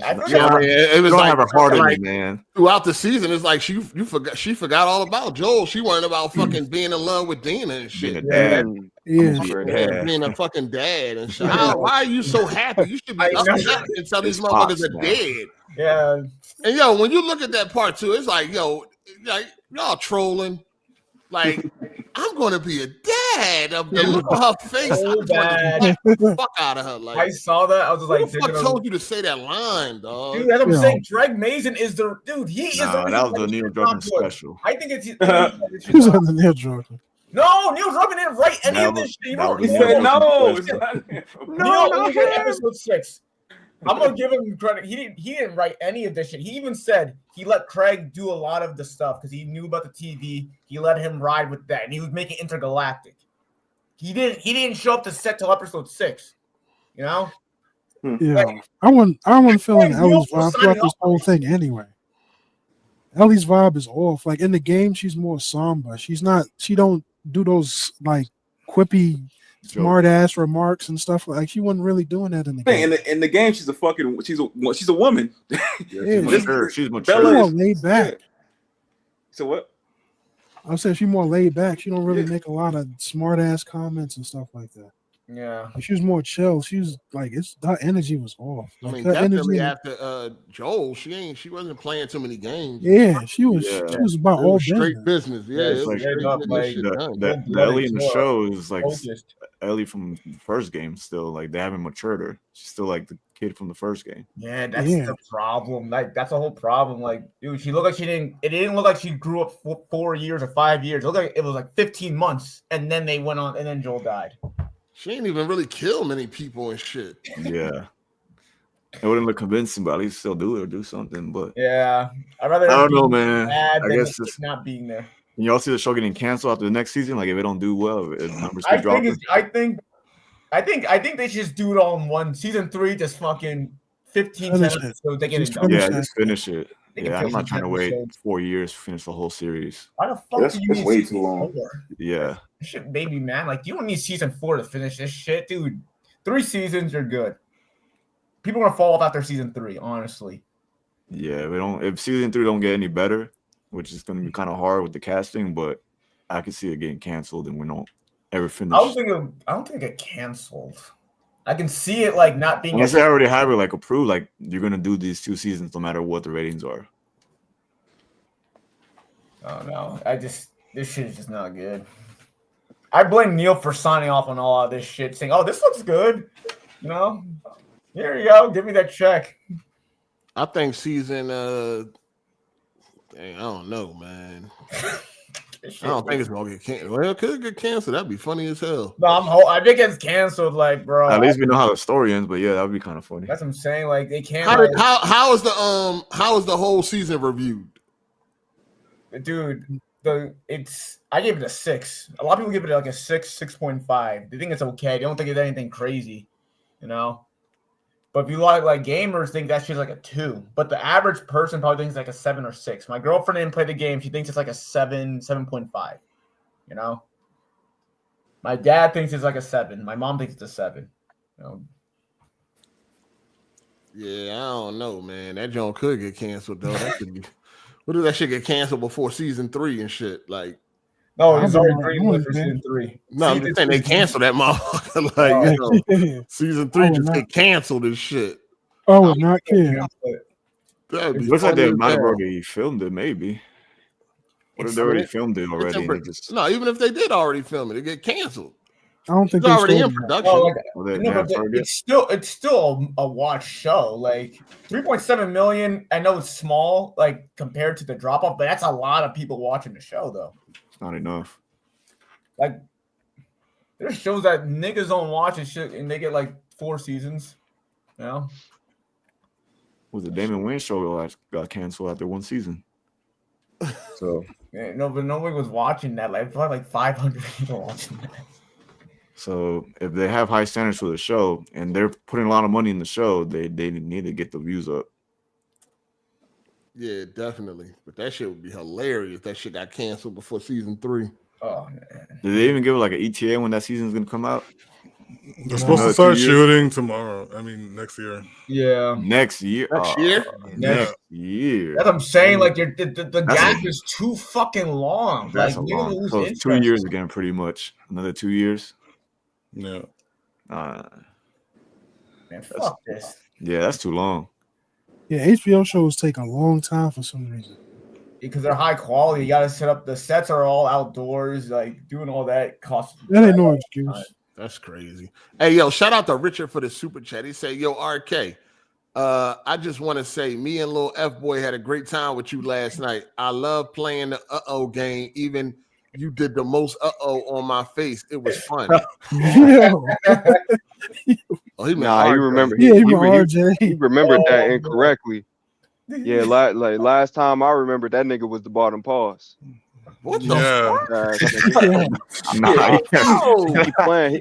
I feel Yeah, I mean, it was don't like have her heart in like, it, man. throughout the season, it's like she forgot all about Joel. She worried about fucking being in love with Dina and shit. Being a dad. Yeah. Yeah, being a fucking dad and shit. Why are you so happy? You should be upset until these It's motherfuckers Fox, are man. dead. yeah. And yo, when you look at that part too, it's like, yo, like y'all trolling. Like, I'm gonna be a dad. Of the look on her face, I So just want bad. to knock the fuck out of her. Like, I saw that. I was just who like, the fuck thinking of- told you to say that line, dog? dude, that's what I'm Yeah. saying. Greg Mason is the dude. He is the Nah, reason that was why the this Neil shit's not Druckmann good. special. I think it's Who's on the Neil Druckmann? no, Neil Druckmann didn't write any That of this was- shit. He that wrote was He Neil said Druckmann no. special. Neil only wrote episode 6. I'm gonna give him credit. He didn't write any of this shit. He even said he let Craig do a lot of the stuff because he knew about the TV. He let him ride with that, and he was making Intergalactic. He didn't show up to set till episode 6. You know? Yeah, I want feeling Neil Ellie's was vibe signing throughout this off on whole it. thing anyway. Ellie's vibe is off. Like in the game, she's more somber. She don't do those like quippy, smart ass remarks and stuff. Like she wasn't really doing that in the game. In the game, she's a woman. Yeah, She's mature. She's She's Bella more is- laid back. So what? I said she's more laid back. She don't really make a lot of smart ass comments and stuff like that. Yeah. Like, she was more chill. She was like, her energy was off. I Like mean, her definitely energy. after Joel, she wasn't playing too many games. Yeah, she was. Yeah. She was about It all was straight business. business. Yeah, it's it was like- straight up, getting like, this shit done. The Ellie in the show is like Focused. Ellie from the first game still. Like they haven't matured her. She's still like the kid from the first game. Yeah, that's Yeah. the problem. Like that's the whole problem. Like, dude, she looked like she didn't. It didn't look like she grew up 4 years or 5 years. It looked like it was like 15 months, and then they went on, and then Joel died. She ain't even really kill many people and shit. Yeah. It wouldn't look convincing, but at least still do it or do something. But Yeah, I'd rather. I don't be know, man. bad I than guess it it's, not being there. y'all see the show getting canceled after the next season. Like if it don't do well, if numbers I keep dropping. think they should just do it all in one season 3. Just fucking 15 Finish it. minutes so they get it Just done. finish Yeah, that. just finish it. They can Yeah, I'm finish not it trying to in wait episodes. 4 years to finish the whole series. Why the fuck That's- do you that's need way season too long. 4? Yeah. This shit made me mad. Like, you don't need season 4 to finish this shit, dude. 3 seasons, you're good. People are gonna fall off after season 3, honestly. Yeah, if season 3 don't get any better, which is gonna be kind of hard with the casting, but I can see it getting canceled and we don't ever finish. I don't think it get canceled. I can see it like not being. Unless they already have it like approved, like you're gonna do these 2 seasons no matter what the ratings are. Oh no! This shit is just not good. I blame Neil for signing off on all of this shit, saying, "Oh, this looks good." You know, here you go. Give me that check. I think season dang, I don't know, man. I don't think it's gonna get canceled. Well, it could get canceled. That'd be funny as hell. No, I think it's canceled. Like, bro. At least we know how the story ends, but yeah, that would be kind of funny. That's what I'm saying. Like, they can't. How is the whole season reviewed? Dude, I gave it a 6. A lot of people give it like a 6.5. They think it's okay. They don't think it's anything crazy, you know. But if you like gamers think that shit's like a 2. But the average person probably thinks it's like a 7 or 6. My girlfriend didn't play the game. She thinks it's like a 7.5. You know. My dad thinks it's like a 7. My mom thinks it's a 7. You know. Yeah, I don't know, man. That joint could get canceled though. That could be What did that shit get canceled before season 3 and shit? Like, No, I it's don't already know. greenlit for season 3. no, I'm just saying they canceled that motherfucker. Like, you know, season 3 just get canceled and shit. I would not care. That'd be Looks like they funny might as have hell. already filmed it, maybe. What if they already filmed it already? And they just... No, even if they did already film it, it get canceled. I don't think it's they already in started. production. It's still a watch show. Like 3.7 million. I know it's small, like compared to the drop off, but that's a lot of people watching the show, though. It's not enough. Like there's shows that niggas don't watch and shit, and they get like 4 seasons. You know, Was the Damon Wayans show got canceled after 1 season? So yeah, no, but nobody was watching that. Like probably like 500 people watching that. So if they have high standards for the show and they're putting a lot of money in the show, they need to get the views up. Yeah, definitely. But that shit would be hilarious. That shit got canceled before season 3. Oh man. Did they even give it like an ETA when that season's gonna come out? They're supposed to start shooting tomorrow. I mean, next year. Yeah. Next year. Next year. Next year. That's what I'm saying. Like the gap is too fucking long. That's like a long. So it's 2 years again, pretty much. Another 2 years. Yeah. Man, fuck this. Yeah, that's too long. Yeah, HBO shows take a long time for some reason. Because they're high quality. You gotta set up the sets are all outdoors, like doing all that costs. That ain't no excuse. That's crazy. Hey, yo, shout out to Richard for the super chat. He said, yo, RK, I just want to say me and Lil F Boy had a great time with you last night. I love playing the uh-oh game. Even you did the most uh-oh on my face. It was fun. Oh, he remember. He remembered that incorrectly. Yeah, like last time I remember that nigga was the bottom pause. What the fuck? He keep playing.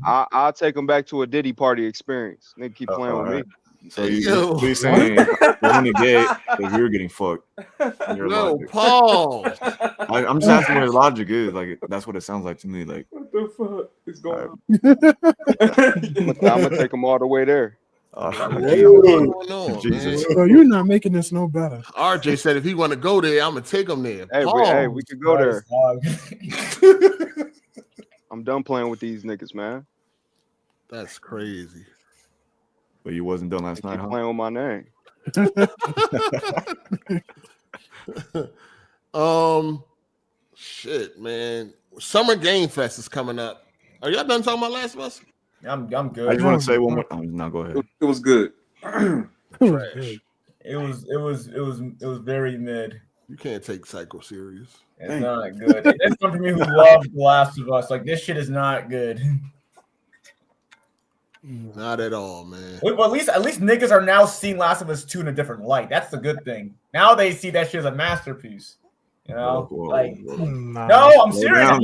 I'll take him back to a Diddy party experience. Nigga keep playing with me. So you're saying you're gonna get if you're getting fucked. No, Paul. I'm just asking what his logic is. Like that's what it sounds like to me. Like what the fuck is going on? I'm gonna take him all the way there. Jesus. So you're not making this no better. RJ said if he want to go there, I'm gonna take him there. Hey, we could go there. I'm done playing with these niggas, man. That's crazy. But you wasn't done last night, huh? Playing with my name. Shit, man. Summer Game Fest is coming up. Are y'all done talking about Last of Us? I'm good. I just want to say one more. No, go ahead. It was good. Trash. It was very mid. You can't take Psycho serious. It's not good. It's something for me who loves The Last of Us. Like this shit is not good. Not at all, man. Well, at least niggas are now seeing Last of Us 2 in a different light. That's the good thing. Now they see that shit as a masterpiece. You know, no, I'm serious. Have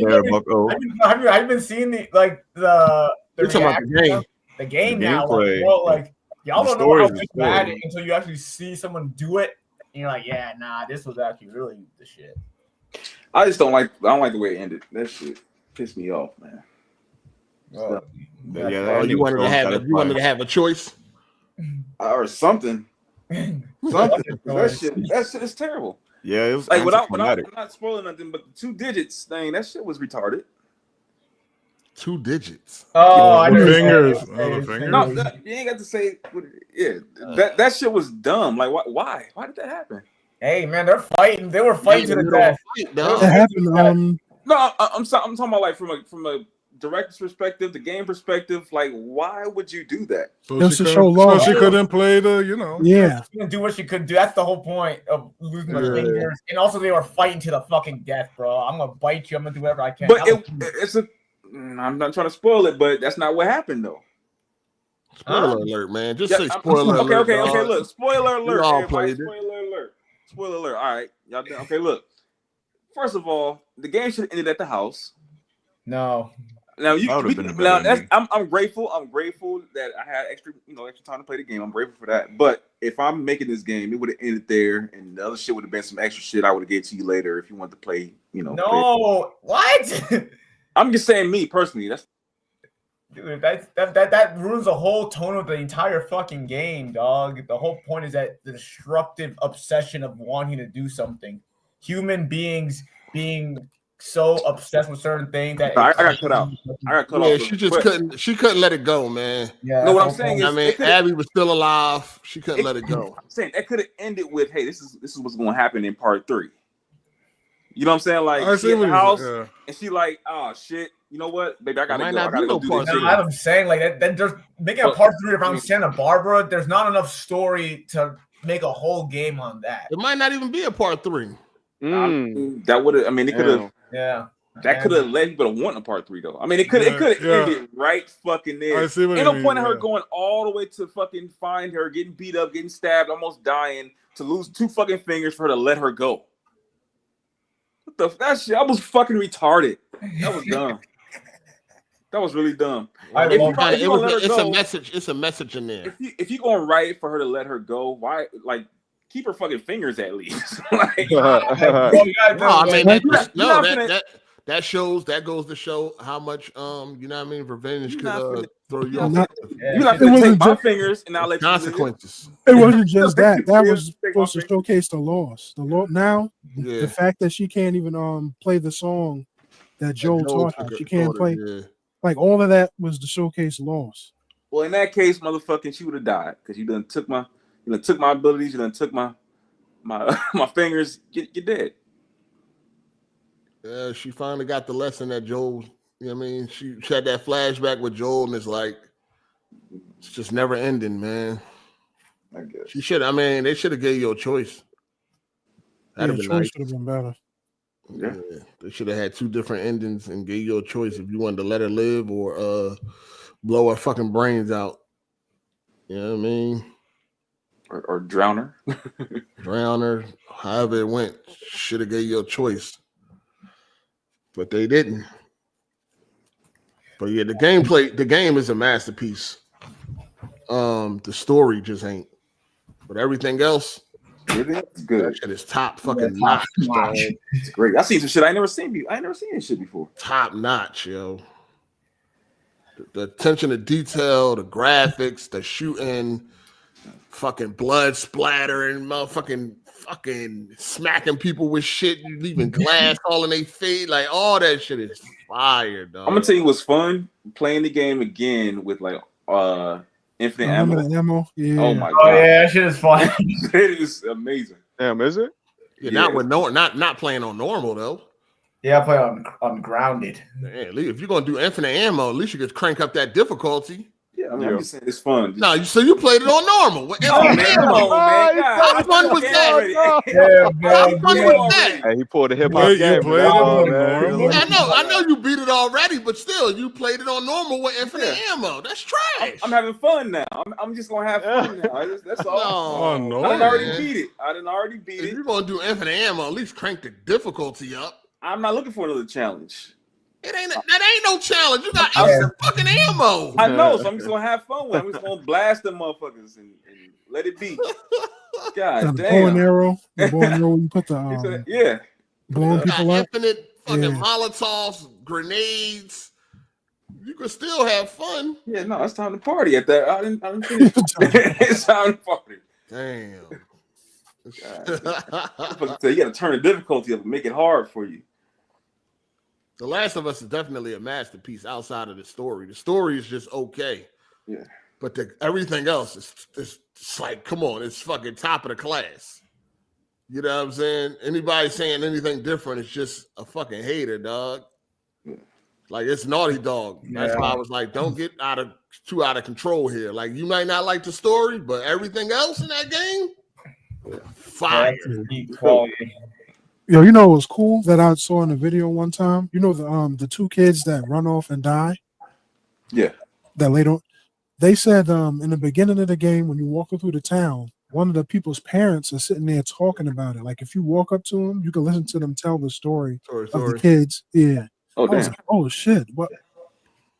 you been seeing the game now? Like, bro, like y'all don't know how good bad it until you actually see someone do it, and you're like, yeah, nah, this was actually really the shit. I don't like the way it ended. That shit pissed me off, man. You wanted to have a choice or something. That shit is terrible. Yeah, it was like without not spoiling nothing, but the 2 digits thing, that shit was retarded. 2 digits. Oh, I know. Fingers. No, you ain't got to say. Yeah, that shit was dumb. Like, why? Why did that happen? Hey, man, they're fighting. They were fighting to the death. That happened. No, I'm talking about like from a director's perspective, the game perspective. Like, why would you do that? So she couldn't play the, Yeah. She couldn't do what she could do. That's the whole point of losing the fingers. And also, they were fighting to the fucking death, bro. I'm gonna bite you. I'm gonna do whatever I can. But I'm not trying to spoil it, but that's not what happened though. Spoiler alert, man. Just say spoiler alert. Okay. Look, spoiler alert. All played it. Spoiler alert. All right, y'all. Okay, look. First of all, the game should have ended at the house. No. Now I'm grateful. I'm grateful that I had extra time to play the game. I'm grateful for that. But if I'm making this game, it would have ended there, and the other shit would have been some extra shit I would have gave to you later if you want to play. No, what? I'm just saying, me personally. Dude, that ruins the whole tone of the entire fucking game, dog. The whole point is that the destructive obsession of wanting to do something. Human beings being so obsessed with certain things that I got cut out. Yeah, she just couldn't. She couldn't let it go, man. Yeah. No, what I'm saying is, I mean, Abby was still alive. She couldn't let it go. I'm saying that could have ended with, "Hey, this is what's going to happen in part 3." You know what I'm saying? Like, she at the house, and she like, "Oh shit, you know what, baby, I gotta go. I gotta go do this." I'm saying like that. There's making a part 3 around Santa Barbara. There's not enough story to make a whole game on that. It might not even be a part 3. That would have. I mean, it could have. Yeah. That could have led people to want a part 3 though. I mean, it could have ended right fucking there. Ain't no point in her going all the way to fucking find her, getting beat up, getting stabbed, almost dying, to lose 2 fucking fingers for her to let her go. What that shit? I was fucking retarded. That was dumb. That was really dumb. It's a message. It's a message in there. If you going right for her to let her go, why keep her fucking fingers at least? That shows. That goes to show how much you know what I mean. Revenge could throw you off. You're not gonna take my fingers and I'll let consequences. It wasn't just that. That was supposed to showcase the loss. The fact that she can't even play the song that Joel taught her. She can't play. Like all of that was to showcase loss. Well, in that case, motherfucking, she would have died because you done took my abilities. You done took my fingers. You're dead. Yeah, she finally got the lesson that Joel. You know what I mean? She had that flashback with Joel, and it's like it's just never ending, man. I guess she should. I mean, they should have gave you a choice. That'd have been nice. Should have been better. Yeah, they should have had 2 different endings and gave you a choice if you wanted to let her live or blow her fucking brains out. You know what I mean? Or drown her. Drown her. However it went, should have gave you a choice. But they didn't. But yeah, the game is a masterpiece. The story just ain't. But everything else, it's good. That shit is top fucking notch. It's great. I seen some shit I ain't never seen. I ain't never seen this shit before. Top notch, yo. The attention to detail, the graphics, the shooting, fucking blood splattering, motherfucking fucking smacking people with shit, you leaving glass all in their face, like all that shit is fire, dog. I'm gonna tell you what's fun playing the game again with like infinite ammo. Yeah. Oh my god. Oh yeah, that shit is fun. It is amazing. Damn, is it? Yeah, not playing on normal though. Yeah, I play on grounded. Man, if you're gonna do infinite ammo, at least you could crank up that difficulty. Yeah, I mean, I'm just saying it's fun. No, so you played it on normal. Come on, man. How fun was that? How fun was that? Hey, he pulled a hip hop game. I know you beat it already, but still, you played it on normal with infinite ammo. That's trash. I'm having fun now. I'm just gonna have fun now. That's all. No, I done already beat it. I done already beat it. If you're gonna do infinite ammo, at least crank the difficulty up. I'm not looking for another challenge. That ain't no challenge. You got extra fucking ammo. I know, so I'm just gonna have fun with it. I'm just gonna blast them motherfuckers and let it be. God damn. Bow and arrow. You put the blowing people up. Infinite fucking Molotovs, grenades. You can still have fun. Yeah, no, it's time to party at that. I didn't finish. It's time to party. Damn. You gotta turn the difficulty up and make it hard for you. The Last of Us is definitely a masterpiece outside of the story. The story is just okay. Yeah. But everything else is like, come on, it's fucking top of the class. You know what I'm saying? Anybody saying anything different is just a fucking hater, dog. Yeah. Like, it's Naughty Dog. That's why I was like, don't get too out of control here. Like, you might not like the story, but everything else in that game, fire. Yo, you know what's cool that I saw in a video one time? You know the 2 kids that run off and die? Yeah. That later they said in the beginning of the game, when you walk through the town, one of the people's parents are sitting there talking about it. Like if you walk up to them, you can listen to them tell the story of the kids. Yeah. Oh, damn. Like, oh shit. What?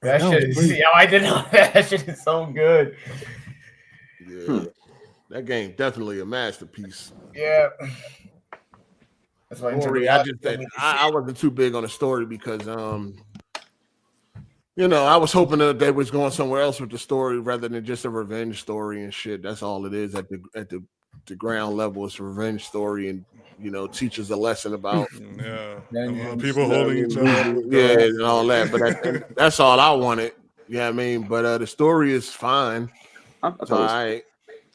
That shit is, I didn't know that shit is so good. Yeah. That game definitely a masterpiece. Yeah. Story, I wasn't too big on the story because You know, I was hoping that they was going somewhere else with the story rather than just a revenge story and shit. That's all it is at the ground level. It's a revenge story and teaches a lesson about people holding each other up with yeah, guns. and all that. But that's all I wanted. Yeah, I mean, but the story is fine. I thought it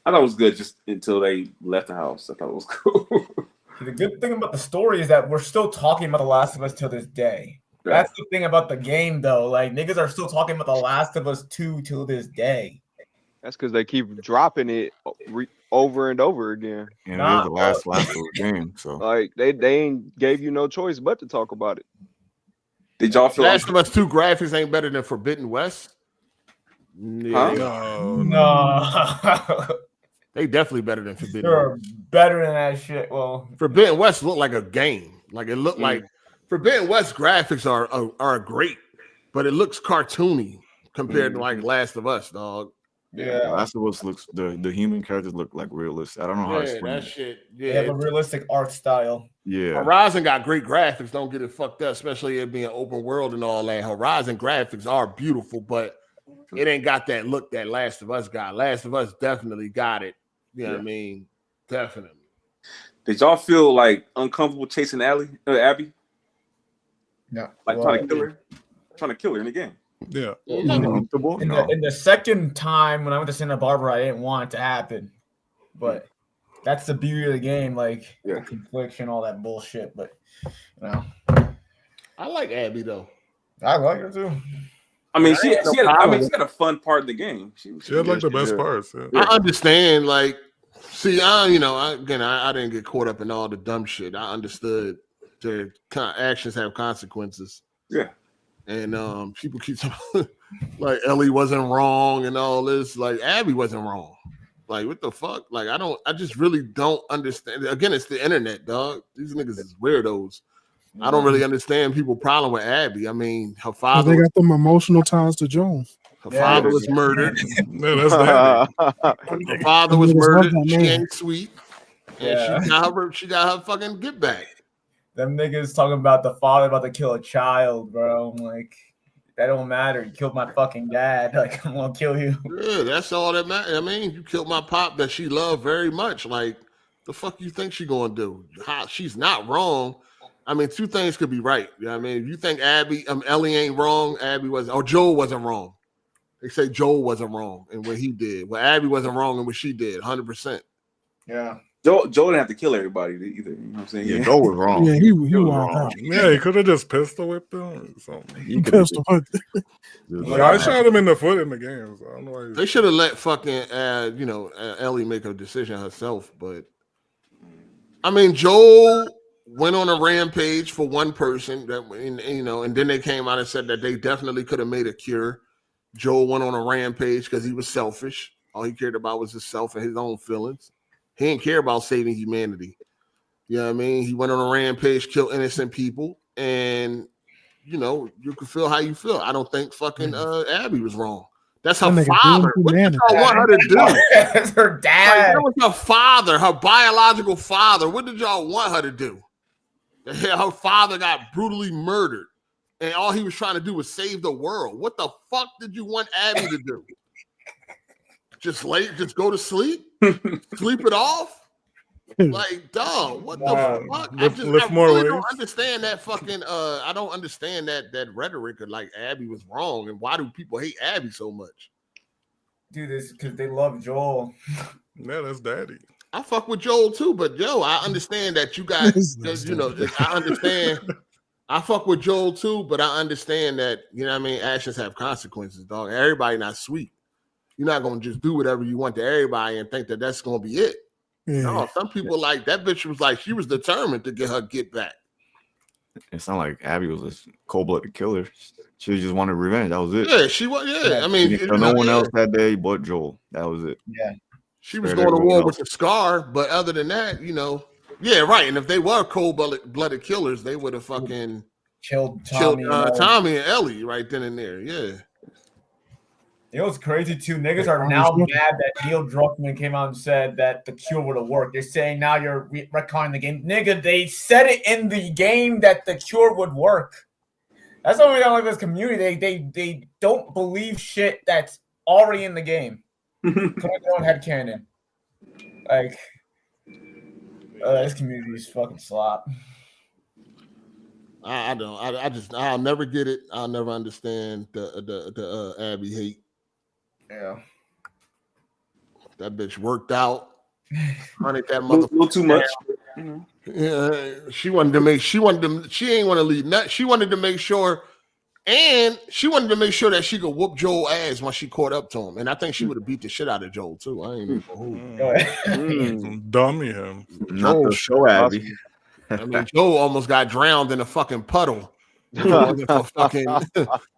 was good just until they left the house. I thought it was cool. The good thing about the story is that we're still talking about The Last of Us to this day. Yeah. That's the thing about the game, though. Like, niggas are still talking about The Last of Us 2 till this day. That's because they keep dropping it over and over again. And it is the last of the game, so like they ain't gave you no choice but to talk about it. Did y'all feel Last of Us 2 graphics ain't better than Forbidden West? Huh? No. They definitely better than Forbidden They're West. better than that shit. Well, Forbidden West looked like a game. Like it looked like Forbidden West graphics are great, but it looks cartoony compared to like Last of Us, dog. Yeah, Last of Us looks the human characters look like realistic. I don't know how to explain that it. shit. they Yeah, have a realistic art style. Yeah, Horizon got great graphics. Don't get it fucked up, especially it being open world and all that. Horizon graphics are beautiful, but it ain't got that look that Last of Us got. Last of Us definitely got it. You know what I mean? Definitely. Did y'all feel like uncomfortable chasing Abby? Yeah, like trying to kill her in the game. Yeah. Uncomfortable? In the second time when I went to Santa Barbara, I didn't want it to happen, but that's the beauty of the game, like the confliction, all that bullshit. But I like Abby though. I like her too. I mean, she had a fun part of the game. She had like the best parts. Yeah. I understand. Like, see, I didn't get caught up in all the dumb shit. I understood the actions have consequences. Yeah. And people keep talking like Ellie wasn't wrong and all this. Like Abby wasn't wrong. Like what the fuck? Like I just really don't understand. Again, it's the internet, dog. These niggas is weirdos. I don't really understand people's problem with Abby. I mean, her father. They got them emotional ties to Joan. Her father was murdered. Yeah, that's that. Her father was murdered. She ain't sweet. And Yeah. she got her fucking get back. Them niggas talking about the father about to kill a child, bro. I'm like, that don't matter. You killed my fucking dad. Like, I'm gonna kill you. Yeah, that's all that matters. I mean, you killed my pop that she loved very much. Like, the fuck you think she gonna do? She's not wrong. I mean, two things could be right. You know what I mean? If you think Ellie ain't wrong, Joel wasn't wrong. They say Joel wasn't wrong in what he did. Well, Abby wasn't wrong in what she did, 100%. Yeah. Joel didn't have to kill everybody either. You know what I'm saying? Yeah, Joel was wrong. Yeah, he was wrong. Yeah, he could have just pistol whipped him or something. He pistol whipped. Like, I shot him in the foot in the game. So I don't know why They should have let fucking Ellie make a decision herself. But I mean, Joel went on a rampage for one person and then they came out and said that they definitely could have made a cure. Joel went on a rampage because he was selfish. All he cared about was himself and his own feelings. He didn't care about saving humanity. You know what I mean? He went on a rampage, killed innocent people, and you can feel how you feel. I don't think fucking Abby was wrong. That's her father. What did y'all want her to do? That's her dad. That was her father, her biological father. What did y'all want her to do? Her father got brutally murdered, and all he was trying to do was save the world. What the fuck did you want Abby to do? Just go to sleep? Sleep it off? Like, dog, what the fuck? I really don't understand that fucking I don't understand that rhetoric of like Abby was wrong, and why do people hate Abby so much? Dude, it's because they love Joel. Yeah, that's daddy. I fuck with Joel too, but I understand that you got I understand. I fuck with Joel too, but I understand that, actions have consequences, dog. Everybody not sweet. You're not gonna just do whatever you want to everybody and think that that's gonna be it. Yeah. No, some people like that bitch was like she was determined to get her get back. It's not like Abby was a cold-blooded killer. She just wanted revenge. That was it. Yeah, she was. Yeah, I mean, no one else that day but Joel. That was it. Yeah, she was going to war with the scar, but other than that, yeah, right. And if they were cold-blooded killers, they would have fucking killed Tommy and Ellie right then and there. Yeah. You know what's crazy too? Niggas are now mad that Neil Druckmann came out and said that the cure would have worked. They're saying now you're retconning the game. Nigga, they said it in the game that the cure would work. That's what we don't like this community. They don't believe shit that's already in the game. Come with their own headcanon. Like, this community is fucking slop. I don't. I'll never get it. I'll never understand the Abby hate. Yeah. That bitch worked out. Hunted that motherfucker. A little too much. Yeah, she ain't want to leave. She wanted to make sure, and she wanted to make sure that she could whoop Joel's ass when she caught up to him. And I think she would have beat the shit out of Joel too. I ain't even know who. Dummy him. Not the show, Abby. I mean, Joel almost got drowned in a fucking puddle. If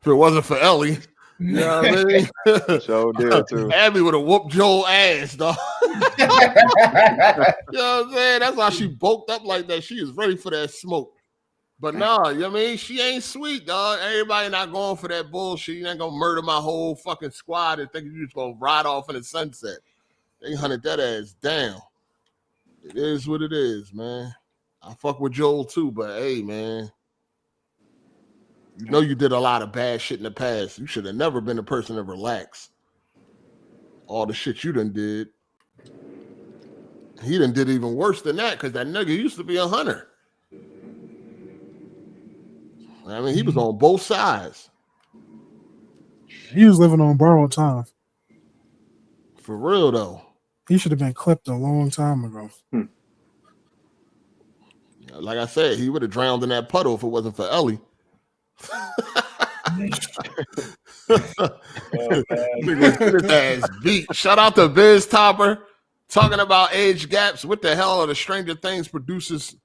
it wasn't for Ellie. You know what I mean? So did too. Abby would have whooped Joel's ass, dog. You know what I'm saying? That's why she bulked up like that. She is ready for that smoke. But nah, you know what I mean? She ain't sweet, dog. Everybody not going for that bullshit. You ain't gonna murder my whole fucking squad and think you just gonna ride off in the sunset. They hunted that ass down. It is what it is, man. I fuck with Joel too, but hey, man. You know you did a lot of bad shit in the past. You should have never been a person to relax. All the shit you done did. He done did even worse than that because that nigga used to be a hunter. I mean, he was on both sides. He was living on borrowed time. For real, though. He should have been clipped a long time ago. Like I said, he would have drowned in that puddle if it wasn't for Ellie. Beat. Shout out to Biz Topper talking about age gaps. What the hell are the Stranger Things producers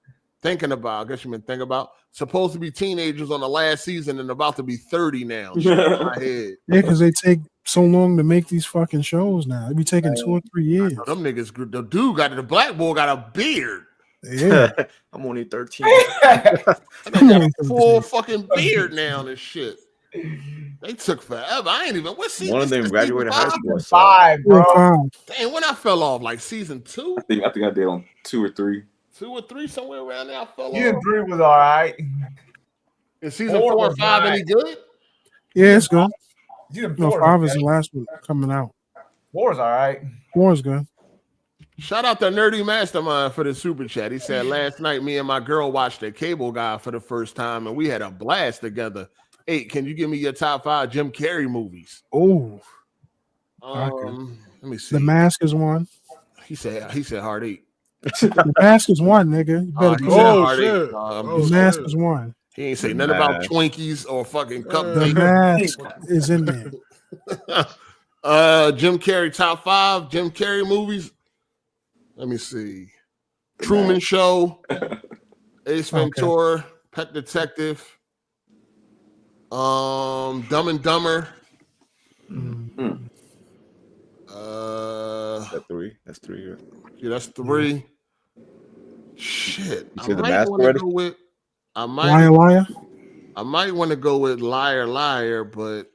thinking about? I guess you been thinking about supposed to be teenagers on the last season and about to be 30 now. My head. Yeah, because they take so long to make these fucking shows now. They be taking 2 or 3 years. Them niggas, the dude got the black boy got a beard. Yeah. I'm only 13. I got a full fucking beard now and shit. They took forever. I ain't even. What season? One of them graduated high school. 5, bro. Damn, when I fell off, like season 2? I think I did on 2 or 3. 2 or 3, somewhere around there. I fell Season off. 3 was all right. Is season 4 and 5 any good? Yeah, it's good. Season No, 4 5 is the last one coming out. 4 is all right. 4 is good. Shout out to Nerdy Mastermind for the super chat. He said, last night, me and my girl watched The Cable Guy for the first time, and we had a blast together. Hey, can you give me your top 5 Jim Carrey movies? Oh. Let me see. The Mask is one. He said Hard 8. The Mask is one, nigga. You better be Hard shit. 8. The Mask is one. He ain't say nothing about Twinkies or fucking The cupcakes. Mask is in there. Jim Carrey top 5 Jim Carrey movies. Let me see. Truman Show, Ace Ventura, Pet Detective, Dumb and Dumber. That's 3. That's 3. Right? Yeah, that's 3. Shit. You said The Mask already? Liar. I might want to go with Liar Liar, but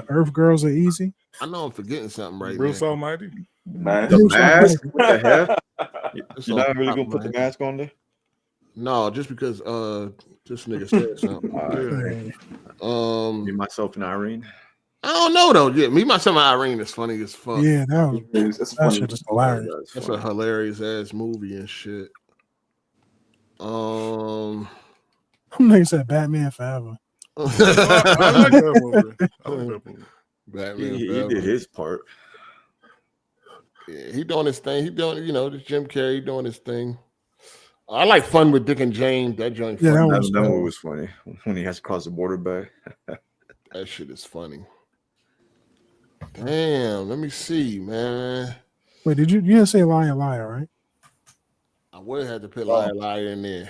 Earth Girls Are Easy. I know I'm forgetting something right Bruce now. Almighty. The Mask? What the hell? You're not really gonna put the Mask on there? No, just because this nigga said something. Me, Myself, and Irene. I don't know though. Yeah, Me, Myself, and Irene is funny as fuck. Yeah, that shit is hilarious. That's a hilarious ass movie and shit. Nigga said Batman Forever. I like that movie. Batman He Forever. did his part. Yeah, he doing his thing. He doing, this Jim Carrey doing his thing. I like Fun with Dick and Jane. That joint. Yeah, funny. that That movie was funny when he has to cross the border back. That shit is funny. Damn, let me see, man. Wait, you didn't say Liar Liar, right? I would have to put Liar Liar in there.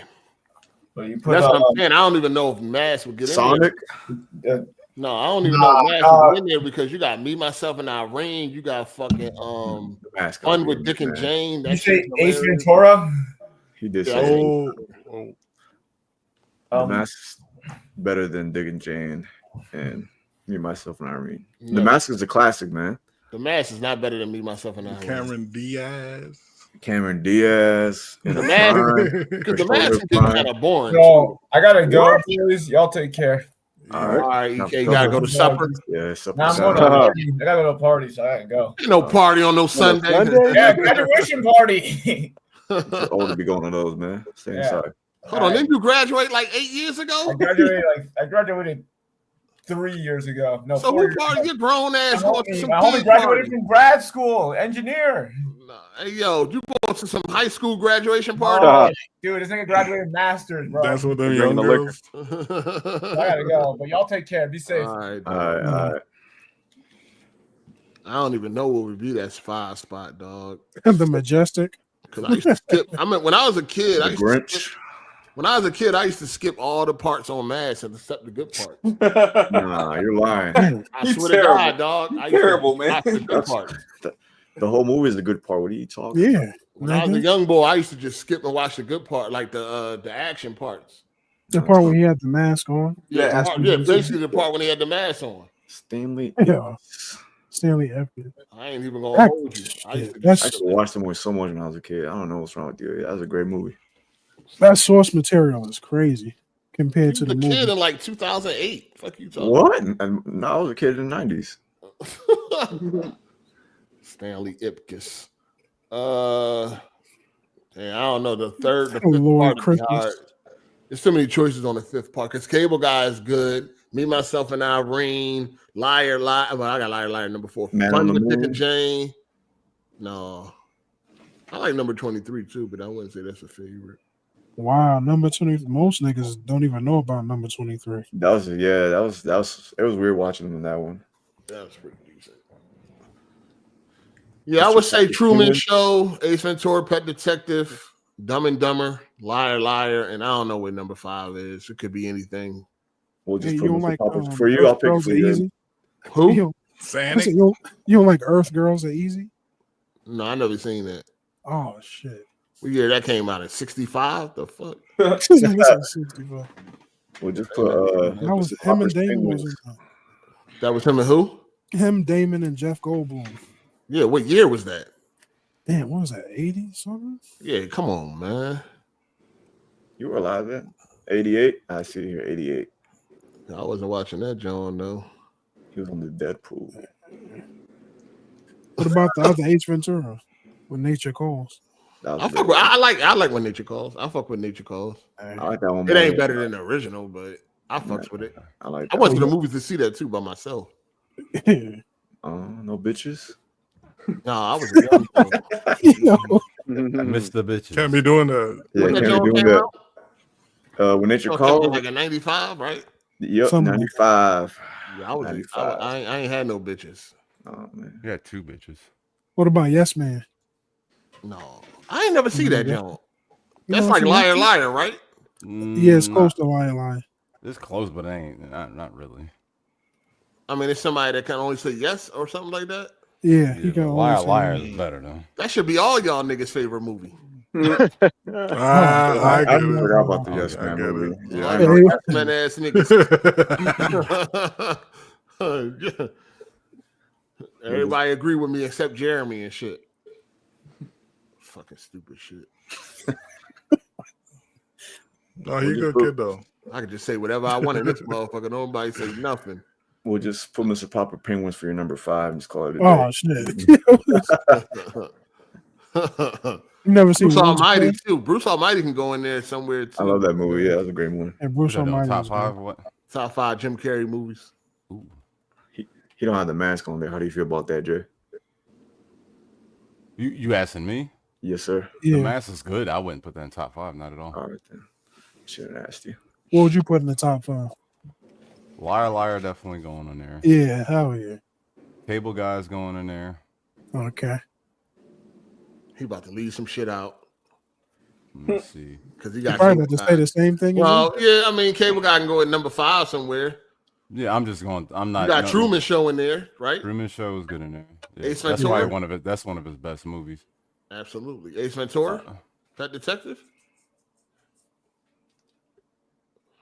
But you put That's what I'm saying. I don't even know if Mask would get Sonic? in there. No, I don't even know if Mask would get in there because you got Me, Myself, and Irene. You got fucking Fun with Dick and Jane. You say Ace Ventura? He did Yeah, say Oh. The Mask is better than Dick and Jane and Me, Myself, and Irene. No. The Mask is a classic, man. The Mask is not better than Me, Myself, and Irene. Cameron Diaz. Cameron Diaz. The Mask, because the Mask is kind of boring. So I gotta go, boys. Y'all take care. All right, you gotta go to supper. Yeah, supper. Now I'm going to a party. I gotta go to a party, so I gotta go. Ain't no party on no Sunday. Yeah, graduation party. It's old to be going to those, man. Stay inside. Hold on, didn't you graduate like 8 years ago? I graduated 3 years ago. No, so 4 who years party? ago. You're grown ass going to some My homie graduated from grad school, engineer. Hey yo, you going to some high school graduation party? Dude, this nigga graduated masters, bro. That's what them young girls. I gotta go, but y'all take care. Be safe. All right. I don't even know what would be that 5 spot, dog. The Majestic. Because I used to skip. I mean, when I was a kid, I used to skip all the parts on Mass except the good parts. Nah, you're lying. I swear to God, dog. Terrible, man. The good parts. The whole movie is the good part. What are you talking? Yeah. When I was a young boy, I used to just skip and watch the good part, like the action parts. The part where he had the mask on. Yeah, basically the part when he had the mask on. Stanley. Yeah. Stanley Epstein. I ain't even gonna hold you. I used to watch the movie so much when I was a kid. I don't know what's wrong with you. That was a great movie. That source material is crazy compared to the movie. Kid in like 2008. Fuck you talking. What? And I was a kid in the 90s. Stanley Ipkiss. I don't know. The fifth Lord part would be hard. There's too many choices on the fifth part because Cable Guy is good. Me, Myself, and Irene. Liar. Well, I got Liar number 4. Funny with Dick and Jane. No. I like number 23 too, but I wouldn't say that's a favorite. Wow, number 20. Most niggas don't even know about number 23. That was it was weird watching that one. That was pretty decent. Yeah, I would say Truman Show, Ace Ventura, Pet Detective, Dumb and Dumber, Liar, and I don't know what number 5 is. It could be anything. We'll just you don't like, for you. I'll pick for you. Who? You don't like Earth Girls Are Easy? No, I never seen that. Oh shit. What year that came out in 65? The fuck? 65. We'll just put that was him and Damon. That was him and who? Him, Damon, and Jeff Goldblum. Yeah, what year was that? Damn, what was that? 80 something? Yeah, come on, man. You were alive then? 88? I see here, 88. I wasn't watching that, John, though. He was on the Deadpool. What about the other Ace Ventura? When Nature Calls. I like When Nature Calls. I fuck with Nature Calls. I like that one. It ain't better than the original, but I fucks with it. I like. I went to the movies to see that too by myself. No bitches. No, I was young. I missed the bitches. Can't be doing that. Yeah, can't be doing that. When Nature Calls, like a 95, right? Yep, 95. Yeah, I ain't had no bitches. Oh man, you had 2 bitches. What about Yes Man? No, I ain't never see that, John. That's like Liar, right? Yeah, it's close to Liar. It's close, but not really. I mean, it's somebody that can only say yes or something like that. Yeah, he can Liar is better though. That should be all y'all niggas' favorite movie. I forgot about the Yes Man movie. Yeah, man ass niggas. Everybody agree with me except Jeremy and shit. Fucking stupid shit. No, he's a good kid though. I can just say whatever I want in this motherfucker. Nobody say nothing. We'll just put Mr. Popper Penguins for your number 5 and just call it a day. Oh shit. You never seen Bruce Almighty too. Bruce Almighty can go in there somewhere too. I love that movie. Yeah, that's a great one. And Bruce Almighty. Top 5 what? Top 5 Jim Carrey movies. Ooh. He don't have the mask on there. How do you feel about that, Jay? You asking me? Yes, sir. Yeah. The mask is good. I wouldn't put that in top 5, not at all. All right then. Shouldn't have asked you. What would you put in the top 5? Liar definitely going in there. Yeah, hell yeah. Cable Guy's going in there. Okay. He about to leave some shit out. Let's see. Because he got probably to say the same thing. Well, yeah, I mean, Cable Guy can go at number 5 somewhere. Yeah, I'm just going. I'm not. You got Truman Show in there, right? Truman Show is good in there. Yeah, Ace that's Ventura? probably that's one of his best movies. Absolutely. Ace Ventura? Pet Detective?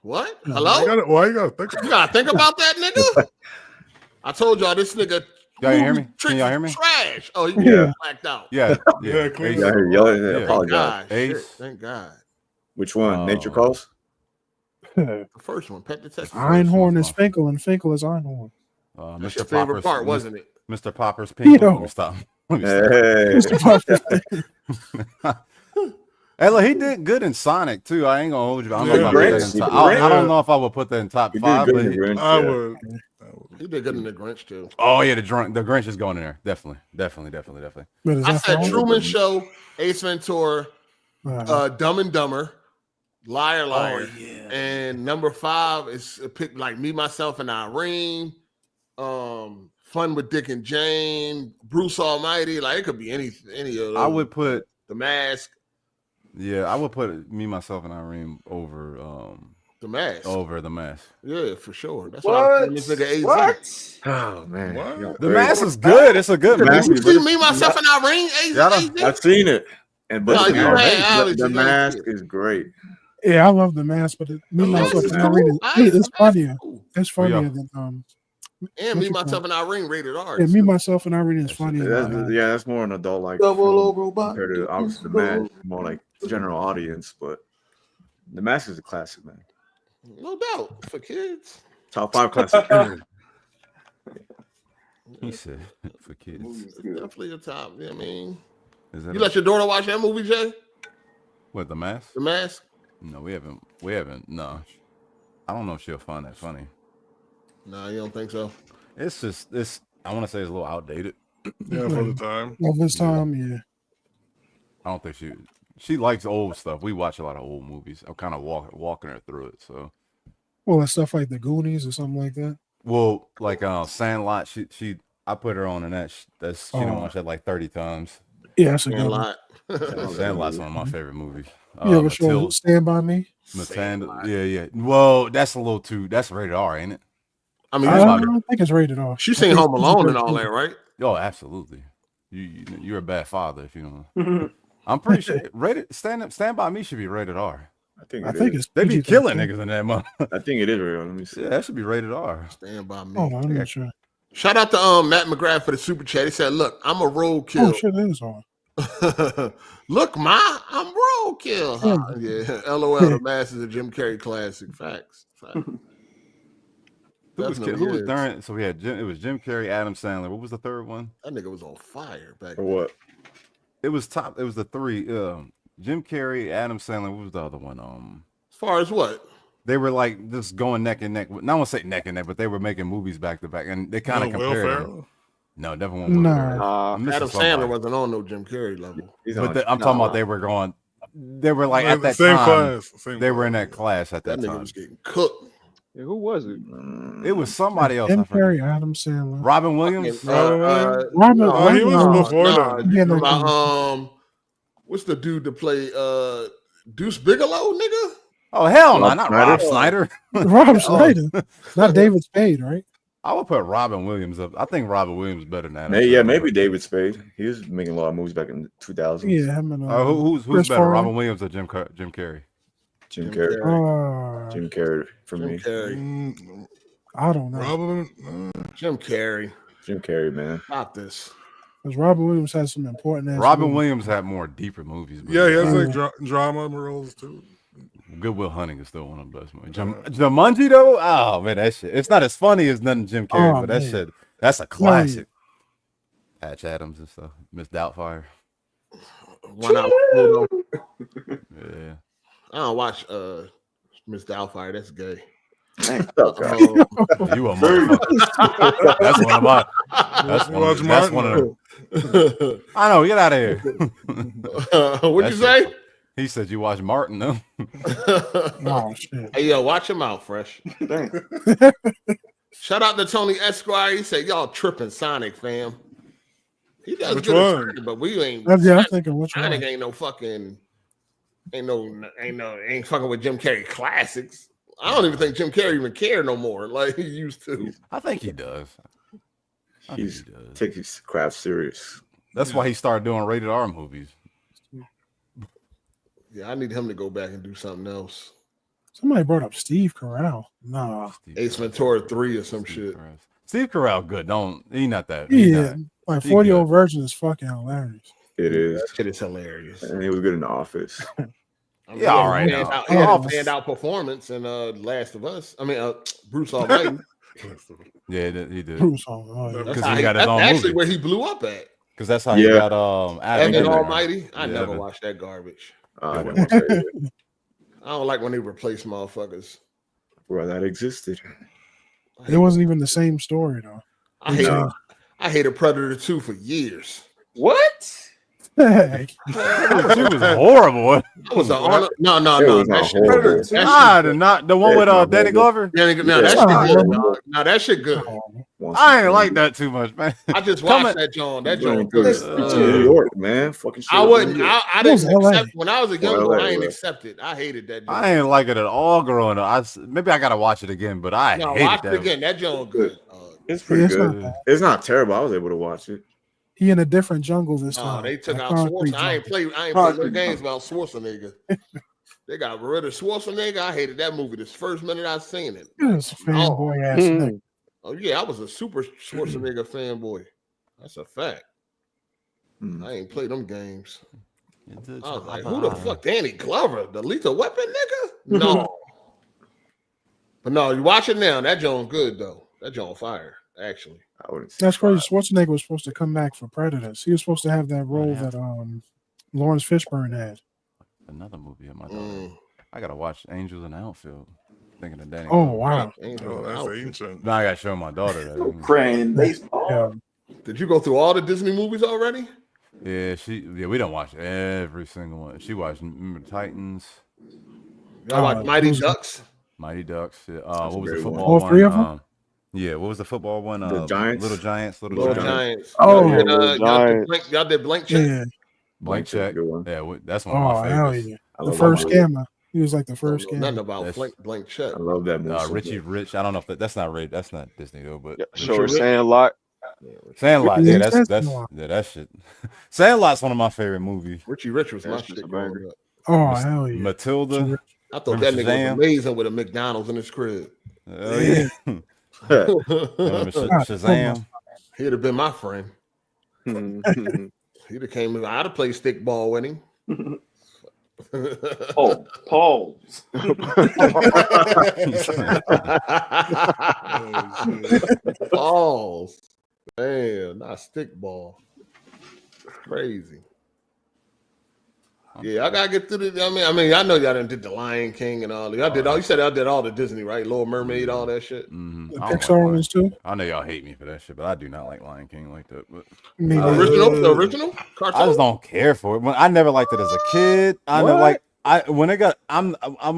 What? Hello? Why you gotta think about You gotta think about that, nigga? I told y'all this nigga Y'all hear me? Can y'all hear me? Trash. Oh, he blacked out. Yeah. Yeah, clean Ace. up. Yeah, Thank apologize. God. Shit, Ace. thank God. Which one? Nature Calls? The first one, Pet Detective. Einhorn is Finkel, and Finkel is Einhorn. That's Mr. your favorite Popper's, part, wasn't it? Mr. Popper's pink. Yo. Let me stop. Let me Hey. Mr. Popper's Hey, look, he did good in Sonic too. I ain't gonna hold you. I don't know if I put that in Grinch. top. I don't know if I would put that in top He did 5, good but in the Grinch, I yeah. would. He did good in the Grinch too. oh yeah, the Grinch is going in there. Definitely. But is I that said fine? Truman Show, Ace Ventura, Dumb and Dumber, Liar Liar, and number 5 is picked like Me, Myself, and Irene. Fun with Dick and Jane, Bruce Almighty. Like it could be any of those. I would put The Mask. Yeah, I would put Me, Myself, and Irene over The Mask. Over The Mask. Yeah, for sure. That's what I'm saying. This nigga AZ. Oh man, What? The Mask is good. It's a good movie. You see Me, Myself, and Irene? AZ? I've seen it, and No, you ain't. the Mask is great. Yeah, I love the mask, but Me, Myself, and Irene is funnier. It's funnier than And Me, Myself, and Irene rated R. Yeah, Me, Myself, and Irene is funnier. That's more an adult like compared to obviously The Mask, more like general audience. But The Mask is a classic, man. No doubt for kids. Top 5 classic. He said for kids. It's definitely a top. You know what I mean, Is that you let your daughter watch that movie, Jay? What, The Mask? The Mask? No, we haven't. No, I don't know if she'll find that funny. No, you don't think so? It's just I want to say it's a little outdated. Yeah, for the time. Of his time, yeah. I don't think she likes old stuff. We watch a lot of old movies. I'm kind of walking her through it. So, Well, it's stuff like The Goonies or something like that. well, like Sandlot. I put her on, and she done watched that like 30 times. Yeah, that's a good one. Sandlot's one of my favorite movies. You ever show Stand By Me? Yeah. Well, that's a little too. That's rated R, ain't it? I mean, I don't think it's rated R. She seen Home Alone and all that, right? Oh, absolutely. You're a bad father if you know. I'm pretty sure rated Stand By Me should be rated R. I think it's they be killing niggas in that month. I think it is real. Let me see. Yeah, that should be rated R. Stand By Me. Oh, I'm not sure. Shout out to Matt McGrath for the super chat. He said, "Look, I'm a roadkill." Oh, shit, it is on. Look, I'm roadkill. Huh? Yeah, LOL. The Mask is a Jim Carrey classic. Facts. Who was third? So we had it was Jim Carrey, Adam Sandler. What was the third one? That nigga was on fire back then. What? It was top. It was the 3. Jim Carrey, Adam Sandler. What was the other one? As far as what? They were like just going neck and neck. I won't say neck and neck, but they were making movies back to back, and they kind of compared them. No, definitely won't. Adam Sandler wasn't on no Jim Carrey level. But I'm talking about they were going. They were like at that same time. class. They were in that class at that That nigga time. was getting cooked. Yeah, who was it? It was somebody else. Jim Carrey, Adam Sandler. Robin Williams. Robin he was before that. Yeah, what's the dude that played Deuce Bigelow, nigga? Oh hell no, not Rob Snyder. Rob Snyder, not David Spade, right? I would put Robin Williams up. I think Robin Williams is better than Adam. Maybe David Spade. He was making a lot of movies back in the 2000s. Yeah, him and who's Chris better, Farley. Robin Williams or Jim Carrey? Jim Carrey. Jim Carrey for me. Carrey. I don't know. Jim Carrey. Jim Carrey, man. Stop this. Because Robin Williams has some important. Robin Williams had more deeper movies. But Yeah, he has like drama roles too. Good Will Hunting is still one of the best movies. Jumanji though, oh man, that shit. It's not as funny as nothing Jim Carrey, but that shit, that's a classic. Patch Adams and stuff. Miss Doubtfire. One out. Yeah. I don't watch Miss Doubtfire. That's gay. You a motherfucker. That's one of my. That's one of them. I know. Get out of here. What'd you say? He said you watch Martin, though. Oh shit! Hey, yo, watch him out, Fresh. Shout out to Tony Esquire. He said y'all tripping Sonic, fam. He does Which good, one? but we ain't. Yeah, I'm thinking which one. Sonic ain't no fucking. Ain't fucking with Jim Carrey classics. I don't even think Jim Carrey even care no more like he used to. I think he does. He's taking his craft serious. That's why he started doing rated R movies. Yeah, I need him to go back and do something else. Somebody brought up Steve Carell. Nah, Ace Ventura 3 or some shit. Steve Carell, good. He not that. Yeah, like 40-Year-Old Virgin is fucking hilarious. It is. That shit is hilarious. And he was good in The Office. I mean, Yeah, all right. He had a standout performance in Last of Us. I mean, Bruce Almighty. Yeah, he did. Bruce Almighty. That's he got his own actually movie. where he blew up at. Because that's how he got Evan Almighty. I never watched that garbage. I didn't watch that either. I don't like when they replace motherfuckers. Bro, that existed. It wasn't even the same story though. I hated Predator 2 for years. What? She was horrible. That was no. That shit, the one with Danny Glover. That shit good. I ain't like that too much, man. I just watched that John. That John good. New York, man. Fucking shit. I wouldn't. I didn't accept when I was a young boy. I ain't accept it. I hated that. I ain't like it at all growing up. Maybe I gotta watch it again, but I hated watch that. it again. That John good. It's pretty good. It's not terrible. I was able to watch it. He in a different jungle this time. Oh, they took out Schwarzenegger. I ain't played no games about Schwarzenegger. They got rid of Schwarzenegger. I hated that movie the first minute I seen it. It's fanboy ass nigga. Oh yeah, I was a super Schwarzenegger fanboy. That's a fact. I ain't played them games. I was like, who the fuck? Danny Glover, the Lethal Weapon nigga? No. But no, you watch it now. That John good though. That John fire, actually. That's crazy. Schwarzenegger was supposed to come back for Predators. He was supposed to have that role that Lawrence Fishburne had. Another movie of my daughter. I gotta watch Angels in the Outfield. Thinking of Danny. Oh wow. That's ancient. Now I gotta show my daughter that. Praying baseball. Yeah. Did you go through all the Disney movies already? Yeah, we don't watch every single one. She watched Titans. Y'all watch Mighty Ducks? Mighty Ducks. What was the football All one? three of them? Yeah, what was the football one? The Giants. Little Giants. Little Giants. Oh, y'all did Blank Check? Yeah. Blank Check. Yeah, that's one Oh, of my hell favorites. yeah. The first scammer. He was like the first scammer. Nothing about Blank Check. I love that movie. Richie Rich. I don't know if that's not Disney though, but Sure, Sandlot. Sandlot. Yeah, that shit. Sandlot's one of my favorite movies. Richie Rich was my shit. Oh, hell yeah. Matilda. I thought that nigga was amazing with a McDonald's in his crib. Oh yeah. Shazam. He'd have been my friend. He'd have came. I'd have played stickball with him. Oh, pause. Balls. Man, not stickball. Crazy. Yeah, I gotta get through the. I mean, I know y'all done did the Lion King and all. Y'all did all. You said I did all the Disney, right? Little Mermaid, all that shit. The Pixar ones too. I know y'all hate me for that shit, but I do not like Lion King like that. But the original cartoon. I just don't care for it. I never liked it as a kid. I'm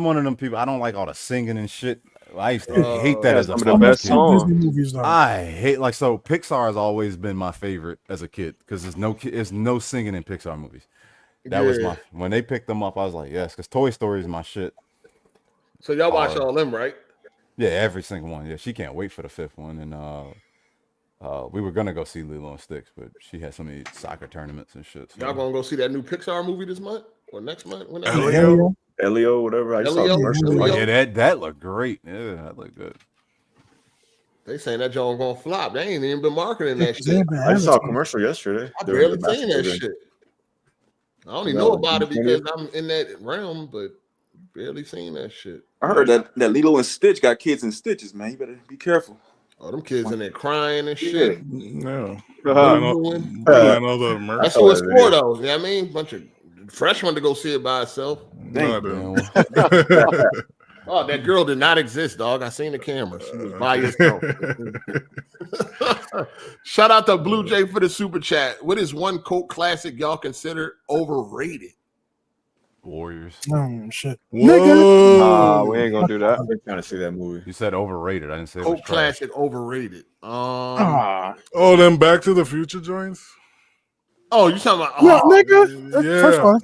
one of them people. I don't like all the singing and shit. I used to hate that as a some of the best songs. I hate Pixar has always been my favorite as a kid because there's no singing in Pixar movies. That was when they picked them up. I was like, yes, because Toy Story is my shit. So y'all watch all them, right? Yeah, every single one. Yeah, she can't wait for the fifth one. And we were gonna go see Lilo and Stitch, but she had so many soccer tournaments and shit. So. Y'all gonna go see that new Pixar movie this month or next month? Elio, whatever. I saw commercials. Oh yeah, that looked great. Yeah, that looked good. They saying that John gonna flop. They ain't even been marketing that shit. I saw a commercial yesterday. I barely seen that shit. I only know about it because I'm in that realm, but barely seen that shit. I heard that Lilo and Stitch got kids in stitches, man. You better be careful. Oh, them kids in there crying and shit. No. That's what it's for, though. You know what I mean? Bunch of freshmen to go see it by itself. Oh, that girl did not exist, dog. I seen the camera. She was by herself. Shout out to Blue Jay for the super chat. What is one cult classic y'all consider overrated? Warriors. Oh shit. Whoa. Nah, we ain't gonna do that. I've been trying to see that movie. You said overrated. I didn't say cult classic overrated. Oh, them Back to the Future joints? Oh, you talking about nigga? Yeah. First of all,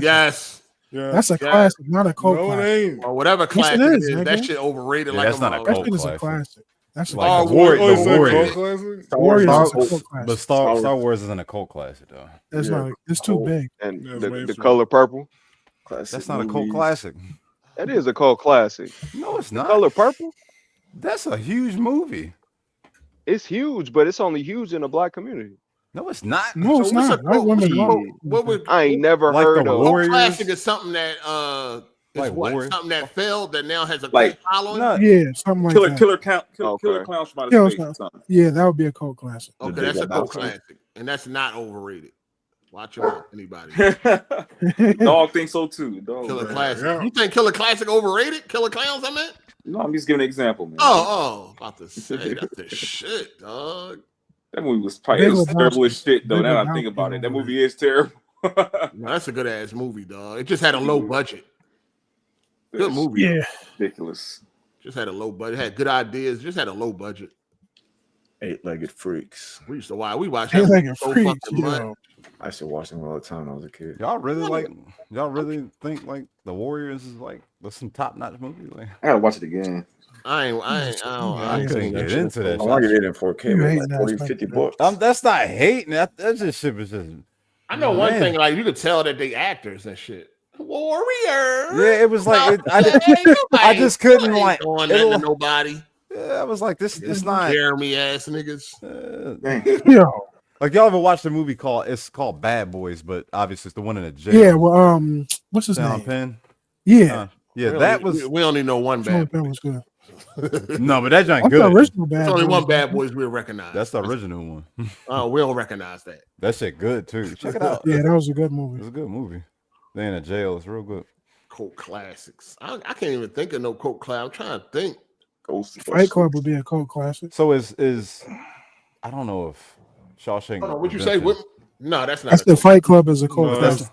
yes. Yeah. That's a classic, not a cult classic. It ain't. Or whatever classic it it is, is. nigga. That shit overrated Yeah, like that's not a cult That shit is a classic. That's like a the Warriors. Cult classic? Warriors is a cult classic. But Star Wars isn't a cult classic though. That's not. It's too big. And Yeah, the color purple. That's not a cult classic. That is a cult classic. No, it's The not. color purple. That's a huge movie. It's huge, but it's only huge in the black community. No, it's not. No, it's not. White women love. I ain't never Like heard the of. Warriors? Classic is something that is Like what? Warriors? Something that failed that now has a Like- cult following. No, Yeah, something like that. Killer Okay. Clowns from Outer Killer Space. or Clowns. something. Yeah, that would be a cult classic. Okay, that's a cult classic, and that's not overrated. Watch your mouth, anybody. Dog thinks so too. Dog, Killer man. Classic. Yeah. You think Killer Classic overrated? Killer Clowns, I meant. No, I'm just giving an example, man. About to say that's the shit, dog. That movie was probably Big terrible as shit, though. Big Now that I Lebowski think about it, that over movie is terrible. No, that's a good ass movie, dog. It just had a low budget. Good movie. Yeah. Ridiculous. Just had a low budget. Had good ideas. Just had a low budget. Eight-legged freaks. We used to watch. We watched Hey, that like movie a so freak, fucking much. yo. I used to watch them all the time when I was a kid. y'all really think like the Warriors is like that's some top notch movie? Like I gotta watch it again. I ain't I couldn't seen get shit. into that. I want to get it in 4K, You but hating like ass 40, nigga, 50 bro. bucks. That's not hating. That just shit was just. I know one Man. thing, like you could tell that they actors and shit. Warrior. Yeah, it was like I just couldn't like going nothing to nobody. Yeah, I was like this. It's not Jeremy ass niggas. Yo. Like y'all ever watched a movie called Bad Boys, but obviously it's the one in the jail. Yeah, well, what's his Sean name? Penn. Yeah. Yeah, that was. We only know one Sean bad. Penn was good. No, but that That's joint the good. original Bad There's only Boys. one bad boys we recognize. That's the original one. Oh, we don't recognize that. That shit good too. Check it out. Yeah, that was a good It movie. was a good movie. They in a jail. It's real good. Cult classics. I can't even think of no cult class. I'm trying to think. Fight Club would be a cult classic. So is I don't know if Shawshank. Hold on, what'd you say? Redemption- No, that's not. That's the Fight Club as a cult classic.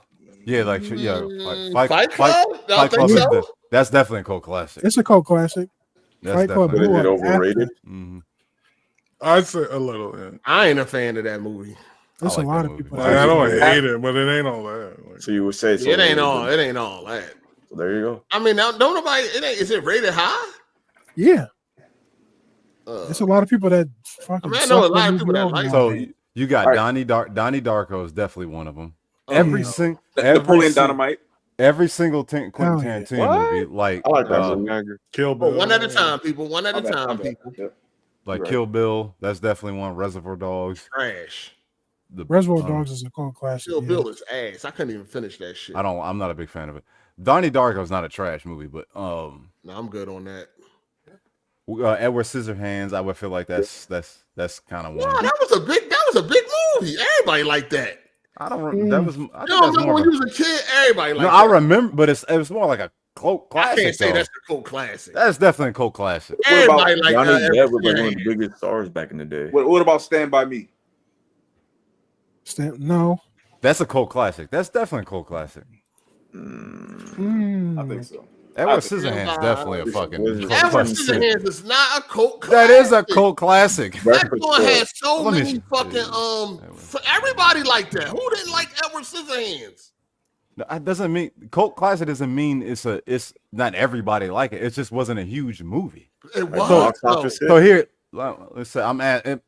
Yeah, like yeah, like Fight Club? Y'all think is so? that's definitely a cult classic. It's a cult classic. That's Fight Club. definitely- Is it overrated? Mhm. I'd say a little. Yeah. I ain't a fan of that movie. There's I like a lot that of movie. people. Like, I don't hate it, but it ain't all that. Like, So you would say so It ain't all. overrated. It ain't all that. So there you go. I mean, now don't nobody. It ain't. Is it rated high? Yeah. There's a lot of people that fucking. I mean, I know a suck lot of that people that movie like off So nowadays. you got All right. Donnie Darko is definitely one of them. Oh, Every yeah. single Napoleon Dynamite. every single Quentin Hell yeah. Tarantino What? movie, like I like that That's a movie. banger. Kill Oh, Bill. one at a time, people. One at a time, people. like Right. Kill Bill. That's definitely one. Reservoir Dogs. Trash. The Reservoir um, Dogs is a cult classic. Kill yeah. Bill is ass. I couldn't even finish that shit. I'm not a big fan of it. Donnie Darko is not a trash movie, but No, I'm good on that. Edward Scissorhands, I would feel like that's kind of one. Wow, that was a big movie. Everybody liked that. I don't. That was. I You think don't that's remember more when of you was a kid? Everybody a, liked no, that. I remember, but it was more like a cult I classic. can't say though. that's a cult classic. That's definitely a cult classic. Everybody liked Johnny that. Depp was like one of the biggest stars back in the day. What about Stand By Me? No. That's a cult classic. That's definitely a cult classic. Mm. I think so. Edward Scissorhands definitely a fucking cult Edward classic. Scissorhands is not a cult classic. That is a cult classic. That one has so Let me many see. fucking everybody like that. Who didn't like Edward Scissorhands? No, it doesn't mean cult classic doesn't mean it's not everybody like it. It just wasn't a huge movie. It was. So here, let's say I'm at.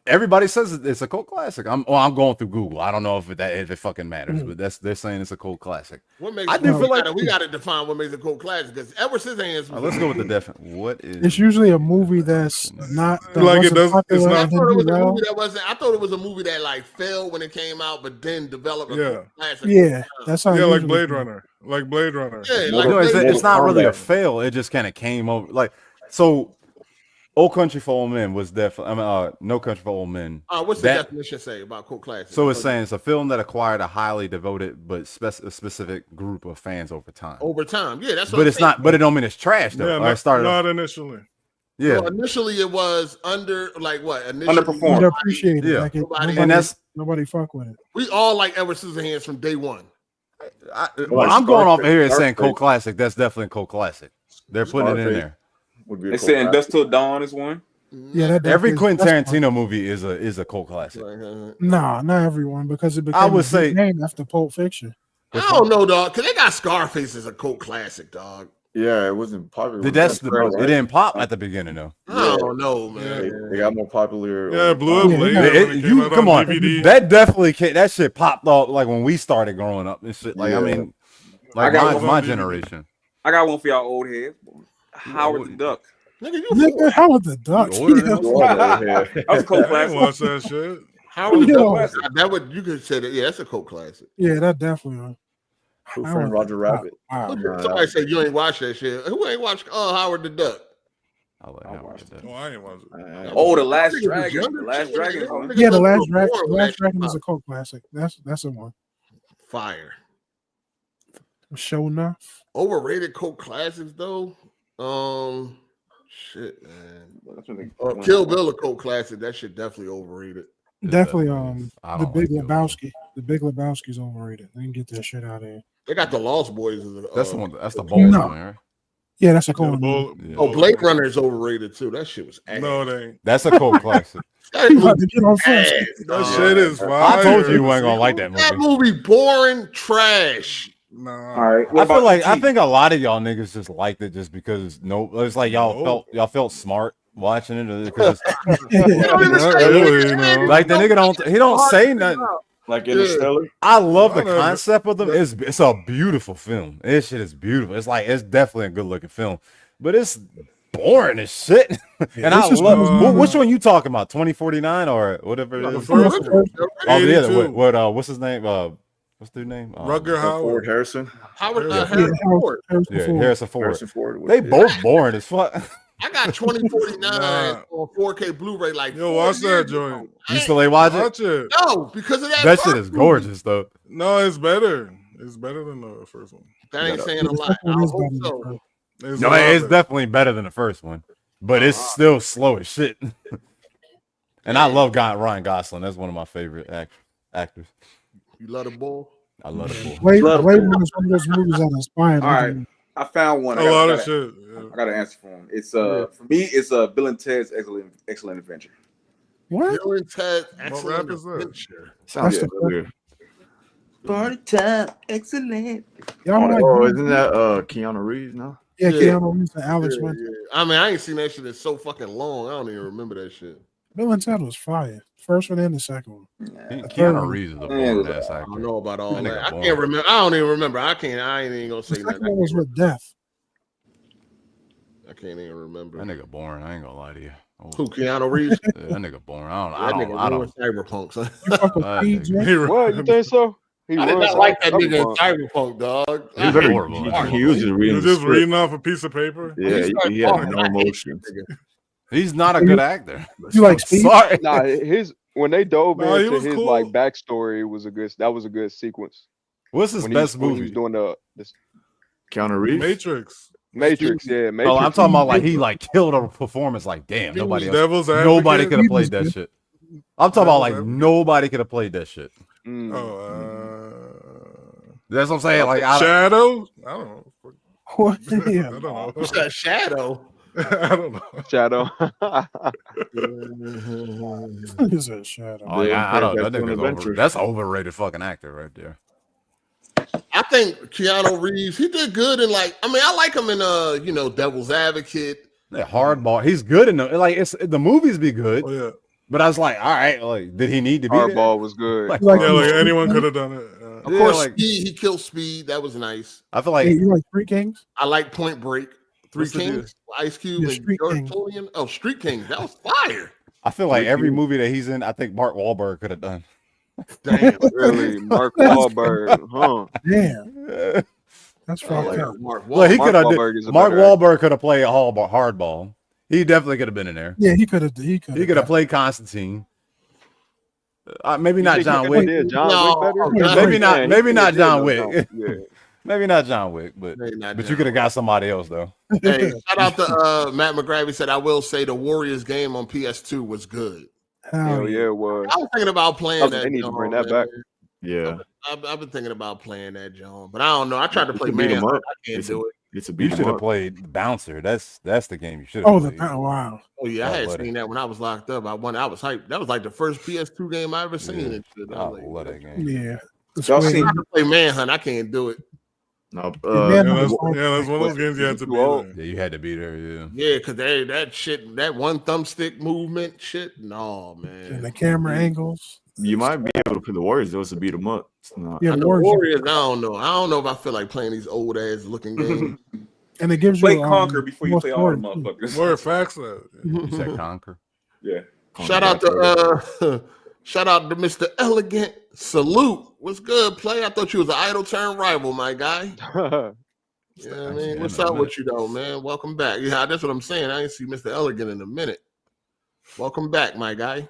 Everybody says it's a cult classic. I'm going through Google. I don't know if it fucking matters, but they're saying it's a cult classic. What makes I do feel like we gotta define what makes a cult classic because Edward Scissorhands. Let's go with the definition. What is? It's usually a movie that's not that Like it wasn't does- it's popular not- I and thought it was didn't do a well. movie that wasn't. I thought it was a movie that like failed when it came out, but then developed a cult classic. Yeah, that's how. Yeah, it like usually Blade is. Runner. Like Blade Runner. Yeah, No, it's not really a fail. It just kind of came over. Like so, Old Country for Old Men was definitely. No Country for Old Men. What's the definition say about cult classic? So it's saying it's a film that acquired a highly devoted but a specific group of fans over time. Over time, yeah, that's. What But I'm it's saying. not. But it don't mean it's trash though. Yeah, Or it started. not initially. Yeah. So initially, it was underperformed, underappreciated. Yeah. Like And that's nobody fuck with it. We all like Edward Scissorhands from day one. Well, I'm going off of here and saying cult classic. That's definitely a cult classic. They're putting it in there. They say Dust Till Dawn is one. Yeah, Every Quentin Tarantino movie is a cult classic. Nah, not everyone because it became I would a say- big name after Pulp Fiction. I don't know, dog, because they got Scarface as a cult classic, dog. Yeah, it wasn't popular. It didn't pop at the beginning though. I don't know, man. They got more popular. Yeah, blew up later. when it came You out come on, DVD. that definitely that shit popped off like when we started growing up and shit. Like I Yeah. mean, like I got my one. generation. I got one for y'all old heads. Howard the Duck. Nigga, Howard the Duck. ordered Yeah. That was a cult I ain't classic. watch that shit. Howard the Yo. Duck. That would you could say that. Yeah, that's a cult classic. Yeah, that definitely. Who Howard Framed the Roger Duck. Rabbit? Wow. Somebody said you ain't watched that shit. Who ain't watched Howard the Duck? I like Howard the Duck. Oh, I ain't watch it. Oh, the Last Dragon. The Last Dragon. Yeah, the Last Dragon is a cult classic. That's a one. Fire. Show enough. Overrated cult classics though. Shit, man. Kill Bill a cult classic. That shit definitely overrated. Definitely. The don't Big like Lebowski. The Big Lebowski's overrated. They can get that shit out of here. They got the Lost Boys. That's the one. That's the bold one, right? Yeah, that's a Yeah, cult. Oh, Blade Runner is overrated too. That shit was ass. No, they ain't. That's a cult classic. That shit is fire. I told you you ain't gonna like that movie. That movie boring trash. Nah. All right. I think a lot of y'all niggas just liked it just because it's like y'all felt smart watching it because Not really, you know. like the nigga don't say nothing. Like Interstellar. I love the Whatever. concept of them. It's a beautiful film. This shit is beautiful. It's definitely a good looking film, but it's boring as shit. And I love which one you talking about? 2049 or whatever it is. Oh yeah, what's his name? What's their name? Rutger Hauer. Ford Harrison. Harrison Ford. Harrison Ford. Harrison Ford. They both boring as fuck. I got 2049 on 4K Blu-ray. Like, Yo, watch that joint. You still ain't watch it? Watch it. No, because of that. That shit is gorgeous though. No, it's better. It's better than the first one. That ain't saying a lot. I hope so. No, it's definitely better than the first one, but it's still slow as shit. And I love Ryan Gosling. That's one of my favorite actors. You love the bull? I love the bull. Blade Runner is one of those movies that inspired. All right, I found one. A lot of shit. Yeah. I got an answer for him. It's for me. It's Bill and Ted's Excellent Adventure. What? Bill and Ted What Excellent rap is that? Adventure. Sounds That's familiar. Party time, excellent. Y'all like Oh, isn't that Keanu Reeves? No. Yeah, Keanu Reeves and Alex Yeah, Winter. yeah. I mean, I ain't seen that shit in so fucking long. I don't even remember that shit. Bill and Ted was fire. First one and the second one. Keanu Reeves is a boring ass I actor. don't know about all That that. nigga I boring. can't remember. I don't even remember. I ain't even gonna The say second that. one was with Death. I can't even remember. That nigga boring. I ain't gonna lie to you. Oh, Who, Keanu Reeves? yeah, that nigga boring. That nigga I ruined don't. Cyberpunk, son. You fuck with That Speed, nigga- Jay? What? You think so? He I did was not like that nigga in Cyberpunk. Cyberpunk, dog. He's I hate horrible. He was just He reading was the just script. reading off a piece of paper. Yeah, he had talking, no I hate emotion. that nigga. He's not a good actor. You like I'm Speed? sorry. Nah, when they dove Nah, he into was his cool. like backstory, that was a good sequence. What's his When best when he movie? was doing the Keanu Reeves. Matrix. Matrix, yeah, Matrix. Oh, I'm talking about like he like killed a performance. Like damn, nobody else. Devil's Nobody Advocate. could have played that shit. I'm talking about like Devil's Advocate. nobody could have played that shit. Mm. That's what I'm saying. Like I, Shadow. I don't know. What? I Yeah. don't know. What's that Shadow? I don't know. Shadow. It's a shadow. oh, yeah, I don't. That That's an nigga's adventure. that's an overrated fucking actor right there. I think Keanu Reeves, he did good in like, I mean, I like him in Devil's Advocate. That hardball. He's good in the like. It's the movies be good, Oh yeah. but I was like, all right, like, did he need to be there? Hardball was good. Like, Like- Yeah, like anyone could have done it. Of Yeah, course, like- Speed, he killed Speed. That was nice. I feel Hey, like you like Three Kings? I like Point Break. Three What's the Kings, Ice Cube, Yeah, and Street George Kings. Clooney. Oh, Street Kings. That was fire. I feel like Thank every you. movie that he's in, I think Mark Wahlberg could have done. Damn. Really, Mark Wahlberg, huh? Damn. That's I fucked like up. Mark Well, he Wahlberg. could have. Wahlberg is a Mark better Wahlberg could have played hardball. He definitely could have been in there. Yeah, he could have. He could He could have played Constantine. Maybe not You think John he Wick. did John No, Wick better? okay. Maybe not. Yeah, he Maybe not did John know Wick. Yeah. Maybe not John Wick, but Maybe not you John could have got somebody else though. Hey, shout out to Matt McGravy said, I will say the Warriors game on PS2 was good. Hell yeah, it was. I was thinking about playing that. They need to John, bring that man. back. Yeah, I've been thinking about playing that, John, but I don't know. I tried to You play can beat 'em Manhunt. up. I can't It's do it. it's a You beat 'em should have up. played Bouncer. That's the game you should have Oh, played. wow. Oh yeah, I Oh, had buddy. seen that when I was locked up. I was hyped. That was like the first PS2 game I ever seen. Yeah. And shit. I I was like, love that game. Yeah. The Y'all square- seen- I tried to play Manhunt. I can't do it. No, Yeah, Yeah, that's one of those games you had to be Well, there. Yeah, you had to be there. Yeah. Yeah, because that shit, that one thumbstick movement shit. No, man. and the camera angles. you might be able to play the Warriors though to beat them up. It's not. Yeah, And the Warriors. Warriors, I don't know. I don't know if I feel like playing these old ass looking games. And it gives play you Conquer before you more play all the story, too. motherfuckers. Word facts. You said Conquer. Yeah. Shout out to Mr. Elegant. Salute. What's good, play? I thought you was an idle turn rival, my guy. Yeah, I mean, what's up with you though, man? Welcome back. Yeah, that's what I'm saying. I didn't see Mr. Elegant in a minute. Welcome back, my guy.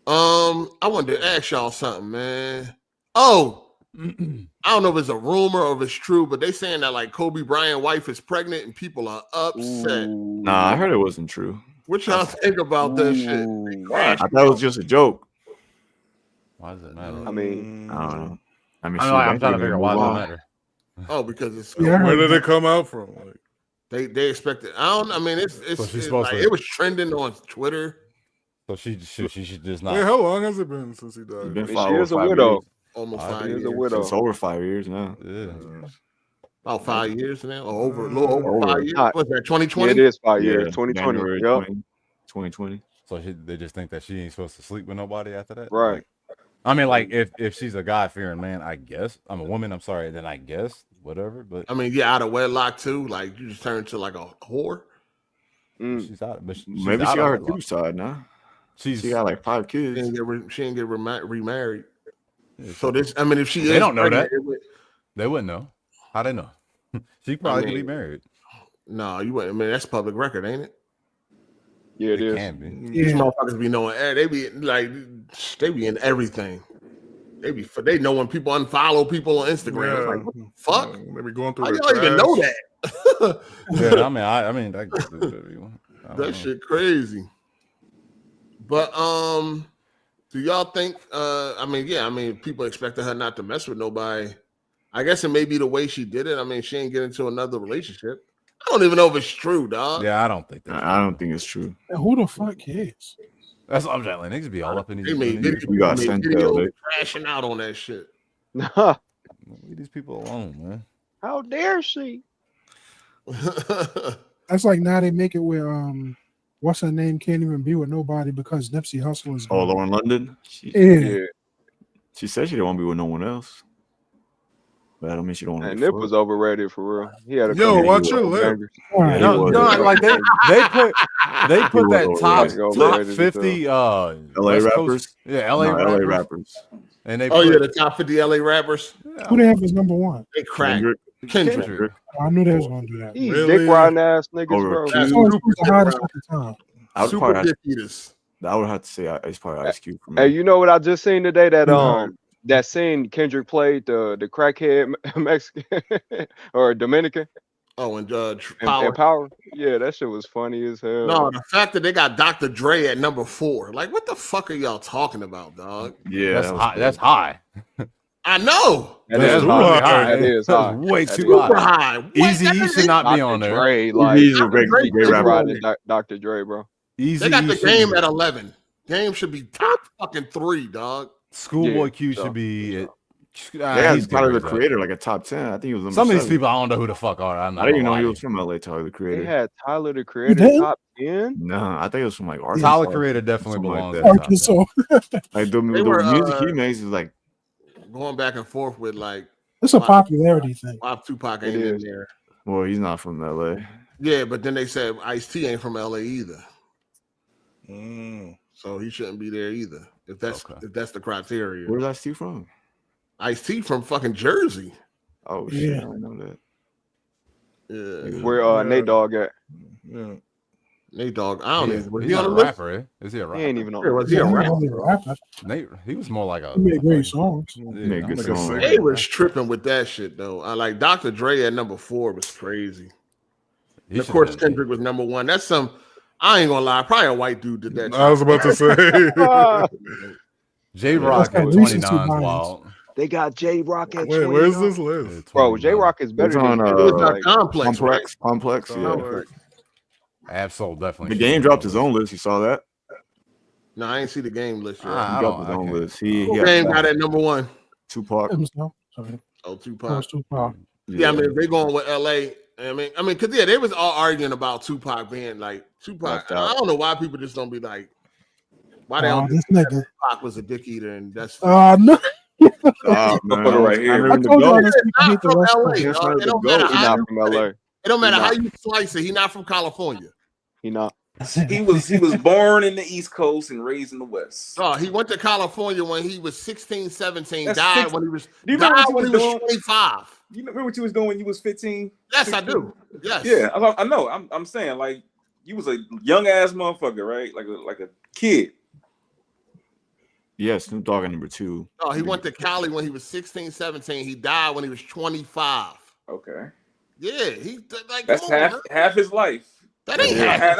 I wanted to ask y'all something, man. Oh, I don't know if it's a rumor or if it's true, but they saying that like Kobe Bryant's wife is pregnant and people are upset. Nah, I heard it wasn't true. What y'all think about that shit? I thought it was just a joke. Why does it matter? I mean, I don't know. I mean, I'm trying to figure out why does it matter. Oh, because it's Where did it come out from? Like, they expect it. I mean, it's So she's it's supposed like, to- it was trending on Twitter. So she should just not. wait, how long has it been since he died? It's been she over is a 5 widow. years. Almost I 5 She is years. a widow. It's over 5 years now. Yeah. About 5 years now, or over a little over Over. 5 years. What's that? Yeah, 2020? it is 5 Yeah, years. 2020. January Yep. 2020. So they just think that she ain't supposed to sleep with nobody after that, Right. Like, I mean, like if she's a God-fearing man, I guess. I'm a woman. I'm sorry. Then I guess whatever. But I mean, yeah, out of wedlock too. Like you just turned to like a whore. she's out. But she's Maybe out she got of her wedlock. two side now. She got like 5 She kids. didn't get remarried. Yeah, So this, I mean, if she They is don't know pregnant, that. it would- They wouldn't know. How they know? She probably could be mean, married. No, you wouldn't. I mean, that's public record, ain't it? Yeah, it is. Can be. These motherfuckers be knowing. They be like, they be in everything. They know when people unfollow people on Instagram. It's like, what the fuck? They be going through How their y'all even know trash. that? Yeah, I mean, that could do whatever you want. I don't That know. shit crazy. But do y'all think? I mean, people expected her not to mess with nobody. I guess it may be the way she did it. I mean, she ain't get into another relationship. I don't even know if it's true, dog. Yeah, I don't think that. I don't think it's true. And who the fuck cares? That's what I'm saying. Like, niggas be all up in these. They made these- We got videos Handheld. crashing out on that shit. Leave these people alone, man. How dare she? That's like now they make it where what's her name can't even be with nobody because Nipsey Hussle is Oh, gone. Lauren London. Yeah. She said she didn't want to be with no one else. But I don't mean she don't want to. And Nip was overrated for real. He had a Yo, couple watch of your lip. bangers. Alright. No, like they put that top overrated as 50 LA West rappers. Coast, yeah, LA No, rappers. LA rappers. And they Oh put, yeah, the top 50 LA rappers. Who they have as number one? They crack. Kendrick. I knew they was gonna do that. These Really? dick riding ass niggas, Over bro. That's So it's super the hottest at the time. I would Super probably have, dick eaters. I would have to say it's probably Ice Cube for me. Hey, you know what I just seen today? That Yeah. that scene Kendrick played the crackhead Mexican or Dominican Oh, and and Power. Power. Yeah, that shit was funny as hell. No, the fact that they got Dr. Dre at number 4. Like, what the fuck are y'all talking about, dog? Yeah, that's that was high. cool. That's high. I know. That That's is really high. high. That is That's high. way That too is Super high. high. What? Easy That E is should it? not be Dr. on there. Dre, like He's a great Dre rapper. riding Dr. Dre, bro. Easy They got E the should game be- at 11. Game should be top fucking 3, dog. Schoolboy Yeah, Q so. should be. They had he's Tyler the good, Creator like a top 10. I think he was number Some of these 7. people I don't know who the fuck are. I'm not I didn't even know gonna he lie was to from LA. Tyler the They Creator. had Tyler the Creator did? top 10. No, I think it was from like you. Arkansas. Tyler Creator definitely Something like belongs. that. in the top 10. So Like the were, music he makes is like, Going back and forth with like it's a popularity thing. why Tupac It ain't in is. there. well, he's not from LA. Yeah, but then they said Ice-T ain't from LA either. Mm. So he shouldn't be there either. If that's Okay. if that's the criteria. Where's Ice-T from? Ice-T from fucking Jersey. Oh shit, Yeah. I didn't know that. Yeah. Where Yeah. Nate Dogg at? Yeah. Nate Dogg. I don't even was He's he on not the a list? rapper, eh? Is he a rapper? He ain't even on. Yeah, was he Yeah, a he rapper? only a rapper. Nate, he was more like a. He made great songs. Yeah, Made good I'm songs. like a They singer. was tripping with that shit though. I like Dr. Dre at number 4 was crazy. He And of should course have- Kendrick was number 1. That's some I ain't gonna lie, probably a white dude did that. I was about to say. J Rock That's at got recency 29 is bias. wild. They got J Rock at Wait, 29. where's this list? Yeah, Bro, 29. J Rock is better It's than on, It was like, Complex, right? Complex, yeah. Complex. Absol definitely. The game should dropped be his on own list. You saw that? No, I ain't see the game list yet. Ah, He I dropped don't- his own I can't- list. He Who had game got at number 1? Tupac. It was no. Sorry. Oh, It Tupac. was Tupac. Yeah, I mean, if they going with LA, I mean, because yeah, they was all arguing about Tupac being like Tupac. Left out. I don't know why people just don't be like, why they Oh, don't this think nigga. Tupac was a dick eater and that's No. Oh, man. Motherfucker right here, I bro. never I even told y'all go. this nigga not hate the from West LA. Coast. That's dog. not They the don't goat. matter He how not you from put LA. it. It don't matter how you slice it. He not from California. He not. He was born in the East Coast and raised in the West. Oh, he went to California when he was 16, 17. That's Died six- when he was. Do you remember Died what when you he was was doing? 25. You remember what you was doing when you was 15? Yes, 16? I do. Yes. Yeah, I know. I'm saying like you was a young ass motherfucker, right? Like a kid. Yeah, Snoop Dogg at number 2. Oh, he went to Cali when he was 16, 17. He died when he was 25. Okay. Yeah, he like That's come on, man. half his life. That ain't Not half.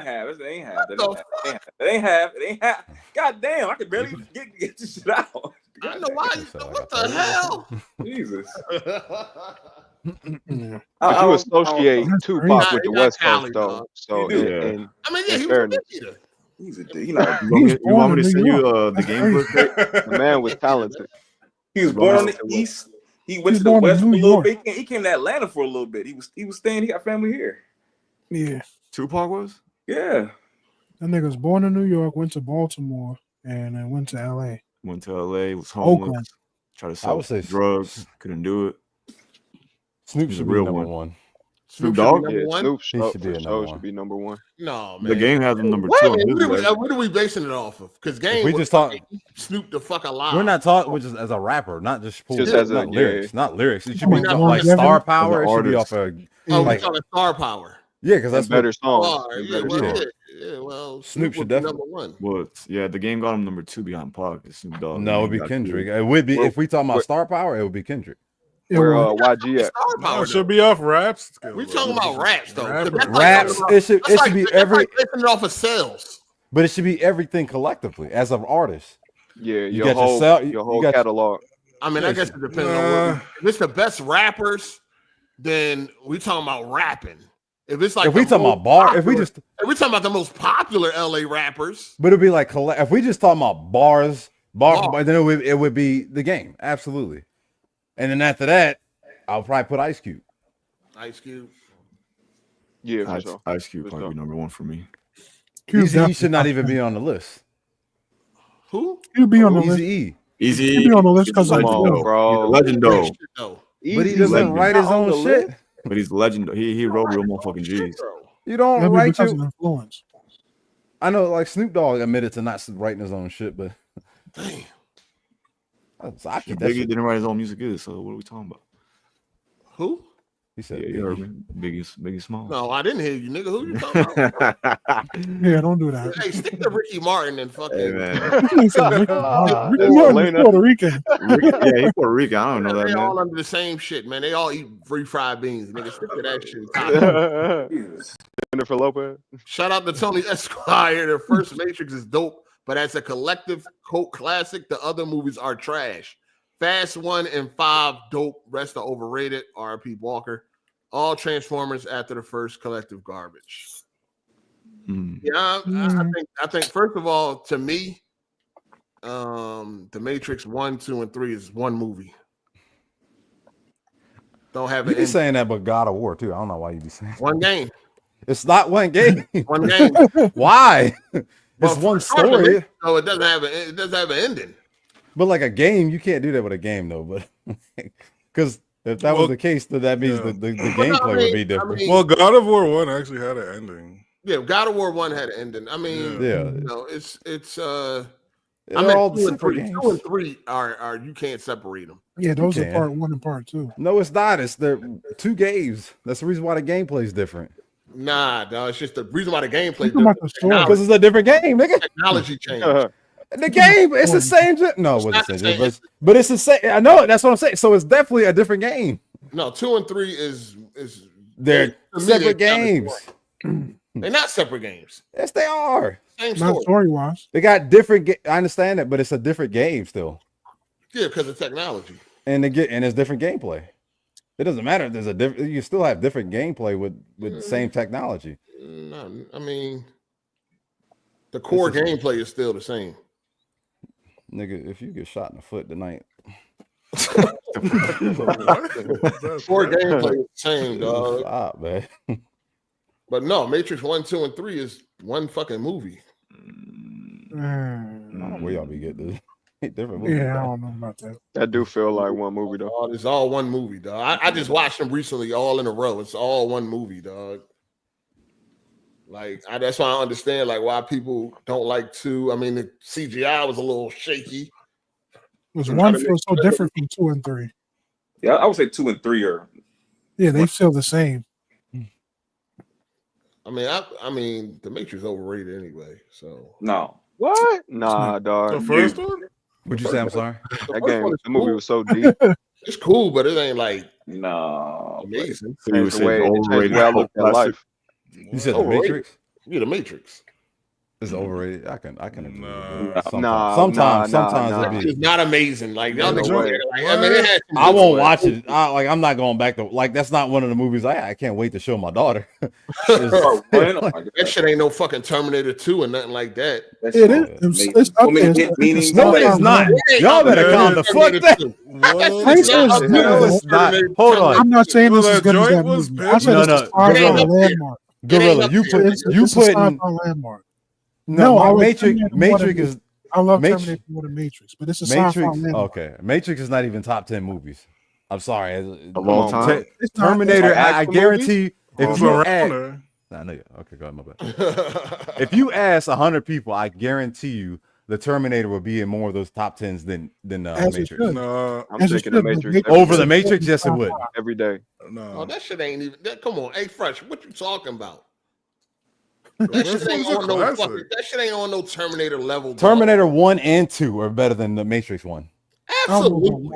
half. It ain't half. It ain't half. God damn, I could barely get this shit out. I know why. What the hell? Jesus. But you associate Tupac with the He West Cali, Coast, though. dog. So, Yeah. and I mean, yeah, he was a fairness, big eater. He's a You want me to send you the game book? the man was talented. He was born on the East. He went to the West for a little bit. He came to Atlanta for a little bit. He was staying. He got family here. Yeah. Tupac was? Yeah. That nigga was born in New York, went to Baltimore, and then went to LA. Went to LA, was homeless, Oakland. tried to I sell would say drugs, couldn't do it. Snoop He's should a be real number one. one. Snoop should be Dogg? number Yeah, one? Snoop He should be for a sure number should one. be number one. No, man. The game has him number Wait a 2 on minute, his list. what are we basing it off of? Because game If we was just talk, Snoop the fuck alive. we're not talking just as a rapper, not just Just as a- not lyrics, yeah. not lyrics. It should We're be not like talking star as power. It an should be artist. off of Oh, like we talking star power. yeah, because that's And better what songs. Oh, And yeah, better well, songs. yeah, well, Snoop Snoop should would be definitely- number one. Well, yeah, the game got him number 2 behind Pac. It's Snoop Dogg. no, it would be got Kendrick. 2. It would be Well, if we talking about where- star power, it would be Kendrick. Yeah, Where well, YG at? Star No, power. it should be off raps. We talking about raps though. 'cause that's like Raps, talking it should that's like- be that's every, like basing it off of sales. but it should be everything collectively as an artist. Yeah, You your got whole yourself- your you whole got- catalog. I mean, I guess it depends on what. If it's the best rappers, then we talking about rapping. If it's like If we the talking most about bar, if we popular- just, if we talking about the most popular LA rappers, but it'd be like if we just talking about bars, Bar. then it would be the game, absolutely. And then after that, I'll probably put Ice Cube. Ice Cube. Yeah, for sure. Ice Cube For probably sure. be number 1 for me. Easy should not even be on the list. Who? He'll be on the list. Easy Easy. He'll be on the list because Come of on, the bro. Legend though. No. but he Easy doesn't legend. write his Not on own the shit. list. But he's legend. He wrote real motherfucking G's. You don't Maybe write because of your. influence. I know, like Snoop Dogg admitted to not writing his own shit, but Damn. I keep that Biggie shit. didn't write his own music either. So what are we talking about? Who? He said, Yeah, you heard me. Biggie Small. No, I didn't hear you, nigga. Who you talking about? Yeah, don't do that. Hey, stick to Ricky Martin and fucking. Hey man. He said Ricky That's Martin is Elena. Puerto Rican. Yeah, he's Puerto Rican. I don't know that They man. all under the same shit, man. They all eat refried beans, nigga. Stick to that shit. Jesus. Jennifer Lopez. Shout out to Tony Esquire. The first Matrix is dope, but as a collective cult classic, the other movies are trash. Fast 1 and 5 dope. Rest are overrated. R.P. Walker. All Transformers after the first collective garbage. Yeah, I think first of all, to me, the Matrix 1, 2, and 3 is one movie. Don't have You it. be saying that, but God of War too. I don't know why you be saying One game. It's not one game. One game. Why? It's Well, one for story. So it doesn't have an ending. But like a game, you can't do that with a game though. But because if that was the case, then that means yeah. the Well, gameplay would be different. mean, Well, God of War 1 actually had an ending. yeah, God of War 1 had an ending. I mean, Yeah. you know, it's They're I mean, all 2 and separate 3. games. 2 and 3 are you can't separate them. Yeah, those are can. part 1 and part 2. No, it's not. It's they're two games. That's the reason why the gameplay is different. Nah, dog. It's just the reason why the gameplay Talking about the story. Because it's a different game, nigga. technology change. The game, it's the same. No, it wasn't the same. But it's the same. I know it. That's what I'm saying. So it's definitely a different game. No, 2 and 3 is They're to me, separate they count as games. one. They're not separate games. Yes, they are. Same Not story. story wise. They got different. I understand that, but it's a different game still, Yeah, because of technology. and it's different gameplay. It doesn't matter if there's a different. You still have different gameplay with the same technology. No, I mean, the core gameplay is still the same. Nigga, if you get shot in the foot tonight, Core gameplay is the same, dog. stop, man. But no, Matrix 1, 2, and 3 is one fucking movie. I don't know where y'all be getting this. different movies. Yeah, I bro. don't know about that. That do feel like one movie though. Oh, it's all one movie, dog. I just watched them recently, all in a row. It's all one movie, dog. Like that's why I understand like why people don't like 2. I mean, the CGI was a little shaky. Because 1 feels so different from 2 and 3. Yeah, I would say 2 and 3 are. Yeah, they feel the same. I mean, The Matrix overrated anyway. So No. What? Nah, dog. The first one? What'd you say? I'm sorry. That game, the movie was so deep. It's cool, but it ain't like amazing. So you said overrated. I looked at life. You said The Matrix? Yeah, The Matrix. It's overrated. I can agree. Sometimes it's not amazing. Like y'all niggas, I won't watch it. I'm not going back to that's not one of the movies I can't wait to show my daughter. That shit ain't no fucking Terminator 2 or nothing like that. It is. It's up there. No, it's not. Y'all better calm the fuck down. It's not. Hold on. I'm not saying this is good as that movie. I said it's a sci-fi landmark. Gorilla, you put landmark. No, Matrix is. I love Terminator more than Matrix, but it's a sci-fi landmark. Okay, Matrix is not even top 10 movies. I'm sorry. Of all time? Terminator, I guarantee. If you add, I know. Okay, go ahead, my bad. If you ask 100 people, I guarantee you the Terminator will be in more of those top 10s than Matrix. No, I'm taking the Matrix over the Matrix. Yes, it would. Every day. No, oh, that shit ain't even. Come on, hey, Fresh, what you talking about? That shit ain't on no Terminator level. Terminator 1 and 2 are better than the Matrix 1. Absolutely.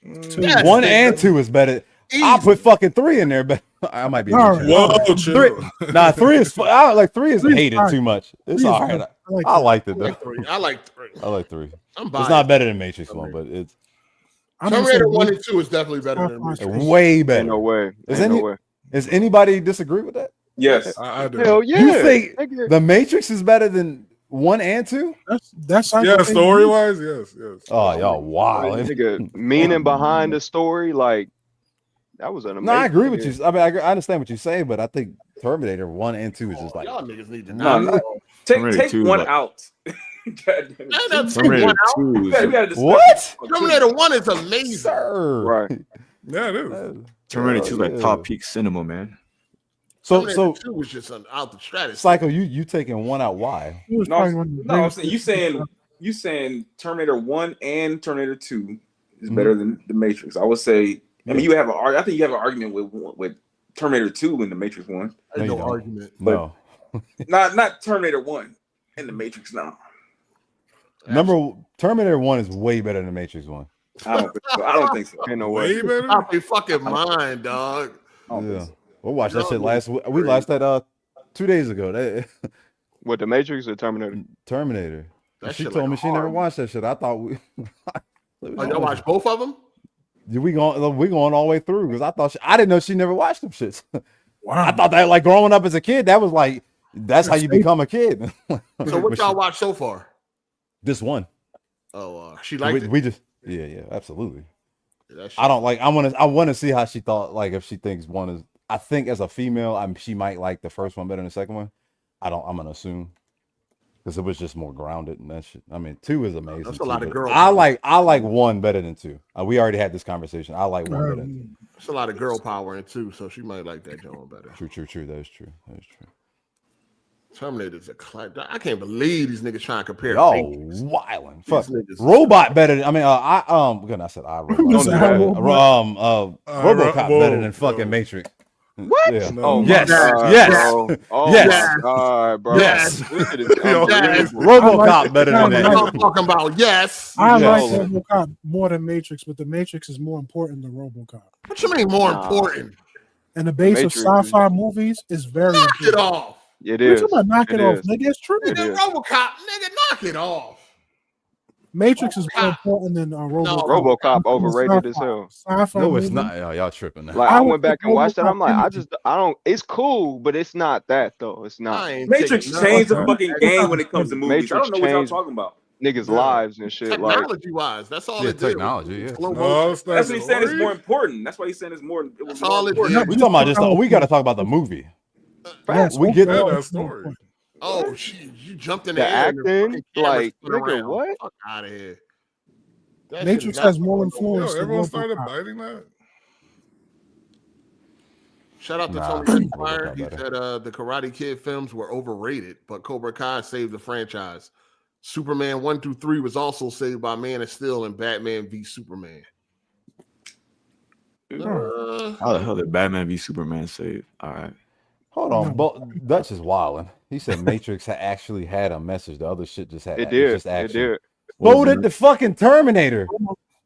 1 and 2 is better. I'll put fucking 3 in there, but I might be. Whoa, 3 is. I like 3 is hated too much. It's all right. I liked it though. I like 3. I like 3. It's not better than Matrix 1, but it's. Terminator 1 and 2 is definitely better than Matrix. Way better. No way. Does anybody disagree with that? Yes, I do. Hell yeah. You think the Matrix is better than 1 and 2? That's yeah, story wise, yes. Oh, y'all wow. Nigga, meaning behind the story, like that was an amazing. No, I agree with you. I mean, I understand what you say, but I think Terminator 1 and 2 is just like y'all niggas need to take 1 out. Terminator 2 is what? Terminator 1 is amazing. Sir. Right. Yeah, it is. Terminator 2 is like top peak cinema, man. So 2 was just out the stratosphere. Psycho, you taking 1 out? Why? No, I'm saying you saying Terminator 1 and Terminator 2 is better than the Matrix. I would say. I mean, I think you have an argument with Terminator 2 and the Matrix 1. No argument. No. not Terminator 1 and the Matrix now. Remember, Terminator 1 is way better than Matrix 1. I don't think so. Ain't no way. Stop your fucking mind, dog. Yeah. We'll watch that shit last week. We watched that 2 days ago. What, the Matrix or Terminator? Terminator. That She shit told like me she never watched that shit. I thought we. Y'all watch both of them? We going all the way through because I thought I didn't know she never watched them shits. Wow. I thought that like growing up as a kid, that was like that's how you become a kid. So what y'all watched so far? This one. Oh, she liked it. We just yeah, absolutely. Yeah, I don't like. I want to see how she thought. Like if she thinks one is. I think as a female, she might like the first one better than the second one. I'm gonna assume because it was just more grounded and that shit. I mean, 2 is amazing. That's a lot of girl. I like 1 better than 2. We already had this conversation. I like 1 better than 2. There's a lot of girl power in 2, so she might like that John better. True. That is true. Terminator's a class. I can't believe these niggas trying to compare. Oh, wildin'. Fuck. Robot better than, I said RoboCop better than fucking Matrix. What? Yeah. Oh, yes. Oh yes. my God, bro. Yes. This shit is unbelievable. RoboCop better than that. I'm talking about yes. I like RoboCop more than Matrix, but the Matrix is more important than RoboCop. What you mean more important? And the base of sci-fi movies is very knock it off. It is. What you talking about knock it off, nigga? It's true. Nigga, RoboCop, nigga, knock it off. Matrix is more important than RoboCop. No, RoboCop overrated as hell. Sci-fi no, it's movie. not. Y'all tripping now. Like I went back and watched that. I'm like, I don't. It's cool, but it's not that though. It's not. Matrix changed the fucking game when it comes to movies. I don't know what y'all talking about. Niggas' lives and shit. Technology wise, that's all it did. Technology, yeah. No, that's what he's saying. It's more important. That's why he's saying it's more. It was all it important. did. We talking about just. We got to talk about the movie. We get that story. Oh, you jumped in the The air. acting, like nigga, what? Fuck out of here. Matrix has more influence than everyone started RoboCop. biting that. Shout out to Nah, Tony Esquire. RoboCop He better. said the Karate Kid films were overrated, but Cobra Kai saved the franchise. Superman 1 through 3 was also saved by Man of Steel and Batman v Superman. How the hell did Batman v Superman save? All right. Hold on, but Dutch is wilding. He said Matrix actually had a message. The other shit just had It did. just action. It did. So did the fucking Terminator.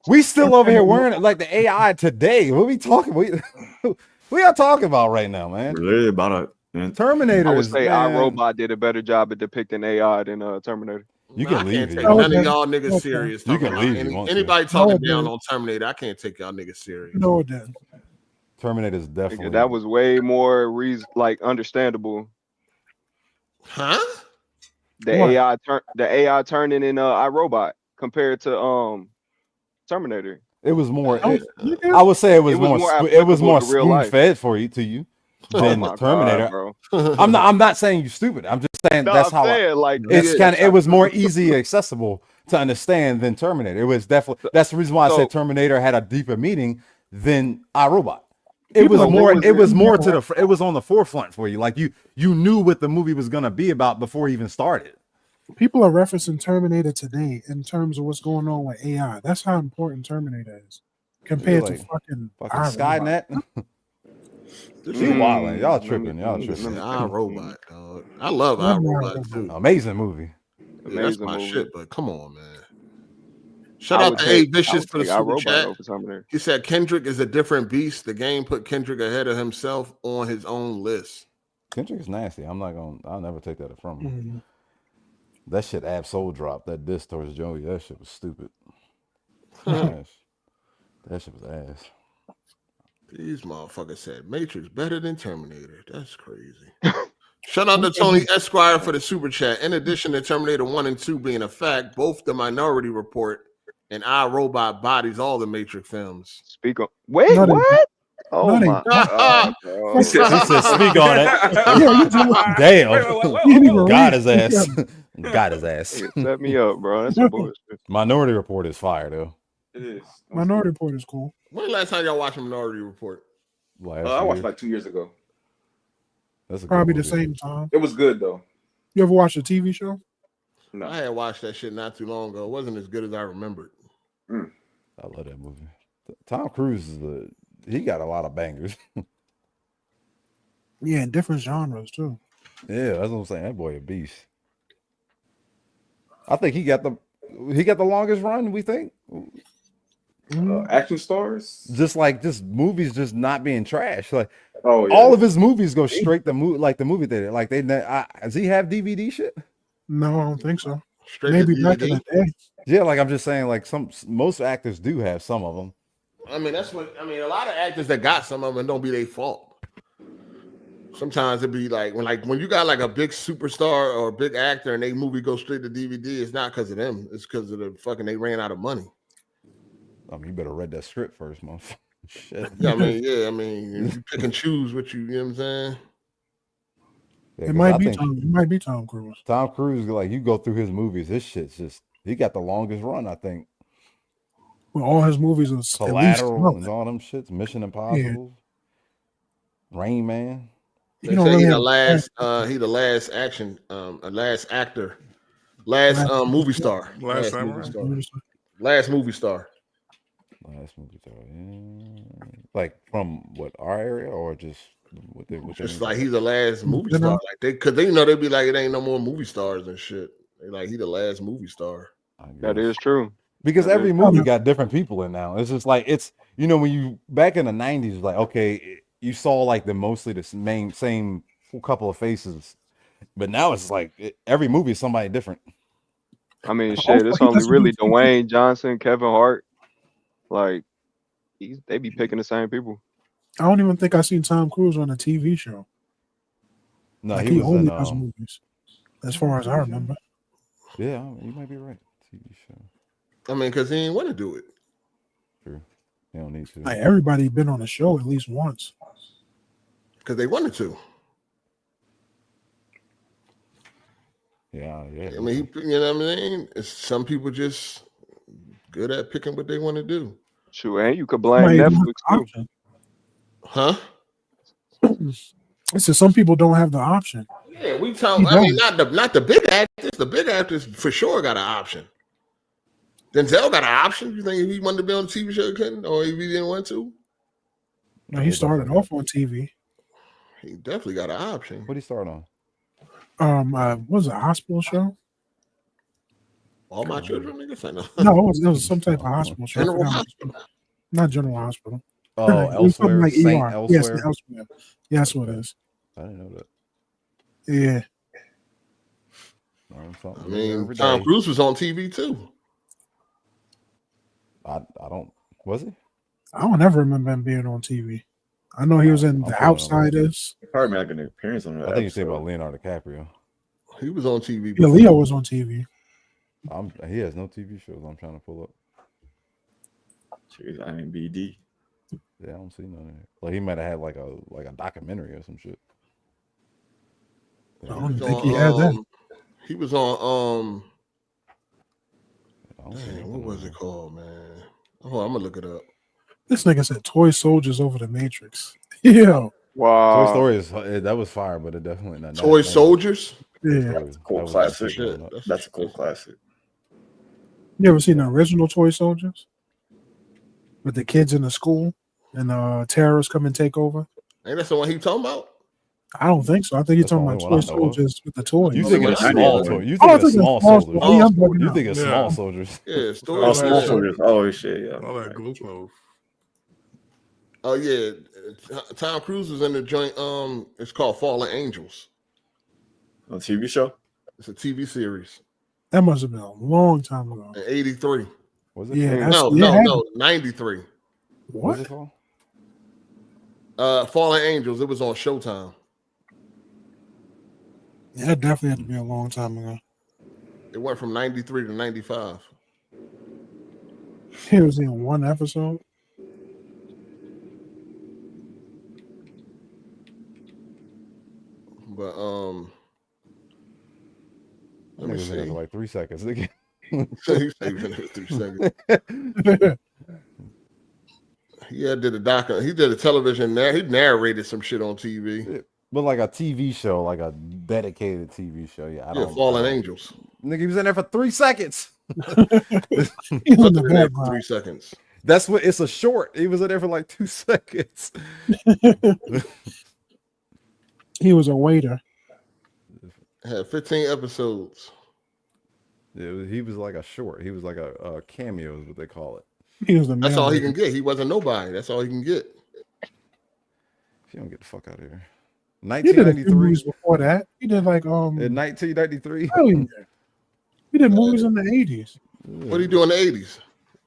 We still over here wearing it like the AI today. What we talking? We are talking about right now, man. Really about Terminator. I would say iRobot did a better job at depicting AI than Terminator. You can leave Take it. none of y'all niggas serious. You can leave. Anybody talking down on Terminator, I can't take y'all niggas serious. No, it didn't. Terminator is definitely That was way more understandable. Huh? The AI turning in iRobot compared to Terminator. It was more. I would say it was more. It was more spoon fed for you than Terminator. God, bro. I'm not saying you stupid. I'm just saying that's how it's kind of. It was more easy accessible to understand than Terminator. It was definitely that's the reason why I said Terminator had a deeper meaning than iRobot. It was more. It was more to the. It was on the forefront for you. Like you knew what the movie was gonna be about before it even started. People are referencing Terminator today in terms of what's going on with AI. That's how important Terminator is compared to fucking Skynet. She wilding. Y'all tripping. Y'all tripping. iRobot, dog. I love iRobot too. Amazing movie. Yeah, that's my shit. But come on, man. Shout out to A Vicious for the super chat. He said Kendrick is a different beast. The game put Kendrick ahead of himself on his own list. Kendrick is nasty. I'll never take that from him. That shit Absol dropped. That diss towards Joey. That shit was stupid. That shit was ass. These motherfuckers said Matrix better than Terminator. That's crazy. Shout out to Tony Esquire for the super chat. In addition to Terminator 1 and 2 being a fact, both the Minority Report and iRobot bodies all the Matrix films. Speak on. Wait, what? Oh my God. He said, speak on it. Damn. Got his ass. Got his ass. Set me up, bro. That's some bullshit. Minority Report is fire, though. It is. Minority Report is cool. When the last time y'all watched Minority Report? I watched it like 2 years ago. That's probably the same time. It was good though. You ever watch a TV show? No. I had watched that shit not too long ago. It wasn't as good as I remembered. I love that movie. Tom Cruise he got a lot of bangers. Yeah, in different genres too. Yeah, that's what I'm saying. That boy a beast. I think he got the longest run, we think. Action stars? Just movies just not being trash. Like yeah. All of his movies go straight the movie theater. Like does he have DVD shit? No, I don't think so. Straight maybe back in the day. Yeah, like I'm just saying, like most actors do have some of them. I mean, a lot of actors that got some of them don't be their fault. Sometimes it'd be like when you got like a big superstar or a big actor and they movie goes straight to DVD, it's not because of them. It's because of the fucking they ran out of money. I mean, you better read that script first, man. Shit. Yeah, I mean, you pick and choose what you know what I'm saying? Yeah, it might be Tom Cruise. Tom Cruise, like you go through his movies, his shit's just he got the longest run, I think. Well, all his movies are Collateral and all them shits, Mission Impossible, Rain Man. They say he the last action, last actor, last movie star. Last movie star. Yeah. Like from what, our area or just just like he's the last movie star. Like they know they'd be like it ain't no more movie stars and shit. They like he the last movie star. That is true. Because every movie got different people in now. It's just like when you back in the 90s, like okay, you saw like mostly the same couple of faces, but now it's like every movie is somebody different. I mean, shit, it's only really Dwayne Johnson, Kevin Hart. Like they be picking the same people. I don't even think I seen Tom Cruise on a TV show. No, like he was only in does movies, as far as I remember. Yeah, you might be right. TV show. I mean, because he didn't want to do it. True. He don't need to. Like everybody been on a show at least once. Because they wanted to. Yeah. I mean, you know what I mean? Some people just good at picking what they want to do. Sure, and you could blame Somebody don't Netflix have the too. option. Huh? I said some people don't have the option. Yeah, we talk. I mean, not the big actors. The big actors for sure got an option. Denzel got an option. You think if he wanted to be on a TV show, he couldn't, or if he didn't want to? No, he started off on TV. He definitely got an option. What did he start on? What was it, a hospital show? All My Children, niggas. I know. No, it was some type of hospital show. General Hospital. Not General Hospital. Oh, It was something Elsewhere. like Saint ER. Elsewhere. Yes, Elsewhere. Yeah, that's what it is. I didn't know that. Yeah. Learn I something mean, every Tom day. Cruise was on TV too. I don't. Was he? I don't ever remember him being on TV. I know he was in The Outsiders. Probably making an appearance on that. I think you're thinking about Leonardo DiCaprio. He was on TV. Yeah, Leo was on TV. He has no TV shows. I'm trying to pull up. Jeez, IMBD. Yeah, I don't see none of it. Like he might have had like a documentary or some shit. I don't think he had that. He was on Damn, what was it called, man? Oh, I'm gonna look it up. This nigga said Toy Soldiers over the Matrix. Yeah. Wow. Toy Story is that was fire, but it definitely not. Toy Soldiers. Yeah. That's a cool classic. That's a cool classic. You ever seen the original Toy Soldiers? With the kids in the school and terrorists come and take over? Ain't that the one he talking about? I don't think so. I think he's talking about the Toy only one I know of. Soldiers with the toys. You think it's small toy? You Oh, I think it's think small it's small soldiers? soldiers. Yeah, I'm bugging You out. think it's small soldiers? Yeah, story. Oh, small soldiers. Oh shit, yeah. All that glucose. Oh yeah, Tom Cruise was in the joint. It's called Fallen Angels. A TV show? It's a TV series. That must have been a long time ago. In '83. Was it? Yeah, No, 93. What? What's it called? Fallen Angels. It was on Showtime. Yeah, that definitely had to be a long time ago. It went from 93 to 95. He was in one episode. But let me Niggas in there see. for like 3 seconds. Nigga. He's saving it 3 seconds. Yeah, did a document. He did a television there. He narrated some shit on TV. But like a TV show, like a dedicated TV show. Yeah, I don't. Fallen Angels. Nigga, he was in there for 3 seconds. He was in the there for background. 3 seconds. That's what it's a short. He was in there for like 2 seconds. He was a waiter. Had 15 episodes. He was like a short. He was like a cameo, is what they call it. He was the That's man. all he can get. He wasn't nobody. That's all he can get. If you don't get the fuck out of here. He did a few 1993. movies before that. He did like In 1993. oh, yeah. He did movies in the 80s. What did he do in the 80s?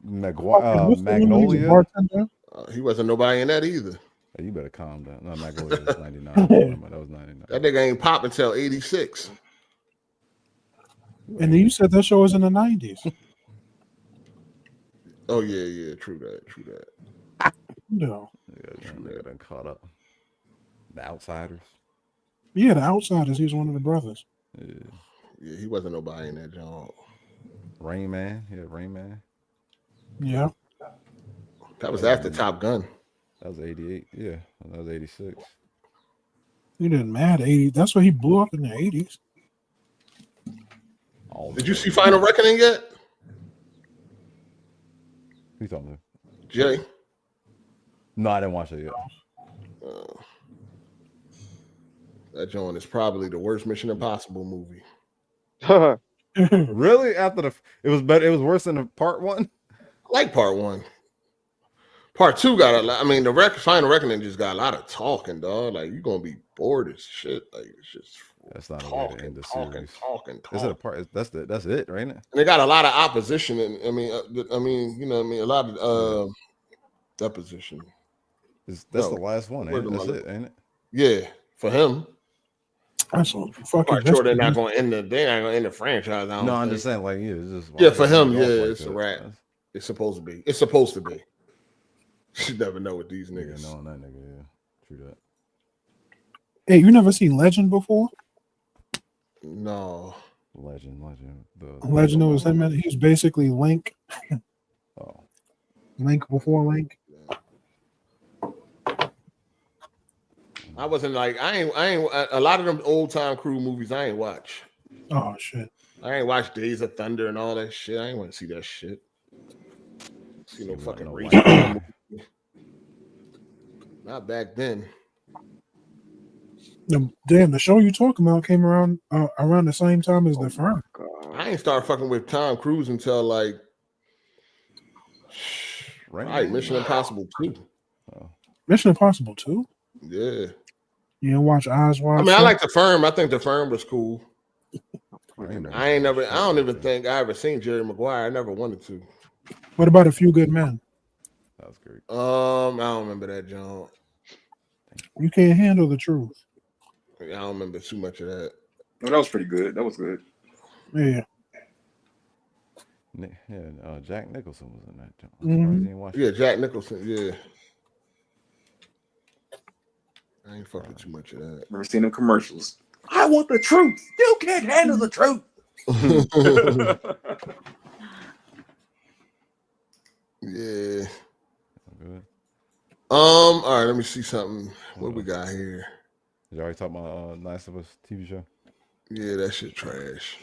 What's the one where he was a Magnolia. bartender? He wasn't nobody in that either. Hey, you better calm down. No, Magnolia was 99. That was 99. That nigga ain't pop until 86. And then you said that show was in the 90s. Oh yeah, true that. No. Yeah, nigga done caught up. The Outsiders. Yeah, The Outsiders. He was one of the brothers. Yeah, he wasn't nobody in that job. Rain Man. Yeah, Rain Man. Yeah. That was after Top Gun. That was 88. Yeah, that was 86. He didn't mad 80. That's why he blew up in the 80s. Did you see Final Reckoning yet? Who you talking to? Jay? No, I didn't watch it yet. That joint is probably the worst Mission Impossible movie. Really? After it was better. It was worse than the part one. I like part one. Part two got a lot. I mean, the Final Reckoning just got a lot of talking, dog. Like you're gonna be bored as shit. Like it's just That's not talking, a way to end the series. talking. Is it a part? That's it, right? And they got a lot of opposition, and I mean, you know, what I mean, a lot of deposition. That's the last one. Ain't it? That's it, ain't it? Yeah, for him. That's a fucking. Sure, they're not going to end the franchise. I don't I'm think. just saying, like, it's just yeah, for him, yeah, like it's a wrap. It's supposed to be. It's supposed to be. You never know with these niggas. Yeah, no, that nigga, yeah, true that. Hey, you never seen Legend before? No. Legend. Legend was him. He was basically Link. Oh. Link before Link. I wasn't like I ain't a lot of them old time crew movies I ain't watch. Oh shit. I ain't watch Days of Thunder and all that shit. I ain't want to see that shit. See no fucking race. Not back then. Damn, the show you talking about came around the same time as The Firm. I ain't start fucking with Tom Cruise until like right, Mission Impossible 2. Mission Impossible 2? Yeah. You didn't watch Eyes Wide I mean, Shut? I like The Firm. I think The Firm was cool. I don't even think I ever seen Jerry Maguire. I never wanted to. What about A Few Good Men? That was great. I don't remember that, John. You can't handle the truth. I don't remember too much of that. Oh, that was pretty good. That was good. Yeah. Yeah, Jack Nicholson was in that. Yeah, Jack Nicholson. Yeah. I ain't fucking too much of that. Never seen them commercials. I want the truth. You can't handle the truth. Yeah. All right, let me see something. What we got here? Did you already talk about Nice of Us TV show? Yeah, that shit trash.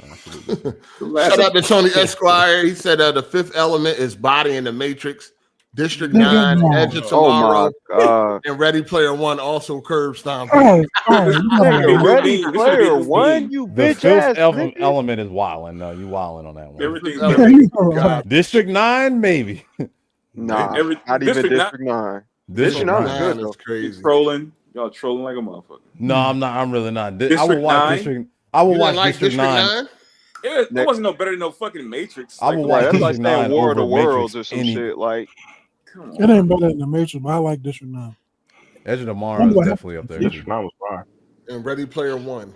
Shout out to Tony Esquire. He said The Fifth Element is Body in the Matrix. District 9, Edge of Tomorrow, and Ready Player One also curb stomping. Ready Player One, you The bitch ass. Fifth Element is wilding. No, you wilding on that one. Everything. District 9, maybe. Nah, not even District 9. District 9 is good though. Crazy. Trolling. Y'all trolling like a motherfucker. No, I'm not. I'm really not. I will District watch 9? District. I will You watch didn't like District 9. It wasn't no better than no fucking Matrix. I will Like, watch That's like District 9 saying War of the over Matrix Worlds or some any- shit. Like, It ain't better than The Matrix, but I like District 9. Edge of Tomorrow is definitely up there. District 9 was fire. And Ready Player One.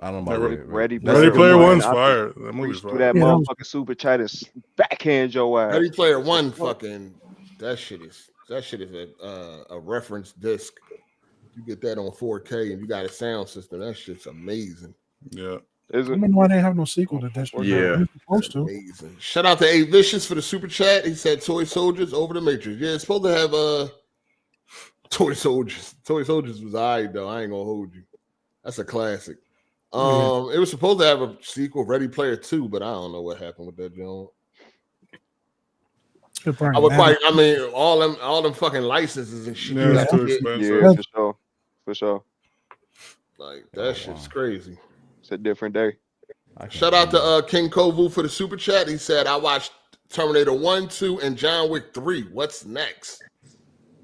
I don't know about Ready Player One's I fire. That movie's through fire. that motherfucking super chat and backhand your ass. Ready Player One, fucking that shit is a reference disc. You get that on 4K and you got a sound system. That shit's amazing. Yeah. I don't know why they have no sequel to District 9. Yeah. They're supposed to. Amazing. Shout out to A Vicious for the super chat. He said Toy Soldiers over the Matrix. Yeah, it's supposed to have Toy Soldiers. Toy Soldiers was alright though. I ain't gonna hold you. That's a classic. It was supposed to have a sequel, Ready Player 2, but I don't know what happened with that, John. I mean, all them fucking licenses and shit. Yeah, it's too expensive. Yeah, for sure. Like that shit's crazy. It's a different day. Shout out to King Kovu for the super chat. He said, I watched Terminator 1, 2, and John Wick 3. What's next?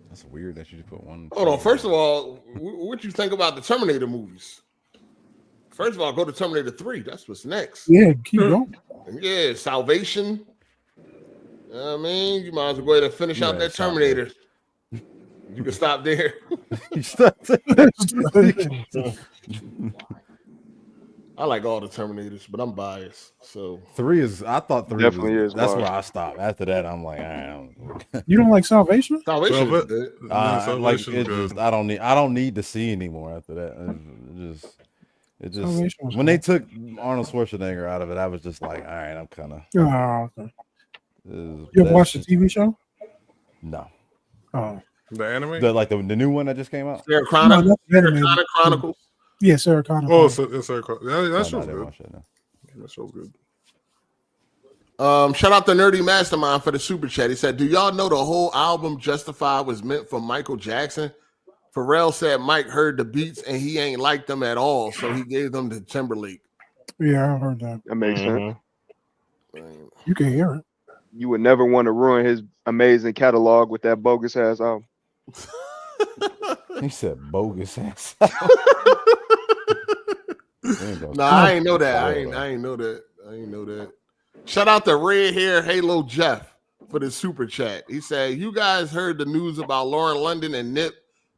That's weird that you just put one. Hold on. First of all, what you think about the Terminator movies? First of all, go to Terminator 3. That's what's next. Yeah, keep going. Yeah, Salvation. I mean, you might as well go ahead and finish out that Terminator. You can stop there. I like all the Terminators, but I'm biased. So 3 is. I thought 3 Definitely was, is that's mine. where I stopped. After that, I'm like, I don't. You don't like Salvation? Salvation is good. Like Salvation it is just, I don't need to see anymore after that. It just Salvation was when they took Arnold Schwarzenegger out of it, I was just like, all right, I'm kind of. Oh, okay. You ever watched the TV show? No. Oh, The anime? The new one that just came out. Sarah No, that's Connor animated. Chronicles. Yeah, Sarah Connor. It's Sarah Connor. That show's good. That show's good. Shout out to Nerdy Mastermind for the super chat. He said, do y'all know the whole album Justified was meant for Michael Jackson? Pharrell said Mike heard the beats and he ain't liked them at all, so he gave them to Timberlake. Yeah, I heard that. That makes sense. You can hear it. You would never want to ruin his amazing catalog with that bogus ass album. He said bogus ass. Nah, I ain't know that. I ain't know that. Shout out to Red Hair Halo Jeff for the super chat. He said, you guys heard the news about Lauren London and Nip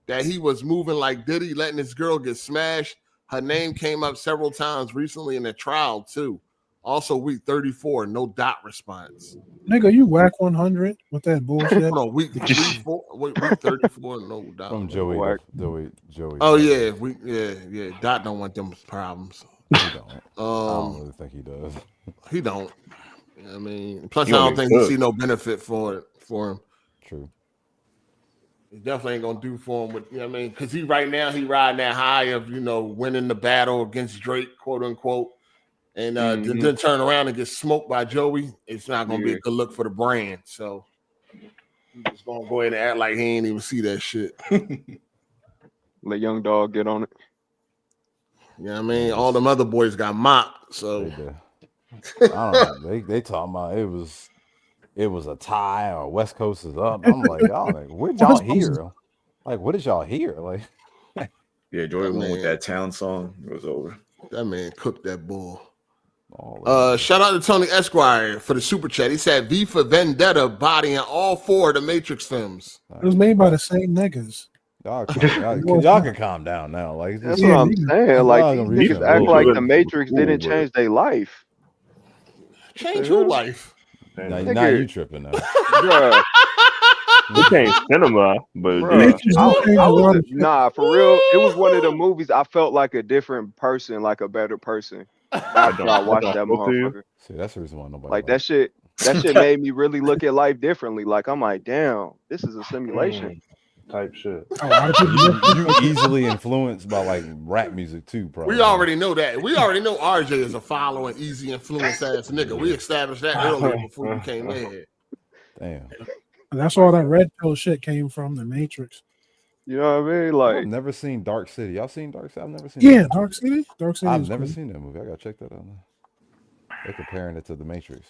that he was moving like Diddy, letting this girl get smashed. Her name came up several times recently in the trial too. Also, week 34, no dot response. Nigga, you whack 100 with that bullshit. Hold on, week 34, no dot. From Joey. Oh yeah, yeah. Dot don't want them problems. He don't. I don't really think he does. He don't. You know what I mean, plus I don't think you see no benefit for him. True. He definitely ain't gonna do for him with, you know what I mean, because he riding that high of, you know, winning the battle against Drake, quote unquote, and then turn around and get smoked by Joey. It's not gonna be a good look for the brand. So he's just gonna go ahead and act like he ain't even see that shit. Let Young Dog get on it. You know what I mean? All them other boys got mopped. So I don't know. They talking about it was a tie or West Coast is up. I'm like, y'all, like, what did y'all hear? Like, what did y'all hear? Like, yeah, Joey went with that town song. It was over. That man cooked that bull. Shout out to Tony Esquire for the super chat. He said V for Vendetta bodying all 4 of the Matrix films. It was made by the same niggas. Y'all can calm down now. Like, that's what I'm saying. Like, these niggas act like the Matrix didn't change their life. Change your life. Now you tripping now. Bruh. It ain't cinema, but nah, for real. It was one of the movies I felt like a different person, like a better person. After I watched that motherfucker. See, that's the reason why nobody like that shit. That shit made me really look at life differently. Like, I'm like, damn, this is a simulation. Type shit. You easily influenced by like rap music too, probably. We already know that. We already know RJ is a following, easy influence ass nigga. We established that earlier before you came in here. Damn. And that's all that red pill shit came from the Matrix. You know what I mean? Like, I've never seen Dark City. Y'all seen Dark City? I've never seen. Yeah, Dark City. Dark City. I've never seen that movie. I gotta check that out now. They're comparing it to the Matrix.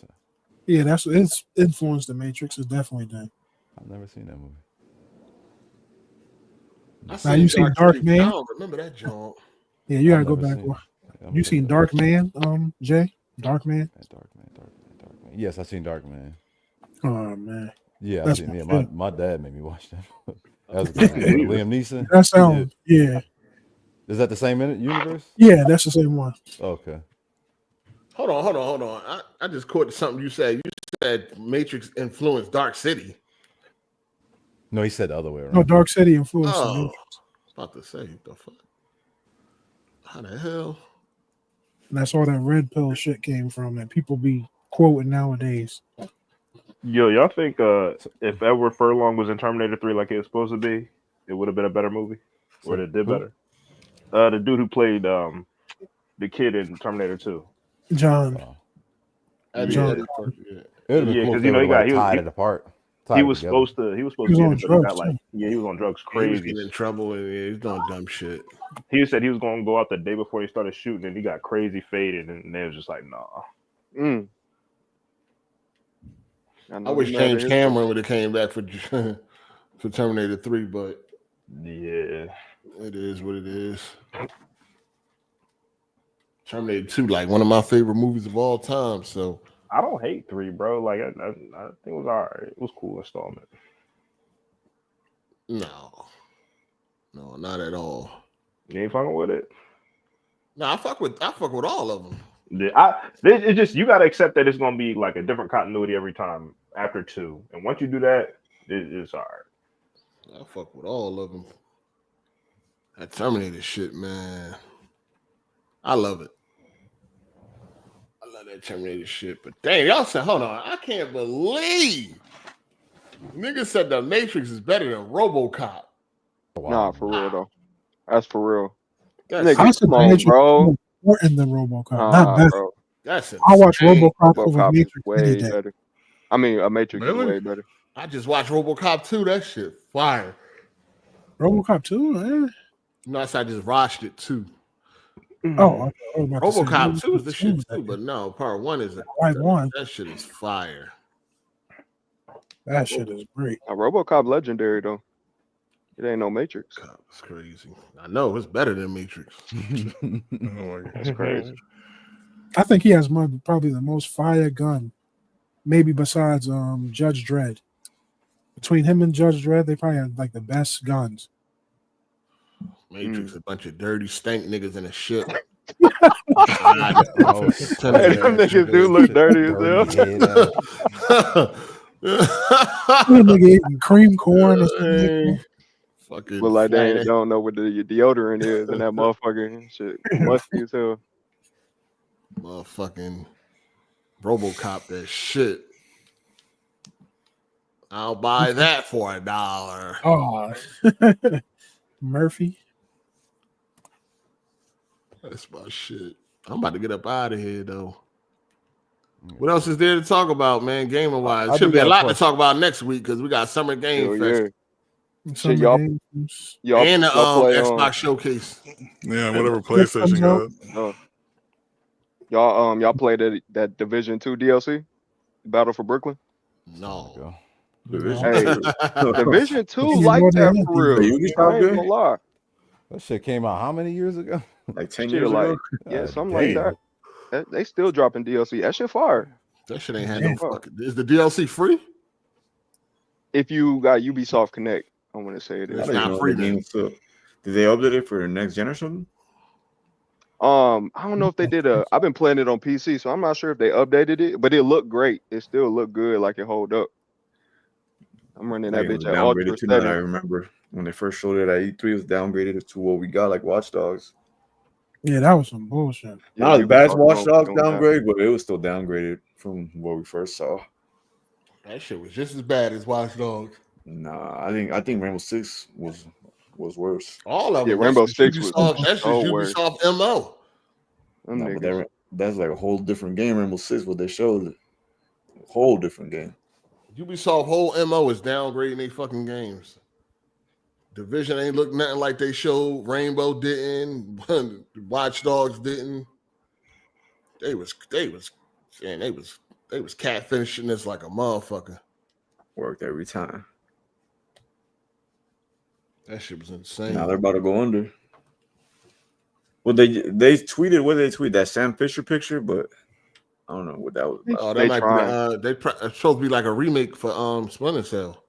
Yeah, it's influenced the Matrix. It's definitely done. I've never seen that movie. Now you seen Dark Man? I don't remember that joint. Yeah, you gotta go back. You seen Dark Man, Jay? Dark Man? Dark Man. Yes, I seen Dark Man. Oh man. Yeah, I seen. Yeah, my dad made me watch that. That was good. Liam Neeson. That sounds. Yeah. Is that the same universe? Yeah, that's the same one. Okay. Hold on. I just caught something you said. You said Matrix influenced Dark City. No, he said the other way around. No, Dark City influenced the I was Matrix. about to say, the fuck? How the hell? And that's all that red pill shit came from that people be quoting nowadays. Yo, y'all think if Edward Furlong was in Terminator 3 like it was supposed to be, it would have been a better movie? Or it did better? The dude who played the kid in Terminator 2. John. John. Yeah, because you know he tied it apart. He was supposed to. He was supposed to on get it, but he got like he was on drugs crazy. He was getting in trouble and he was doing dumb shit. He said he was going to go out the day before he started shooting, and he got crazy faded, and they was just like, nah. I wish James Cameron would have came back for Terminator 3, but yeah, it is what it is. Terminator 2, like one of my favorite movies of all time. So I don't hate 3, bro. Like I think it was all right. It was cool installment. No, not at all. You ain't fucking with it? No, I fuck with all of them. Yeah, it's just you gotta accept that it's gonna be like a different continuity every time after 2, and once you do that, it's all right. I fuck with all of them. That Terminator shit, man. I love it. I love that Terminator shit. But dang, y'all said, hold on. I can't believe niggas said the Matrix is better than RoboCop. Wow. Nah, for real though. That's for real. Nigga, come on, bro. Important than RoboCop. Not better. Bro. That's I watch RoboCop over Matrix way better. I mean, a Matrix is way better. I just watched RoboCop 2. That shit fire. RoboCop 2? No, I just watched it too. Oh, RoboCop 2 is the shit too, but no, part 1 is that shit is fire. That shit is great. RoboCop legendary though. It ain't no Matrix. It's crazy. I know it's better than Matrix. That's crazy. I think he has probably the most fire gun, maybe besides Judge Dredd. Between him and Judge Dredd, they probably have like the best guns. Matrix, a bunch of dirty stank niggas in a ship. Them niggas do look dirty as hell. Nigga eating cream corn or something. Fucking but like they don't know what the deodorant is and that motherfucking shit musty as hell. Motherfucking RoboCop, that shit. I'll buy that for $1. Oh, Murphy. That's my shit. I'm about to get up out of here though. What else is there to talk about, man? Gamer wise, should be a lot to talk about next week because we got Summer Game Fest. Shit, y'all and the play, Xbox Showcase. Yeah, whatever PlayStation got. Y'all played that Division 2 DLC, Battle for Brooklyn? No. Division 2 like that for real. I ain't gonna lie. That shit came out how many years ago? Like 10 years ago? Yeah, something like that. They still dropping DLC. That shit fire. That shit ain't had no fucking. Is the DLC free? If you got Ubisoft Connect, I want to say it is. It's not free. Did they update it for the next gen or something? I don't know if they did I've been playing it on PC, so I'm not sure if they updated it, but it looked great. It still looked good, like it hold up. I'm running that bitch at ultra settings. I remember when they first showed it at E3, it was downgraded to what we got, like Watch Dogs. Yeah, that was some bullshit. Not as bad as Watch Dogs downgrade, but it was still downgraded from what we first saw. That shit was just as bad as Watch Dogs. Nah, I think Rainbow Six was worse. All of them. Yeah, Rainbow Six was that's just Ubisoft MO. No, but that's like a whole different game. Rainbow Six, what they showed, a whole different game. Ubisoft whole MO is downgrading their fucking games. Division ain't look nothing like they showed. Rainbow didn't. Watch Dogs didn't. They was catfishing this like a motherfucker. Worked every time. That shit was insane. Now they're about to go under. Well, they tweeted what they tweet that Sam Fisher picture, but I don't know what that was. Oh, that might be. It's supposed to be like a remake for Splinter Cell.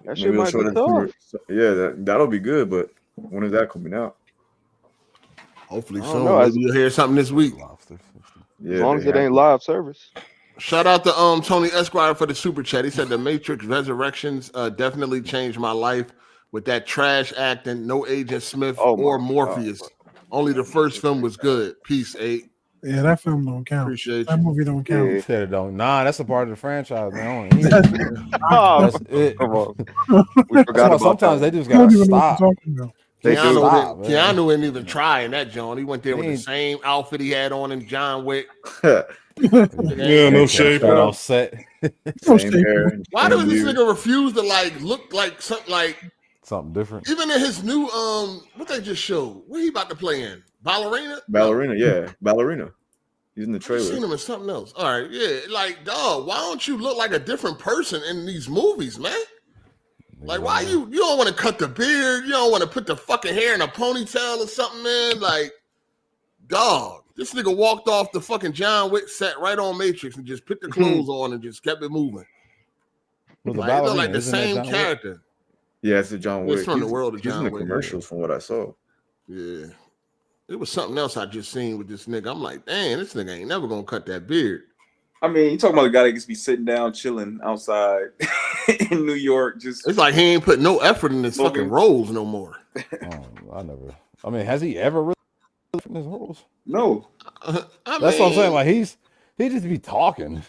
That shit might be tough. Yeah, that'll be good, but when is that coming out? Hopefully soon. Maybe you'll hear something this week. Yeah, as long as it ain't live service. Shout out to Tony Esquire for the super chat. He said the Matrix Resurrections definitely changed my life with that trash acting, no Agent Smith or Morpheus. God. Only the first film was good. Peace, 8. Yeah, that film don't count. Appreciate that movie don't count. Yeah. Said it don't. Nah, that's a part of the franchise, man. That's it. Come on. We forgot about sometimes they just gotta stop. Keanu didn't even try in that John. He went there with the same outfit he had on in John Wick. Yeah, no shape. All set. Why does this nigga refuse to look like something different? Even in his new what they just showed, what he about to play in? Ballerina, yeah, Ballerina. He's in the trailer. I've seen him in something else. All right, yeah, like dog. Why don't you look like a different person in these movies, man? Like, why you don't want to cut the beard? You don't want to put the fucking hair in a ponytail or something, man? Like, dog, this nigga walked off the fucking John Wick set right on Matrix and just put the clothes on and just kept it moving. Like, look like the same character. Yeah, it's a John Wick. It's from the world of John Wick. He's in the Wick, commercials from what I saw. Yeah. It was something else I just seen with this nigga. I'm like, dang, this nigga ain't never gonna cut that beard. I mean, you talking about the guy that just be sitting down, chilling outside in New York. Just it's like he ain't put no effort in his fucking roles no more. I mean, has he ever really in his roles? No. That's what I'm saying. Like he just be talking.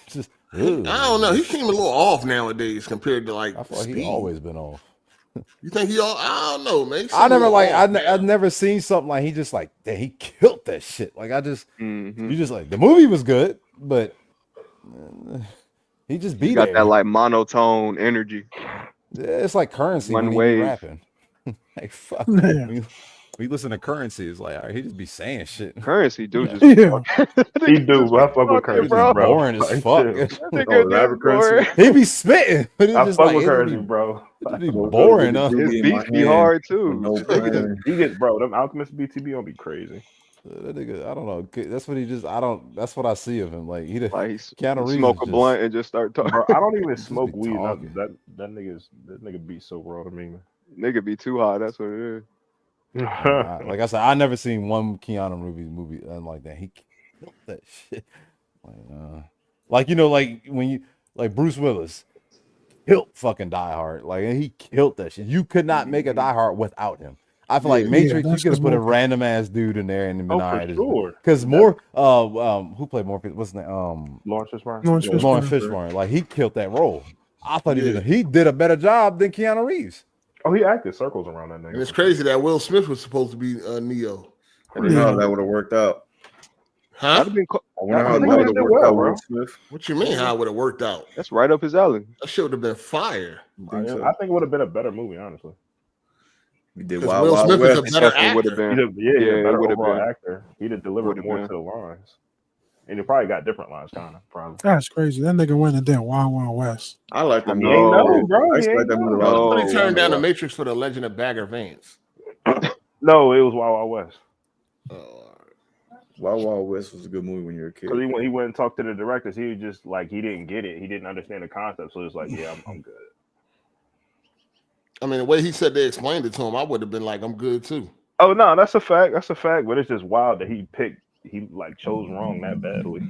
Just I don't know. He seemed a little off nowadays compared to like. I feel like he always been off. You think he all? I don't know, man. I've never seen something like he just like that. He killed that shit. Like I just, you just like the movie was good, but he just beat got that like monotone energy. Yeah, it's like Currency One when wave. he be rapping. Like fuck. When you listen to Currency, it's like all right, he just be saying shit. Currency, dude, just he do. I fuck with Currency, bro. Boring as fuck. Currency. He be spitting, but it's I just fuck like with Currency, bro. It be boring, huh? His beats be hard too. He gets, bro. Them Alchemist BTB don't be crazy. That nigga, I don't know. That's what he just. That's what I see of him. Like he Keanu Reeves smoke a blunt and just start talking. Bro, I don't even smoke weed. That nigga beat so raw to me. Nigga be too hot. That's what it is. Like I said, I never seen one Keanu Reeves movie like that. He killed that shit. Like you know, like when you like Bruce Willis killed fucking Die Hard. Like he killed that shit. You could not make a Die Hard without him. I feel like Yeah. Matrix, you that's could have just put a more- random ass dude in there and been Oh, all for right. sure. Because more, who played Morpheus? What's the name? Lawrence Fishburne. Lawrence Lawrence Fishburne. Fishburne. Like he killed that role. I thought Yeah. he did a better job than Keanu Reeves. Oh, he acted circles around that nigga. And it's crazy that Will Smith was supposed to be Neo. I don't know how that would have worked out. Huh? That'd have been cool. I wonder how think that it would did have worked well, out, bro. Will Smith. What you mean? How it would have worked out? That's right up his alley. That shit would have been fire. Think so? I think it would have been a better movie, honestly. We did 'Cause Wild Will Wild Smith is a West. better Definitely would have actor. been. He'd Yeah, a it better would have overall been. actor. He'd have delivered Would've more been. to the lines. And he probably got different lines, kind of, probably. That's crazy. That nigga went and did Wild Wild West. I like that I movie. know, bro. I used to like that movie. a lot. know. Somebody turned down the Oh, Matrix for the Legend of Bagger Vance. No, it was Wild Wild West. Wild Wild West was a good movie when you were a kid. Because he went and talked to the directors. He was just like, he didn't get it. He didn't understand the concept. So it was like, yeah, I'm good. I mean, the way he said they explained it to him, I would have been like, I'm good too. Oh, no, that's a fact. That's a fact. But it's just wild that he like chose wrong that badly.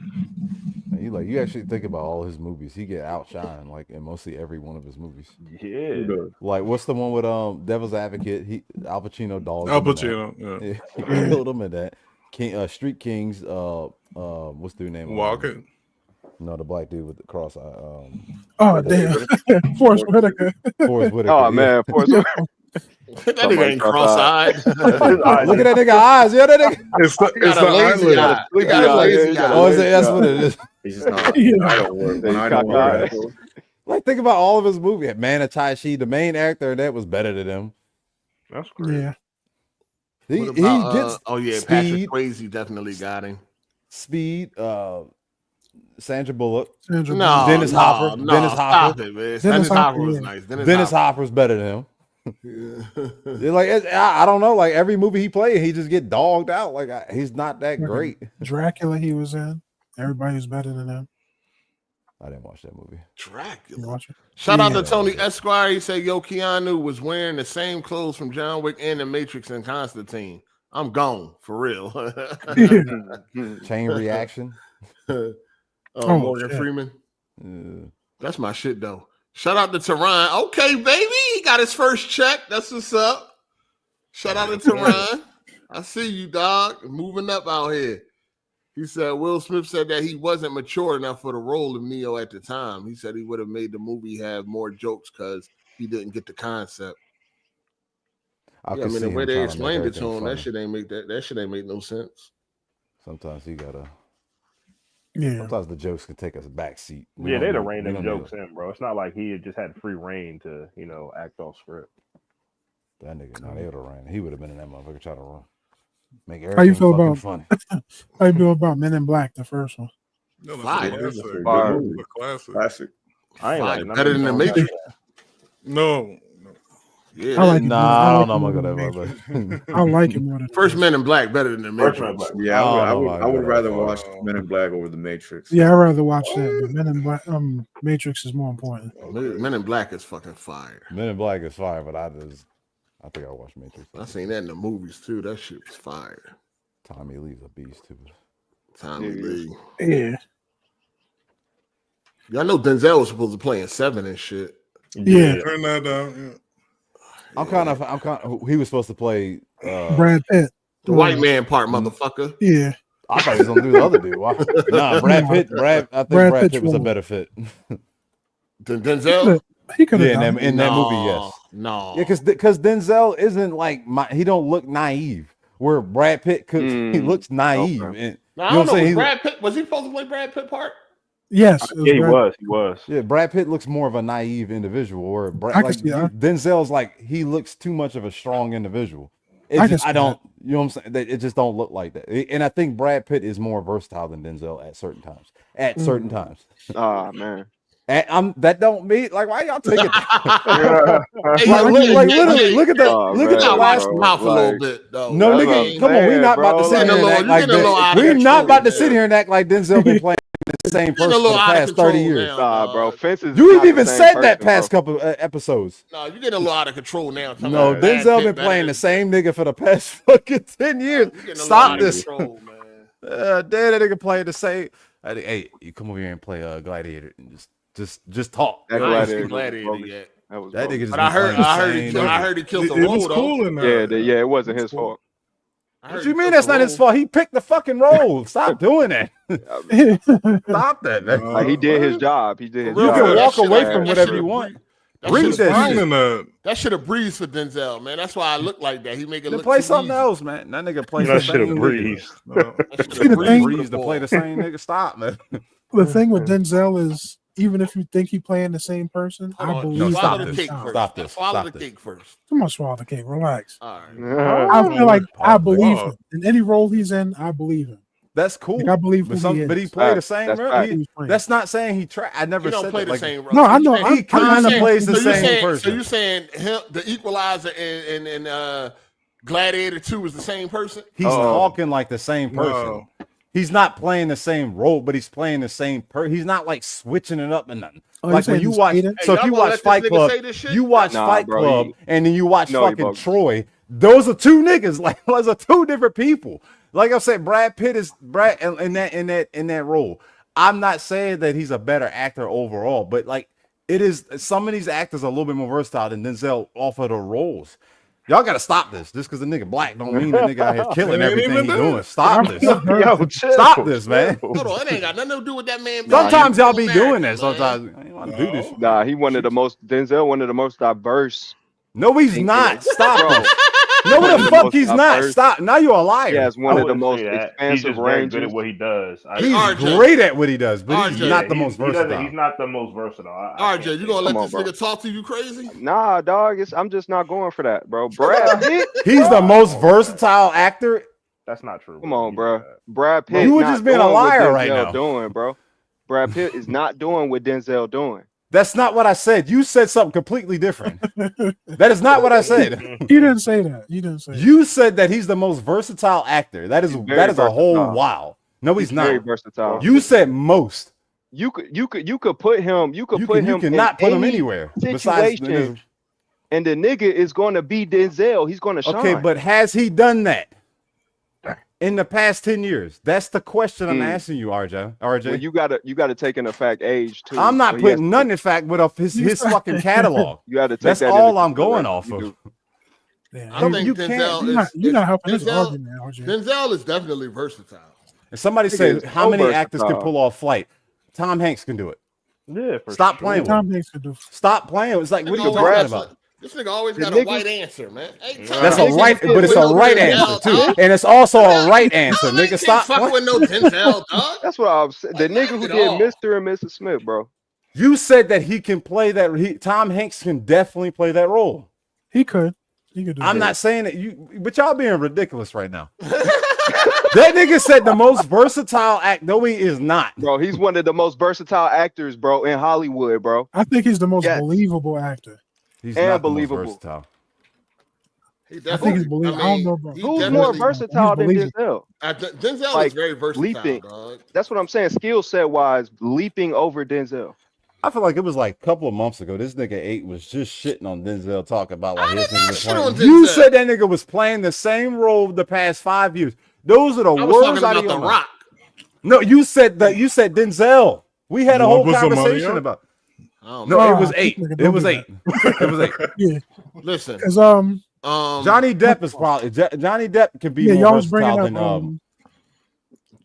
You actually think about all his movies, he get outshined like in mostly every one of his movies. Yeah. Like what's the one with Devil's Advocate? Al Pacino dogged Al him in Pacino, that. yeah. He killed him in that. Street Kings. What's the name? Walker. No, the black dude with the cross eye. Oh damn, Forrest Whitaker. Forrest Whitaker. Oh man, Forrest Whitaker. That nigga ain't cross-eyed. Look at that nigga eyes. Yeah, that nigga. It's the lazy eyelid. eye. He got a lazy eye. Oh, that's what it is. He's just not. Yeah. I don't work. When I don't work. Like think about all of his movies. Man of Tai Chi, the main actor that was better than him. That's crazy. Yeah. He What about, gets Patrick Speed. Swayze definitely got him. Speed. Sandra Bullock. Sandra No, Bullock. Dennis Hopper. No, Dennis stop Hopper. it, man. Dennis Hopper Hopper, was yeah. nice. Dennis Hopper's better than him. Yeah. Like I don't know. Like every movie he played, he just get dogged out. Like he's not that great. Dracula he was in. Everybody was better than him. I didn't watch that movie. You Dracula. watch it? Shout out to Yeah. Tony Esquire. He said, "Yo, Keanu was wearing the same clothes from John Wick and The Matrix and Constantine. I'm gone for real." Chain Reaction. Morgan shit. Freeman. That's my shit though. Shout out to Teron. Okay, baby, he got his first check. That's what's up. Shout out to Teron. I see you, dog. Moving up out here. He said Will Smith said that he wasn't mature enough for the role of Neo at the time. He said he would have made the movie have more jokes because he didn't get the concept. I Yeah, I could mean, see the way him they trying to make explained it to everything him, that funny. shit ain't make that shit ain't make no sense. Sometimes you gotta. Yeah. Sometimes the jokes can take us a back seat. Yeah, they'd have reined them jokes in, bro. It's not like he had just had free reign to, act off script. That nigga, no, they would have ran. He would have been in that motherfucker trying to run. Make How you everything feel fucking about funny. How you feel about Men in Black, the first one? No, that's Fire. a classic. Fire. That's a classic. Classic. I ain't Fire. like none Better of than them The songs. Matrix. No. Yeah, I like it. Nah, I don't know. more I'm not than gonna. Matrix. I like it more than First Men in Black better than The First Matrix. Man Black. Yeah, I Oh, would my rather God. watch Men in Black over the Matrix. Yeah, I'd rather watch that. But Men in Black, Matrix is more important. Men in Black is fucking fire. Men in Black is fire, but I think I'll watch Matrix. I seen that in the movies too. That shit was fire. Tommy Lee's a beast too. Tommy Yeah. Lee. Yeah. Y'all know Denzel was supposed to play in Seven and shit. Yeah. Turn that down. Yeah. I'm kind of. He was supposed to play Brad Pitt. The white man part, motherfucker. Yeah. I thought he was gonna do the other dude. Why? Nah, Brad Pitt. I think Brad Brad Pitt's Pitt was a role. better fit. Denzel? He could have Yeah, done in that movie, yes. No. Yeah, because Denzel isn't like he don't look naive. Where Brad Pitt he looks naive. Okay. And, No, I you know don't what I'm know. saying? Brad Pitt, was he supposed to play Brad Pitt part? Yes. it Yeah, he Brad- was. Yeah, Brad Pitt looks more of a naive individual. Or I can see that. Denzel's like he looks too much of a strong individual. I can I see don't. You know what I'm saying? It just don't look like that. And I think Brad Pitt is more versatile than Denzel at certain times. At certain times. Ah man. And that don't mean like why y'all take it? Hey, like literally, look at the Oh, look man, at the gotta watch last. your mouth a little like- bit, though. No, That's what nigga, I'm come on. We saying, not about to bro. sit Like, here and act you like getting a little out that. of We control, not about to man. sit here and act like Denzel been playing the same Getting a person for little the out of past 30 control years. now, Nah, bro. dog. Fences. is You not ain't the even same said that person, past bro. couple episodes. No, you're getting a little out of control now. Talking No, about Brad Denzel Pitt been better playing than- the same nigga for the past fucking 10 years. You're getting a little Stop out of this. control, man. Damn, that nigga playing the same. Hey, you come over here and play Gladiator and just talk. That I ain't seen Gladiator, Gladiator bogus. yet. That nigga just. But I heard he killed the It role. was cool in there. Yeah, it wasn't his fault. What you mean that's not his fault? He picked the fucking role. Stop doing that. Stop that. Man. Like, he did his job. He did his You job. can walk away from whatever you want. Breathe that. That should have breathed for Denzel, man. That's why I look like that. He make it look play too something easy. else, man. That nigga play That should have breathed. Breeze to play the same nigga. Stop, man. The thing with Denzel is, even if you think he playing the same person, I believe. Stop him. this. Stop this. Swallow the cake first. Come on, swallow the cake. Relax. All right. I feel like I believe him. In any role he's in, I believe him. That's cool. Like, I believe who he is. But he played the same role. Right. That's not saying he tried. I never He don't said play that. the same role. No, I know. He kind of plays the same So person. you saying him, the Equalizer and Gladiator 2 is the same person? He's talking like the same person. No. He's not playing the same role, but he's playing the same person. He's not like switching it up and nothing. Oh, Like when you watch, so if you watch Fight Club, you watch Fight Club, and then you watch fucking Troy. Those are two niggas. Like those are two different people. Like I said, Brad Pitt is Brad in that role. I'm not saying that he's a better actor overall, but like it is. Some of these actors are a little bit more versatile than Denzel off of the roles. Y'all gotta stop this. Just because the nigga black don't mean the nigga out here killing everything he doing. Stop this. Yo, chill. Stop this, man. Hold on, it ain't got nothing to do with that man. Sometimes y'all be doing that. Sometimes I ain't want to do this. Nah, he one of the most diverse. No, he's not. Stop. No, the fuck he's not. Stop. Now you're a liar. He has one of the most expansive He's very good ranges. at what he does. He's great at what he does, but he's not the most versatile. He's not the most versatile. RJ, you gonna let this nigga talk to you crazy? Nah, dog. I'm just not going for that, bro. Brad Pitt. He's the most versatile actor. That's not true. Come on, bro. Brad Pitt. You were just being a liar right now. Doing, bro. Brad Pitt is not doing what Denzel doing. That's not what I said. You said something completely different. That is not what I said. You didn't say that. You didn't say. You said that he's the most versatile actor. That is a whole wow. No, he's not. Very versatile. You said most. You could put him. You cannot put him anywhere besides. And the nigga is going to be Denzel. He's going to shine. Okay, but has he done that in the past 10 years? That's the question I'm asking you, RJ. Well, you gotta take in effect age too. I'm not putting none in fact with his fucking catalog. You got to take That's that all I'm going off of. Yeah, I think Denzel you're not helping this argument, RJ. Denzel is definitely versatile. And somebody said, how many actors can pull off Flight? Tom Hanks can do it. Yeah, stop playing. Tom Hanks can do. Stop playing. It's like, what are you talking about? This nigga always got a right answer, man. Hey, that's a right, but it's a right answer too, and it's also a right answer, nigga. Stop fucking with no Denzel, dog. That's what I was saying. The nigga who did Mr. and Mrs. Smith, bro. You said that he can play that. Tom Hanks can definitely play that role. He could. He could do. I'm not saying that you, but y'all being ridiculous right now. That nigga said the most versatile act. No, he is not, bro. He's one of the most versatile actors, bro, in Hollywood, bro. I think he's the most believable actor. He's not believable. I think he's believable. I don't know, bro. Who's more versatile than Denzel? Denzel is very versatile. Leaping. Dog. That's what I'm saying. Skill set wise, leaping over Denzel. I feel like it was like a couple of months ago. This nigga 8 was just shitting on Denzel, talking about like his nigga was playing. You said that nigga was playing the same role the past 5 years. Those are the words out of your mouth. No, you said that. You said Denzel. We had a whole conversation about. No, it was 8. It was 8. It was 8. Yeah. Listen, because Johnny Depp is probably Johnny Depp can be more versatile than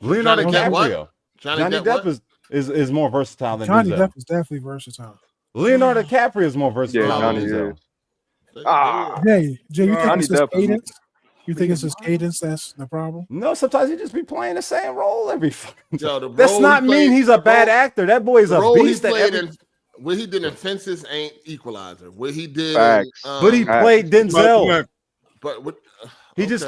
Leonardo DiCaprio. Johnny Depp is more versatile than Johnny Denzel. Depp is definitely versatile. Leonardo DiCaprio is more versatile than Denzel. Jay, you think it's his cadence? You think it's his cadence that's the problem? No, sometimes he just be playing the same role every fucking time. That's not mean he's a bad actor. That boy is a beast. What he did in Fences ain't Equalizer. What he did, but he played Denzel. But what, he just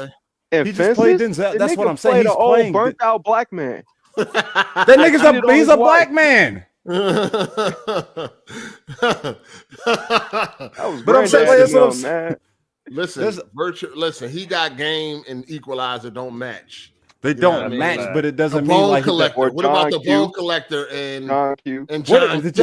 played Denzel. That's what I'm saying. He's playing burnt out black man. That nigga's he's a black man. That was but I'm saying, listen, he got game and Equalizer don't match. They don't match, but it doesn't mean like Collector. What about the Bone Collector and John Q?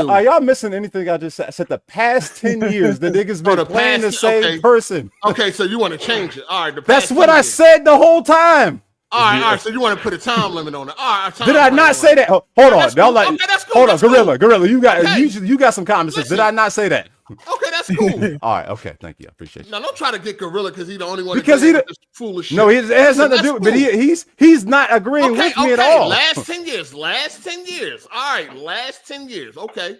Are y'all missing anything I just said? I said the past 10 years, the niggas been playing the same person. Okay, so you want to change it. All right. That's what I said the whole time. All right. So you want to put a time limit on it. All right. Did I not say that? Hold on. Y'all like, hold on, Gorilla. You got some common sense. Did I not say that? Okay, that's cool. All right, okay, thank you. I appreciate you. Now don't try to get Gorilla because he's the only one. Because he foolish shit. No, it has nothing to do. But he's not agreeing with me at all. Last 10 years. All right, last 10 years. Okay,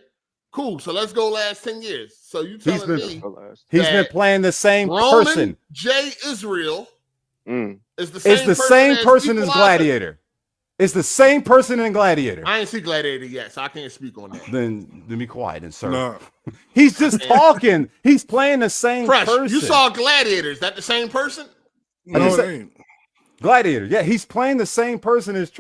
cool. So let's go last 10 years. So you telling me he's been playing the same Roman person. J. Israel is the same person as Gladiator. It's the same person in Gladiator. I ain't see Gladiator yet, so I can't speak on that. Then be quiet and sir. No. He's just talking. He's playing the same person. You saw Gladiator. Is that the same person? No, it ain't. Gladiator. Yeah, he's playing the same person as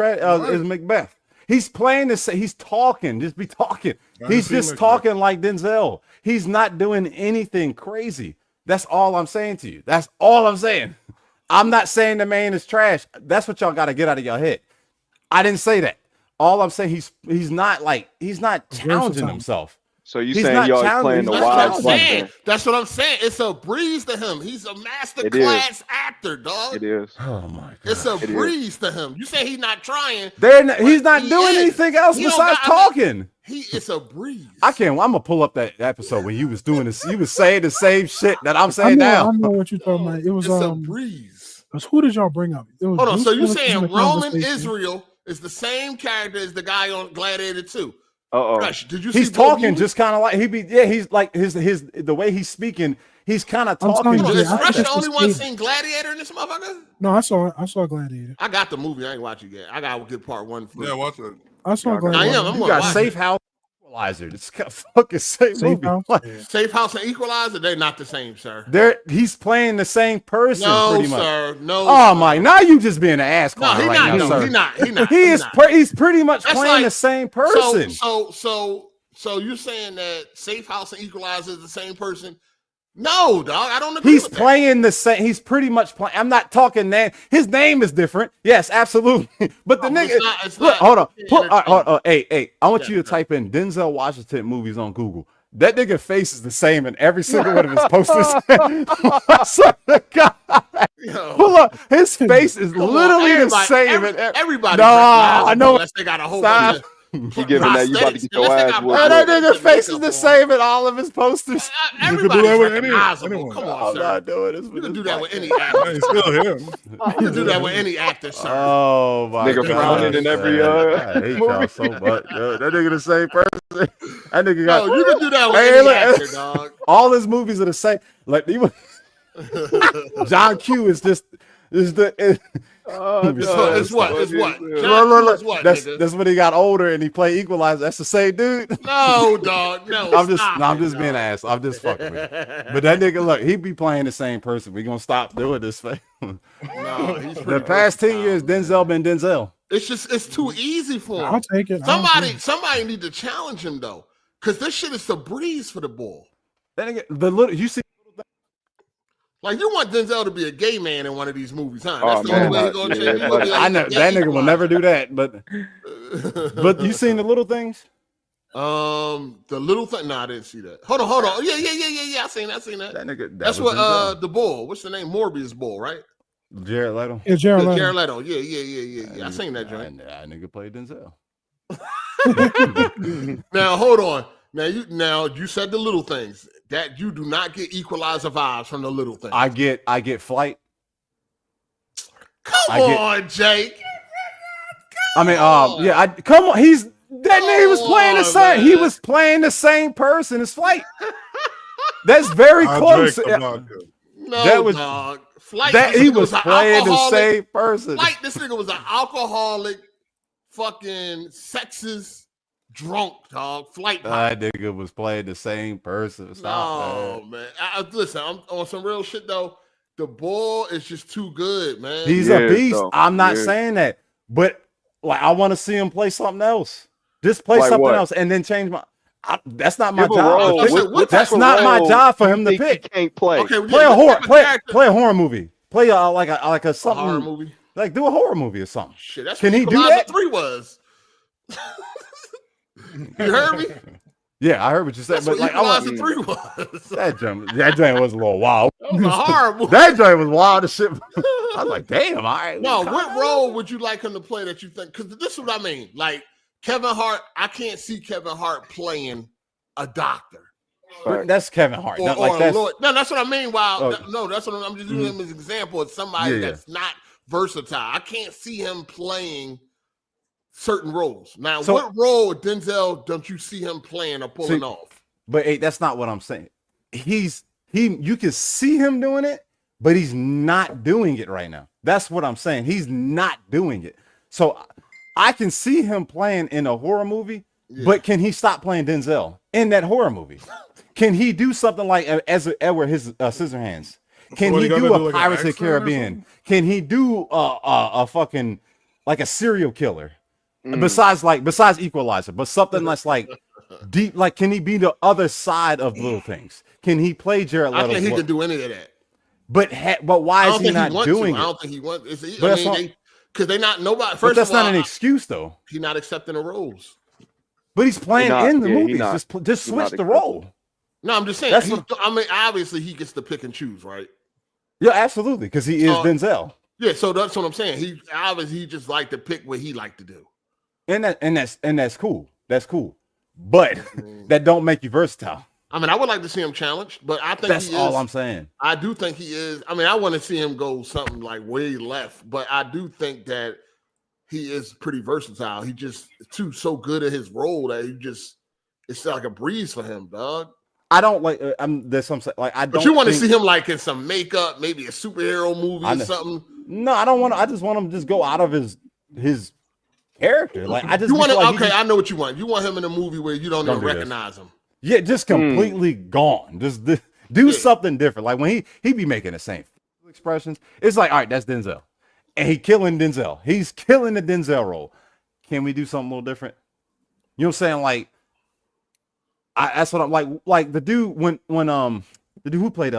Macbeth. He's playing the same. He's talking. Just be talking. He's just talking like Denzel. He's not doing anything crazy. That's all I'm saying to you. That's all I'm saying. I'm not saying the man is trash. That's what y'all got to get out of your head. I didn't say that. All I'm saying he's not challenging himself. So you saying y'all playing the wild man? That's what I'm saying. It's a breeze to him. He's a master class actor, dog. It is. Oh my god. It's a breeze to him. You say he's not trying. He's not doing anything else besides talking. It's a breeze. I'm gonna pull up that episode when he was doing this. He was saying the same shit that I'm saying now. I know what you're talking about. It was a breeze. Who did y'all bring up? Hold on. So you saying Roman Israel is the same character as the guy on Gladiator 2? Fresh, did you see he's talking just kind of like he's like his the way he's speaking, he's kind of talking. Is Fresh the only one seeing Gladiator in this motherfucker? No, I saw Gladiator. I got the movie. I ain't watch it yet. I gotta get part 1 first. Yeah, watch it. I saw Gladiator. I'm you got Safe House Equalizer. It's fucking safe movie. Safe House and Equalizer, they're not the same, sir. He's playing the same person. No, pretty much. Sir. No. Oh my! Now you just being an ass No, right now, sir. He's not. He's pretty much playing the same person. So you're saying that Safe House and Equalizer is the same person? No, dog. I don't agree. He's playing the same. He's pretty much playing. I'm not talking that. His name is different. Yes, absolutely. But the nigga. Hold on. Hey. I want you to type in Denzel Washington movies on Google. That nigga face is the same in every single one of his posters. Pull up. His face is literally the same. Everybody. No, I know. Unless they got a whole bunch of you giving that, you about to get your ass whooped. That nigga face is the same in all of his posters. Everybody's recognizable. Come on, I'm sir. not doing this. You can do that with any actor. It's still him. You can do that with any actor, sir. Oh my nigga god. frowning in every I hate y'all so much. Yo, that nigga the same person. That nigga got. No, you can do that with any actor, dog. All his movies are the same. Like John Q is just it's what? Look. That's when he got older and he played Equalizer. That's the same dude. No, dog. No. I'm just being an ass. I'm just fucking with you. But that nigga, look, he be playing the same person. We gonna stop doing this. No, the past 10 years, Denzel been Denzel. It's too easy for him. I'll take it. Somebody need to challenge him though, because this shit is the breeze for the bull. That nigga, you see. Like you want Denzel to be a gay man in one of these movies, huh? That's the only way he's gonna change. I know that nigga will never do that, but you seen The Little Things? The Little Thing. No, I didn't see that. Hold on. Yeah. I seen that. That nigga. That's what the bull. What's the name? Morbius bull, right? Jared Leto. Yeah, Jared Leto. Yeah. I seen that joint. That nigga played Denzel. Now hold on. Now you said The Little Things. That you do not get Equalizer vibes from The Little Things. I get Flight. Come on, Jake. Come on. That nigga was playing the same. He was playing the same person as Flight. That's very close. Dog. Flight. He was playing the same person. Flight. This nigga was an alcoholic, fucking sexist. Drunk, dog. Flight. That nigga was playing the same person. Stop, man. Listen, I'm on some real shit though. The bull is just too good, man. He's a beast. So, I'm not saying that, but like I want to see him play something else. Just play something else, and then change my. That's not my job. That's not my job for him to pick. He can't play. Okay, play a horror. Play a horror movie. Play like a something. A horror movie. Like do a horror movie or something. Shit, that's can what he do that? 3 was. You heard me? Yeah, I heard what you said. That's but what like, Equalizer 3 was. That joint was a little wild. That was a horrible. That joint was wild as shit. I was like, damn, all right. No, what role would you like him to play that you think? Because this is what I mean. Like Kevin Hart, I can't see Kevin Hart playing a doctor. That's Kevin Hart. Or, Like that's Lord. No, that's what I mean. No, that's what I'm just using him as an example of somebody that's not versatile. I can't see him playing certain roles. Now, what role Denzel don't you see him playing or pulling off? But hey, that's not what I'm saying. You can see him doing it, but he's not doing it right now. That's what I'm saying. He's not doing it. So I can see him playing in a horror movie, but can he stop playing Denzel in that horror movie? Can he do something like Edward his Scissorhands? Can he do a Pirates of the Caribbean? Can he do a fucking like a serial killer? Besides Equalizer, but something that's like deep. Like, can he be the other side of little things? Can he play Jared Leto? I think he can do any of that. But why is he not doing it? I don't think he wants. Because they're not nobody. First, that's not an excuse though. He's not accepting the roles. But he's playing in the movies. Just switch the role. No, I'm just saying. I mean, obviously he gets to pick and choose, right? Yeah, absolutely, because he is Denzel. Yeah, so that's what I'm saying. He just like to pick what he like to do. And that's cool. That's cool. But that don't make you versatile. I mean, I would like to see him challenged, but I think that's all I'm saying. I do think he is. I mean, I want to see him go something like way left, but I do think that he is pretty versatile. He just so good at his role that it's like a breeze for him, dog. I don't like. There's some like I don't. But you want to see him like in some makeup, maybe a superhero movie or something. No, I don't want to. I just want him to just go out of his character. Like I just want to. Okay, I know what you want. You want him in a movie where you don't even recognize him. Yeah, just completely gone. Just do something different. Like when he be making the same expressions. It's like, all right, that's Denzel, and he killing Denzel. He's killing the Denzel role. Can we do something a little different? You know what I'm saying? Like, that's what I'm like. Like the dude when the dude who played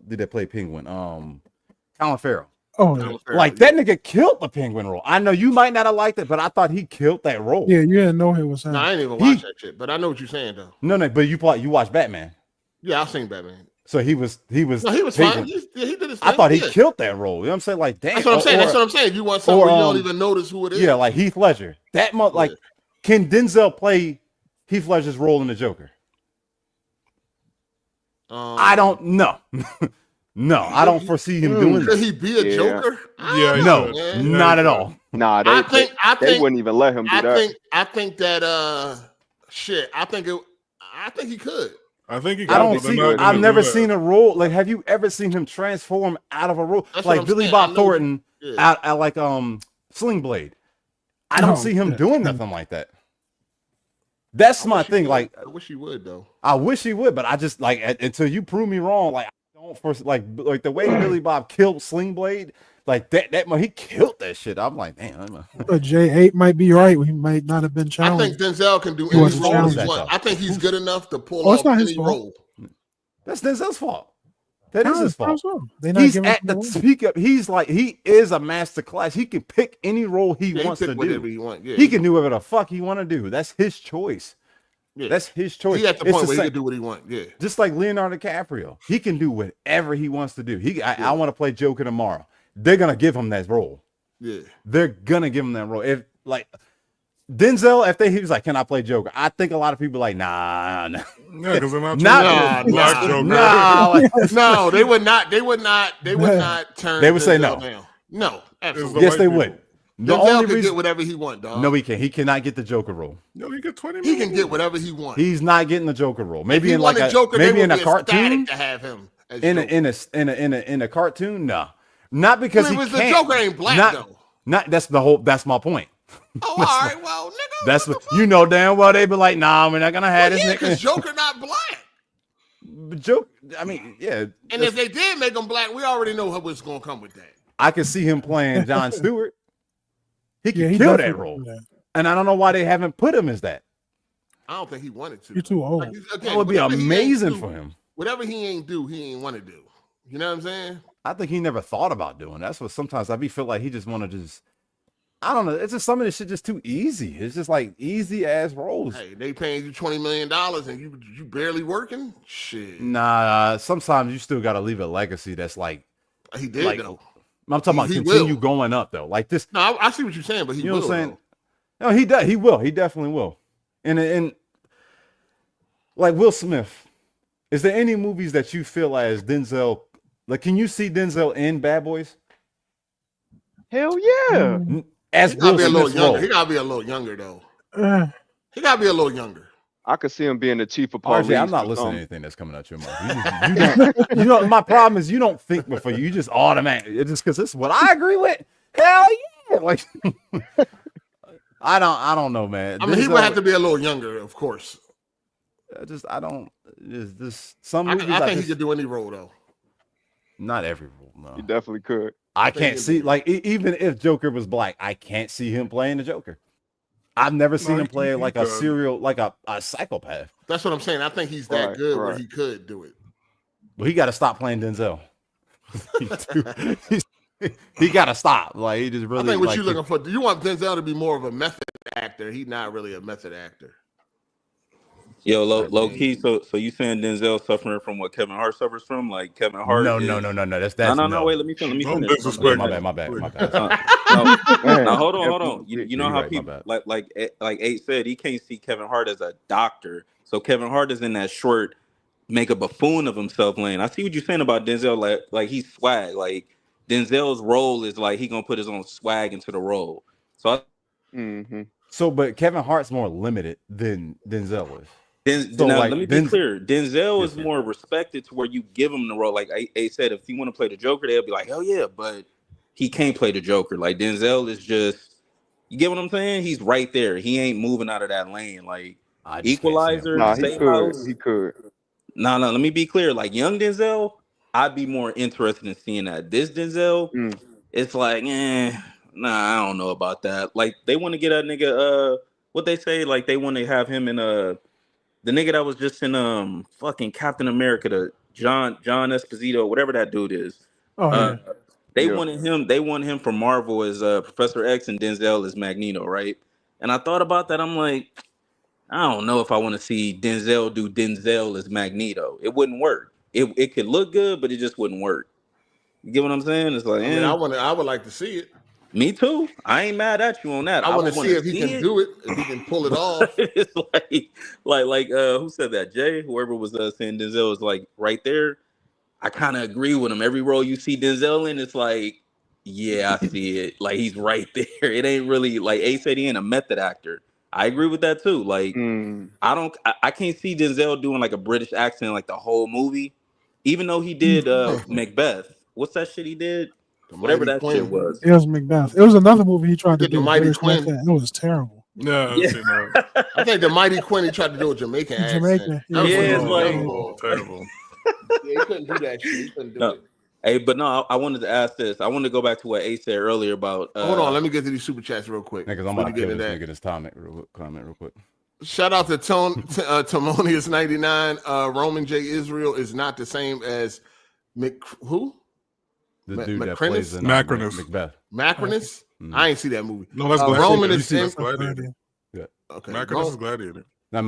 did they play Penguin? Colin Farrell. Oh, like that nigga killed the Penguin role. I know you might not have liked it, but I thought he killed that role. Yeah, you didn't know he was. No, I didn't even watch that shit, but I know what you're saying though. No, but you watched Batman. Yeah, I've seen Batman. So he was. No, he was fine. He did his thing. I thought he killed that role. You know what I'm saying? Like, damn. That's what I'm saying. That's what I'm saying. You want something where you don't even notice who it is. Yeah, like Heath Ledger. Like, can Denzel play Heath Ledger's role in the Joker? I don't know. No, I don't foresee him doing that. Could he be a Joker? Yeah, no, not at all. Nah, I think they wouldn't even let him do that. I think that shit. I think he could. I think he could. I don't see. I've never seen a role like. Have you ever seen him transform out of a role like Billy Bob Thornton out like Sling Blade? I don't see him doing nothing like that. That's my thing. Like, I wish he would though. I wish he would, but I just like until you prove me wrong. Like, I don't first like the way Billy Bob killed Sling Blade. Like that he killed that shit. I'm like, damn. But J8 might be right. He might not have been challenged. I think Denzel can do any role he wants. I think he's good enough to pull off any role. That's Denzel's fault. That is his fault. He's at the speak up. He's like he is a master class. He can pick any role he wants to do. He can do whatever the fuck he want to do. That's his choice. Yeah. That's his choice. He at the point where he can do what he wants. Yeah. Just like Leonardo DiCaprio, he can do whatever he wants to do. I want to play Joker tomorrow. They're gonna give him that role. Yeah. They're gonna give him that role. If like Denzel, he was like, "Can I play Joker?" I think a lot of people are like, nah. Yeah, because they're not black Joker. No, they would not. They would not turn. They would say no. Down. No, absolutely. Yes, they would. The only reason get whatever he wants, dog. No, he can't. He cannot get the Joker role. No, he get 20 He can get whatever he wants. He's not getting the Joker role. Maybe in like a Joker, maybe in a cartoon. To have him in a cartoon, no. Not because he can't. The Joker ain't black though. That's my point. Oh, all right, well, nigga. That's what you know damn well. They be like, nah, we're not gonna have this nigga. Because Joker not black. I mean, yeah. And if they did make him black, we already know what's gonna come with that. I can see him playing Jon Stewart. He can kill that role, and I don't know why they haven't put him as that. I don't think he wanted to. You're too old. That would be amazing for him. Whatever he ain't do, he ain't want to do. You know what I'm saying? I think he never thought about doing. That's what sometimes I feel like he just want to just. I don't know. It's just some of this shit just too easy. It's just like easy ass roles. Hey, they paying you $20 million and you barely working. Shit. Nah, sometimes you still got to leave a legacy that's like. He did though. I'm talking about continue going up though. Like this. No, I see what you're saying, but he will. You know what I'm saying? No, he does. He will. He definitely will. And like Will Smith, Is there any movies that you feel as Denzel? Like, can you see Denzel in Bad Boys? Hell yeah. As He gotta Will be a little Smith's younger. role. He gotta be a little younger though. He gotta be a little younger. I could see him being the chief of police. RJ, I'm not listening to anything that's coming out your mouth. You know, my problem is you don't think before you just automatically. It's just because this is what I agree with. Hell yeah! Like, I don't know, man. I mean, he would have to be a little younger, of course. I don't. This some I movies. think he could do any role though. Not every role. No, he definitely could. I can't see like even if Joker was black, I can't see him playing the Joker. I've never seen him play like a serial, like a psychopath. That's what I'm saying. I think he's that good where he could do it. Well, he got to stop playing Denzel. He got to stop. Like he just really. I think what like, you're looking for. Do you want Denzel to be more of a method actor? He's not really a method actor. Yo, low key. So you saying Denzel suffering from what Kevin Hart suffers from? Like Kevin Hart? No. That's no. Wait, let me finish. My bad. Now hold on. You know how people like Ace said he can't see Kevin Hart as a doctor. So Kevin Hart is in that short, make a buffoon of himself lane. I see what you're saying about Denzel. Like he's swag. Like Denzel's role is like he gonna put his own swag into the role. So. So, but Kevin Hart's more limited than Denzel is. Let me be clear. Denzel is more respected to where you give him the role. Like I said, if he want to play the Joker, they'll be like, hell yeah, but he can't play the Joker. Like Denzel is just, you get what I'm saying? He's right there. He ain't moving out of that lane. Like Equalizer, he could. No, let me be clear. Like young Denzel, I'd be more interested in seeing that. This Denzel, it's like, I don't know about that. Like they want to get a nigga, what they say, like they want to have him in the nigga that was just in fucking Captain America, the John Esposito, whatever that dude is. They wanted him. They want him from Marvel as Professor X and Denzel as Magneto, right? And I thought about that. I'm like, I don't know if I want to see Denzel do Denzel as Magneto. It wouldn't work. It could look good, but it just wouldn't work. You get what I'm saying? It's like, I would like to see it. Me too. I ain't mad at you on that. I want to see if he can do it, if he can pull it off. It's like who said that? Jay, whoever was saying Denzel is like right there. I kind of agree with him. Every role you see Denzel in, it's like, yeah, I see it. Like he's right there. It ain't really like Ace said he ain't a method actor. I agree with that too. Like I can't see Denzel doing like a British accent like the whole movie, even though he did Macbeth. What's that shit he did? Whatever that shit was. It was Macbeth. It was another movie he tried to do. The Mighty British Quinn. accent. It was terrible. Yeah. I think the Mighty Quinn he tried to do a Jamaican accent. It's like terrible. Yeah, he couldn't do that shit. He couldn't do it. Hey, but no, I wanted to ask this. I wanted to go back to what Ace said earlier about. Hold on, let me get to these super chats real quick. Because I'm about to kill this nigga this comment real quick. Shout out to Timonius99. Roman J. Israel is not the same as who? The dude that plays in Macbeth. Macrinus? I ain't see that movie. No, that's Gladiator. Roman is Gladiator. Yeah. Okay. Macrinus is Gladiator. I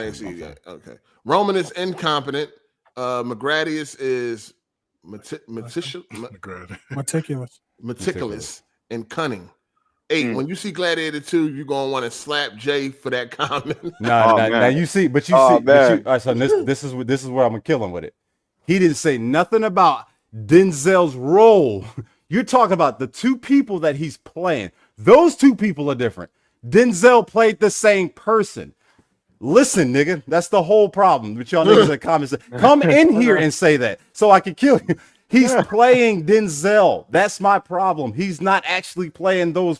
didn't see that. Okay. Roman is incompetent. Magradius is meticulous and cunning. 8. When you see Gladiator 2, you're gonna want to slap Jay for that comment. Now you see, but you see. All right, so this is where I'm gonna kill him with it. He didn't say nothing about Denzel's role. You're talking about the two people that he's playing. Those two people are different. Denzel played the same person. Listen, nigga, that's the whole problem with y'all niggas in comments. Come in here and say that so I can kill you. He's playing Denzel. That's my problem. He's not actually playing those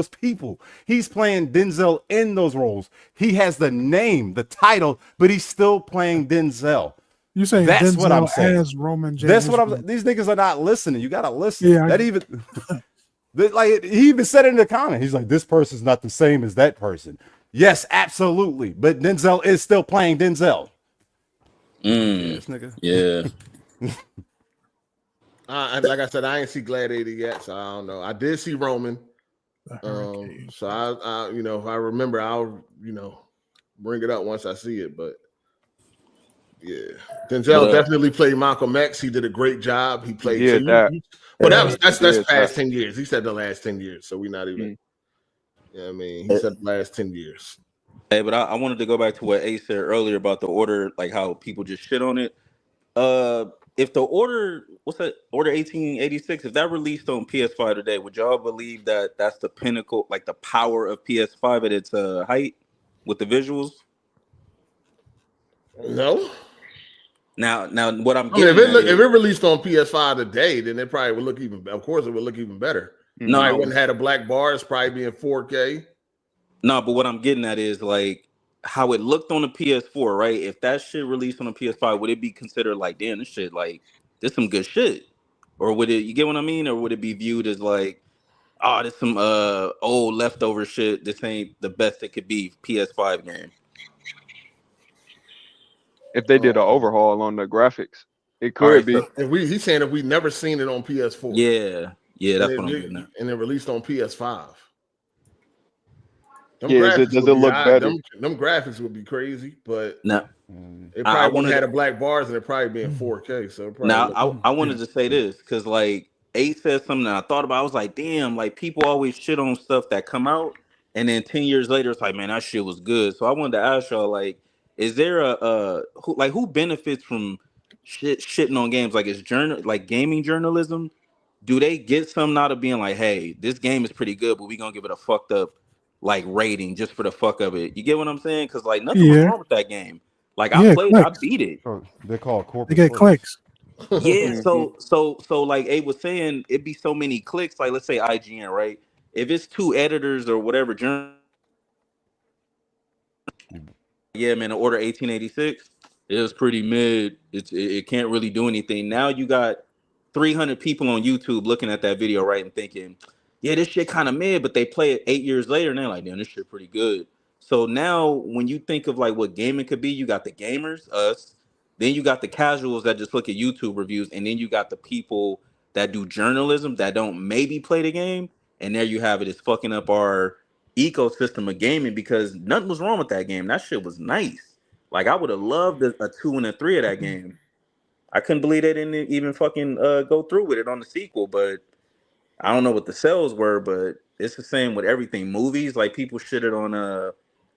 people. He's playing Denzel in those roles. He has the name, the title, but he's still playing Denzel. You saying that's Denzel what I'm saying. As Roman J. That's what I'm. These niggas are not listening. You gotta listen. Yeah, that even like he even said it in the comment. He's like, this person's not the same as that person. Yes, absolutely. But Denzel is still playing Denzel. Yes, nigga. Yeah. Like I said, I ain't see Gladiator yet, so I don't know. I did see Roman. So I if I remember, I'll bring it up once I see it. But yeah, Denzel definitely played Malcolm X. He did a great job. He played that. But that's past 10 years. He said the last 10 years, so we're not even. Yeah, I mean, he said the last 10 years. Hey, but I wanted to go back to what Ace said earlier about the order, like how people just shit on it. If the order, what's that, Order 1886, if that released on PS5 today, would y'all believe that that's the pinnacle, like the power of PS5 at its height with the visuals? No. Now, what I'm I mean, getting if it released on PS5 today, then it probably would look even. Of course, it would look even better. No, I wouldn't have had a black bar. It's probably being 4K. No, but what I'm getting at is like how it looked on the PS4, right? If that shit released on the PS5, would it be considered like, damn, this shit, like, this some good shit? Or would it, you get what I mean? Or would it be viewed as like, oh, this some old leftover shit. This ain't the best it could be PS5 game. If they did an overhaul on the graphics, it could be. So he's saying if we've never seen it on PS4. Yeah, that's what I'm getting at. And then released on PS5. Does it look better? Them graphics would be crazy, but no, it probably would have had a black bars and it probably being 4K. So now I wanted to say this because like Ace said something that I thought about. I was like, damn, like people always shit on stuff that come out, and then 10 years later, it's like, man, that shit was good. So I wanted to ask y'all, like, is there who benefits from shitting on games? Like, is gaming journalism? Do they get something out of being like, hey, this game is pretty good, but we gonna give it a fucked up like rating just for the fuck of it? You get what I'm saying? Because like nothing was wrong with that game. Like I played, I beat it. They call it corporate. They get clicks. Yeah, so like Abe was saying, it'd be so many clicks. Like let's say IGN, right? If it's 2 editors or whatever, yeah, man, the Order 1886, it was pretty mid. It can't really do anything. Now you got 300 people on YouTube looking at that video, right, and thinking, yeah, this shit kind of mid, but they play it 8 years later and they're like, damn, this shit pretty good. So now when you think of like what gaming could be, you got the gamers, us, then you got the casuals that just look at YouTube reviews, and then you got the people that do journalism that don't maybe play the game, and there you have it. It's fucking up our ecosystem of gaming because nothing was wrong with that game. That shit was nice. Like I would have loved a 2 and a 3 of that game. I couldn't believe they didn't even fucking go through with it on the sequel, but I don't know what the sales were, but it's the same with everything. Movies, like people shitted on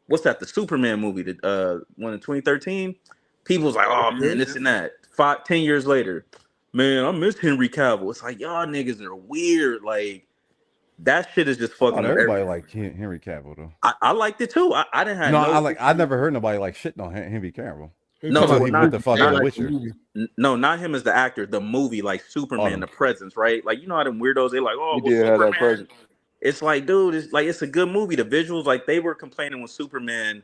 what's that? The Superman movie, the one in 2013. People's like, oh man, this and that. 10 years later, man, I miss Henry Cavill. It's like y'all niggas are weird. Like that shit is just fucking. Everybody like Henry Cavill though. I liked it too. I didn't have I never heard nobody like shitting on Henry Cavill. No, not the fucking Witcher. No, not him as the actor. The movie, like Superman, the presence, right? Like you know how them weirdos they like, oh, he did have that presence. It's like, dude, it's a good movie. The visuals, like they were complaining when Superman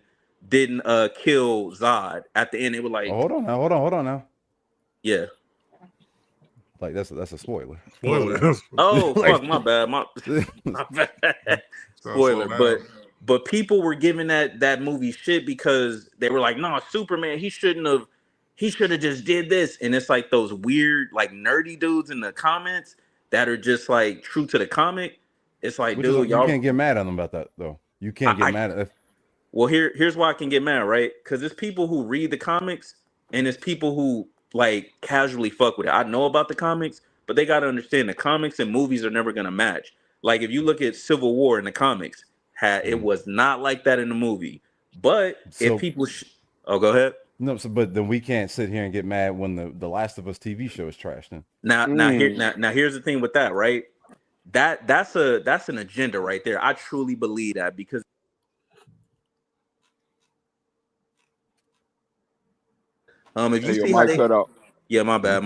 didn't kill Zod at the end. They were like, hold on now. Yeah. Like that's a spoiler. Oh fuck, my bad. My bad. Spoiler, but people were giving that movie shit because they were like, no, Superman, he should have just did this. And it's like those weird, like nerdy dudes in the comments that are just like true to the comic. It's like, dude, you can't get mad at them about that though. You can't get mad at it. Well, here's why I can get mad, right? Because it's people who read the comics and it's people who like casually fuck with it. I know about the comics, but they gotta understand the comics and movies are never gonna match. Like if you look at Civil War in the comics, it was not like that in the movie. But if people, go ahead. No, but then we can't sit here and get mad when the Last of Us TV show is trashed. Then now here's the thing with that, right? That's an agenda right there. I truly believe that because if you see how they cut out. Yeah, my bad.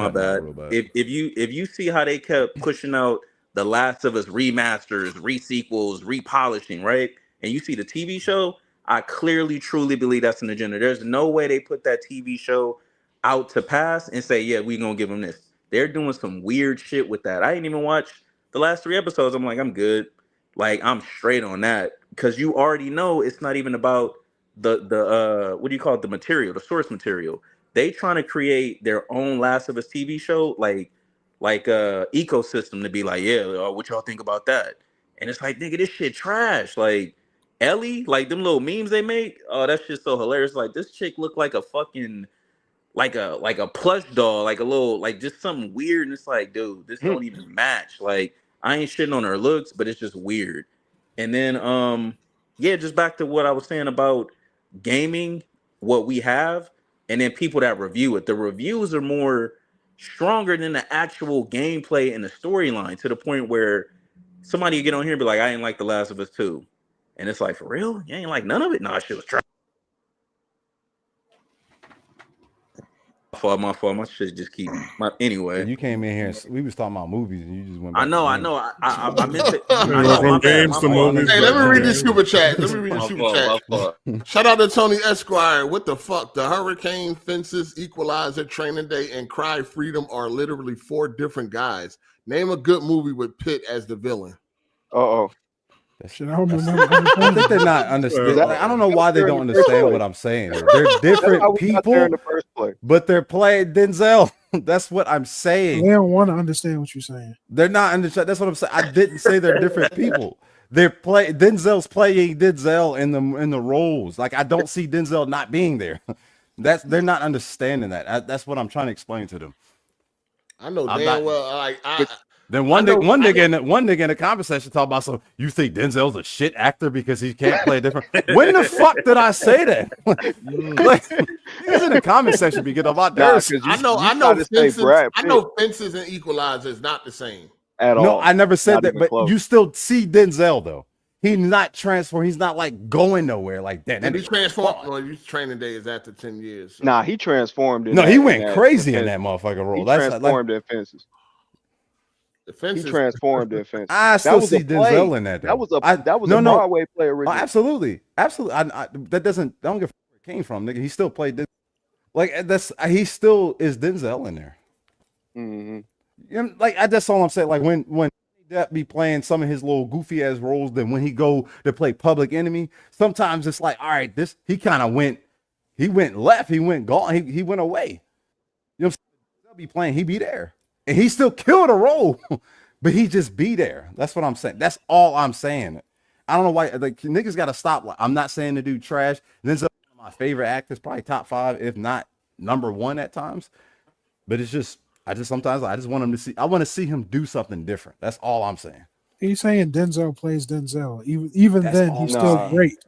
If you see how they kept pushing out the Last of Us remasters, resequels, repolishing, right? And you see the TV show, I clearly, truly believe that's an agenda. There's no way they put that TV show out to pass and say, yeah, we're going to give them this. They're doing some weird shit with that. I didn't even watch the last 3 episodes. I'm like, I'm good. Like, I'm straight on that. Because you already know it's not even about the what do you call it? The material, the source material. They trying to create their own Last of Us TV show, like ecosystem to be like, yeah, what y'all think about that? And it's like, nigga, this shit trash. Like Ellie, like them little memes they make, oh, that shit's so hilarious. Like this chick looked like a fucking like a plush doll, like a little, like just something weird. And it's like, dude, this don't even match. Like I ain't shitting on her looks, but it's just weird. And then yeah, just back to what I was saying about gaming, what we have, and then people that review it. The reviews are more stronger than the actual gameplay and the storyline, to the point where somebody get on here and be like, I ain't like The Last of Us 2. And it's like, for real? You ain't like none of it? No, shit was trash. My fault. My shit just keep anyway. You came in here and we was talking about movies and you just went back I know. to I meant to. From games to movies. Hey, let me read this super chat. Shout out to Tony Esquire. What the fuck? The Hurricane, Fences, Equalizer, Training Day, and Cry Freedom are literally 4 different guys. Name a good movie with Pitt as the villain. Uh-oh. Shit, I don't remember. I think they're not understanding. I don't know why they don't understand what I'm saying. They're different people in the first place. but they're playing Denzel. That's what I'm saying. They don't want to understand what you're saying. They're not understanding. That's what I'm saying. I didn't say they're different people. Denzel's playing Denzel in the roles. Like I don't see Denzel not being there. They're not understanding that. That's what I'm trying to explain to them. I know damn well. Then one nigga in a conversation talk about you think Denzel's a shit actor because he can't play different. When the fuck did I say that? Like, niggas in the comment section be getting about that. I know Fences and Equalizer is not the same at all. No, I never said that, but you still see Denzel though. He's not transformed. He's not like going nowhere like that. And he transformed. Well, his Training Day is after 10 years. So. Nah, he transformed. He went crazy in that motherfucker role. He transformed in Fences. He transformed in Fences. I still see Denzel in that. Though. That was a Broadway play originally. Oh, absolutely. I don't give a fuck where it came from, nigga. He still played like he still is Denzel in there. Mm-hmm. You know, like that's all I'm saying. Like when that be playing some of his little goofy ass roles, then when he go to play Public Enemy, sometimes it's like, all right, he kind of went left, he went gone, he went away. You know what I'm saying? They'll be playing, he be there. And he still killed a role, but he just be there. That's what I'm saying. That's all I'm saying. I don't know why niggas got to stop. Like, I'm not saying the dude trash. Denzel, one of my favorite actors, probably top 5, if not number 1 at times. But it's just, sometimes I just want him to see. I want to see him do something different. That's all I'm saying. He's saying Denzel plays Denzel. Even then, he's still great.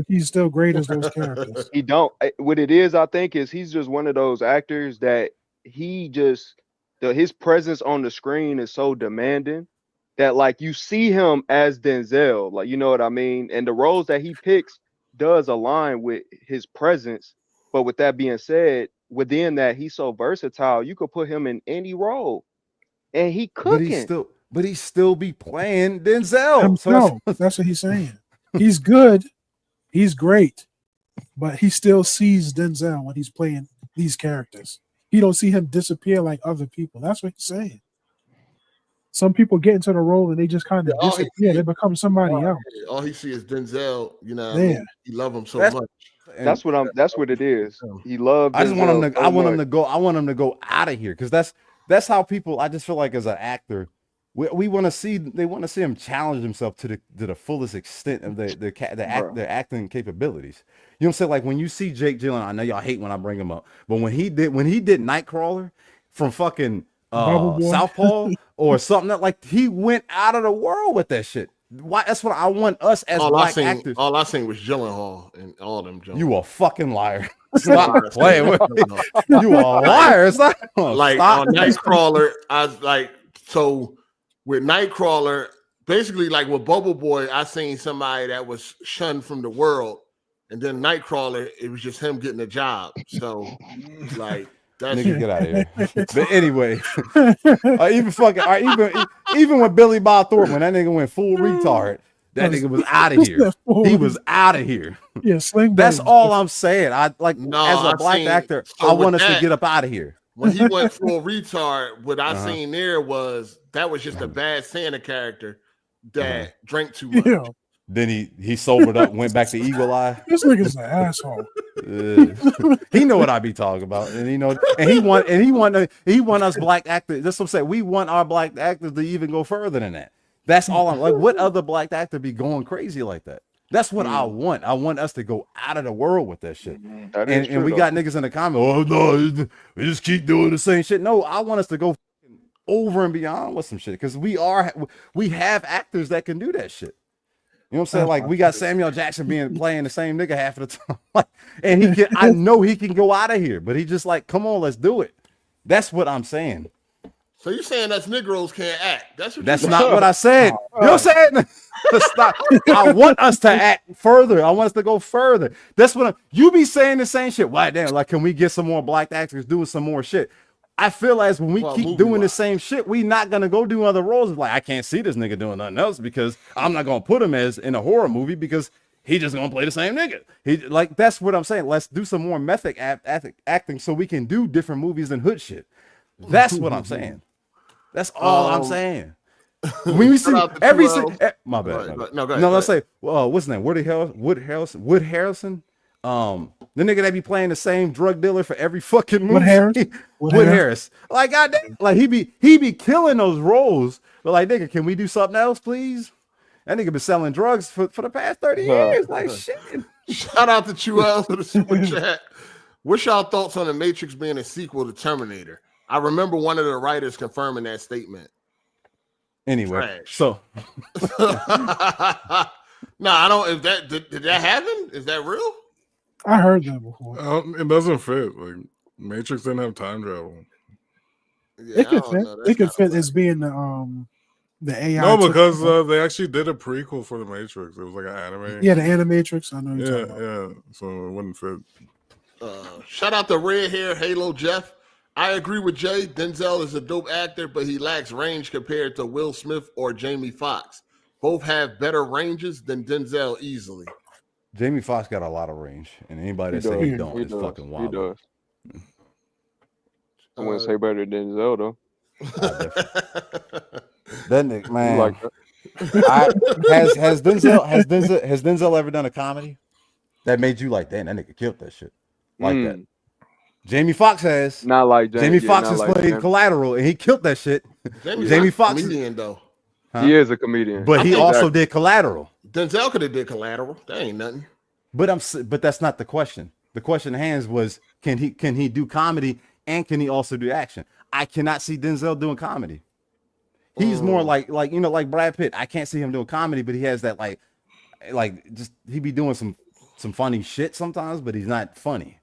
He's still great as those characters. He don't. What it is, I think, is he's just one of those actors that he just. His presence on the screen is so demanding that like you see him as Denzel, like, you know what I mean? And the roles that he picks does align with his presence. But with that being said, within that, he's so versatile, you could put him in any role and he cooking. But he still be playing Denzel. No, that's what he's saying. He's good, he's great, but he still sees Denzel when he's playing these characters. He don't see him disappear like other people. That's what he's saying. Some people get into the role and they just kind of disappear. They become somebody else. All he sees is Denzel. You know, he love him so much. That's what it is. He loves. I just want him to. I want him to go. I want him to go out of here because that's how people. I just feel like as an actor, we want to see. They want to see him challenge himself to the fullest extent of their acting capabilities. You know what I'm saying? Like when you see Jake Gyllenhaal, I know y'all hate when I bring him up, but when he did Nightcrawler from fucking Southpaw or something that like he went out of the world with that shit. Why? That's what I want us as black actors. All I seen was Gyllenhaal and all them. You a fucking liar. Stop playing with me. You a liar. Like on Nightcrawler, I was like, so with Nightcrawler, basically like with Bubble Boy, I seen somebody that was shunned from the world. And then Nightcrawler, it was just him getting a job. So, like, that's nigga, get out of here. But anyway, even with Billy Bob Thornton, when that nigga went full retard, that nigga was out of here. He was out of here. Yeah, that's all I'm saying. As a black actor, I want us to get up out of here. When he went full retard, what I seen there was that was just a bad Santa character that drank too much. Yeah. Then he sobered up, went back to Eagle Eye. This nigga's an asshole. He know what I be talking about, and he want us black actors. That's what I'm saying. We want our black actors to even go further than that. That's all I'm like. What other black actor be going crazy like that? That's what I want. I want us to go out of the world with that shit. And we got niggas in the comments. Oh no, we just keep doing the same shit. No, I want us to go over and beyond with some shit because we have actors that can do that shit. know what I'm saying? Like we got Samuel Jackson playing the same nigga half of the time. Like, and he can, I know he can go out of here, but he just like, come on, let's do it. That's what I'm saying. So you're saying us Negroes can't act? That's not what I said. You know what I'm saying? Stop. I want us to act further. I want us to go further. That's what you be saying the same shit. Why damn? Like, can we get some more black actors doing some more shit? I feel as when we keep doing the same shit, we not gonna go do other roles. Like, I can't see this nigga doing nothing else because I'm not gonna put him as in a horror movie because he just gonna play the same nigga. He like that's what I'm saying. Let's do some more method acting so we can do different movies and hood shit. That's what I'm saying. That's all I'm saying. When we see every my bad. No, go ahead. No, let's say what's his name? Wood Harrelson. The nigga that be playing the same drug dealer for every fucking movie. Wood Harris. Like goddamn, like he be killing those roles. But like nigga, can we do something else, please? That nigga been selling drugs for the past 30 years. Like shit. Shout out to Chuel for the super chat. What's y'all thoughts on The Matrix being a sequel to Terminator? I remember one of the writers confirming that statement. Anyway, so no, I don't. If that did that happen? Is that real? I heard that before. It doesn't fit. Like Matrix didn't have time travel. Yeah, it could fit. It could fit as being the AI. No, because they actually did a prequel for the Matrix. It was like an anime. Yeah, the Animatrix. I know you're talking about. Yeah. So it wouldn't fit. Shout out to Red Hair Halo Jeff. I agree with Jay. Denzel is a dope actor, but he lacks range compared to Will Smith or Jamie Foxx. Both have better ranges than Denzel easily. Jamie Foxx got a lot of range, and anybody that say he don't is fucking wild. He does. I wouldn't say better than Denzel though. That nigga, man. Like that. Has Denzel ever done a comedy that made you like, damn, that nigga killed that shit like that? Jamie Foxx has. Not like Jamie Foxx has played Collateral, and he killed that shit. Jamie Foxx, comedian though. Huh? He is a comedian, but he also did Collateral. Denzel could have did Collateral. That ain't nothing. But that's not the question. The question at hand was, can he do comedy and can he also do action? I cannot see Denzel doing comedy. He's more like you know, like Brad Pitt. I can't see him doing comedy, but he has that like just he be doing some funny shit sometimes, but he's not funny.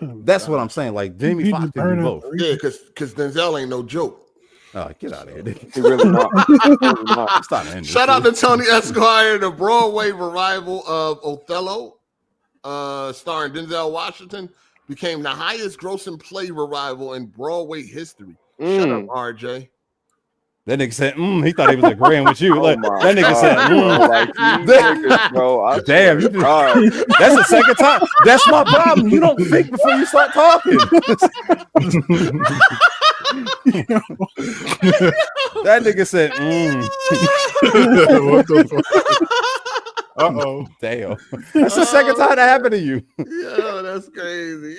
That's what I'm saying. Like Jamie Foxx can do both. Yeah, because Denzel ain't no joke. Oh, get out of here. He really not. Shout out to Tony Esquire, the Broadway revival of Othello, starring Denzel Washington, became the highest grossing play revival in Broadway history. Shut up, RJ. That nigga said, he thought he was agreeing with you. That nigga said, bro, damn, you just, that's the second time. That's my problem. You don't think before you start talking. That nigga said, What the fuck? Uh-oh. Damn. That's the second time that happened to you. Yo, that's crazy.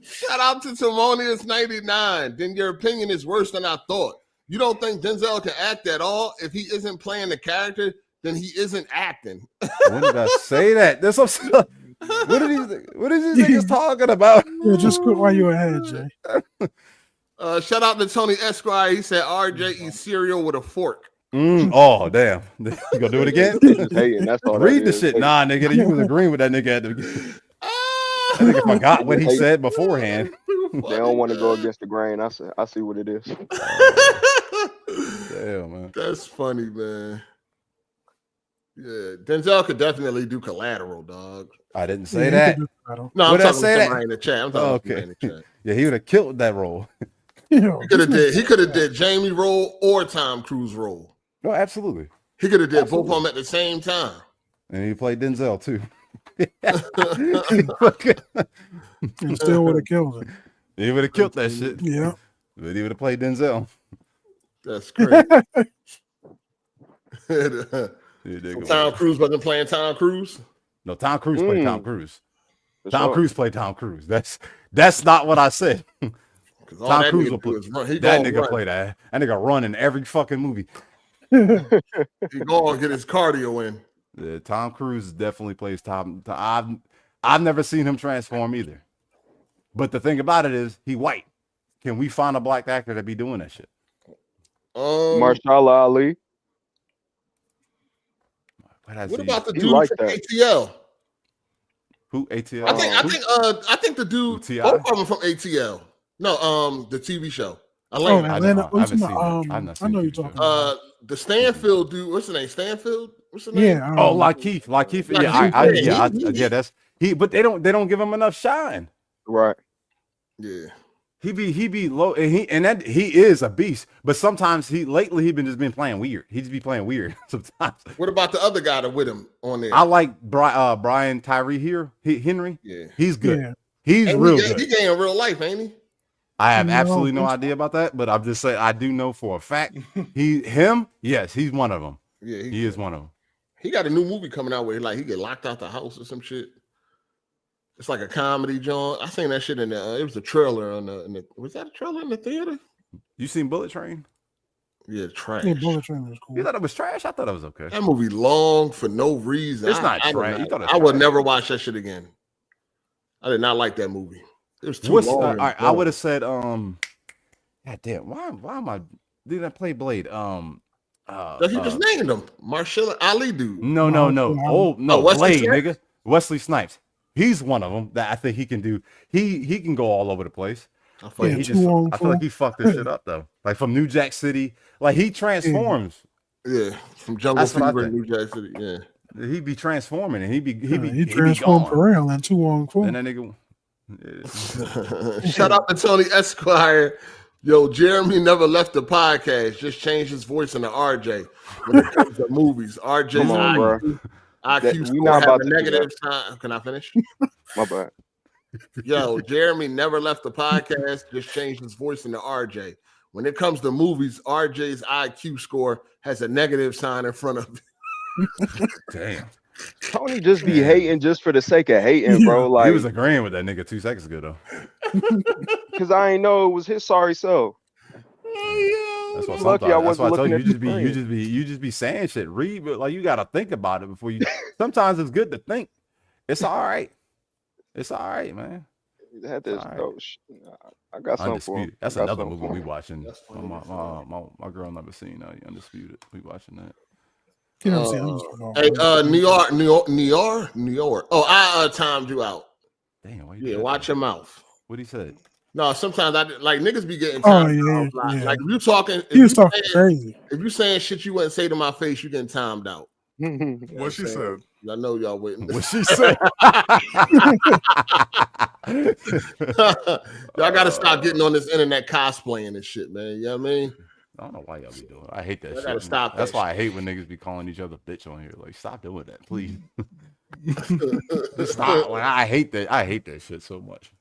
Shout out to Timonius99. Then your opinion is worse than I thought. You don't think Denzel can act at all? If he isn't playing the character, then he isn't acting. When did I say that? What are these niggas talking about? Yeah, just quit while you're ahead, Jay. Shout out to Tony Esquire. He said RJ eats cereal with a fork. Oh, damn. You gonna do it again? That's all Read the shit. Nah, nigga, you was agreeing with that nigga at the beginning. That nigga forgot what he said beforehand. They don't want to go against the grain. I see what it is. Damn, man. That's funny, man. Yeah, Denzel could definitely do Collateral, dog. I didn't say that. No, I'm talking to somebody in the chat. I'm talking to in the chat. Yeah, he would have killed that role. He could have did Jamie role or Tom Cruise role. No, absolutely. He could have did both of them at the same time. And he played Denzel too. He still would have killed it. He would have killed that shit. Yeah. But he would have played Denzel. That's crazy. Tom Cruise wasn't playing Tom Cruise? No, Tom Cruise played Tom Cruise. Tom Cruise played Tom Cruise. That's not what I said. Tom Cruise will play that nigga play that. That nigga run in every fucking movie. He go and get his cardio in. Yeah, Tom Cruise definitely plays Tom. I've never seen him transform either. But the thing about it is, he white. Can we find a black actor that be doing that shit? Marshala Ali. What about the He dude like from that. ATL? Who ATL? I think the dude, both of them from ATL. No, the TV show. Atlanta. Atlanta. I haven't seen that. I know you're talking about. The Stanfield dude. What's his name? Stanfield. What's his name? Yeah. Lakeith. Yeah, that's he. But they don't give him enough shine. Right. Yeah. He be low, and he is a beast. But sometimes lately he been playing weird. He just be playing weird sometimes. What about the other guy that with him on there? I like Brian Tyree here. Henry. Yeah, he's good. Yeah. He's real good. He gay in real life, ain't he? I have absolutely no idea about that, but I'm just saying I do know for a fact yes, he's one of them. Yeah, he is one of them. He got a new movie coming out where he get locked out the house or some shit. It's like a comedy joint. I seen that shit in the. It was a trailer on the. Was that a trailer in the theater? You seen Bullet Train? Yeah, trash. Yeah, Bullet Train was cool. You thought it was trash? I thought it was okay. That movie long for no reason. It's not trash. I would never watch that shit again. I did not like that movie. It was too long. I would have said, God damn, why am I? Did I play Blade? He just named him Marshall Ali dude. No. Blade, nigga. Wesley Snipes. He's one of them that I think he can do. He can go all over the place. I feel like he fucked this shit up though. Like from New Jack City, like he transforms. Yeah, from Jungle Fever in New Jack City. Yeah, he be transforming and he transformed for real and 2 on 4. And that nigga. Yeah. Shout out to Tony Esquire. Yo, Jeremy never left the podcast. Just changed his voice into RJ when it comes to movies. RJ's IQ score have a negative sign. Can I finish? My bad. Yo, Jeremy never left the podcast. Just changed his voice into RJ. When it comes to movies, RJ's IQ score has a negative sign in front of it. Damn. Tony just be hating just for the sake of hating, bro. Like he was agreeing with that nigga 2 seconds ago though. Because I ain't know it was his sorry self. That's what I told you. You just be saying shit. Read, but like you gotta think about it before you. Sometimes it's good to think. It's all right. It's all right, man. Had this, I got something for him. That's another movie we watching. My girl never seen Undisputed. We watching that. You know what I'm saying? Hey, New York. Oh, I timed you out. Damn. Watch your mouth. What he said? No, sometimes I like niggas be getting timed out. Like if you talking, he was talking crazy. If you saying shit you wouldn't say to my face, you getting timed out. What she said? I know y'all waiting. What she said? Y'all gotta stop getting on this internet cosplaying and shit, man. You know what I mean? I don't know why y'all be doing it. I hate that shit. Gotta stop That's that why shit. I hate when niggas be calling each other bitch on here. Like, stop doing that, please. Stop. Like, I hate that. I hate that shit so much.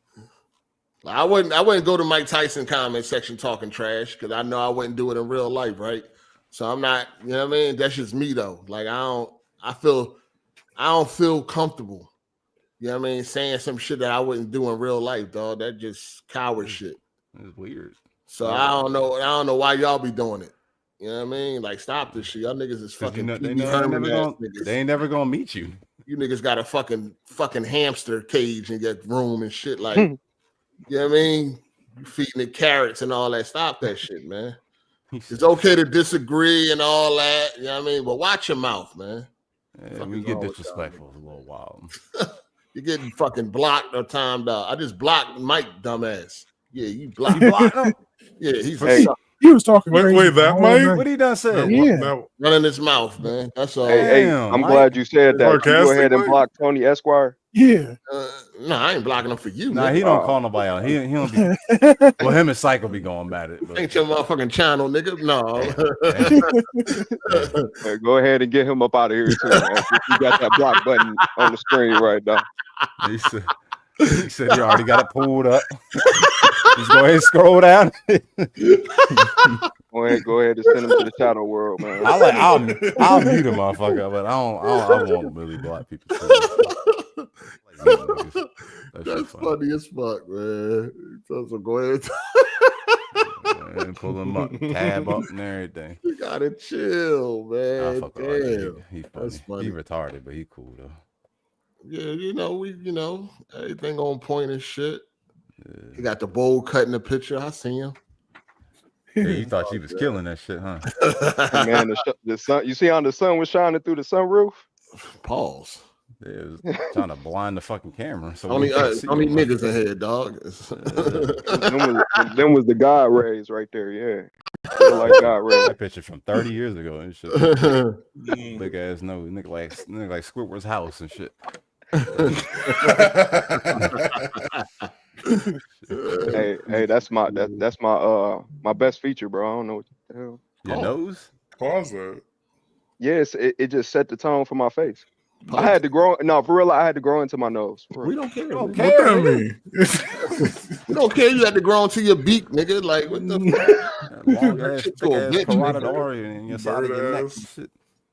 I wouldn't go to Mike Tyson comment section talking trash because I know I wouldn't do it in real life, right? So I'm not, you know what I mean? That's just me though. Like I don't feel comfortable. You know what I mean? Saying some shit that I wouldn't do in real life, dog. That just coward shit. It's weird. So I don't know why y'all be doing it. You know what I mean? Like stop this shit. Y'all niggas is fucking they ain't never gonna meet you. You niggas got a fucking hamster cage in your room and shit like you know what I mean? You feeding it carrots and all that. Stop that shit, man. It's okay to disagree and all that. You know what I mean? But watch your mouth, man. Yeah, we get disrespectul a little wild. You're getting fucking blocked or timed out. I just blocked Mike, dumbass. Yeah, you blocked him. Yeah, he's he was talking crazy. Wait, that Mike? What he done said? Yeah. Running his mouth, man. That's all. Hey, I'm glad you said that. Go ahead and block Tony Esquire. Yeah. No, I ain't blocking him for you. Nah, man. he don't call nobody out. He don't be. Well, him and Psycho be going at it. But. Ain't your motherfucking channel, nigga. No. Hey, go ahead and get him up out of here too, man. You got that block button on the screen right now. He said he already got it pulled up. Just go ahead and scroll down. Go ahead and send him to the shadow world, man. I'll mute a motherfucker, but I won't really block people. That's funny as fuck, man. So go ahead and pull him up, tab up and everything. You gotta chill, man. Damn. He funny. He retarded, but he cool though. Yeah, everything on point and shit. Yeah. He got the bowl cut in the picture. I see him. Yeah, you thought she was killing that shit, huh? Man, the sun. You see how the sun was shining through the sunroof? Pause. They was trying to blind the fucking camera. So only niggas in here, dog. them was the God rays right there. Yeah, like God rays. That picture from 30 years ago and shit. Big ass nose, nigga like Squidward's house and shit. hey, that's my my best feature, bro. I don't know what the hell. Your nose? Pause that. Yes, it just set the tone for my face. I had to grow. No, for real, I had to grow into my nose. We don't care. What that mean? We don't care. You had to grow into your beak, nigga. Like what the fuck? Long ass, thick ass carotid artery in your side of your neck. Shit.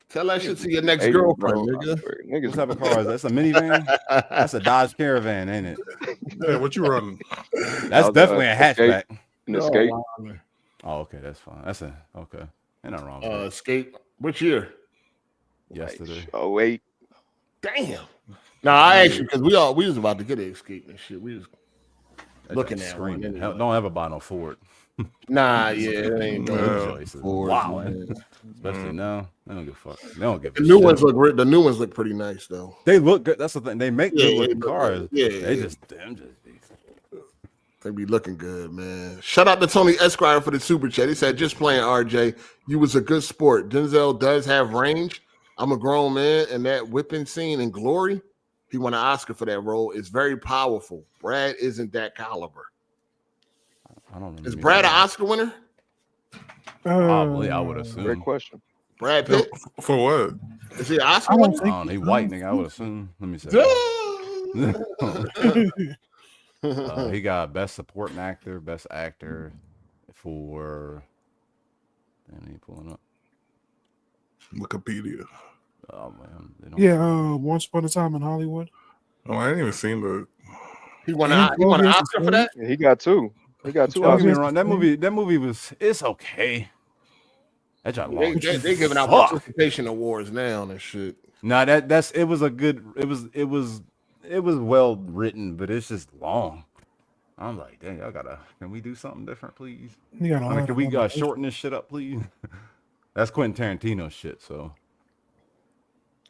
Tell that shit to your next girlfriend, nigga. What type of car is that? That's a minivan? That's a Dodge Caravan, ain't it? Yeah, what you running? That's definitely a hatchback. An Escape. Oh, okay, that's fine. That's a okay. Ain't nothing wrong with Escape. Which year? Yesterday. 08. Damn. Nah, I actually because we was about to get an Escape and shit. We was looking at one. Anyway. Don't ever buy no Ford. Nah, yeah, it ain't Ford. Wow, especially now. They don't give a fuck. They don't give a the new ones look. The new ones look pretty nice though. They look good. That's the thing. They make good looking cars. Yeah, they just they be looking good, man. Shout out to Tony Esquire for the super chat. He said, "Just playing RJ. You was a good sport. Denzel does have range. I'm a grown man, and that whipping scene in Glory, he won an Oscar for that role. Is very powerful. Brad isn't that caliber. I don't know. Is Brad an Oscar winner? Probably, I would assume. Great question. Brad Pitt For what? is he an Oscar winner? He white nigga. I would assume. Let me see. He got best supporting actor, best actor for. And he pulling up. Wikipedia. Oh man. Yeah, Once Upon a Time in Hollywood. Oh, I ain't even seen that. He won an Oscar for that? Yeah, he got two. He got two. Don't get me wrong. That movie was. It's okay. That job long. They giving out participation awards now and shit. No, it was a good. It was well written, but it's just long. I'm like, dang, y'all can we do something different, please? Can we shorten this shit up, please? That's Quentin Tarantino shit. So.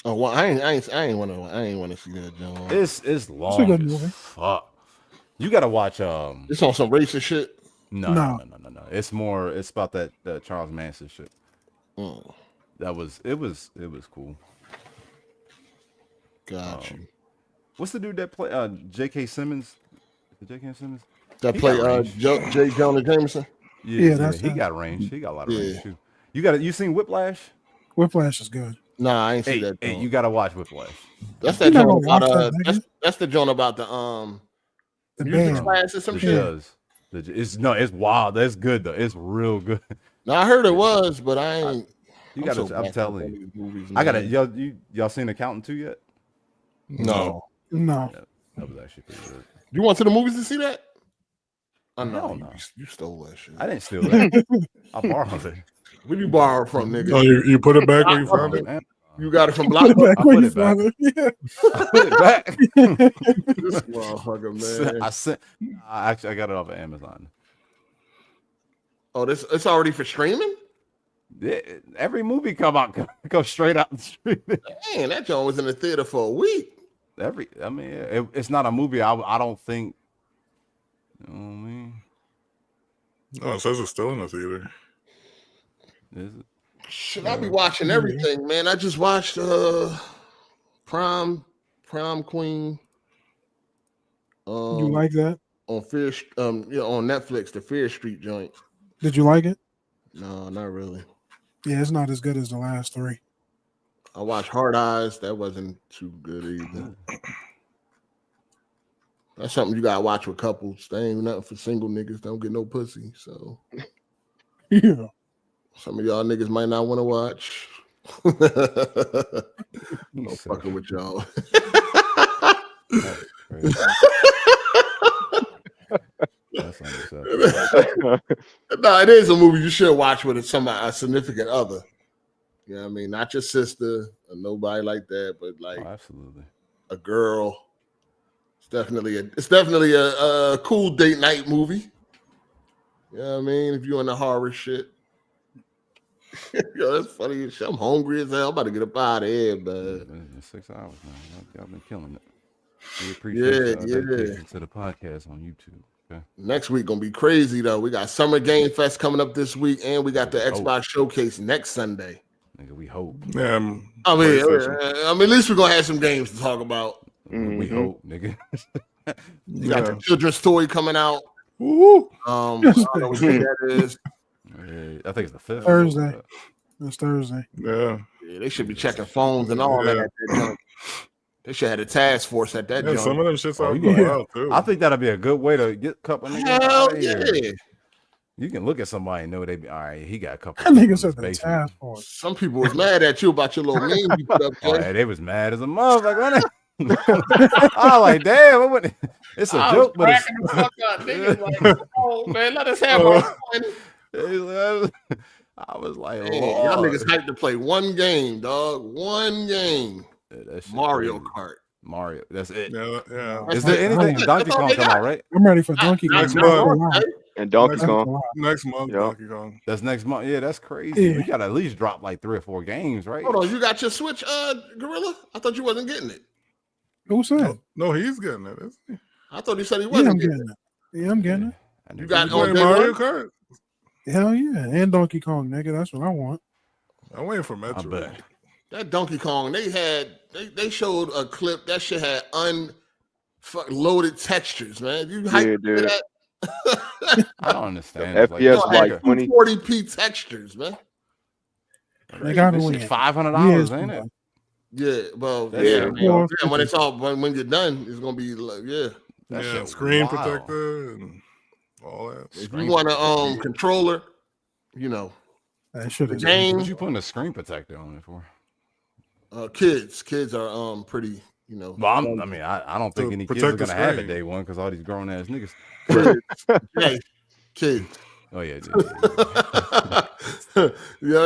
Oh well, I ain't want to see that, John. It's long. As fuck. You gotta watch. It's on some racist shit. No. It's about that Charles Manson shit. It was cool. Got you. What's the dude that play J.K. Simmons? J.K. Simmons that play J. Jonah Jameson. Yeah, he got range. He got a lot of range too. You seen Whiplash? Whiplash is good. Nah, I ain't see that. Hey, you gotta watch Whiplash. That's that joint about that's the joint about the music band. class or some shit. It's wild. That's good though. It's real good. No, I heard it was, but I ain't. I'm telling you. Movies, I gotta y'all seen Accountant 2 yet? No. Yeah, that was actually pretty good. You went to the movies to see that? Oh no, you stole that shit. I didn't steal that. I borrowed it. Where you borrow from, nigga? Oh, you put it back where you found it? You got it from Blockbuster. I put it back. Yeah. I put it back. This motherfucker, man. I got it off of Amazon. Oh, it's already for streaming? Yeah, every movie go straight out and stream it. Man, that joint was in the theater for a week. It's not a movie. I don't think. You know what I mean? No, it says it's still in the theater. Is it? Should I be watching everything, man? I just watched Prom Queen. You like that? On on Netflix, the Fear Street joint. Did you like it? No, not really. Yeah, it's not as good as the last three. I watched Hard Eyes. That wasn't too good either. That's something you gotta watch with couples. They ain't nothing for single niggas. Don't get no pussy. So yeah, some of y'all niggas might not want to watch. No fucking with y'all. No, it is a movie you should watch with a significant other. You know what I mean? Not your sister or nobody like that, but like absolutely a girl. It's definitely a cool date night movie. You know what I mean? If you're in the horror shit. Yo, that's funny. I'm hungry as hell. I'm about to get up out of here, man. 6 hours, man. Y'all been killing it. We appreciate y'all dedication to the podcast on YouTube. Okay. Next week gonna be crazy though. We got Summer Game Fest coming up this week, and we got the Xbox Showcase next Sunday. Nigga, we hope. Yeah, I mean, at least we're gonna have some games to talk about. We hope, nigga. You got the children's toy coming out. Woo! I don't know what that is. I think it's the 5th. Thursday. It's Thursday. Yeah. They should be checking phones and all that. They should have a task force at that. Some of them shits are going out too. I think that'd be a good way to get a couple niggas out Hell of here. You can look at somebody and know they be all right. He got a couple. That nigga said the task force. Some people was mad at you about your little meme you put up there. Yeah, they was mad as a motherfucker. I was like, damn, it's a joke, but it's the fuck up. Niggas like, oh man, let us have our fun. I was like, y'all niggas hyped to play one game, dog. One game. Mario Kart. Mario, that's it. Yeah. Is there anything Donkey Kong come out, right? I'm ready for Donkey Kong. Next month. And Donkey Kong. Next month, Donkey Kong. That's next month. Yeah, that's crazy. We got to at least drop like 3 or 4 games, right? Hold on, you got your Switch, Gorilla? I thought you wasn't getting it. Who said? No, he's getting it, isn't he? I thought he said he wasn't getting it. Yeah, I'm getting it. You got on Mario Kart? Hell yeah, and Donkey Kong, nigga. That's what I want. I'm waiting for Metro. That Donkey Kong, they showed a clip that shit had loaded textures, man. You hyped that? I don't understand. FPS like 40p textures, man. They got $500, ain't it? Yeah, well, when it's all when you're done, it's gonna be like, screen protector and all that. If you want a controller, you know, that should have. What you putting a screen protector on it for? Kids are pretty, you know. Well, I don't think any kids are gonna have it day one because all these grown ass niggas. Kids. Oh yeah.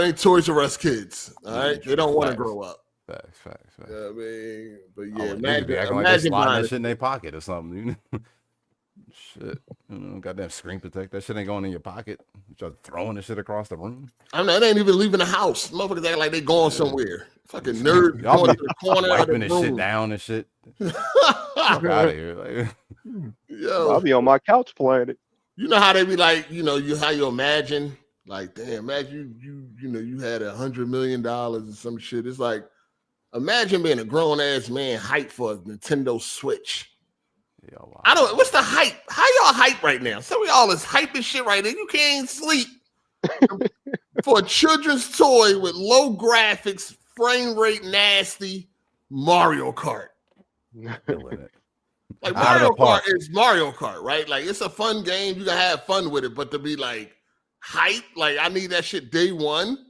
Ain't Toys R Us kids. All right, they don't want to grow up. Facts. I mean, but imagine like they sliding that shit in their pocket or something. You know? Shit, goddamn screen protect. That shit ain't going in your pocket. You're just throwing the shit across the room. I mean, they ain't even leaving the house. Motherfuckers act like they going somewhere. Fucking nerd. Y'all going be to the corner wiping this shit down and shit. Fuck out of here. Like, yo, I'll be on my couch playing it. You know how they be like, how you imagine, like, damn, imagine you had $100 million and some shit. It's like, imagine being a grown ass man hyped for a Nintendo Switch. Yeah, wow. What's the hype? How y'all hype right now? Some of y'all is hyping shit right now. You can't sleep for a children's toy with low graphics, frame rate nasty Mario Kart. Like Mario Kart is Mario Kart, right? Like it's a fun game. You can have fun with it, but to be like hype, like I need that shit day one.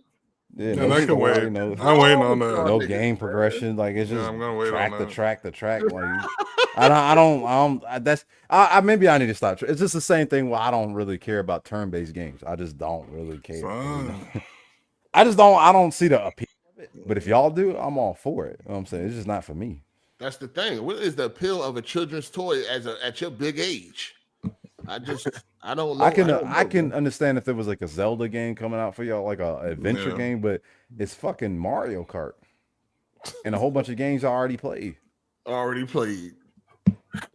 Yeah, I can wait. I'm waiting on that. No game progression, like it's just I'm gonna wait track on the that. track. Like I don't. That's maybe I need to stop. It's just the same thing. Where I don't really care about turn-based games. I just don't really care. I don't see the appeal of it. But if y'all do, I'm all for it. You know what I'm saying? It's just not for me. That's the thing. What is the appeal of a children's toy at your big age? I don't know. I can understand if there was like a Zelda game coming out for y'all, like a adventure game, but it's fucking Mario Kart and a whole bunch of games I already played.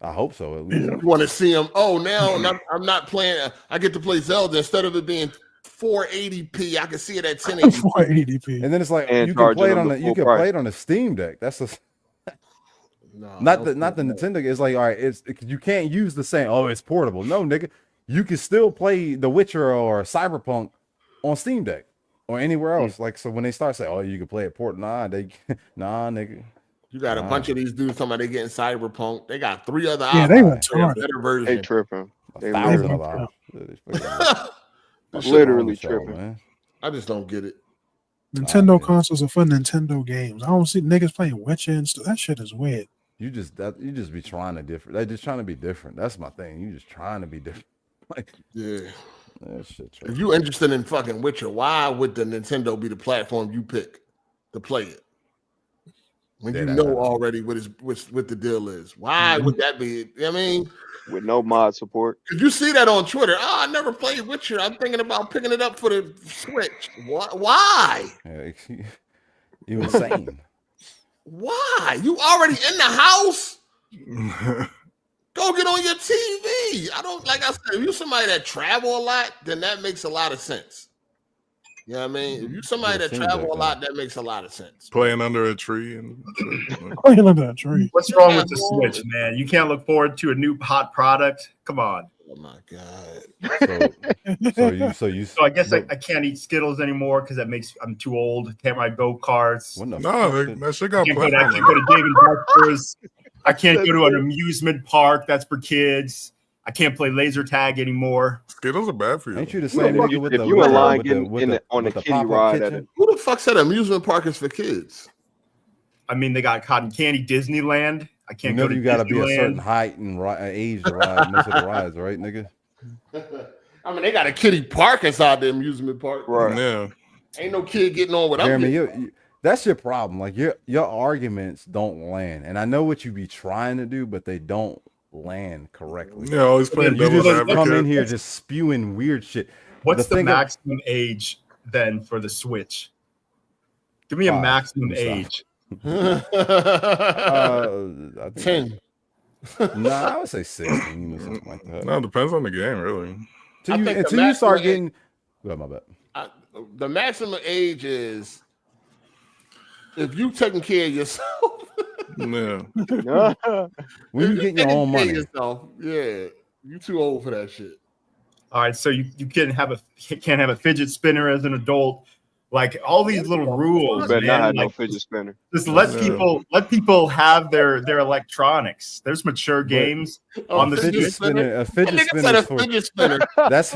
I hope so. At least. You want to see them? Oh, now I'm not playing. I get to play Zelda instead of it being 480p. I can see it at 1080p. 480p. And then it's like you can play it on the Steam Deck. That's not the Nintendo. It's like, all right, you can't use the same. Oh, it's portable. No, nigga, you can still play The Witcher or Cyberpunk on Steam Deck or anywhere else. Like, so when they start saying, oh, you can play it nigga. You got a bunch of these dudes talking about they getting Cyberpunk. They got 3 other they went better versions. They tripping. Literally tripping. Man. I just don't get it. Nintendo consoles are for Nintendo games. I don't see niggas playing Witcher and stuff. That shit is weird. You just be trying to different. They're just trying to be different. That's my thing. You just trying to be different. Like, yeah. That shit. If you interested in fucking Witcher, why would the Nintendo be the platform you pick to play it? When you know already what the deal is. Why would that be? I mean, with no mod support. Did you see that on Twitter? Oh, I never played Witcher. I'm thinking about picking it up for the Switch. What? Why? You insane. Why? You already in the house? Go get on your TV. I don't, like I said, if you're somebody that travel a lot, then that makes a lot of sense. You know what I mean? If you're somebody that travel a lot, that makes a lot of sense. Playing under a tree and playing under a tree. What's wrong with the Switch, man? You can't look forward to a new hot product. Come on. Oh my god. So I guess I can't eat Skittles anymore because I'm too old. Can't ride go-karts. That shit got I can't go to Dave and Buster's. I can't go to an amusement park that's for kids. I can't play laser tag anymore. Skittles are bad for you. Ain't you the same nigga with the on the kitty ride at it? Who the fuck said amusement park is for kids? I mean, they got cotton candy Disneyland. I can't go to you gotta be a certain Disneyland. height and age to ride most of the rides, right, nigga? I mean, they got a kiddie park inside the amusement park. Right. Yeah. Ain't no kid getting on with Jeremy, that's your problem. Like your arguments don't land, and I know what you be trying to do, but they don't land correctly. Yeah, always playing you devil's just advocate. come in here just spewing weird shit. What's the thing maximum age then for the Switch? Give me a maximum age. 10. Nah, I would say 16 or something like that. No, it depends on the game, really. Until you start getting. Well, my bad. The maximum age is if you taking care of yourself. Yeah. When you get your own money. Yeah, you too old for that shit. All right, so you can't have a fidget spinner as an adult. Like all these little rules, Better not have man. no fidget spinner. Just let people have their electronics. There's mature games on the fidget spinner. A fidget spinner. That's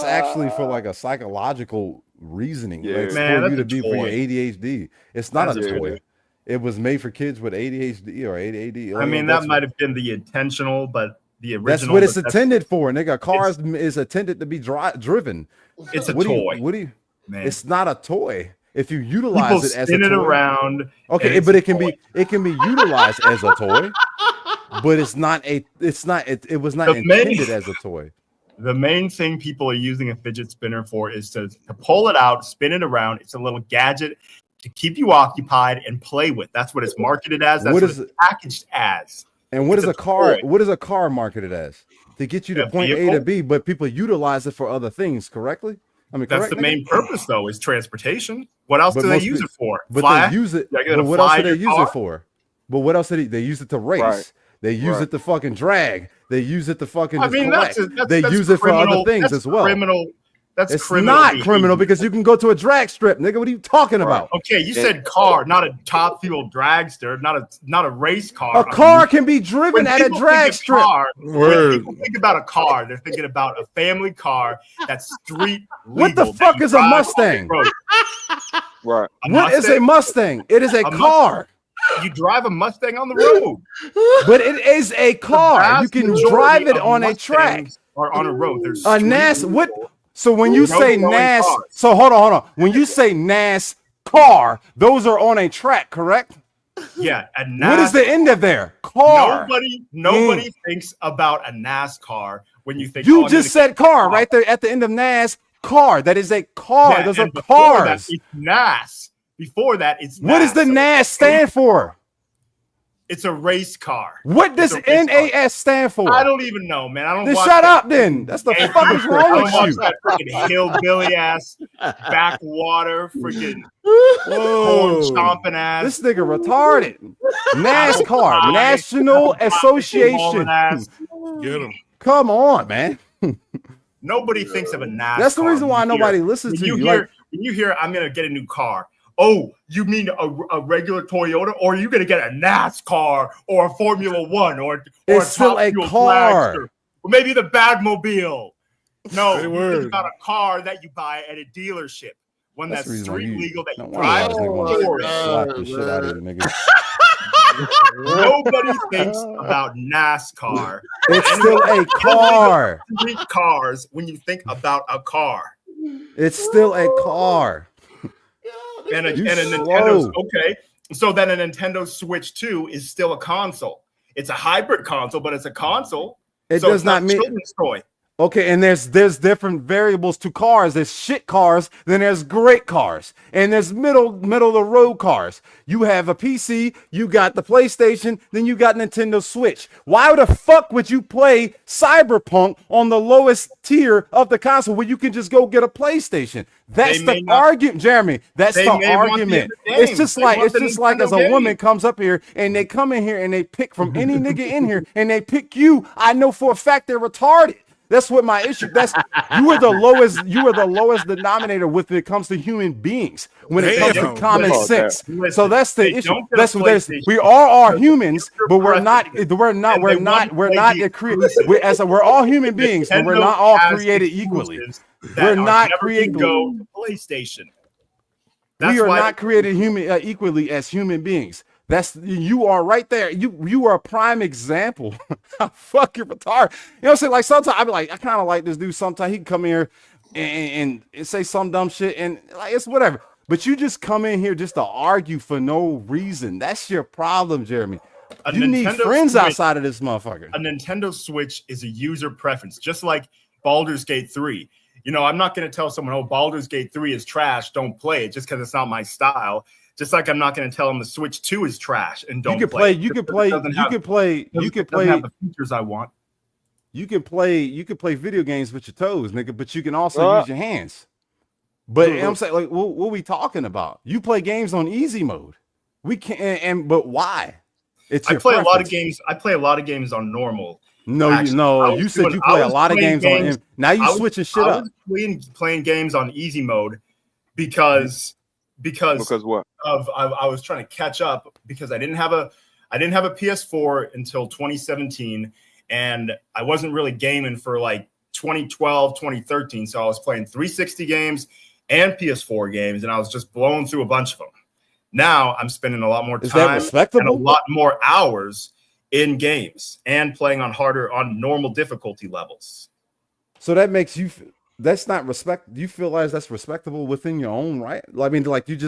actually for like a psychological reasoning. Yeah. Like, it's Man, for you that's to a be for your toy. ADHD. It's not That's a a toy. toy. It was made for kids with ADHD or ADD. I mean, that might have been the intentional, but the original. That's what it's intended for, nigga. Cars is intended to be driven. It's a What do toy. what do you? Man. It's not a toy. If you utilize People it as a spin it toy, around. okay, and but it's it a toy. can be utilized as a toy, but it was not intended as a toy. The main thing people are using a fidget spinner for is to pull it out, spin it around. It's a little gadget to keep you occupied and play with. That's what it's marketed as. That's what it's packaged as. And what It's is a a car? toy. What is a car marketed as? To get you to A point A vehicle? to B, but people utilize it for other things. Correctly? I mean, That's correct, the nigga? main purpose, though, is transportation. What else But do they most use pe- it for? But Fly? they use it. Are you gonna But what else fly do they your use car? it for? But what else did they use it to race? Right. They use it to fucking drag. They use it to fucking I just mean, collect. that's use it for other criminal- things that's as well. Criminal. That's It's criminal not behavior. criminal because you can go to a drag strip, nigga. What are you talking about? Okay, you said car, not a top fuel dragster, not a race car. A car can be driven When at a people drag think of strip. when Word. people think about a car, they're thinking about a family car that's street legal. What the that fuck you is a drive on the Mustang? road. Right. What is a Mustang? It is a car. You drive a Mustang on the road. But it is a car. You vast can majority drive it of on a track. Mustangs Or on a road. There's A street NAS. What? legal. So when you say Road-going NAS, cars. so hold on. When you say NAS car, those are on a track, correct? Yeah, a What is the end of there? Car. Nobody thinks about a NASCAR when you think. You I'm just gonna said car right there at the end of NAS. Car. That is a car. Yeah, Those are and before that, cars. it's NAS. Before that, it's What does the NAS. NAS stand for? It's a race car. What does It's a race car. NAS stand for? I don't even know, man. I don't. Then watch shut that. up then. That's the Hey, fuck is I wrong don't with watch you. that freaking hillbilly ass backwater freaking corn Whoa. stomping ass. This nigga retarded. NASCAR, National Association. Get him. Come on, man. Nobody thinks of a NASCAR. That's the reason why when you nobody hear- listens when to you. you. Hear, Like, when you hear, I'm gonna get a new car. Oh, you mean a regular Toyota, or are you gonna get a NASCAR or a Formula One or It's a still Top a Fuel car. Dragster, or maybe the Badmobile? No, Say you word. think about a car that you buy at a dealership, one that's that's the reason why street you legal that no you wonder why drive. this nigga wants for. to slap the shit out of you, nigga. Nobody thinks about NASCAR. It's still a car. Street cars when you think about a car. It's still a car. And a You Nintendo. slow. Okay, so then a Nintendo Switch 2 is still a console. It's a hybrid console, but it's a console. It So does it's not not mean children's toy. okay, and there's different variables to cars. There's shit cars, then there's great cars, and there's middle of the road cars. You have a PC, you got the PlayStation, then you got Nintendo Switch. Why the fuck would you play Cyberpunk on the lowest tier of the console when you can just go get a PlayStation? That's the argument, Jeremy. That's the argument. It's just like as a woman comes up here and they come in here and they pick from any nigga in here and they pick you. I know for a fact they're retarded. That's what my issue. That's you are the lowest denominator when it comes to human beings. When it comes to common sense. So that's the issue. That's what there's. We all are humans, but we're all human beings, but we're not all created equally. We're not created. Go to PlayStation. We are not created equally as human beings. You are right there. You are a prime example. Fuck, you're retarded. You know what I'm saying? Like sometimes I be like, I kind of like this dude. Sometimes he can come here and say some dumb shit and like it's whatever. But you just come in here just to argue for no reason. That's your problem, Jeremy. You need friends outside of this motherfucker. A Nintendo Switch is a user preference, just like Baldur's Gate 3. You know, I'm not going to tell someone, oh, Baldur's Gate 3 is trash, don't play it, just because it's not my style. Just like I'm not going to tell them the Switch 2 is trash and don't play. You can play the features I want. You can play video games with your toes, nigga, but you can also use your hands. But you know what I'm saying, like, what are we talking about? You play games on easy mode. We can't, but why? I play a lot of games. I play a lot of games on normal. You said you play a lot of games on. Now you switching shit up. I was playing games on easy mode because what? I was trying to catch up because I didn't have a PS4 until 2017, and I wasn't really gaming for like 2012, 2013. So I was playing 360 games and PS4 games, and I was just blowing through a bunch of them. Now I'm spending a lot more time and a lot more hours in games and playing on normal difficulty levels. So that makes you. That's not respect. Do you feel like that's respectable within your own right? I mean, like you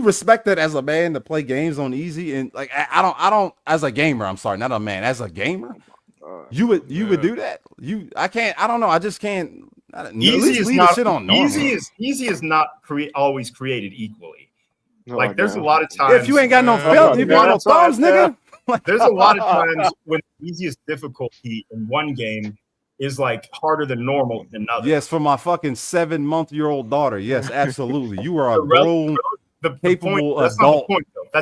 respect that as a man to play games on easy and like I don't as a gamer. I'm sorry, not a man. As a gamer, you would do that. I don't know. I just can't. Easy is not shit on normal. Easy is not always created equally. Like there's a lot of times if you ain't got no belt, you got no thumbs, nigga. There's a lot of times when the easiest difficulty in one game is like harder than normal in another. Yes, for my fucking 7-month-old daughter. Yes, absolutely. You are a grown, capable adult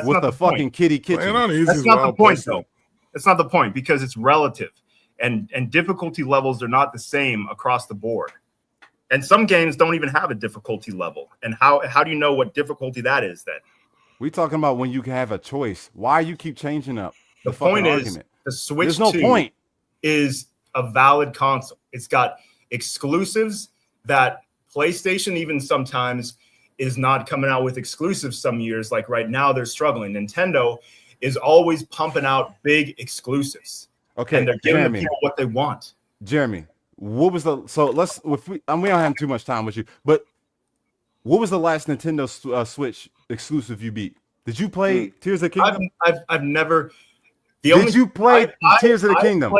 with a fucking kitty kitchen. That's not the point, though. That's not the point because it's relative, and difficulty levels are not the same across the board. And some games don't even have a difficulty level. And how do you know what difficulty that is then? We talking about when you have a choice. Why you keep changing up? The point is the Switch 2 is a valid console. It's got exclusives that PlayStation even sometimes is not coming out with exclusives some years. Like right now they're struggling. Nintendo is always pumping out big exclusives. Okay, and they're giving people what they want. Jeremy, what was we don't have too much time with you, but what was the last Nintendo Switch exclusive you beat? Did you play Tears of the Kingdom? I've never. Did you play Tears of the Kingdom?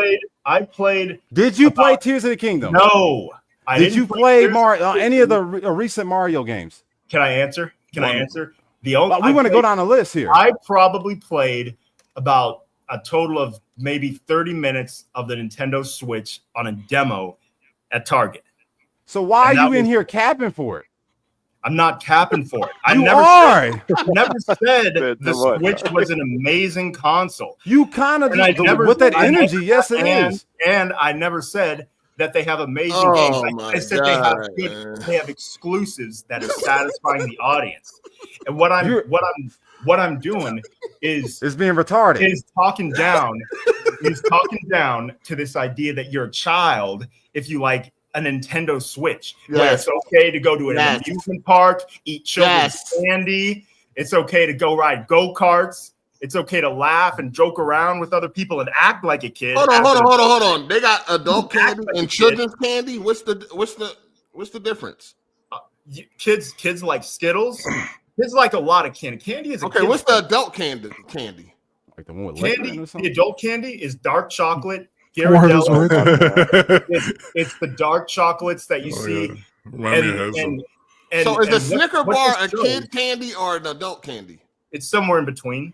I played. Did you play Tears of the Kingdom? No. Did you play any of the recent Mario games? Can I answer? We want to go down the list here. I probably played about a total of maybe 30 minutes of the Nintendo Switch on a demo at Target. So why are you in here capping for it? I'm not capping for it. I never said the Switch was an amazing console. You kind of with that energy. Yes, it is. And I never said that they have amazing games. I said they have exclusives that are satisfying the audience. And what I'm doing is being retarded. Is talking down to this idea that you're a child if you like a Nintendo Switch. Where it's okay to go to an amusement park, eat children's candy. It's okay to go ride go-karts. It's okay to laugh and joke around with other people and act like a kid. Hold on. They got adult candy and children's candy. What's the difference? Kids like Skittles. Kids like a lot of candy. Candy is okay. What's the adult candy? Like the one with candy. The adult candy is dark chocolate, Ghirardello. It's the dark chocolates that you see. Yeah. So is the Snicker what bar a this shows- kid candy or an adult candy? It's somewhere in between.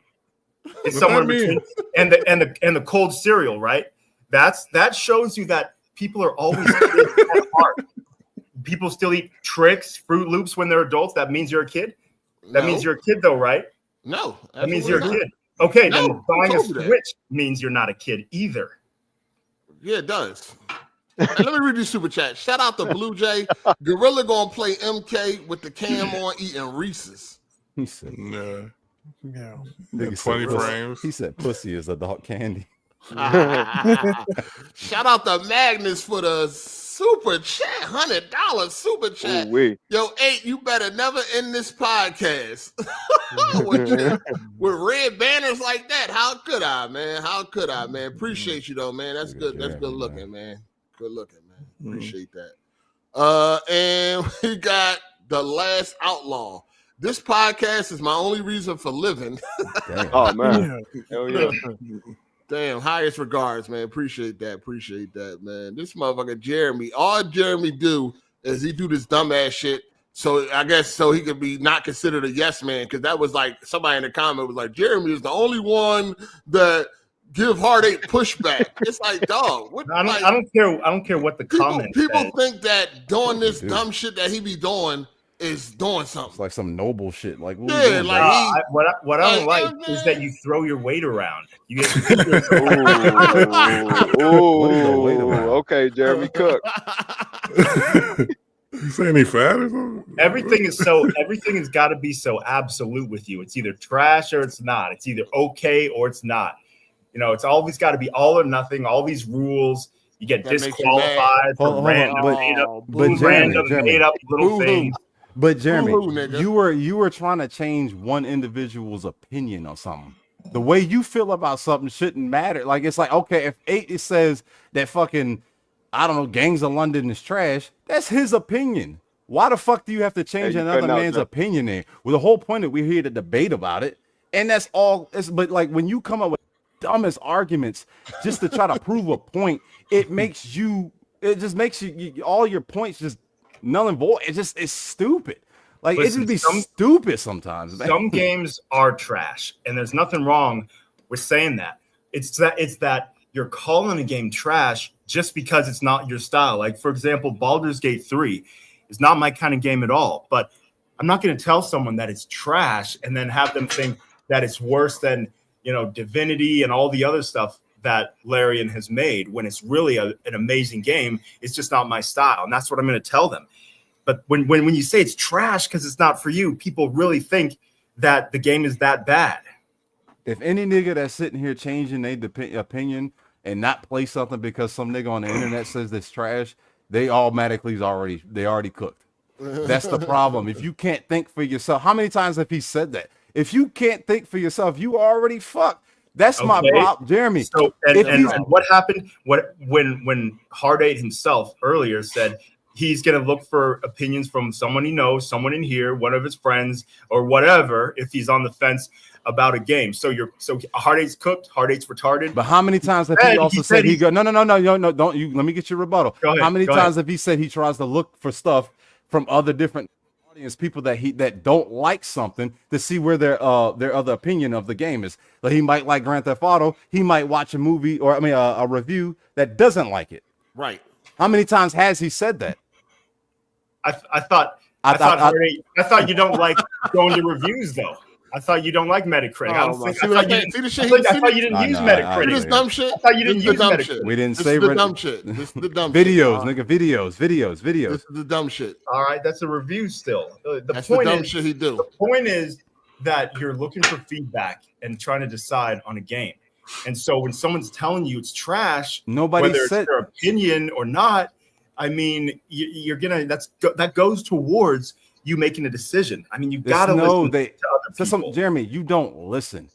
It's What somewhere in that between. And the cold cereal, right? That shows you that people are always kids at heart. People still eat Trix, Fruit Loops when they're adults. That means you're a kid. That means you're a kid, though, right? No, that means you're a absolutely kid. Okay, No, then buying who a told you that? Switch means you're not a kid either. Yeah, it does. And let me read you super chat. Shout out to Blue Jay. Gorilla gonna play MK with the cam on eating Reese's. He said, Yeah. Yeah. Nigga 20 said, frames. He said, "Pussy is adult candy." Shout out to Magnus for the super chat, $100 super chat. Ooh-wee. Yo, 8, you better never end this podcast with red banners like that. How could I, man? How could I, man? Appreciate you though, man. That's good. That's good looking, man. Good looking, man. Appreciate that. And we got the last outlaw. This podcast is my only reason for living. Oh man. Hell yeah. Damn, highest regards, man. Appreciate that, man. This motherfucker Jeremy, all Jeremy do is he do this dumbass shit. So I guess so he could be not considered a yes man, because that was like somebody in the comment was like, Jeremy is the only one that give Hard 8 pushback. It's like, dog, what? I don't care what the comment. People think that doing this dumb shit that he be doing is doing something. It's like some noble shit. Like, what Yeah, like what I don't like is that you throw your weight around. You get Okay, Jeremy Cook. You saying he fat or something? Everything has got to be so absolute with you. It's either trash or it's not. It's either okay or it's not. You know, it's always got to be all or nothing. All these rules, you get disqualified for random made up little things. But Jeremy, you were trying to change one individual's opinion on something. The way you feel about something shouldn't matter. Like, it's like, okay, if 8 it says that fucking, I don't know, Gangs of London is trash, that's his opinion. Why the fuck do you have to change another man's opinion there? Well, the whole point that we're here to debate about it, and that's all. But like when you come up with dumbest arguments just to try to prove a point, it just makes you all your points just null and void. It's stupid. Like, it just be stupid sometimes, man. Some games are trash, and there's nothing wrong with saying that. It's that you're calling a game trash just because it's not your style. Like, for example, Baldur's Gate 3 is not my kind of game at all, but I'm not going to tell someone that it's trash and then have them think that it's worse than, Divinity and all the other stuff that Larian has made, when it's really an amazing game. It's just not my style, and that's what I'm going to tell them. But when you say it's trash because it's not for you, people really think that the game is that bad. If any nigga that's sitting here changing their opinion and not play something because some nigga on the internet says it's trash, they automatically already cooked. That's the problem. If you can't think for yourself, how many times have he said that? If you can't think for yourself, you already fucked. That's my problem, Jeremy. So and what happened? When Hard 8 himself earlier said he's gonna look for opinions from someone he knows, someone in here, one of his friends, or whatever, if he's on the fence about a game. So Hard 8's cooked, Hard 8's retarded. But how many times have he also said he go? No, don't you? Let me get your rebuttal. Go ahead, how many times have he said he tries to look for stuff from other different audience people that don't like something to see where their other opinion of the game is? Like, he might like Grand Theft Auto, he might watch a movie or a review that doesn't like it. Right. How many times has he said that? I thought you don't like going to reviews though. I thought you don't like Metacritic. I thought you didn't use Metacritic. This dumb shit. I thought you didn't use Metacritic. We didn't This say is the dumb shit. This is the dumb videos, shit. nigga. Videos. This is the dumb shit. All right, that's a review still. That's the dumb shit he do. The point is that you're looking for feedback and trying to decide on a game. And so when someone's telling you it's trash, Nobody whether said it's their opinion or not, I mean, you're gonna that goes towards you making a decision. I mean, you gotta listen to other people. Jeremy, you don't listen.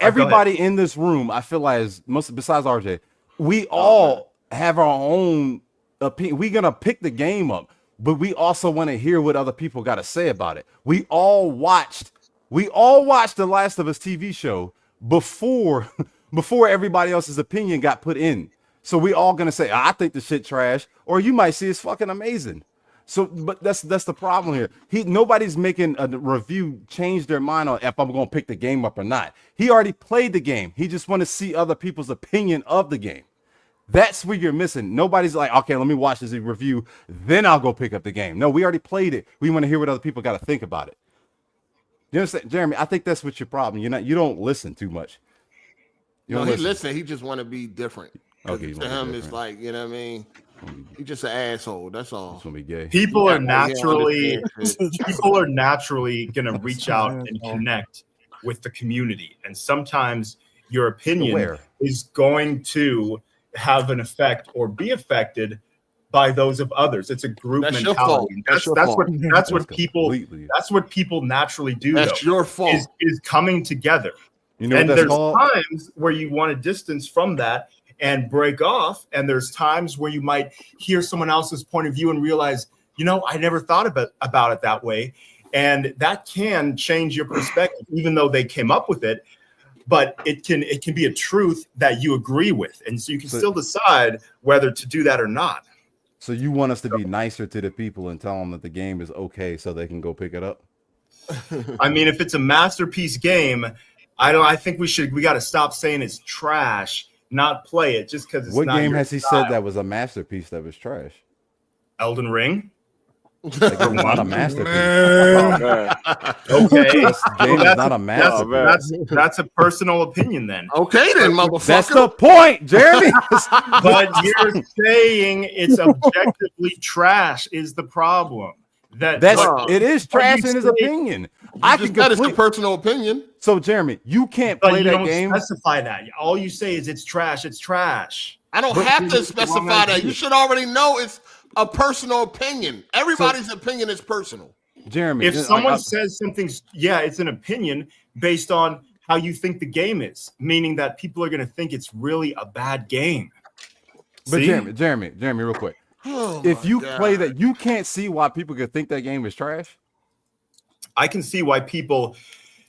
Everybody in this room, I feel like, is most besides RJ, we all have our own opinion. We're gonna pick the game up, but we also want to hear what other people got to say about it. We all watched the Last of Us TV show before before everybody else's opinion got put in. So we all gonna say, I think the shit trash, or you might see it's fucking amazing. So, but that's the problem here. Nobody's making a review change their mind on if I'm gonna pick the game up or not. He already played the game. He just want to see other people's opinion of the game. That's where you're missing. Nobody's like, okay, let me watch this review, then I'll go pick up the game. No, we already played it. We want to hear what other people got to think about it. You understand, Jeremy? I think that's what's your problem. You don't listen too much. No, he listen. He just want to be different. Okay, to him, it's like, you know what I mean? He's just an asshole. That's all. He's gonna be gay. People are naturally gonna reach out and connect with the community, and sometimes your opinion is going to have an effect or be affected by those of others. It's a group mentality. That's what people naturally do. That's your fault. Is coming together. You know, and there's times where you want to distance from that and break off, and there's times where you might hear someone else's point of view and realize, I never thought about it that way, and that can change your perspective, even though they came up with it. But it can be a truth that you agree with, and so you can still decide whether to do that or not. So you want us to be nicer to the people and tell them that the game is okay, so they can go pick it up? I mean, if it's a masterpiece game, I think we got to stop saying it's trash, not play it just because it's not. What game has he style. said that was a masterpiece that was trash? Elden Ring. Like, not a masterpiece. Okay, this game is not a masterpiece. That's a personal opinion then. Okay, then, motherfucker. That's the point, Jeremy. But you're saying it's objectively trash is the problem. It is trash in his opinion. That is a personal opinion. So, Jeremy, you can't play that game. Specify that. All you say is it's trash. It's trash. I don't have to specify that. You should already know it's a personal opinion. Everybody's opinion is personal. Jeremy, if someone says something's it's an opinion based on how you think the game is, meaning that people are going to think it's really a bad game. But Jeremy, real quick. If you play that, you can't see why people could think that game is trash. I can see why people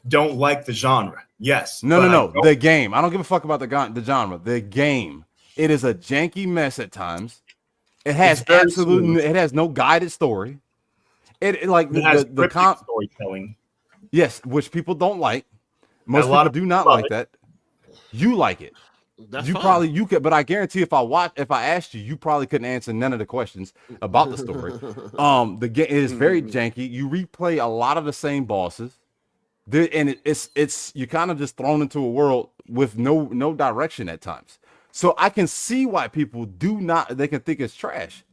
don't like the genre. Yes. No. The game. I don't give a fuck about the genre. The game. It is a janky mess at times. It has it has no guided story. It has storytelling. Yes, which people don't like. Most people do not like that. You like it. That's you could, but I guarantee if I asked you, you probably couldn't answer none of the questions about the story. The game is very janky. You replay a lot of the same bosses, and it's you kind of just thrown into a world with no direction at times. So I can see why people they can think it's trash.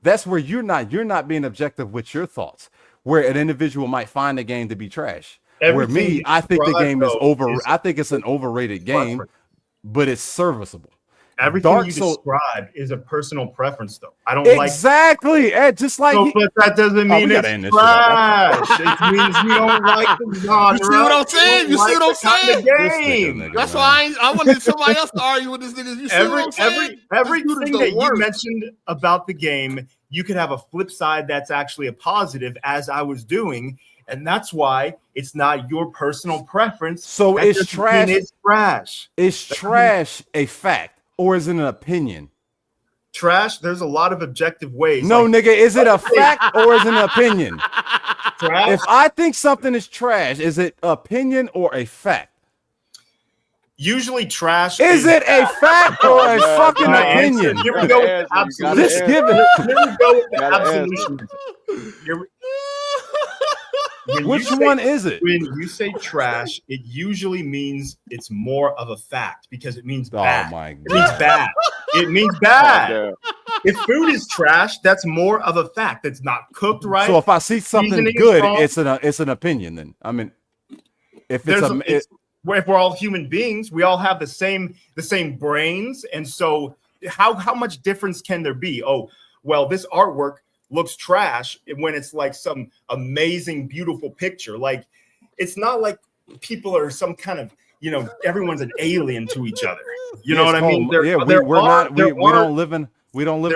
That's where you're not being objective with your thoughts. Where an individual might find the game to be trash. I think the game is I think it's an overrated game. But it's serviceable. Everything you describe is a personal preference, though. I don't exactly. Just like, but that doesn't mean it's trash. It means you don't like the genre. You see what I'm saying? You see what I'm saying? That's why I wanted somebody else to argue with this nigga. You see what I'm saying? Everything that you mentioned about the game, you could have a flip side that's actually a positive, as I was doing. And that's why it's not your personal preference. So it's trash. It's trash. Is trash a fact or is it an opinion? Trash, there's a lot of objective ways. No, nigga, is it a fact or is it an opinion? Trash? If I think something is trash, is it opinion or a fact? Usually trash. Is it a fact or a fucking opinion? Here we go with the absolute. Just give it. Here we go with the absolution. Which one is it? When you say trash, it usually means it's more of a fact because it means bad. Oh my God. It means bad. It means bad. If food is trash, that's more of a fact. That's not cooked right. So if I see something good, it's an opinion. Then I mean, if if we're all human beings, we all have the same brains, and so how much difference can there be? Oh, well, this artwork looks trash when it's like some amazing, beautiful picture. Like, it's not like people are some kind of, everyone's an alien to each other. You know what I mean? We don't live in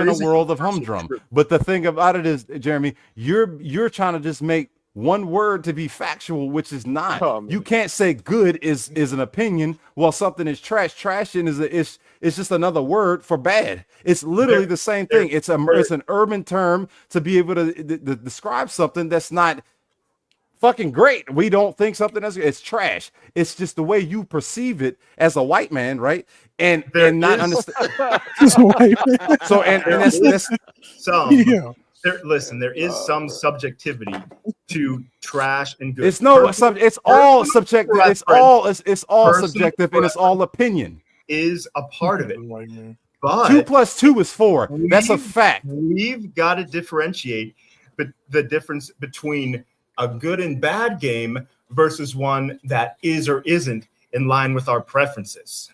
a world of humdrum. But the thing about it is, Jeremy, you're trying to just make one word to be factual, which is not. Oh, You can't say good is an opinion while something is trash. Trashing is just another word for bad. It's literally the same thing. It's an urban term to be able to describe something that's not fucking great. We don't think something it's trash. It's just the way you perceive it as a white man, right? And not understand. So and that's some. Yeah. There is some subjectivity to trash and good. It's it's all subjective. It's all subjective, and it's all opinion. Is a part of it. But 2 + 2 is 4. That's a fact. We've got to differentiate the difference between a good and bad game versus one that is or isn't in line with our preferences.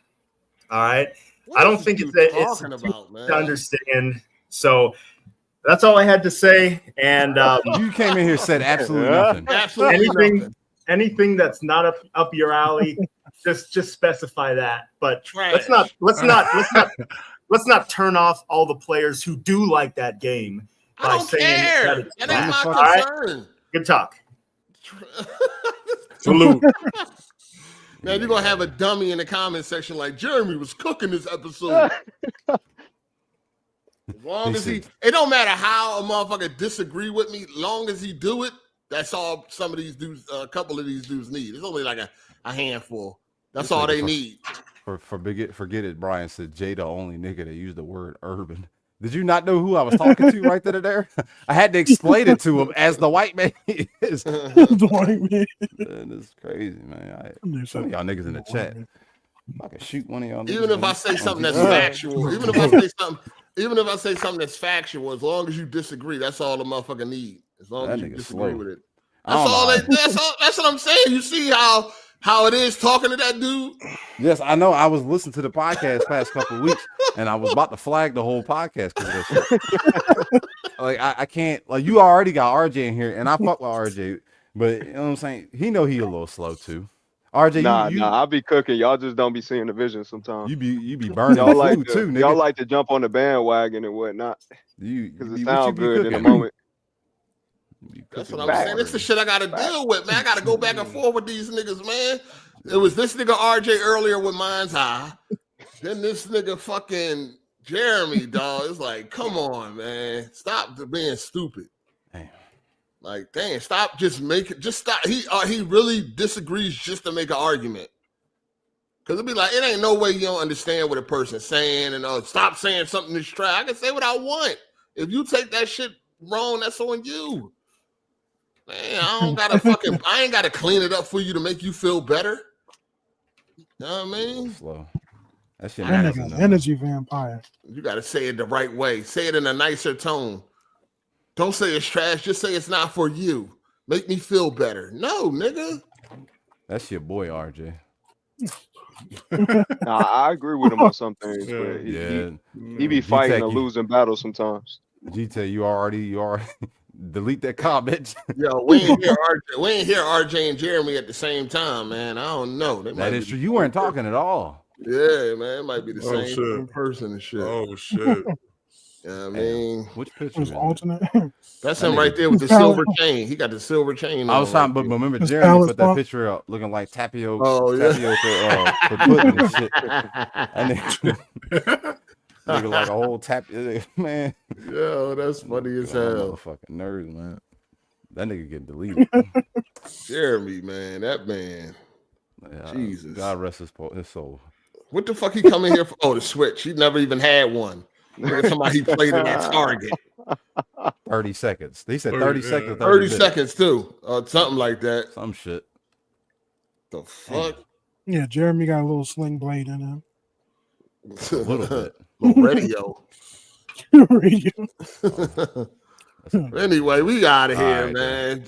All right. I don't think it's to understand. So that's all I had to say. And you came in here and said absolutely nothing. Absolutely anything that's not up your alley, just specify that. But let's not turn off all the players who do like that game by saying that ain't my concern. Good talk. Salute. Now you're gonna have a dummy in the comment section like Jeremy was cooking this episode. As long as it don't matter how a motherfucker disagree with me, long as he do it, that's all some of these dudes, a couple of these dudes need. It's only like a handful. That's all they need. Forget it, Brian said Jay the only nigga that used the word urban. Did you not know who I was talking to right there? I had to explain it to him as the white man is. The white man. That's crazy, man. Some of y'all niggas in the chat. I can shoot one of y'all. Even if I say something that's factual, even if I say something that's factual, as long as you disagree, that's all the motherfucker need. As long as you disagree with it. That's what I'm saying. You see how it is talking to that dude? Yes, I know. I was listening to the podcast past couple of weeks, and I was about to flag the whole podcast because of that shit. Like I can't. Like you already got RJ in here, and I fuck with RJ, but you know what I'm saying. He know he a little slow too. RJ, I'll be cooking. Y'all just don't be seeing the vision sometimes. You be burning y'all like food too, nigga. Y'all like to jump on the bandwagon and whatnot. Because it sounds good in the moment. That's what I'm saying. It's the shit I gotta deal with, man. I gotta go back and forth with these niggas, man. It was this nigga RJ earlier with Mindseye. Then this nigga fucking Jeremy, dog. It's like, come on, man. Stop being stupid. Damn. Like, dang, stop. Just stop. He really disagrees just to make an argument. Cause it'd be like, it ain't no way you don't understand what a person's saying, and stop saying something that's trash. I can say what I want. If you take that shit wrong, that's on you. Man, I ain't gotta clean it up for you to make you feel better. You know what I mean? Slow. That shit energy vampire. You gotta say it the right way. Say it in a nicer tone. Don't say it's trash. Just say it's not for you. Make me feel better. No, nigga. That's your boy, RJ. I agree with him on some things, but he be fighting a losing battle sometimes. GT, you already delete that comment. Yo, we ain't hear RJ and Jeremy at the same time, man. I don't know. That is true. You weren't talking at all. Yeah, man. It might be the same person and shit. Oh shit. I mean, which picture was alternate? That's him right there with the silver chain. He got the silver chain. I was trying, but remember Jeremy put that picture up looking like tapioca. Oh yeah, for pudding and shit. And then looking like a whole man. Yo, that's funny as hell. Motherfucking nerds, man. That nigga get deleted. Jeremy, man, that man. Yeah, Jesus, God rest his soul. What the fuck he come in here for? Oh, the Switch. He never even had one. Somebody played it at Target. 30 seconds. They said 30 seconds. 30 seconds too. Something like that. Some shit. The fuck? Yeah, Jeremy got a little sling blade in him. A little bit. Radio. Radio. Anyway, we out of here, right, man.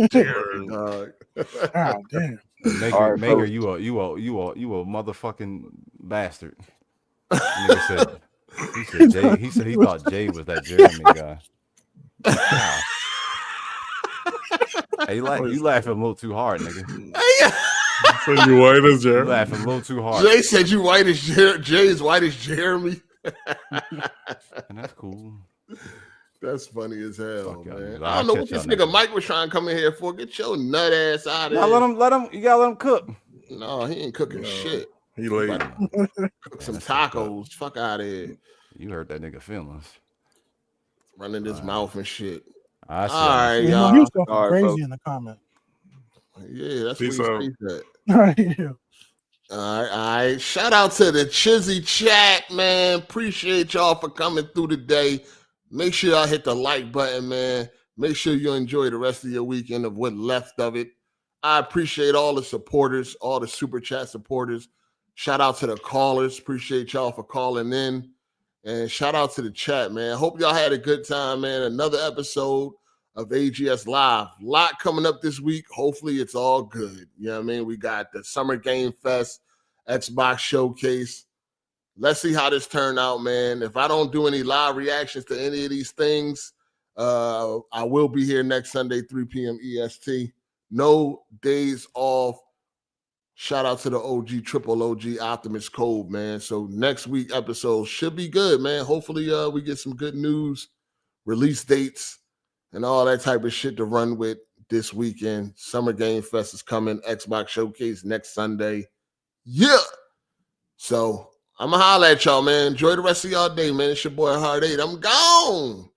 Jeremy, dog. God damn. Maker, you a motherfucking bastard. Nigga said Jay. He said he thought Jay was that Jeremy guy. Hey, you laughing a little too hard, nigga. So you white as Jeremy? You laughing a little too hard. Jay said you white as Jay is white as Jeremy. And that's cool. That's funny as hell, Fuck y'all man. niggas. I I'll don't know catch what this y'all nigga Mike was trying to come in here for. Get your nut ass out of Now here. let him. You gotta let him cook. No, he ain't cooking shit. He late. Cook some tacos. Fuck out of here. You hurt that nigga feelings. Running his mouth and shit. I see. All right, You know, y'all. he was talking All right, crazy folks. in the comment. Yeah, that's Peace what out. he said. Yeah. All right. Shout out to the Chizzy chat, man. Appreciate y'all for coming through today. Make sure y'all hit the like button, man. Make sure you enjoy the rest of your weekend of what left of it. I appreciate all the supporters, all the super chat supporters. Shout out to the callers. Appreciate y'all for calling in. And shout out to the chat, man. Hope y'all had a good time, man. Another episode of AGS Live. A lot coming up this week. Hopefully it's all good. You know what I mean? We got the Summer Game Fest, Xbox Showcase. Let's see how this turned out, man. If I don't do any live reactions to any of these things, I will be here next Sunday, 3 p.m. EST. No days off. Shout out to the OG, triple OG Optimus Code, man. So next week episode should be good, man. Hopefully we get some good news, release dates, and all that type of shit to run with this weekend. Summer Game Fest is coming. Xbox Showcase next Sunday. Yeah. So I'm going to holler at y'all, man. Enjoy the rest of y'all day, man. It's your boy Hard8. I'm gone.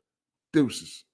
Deuces.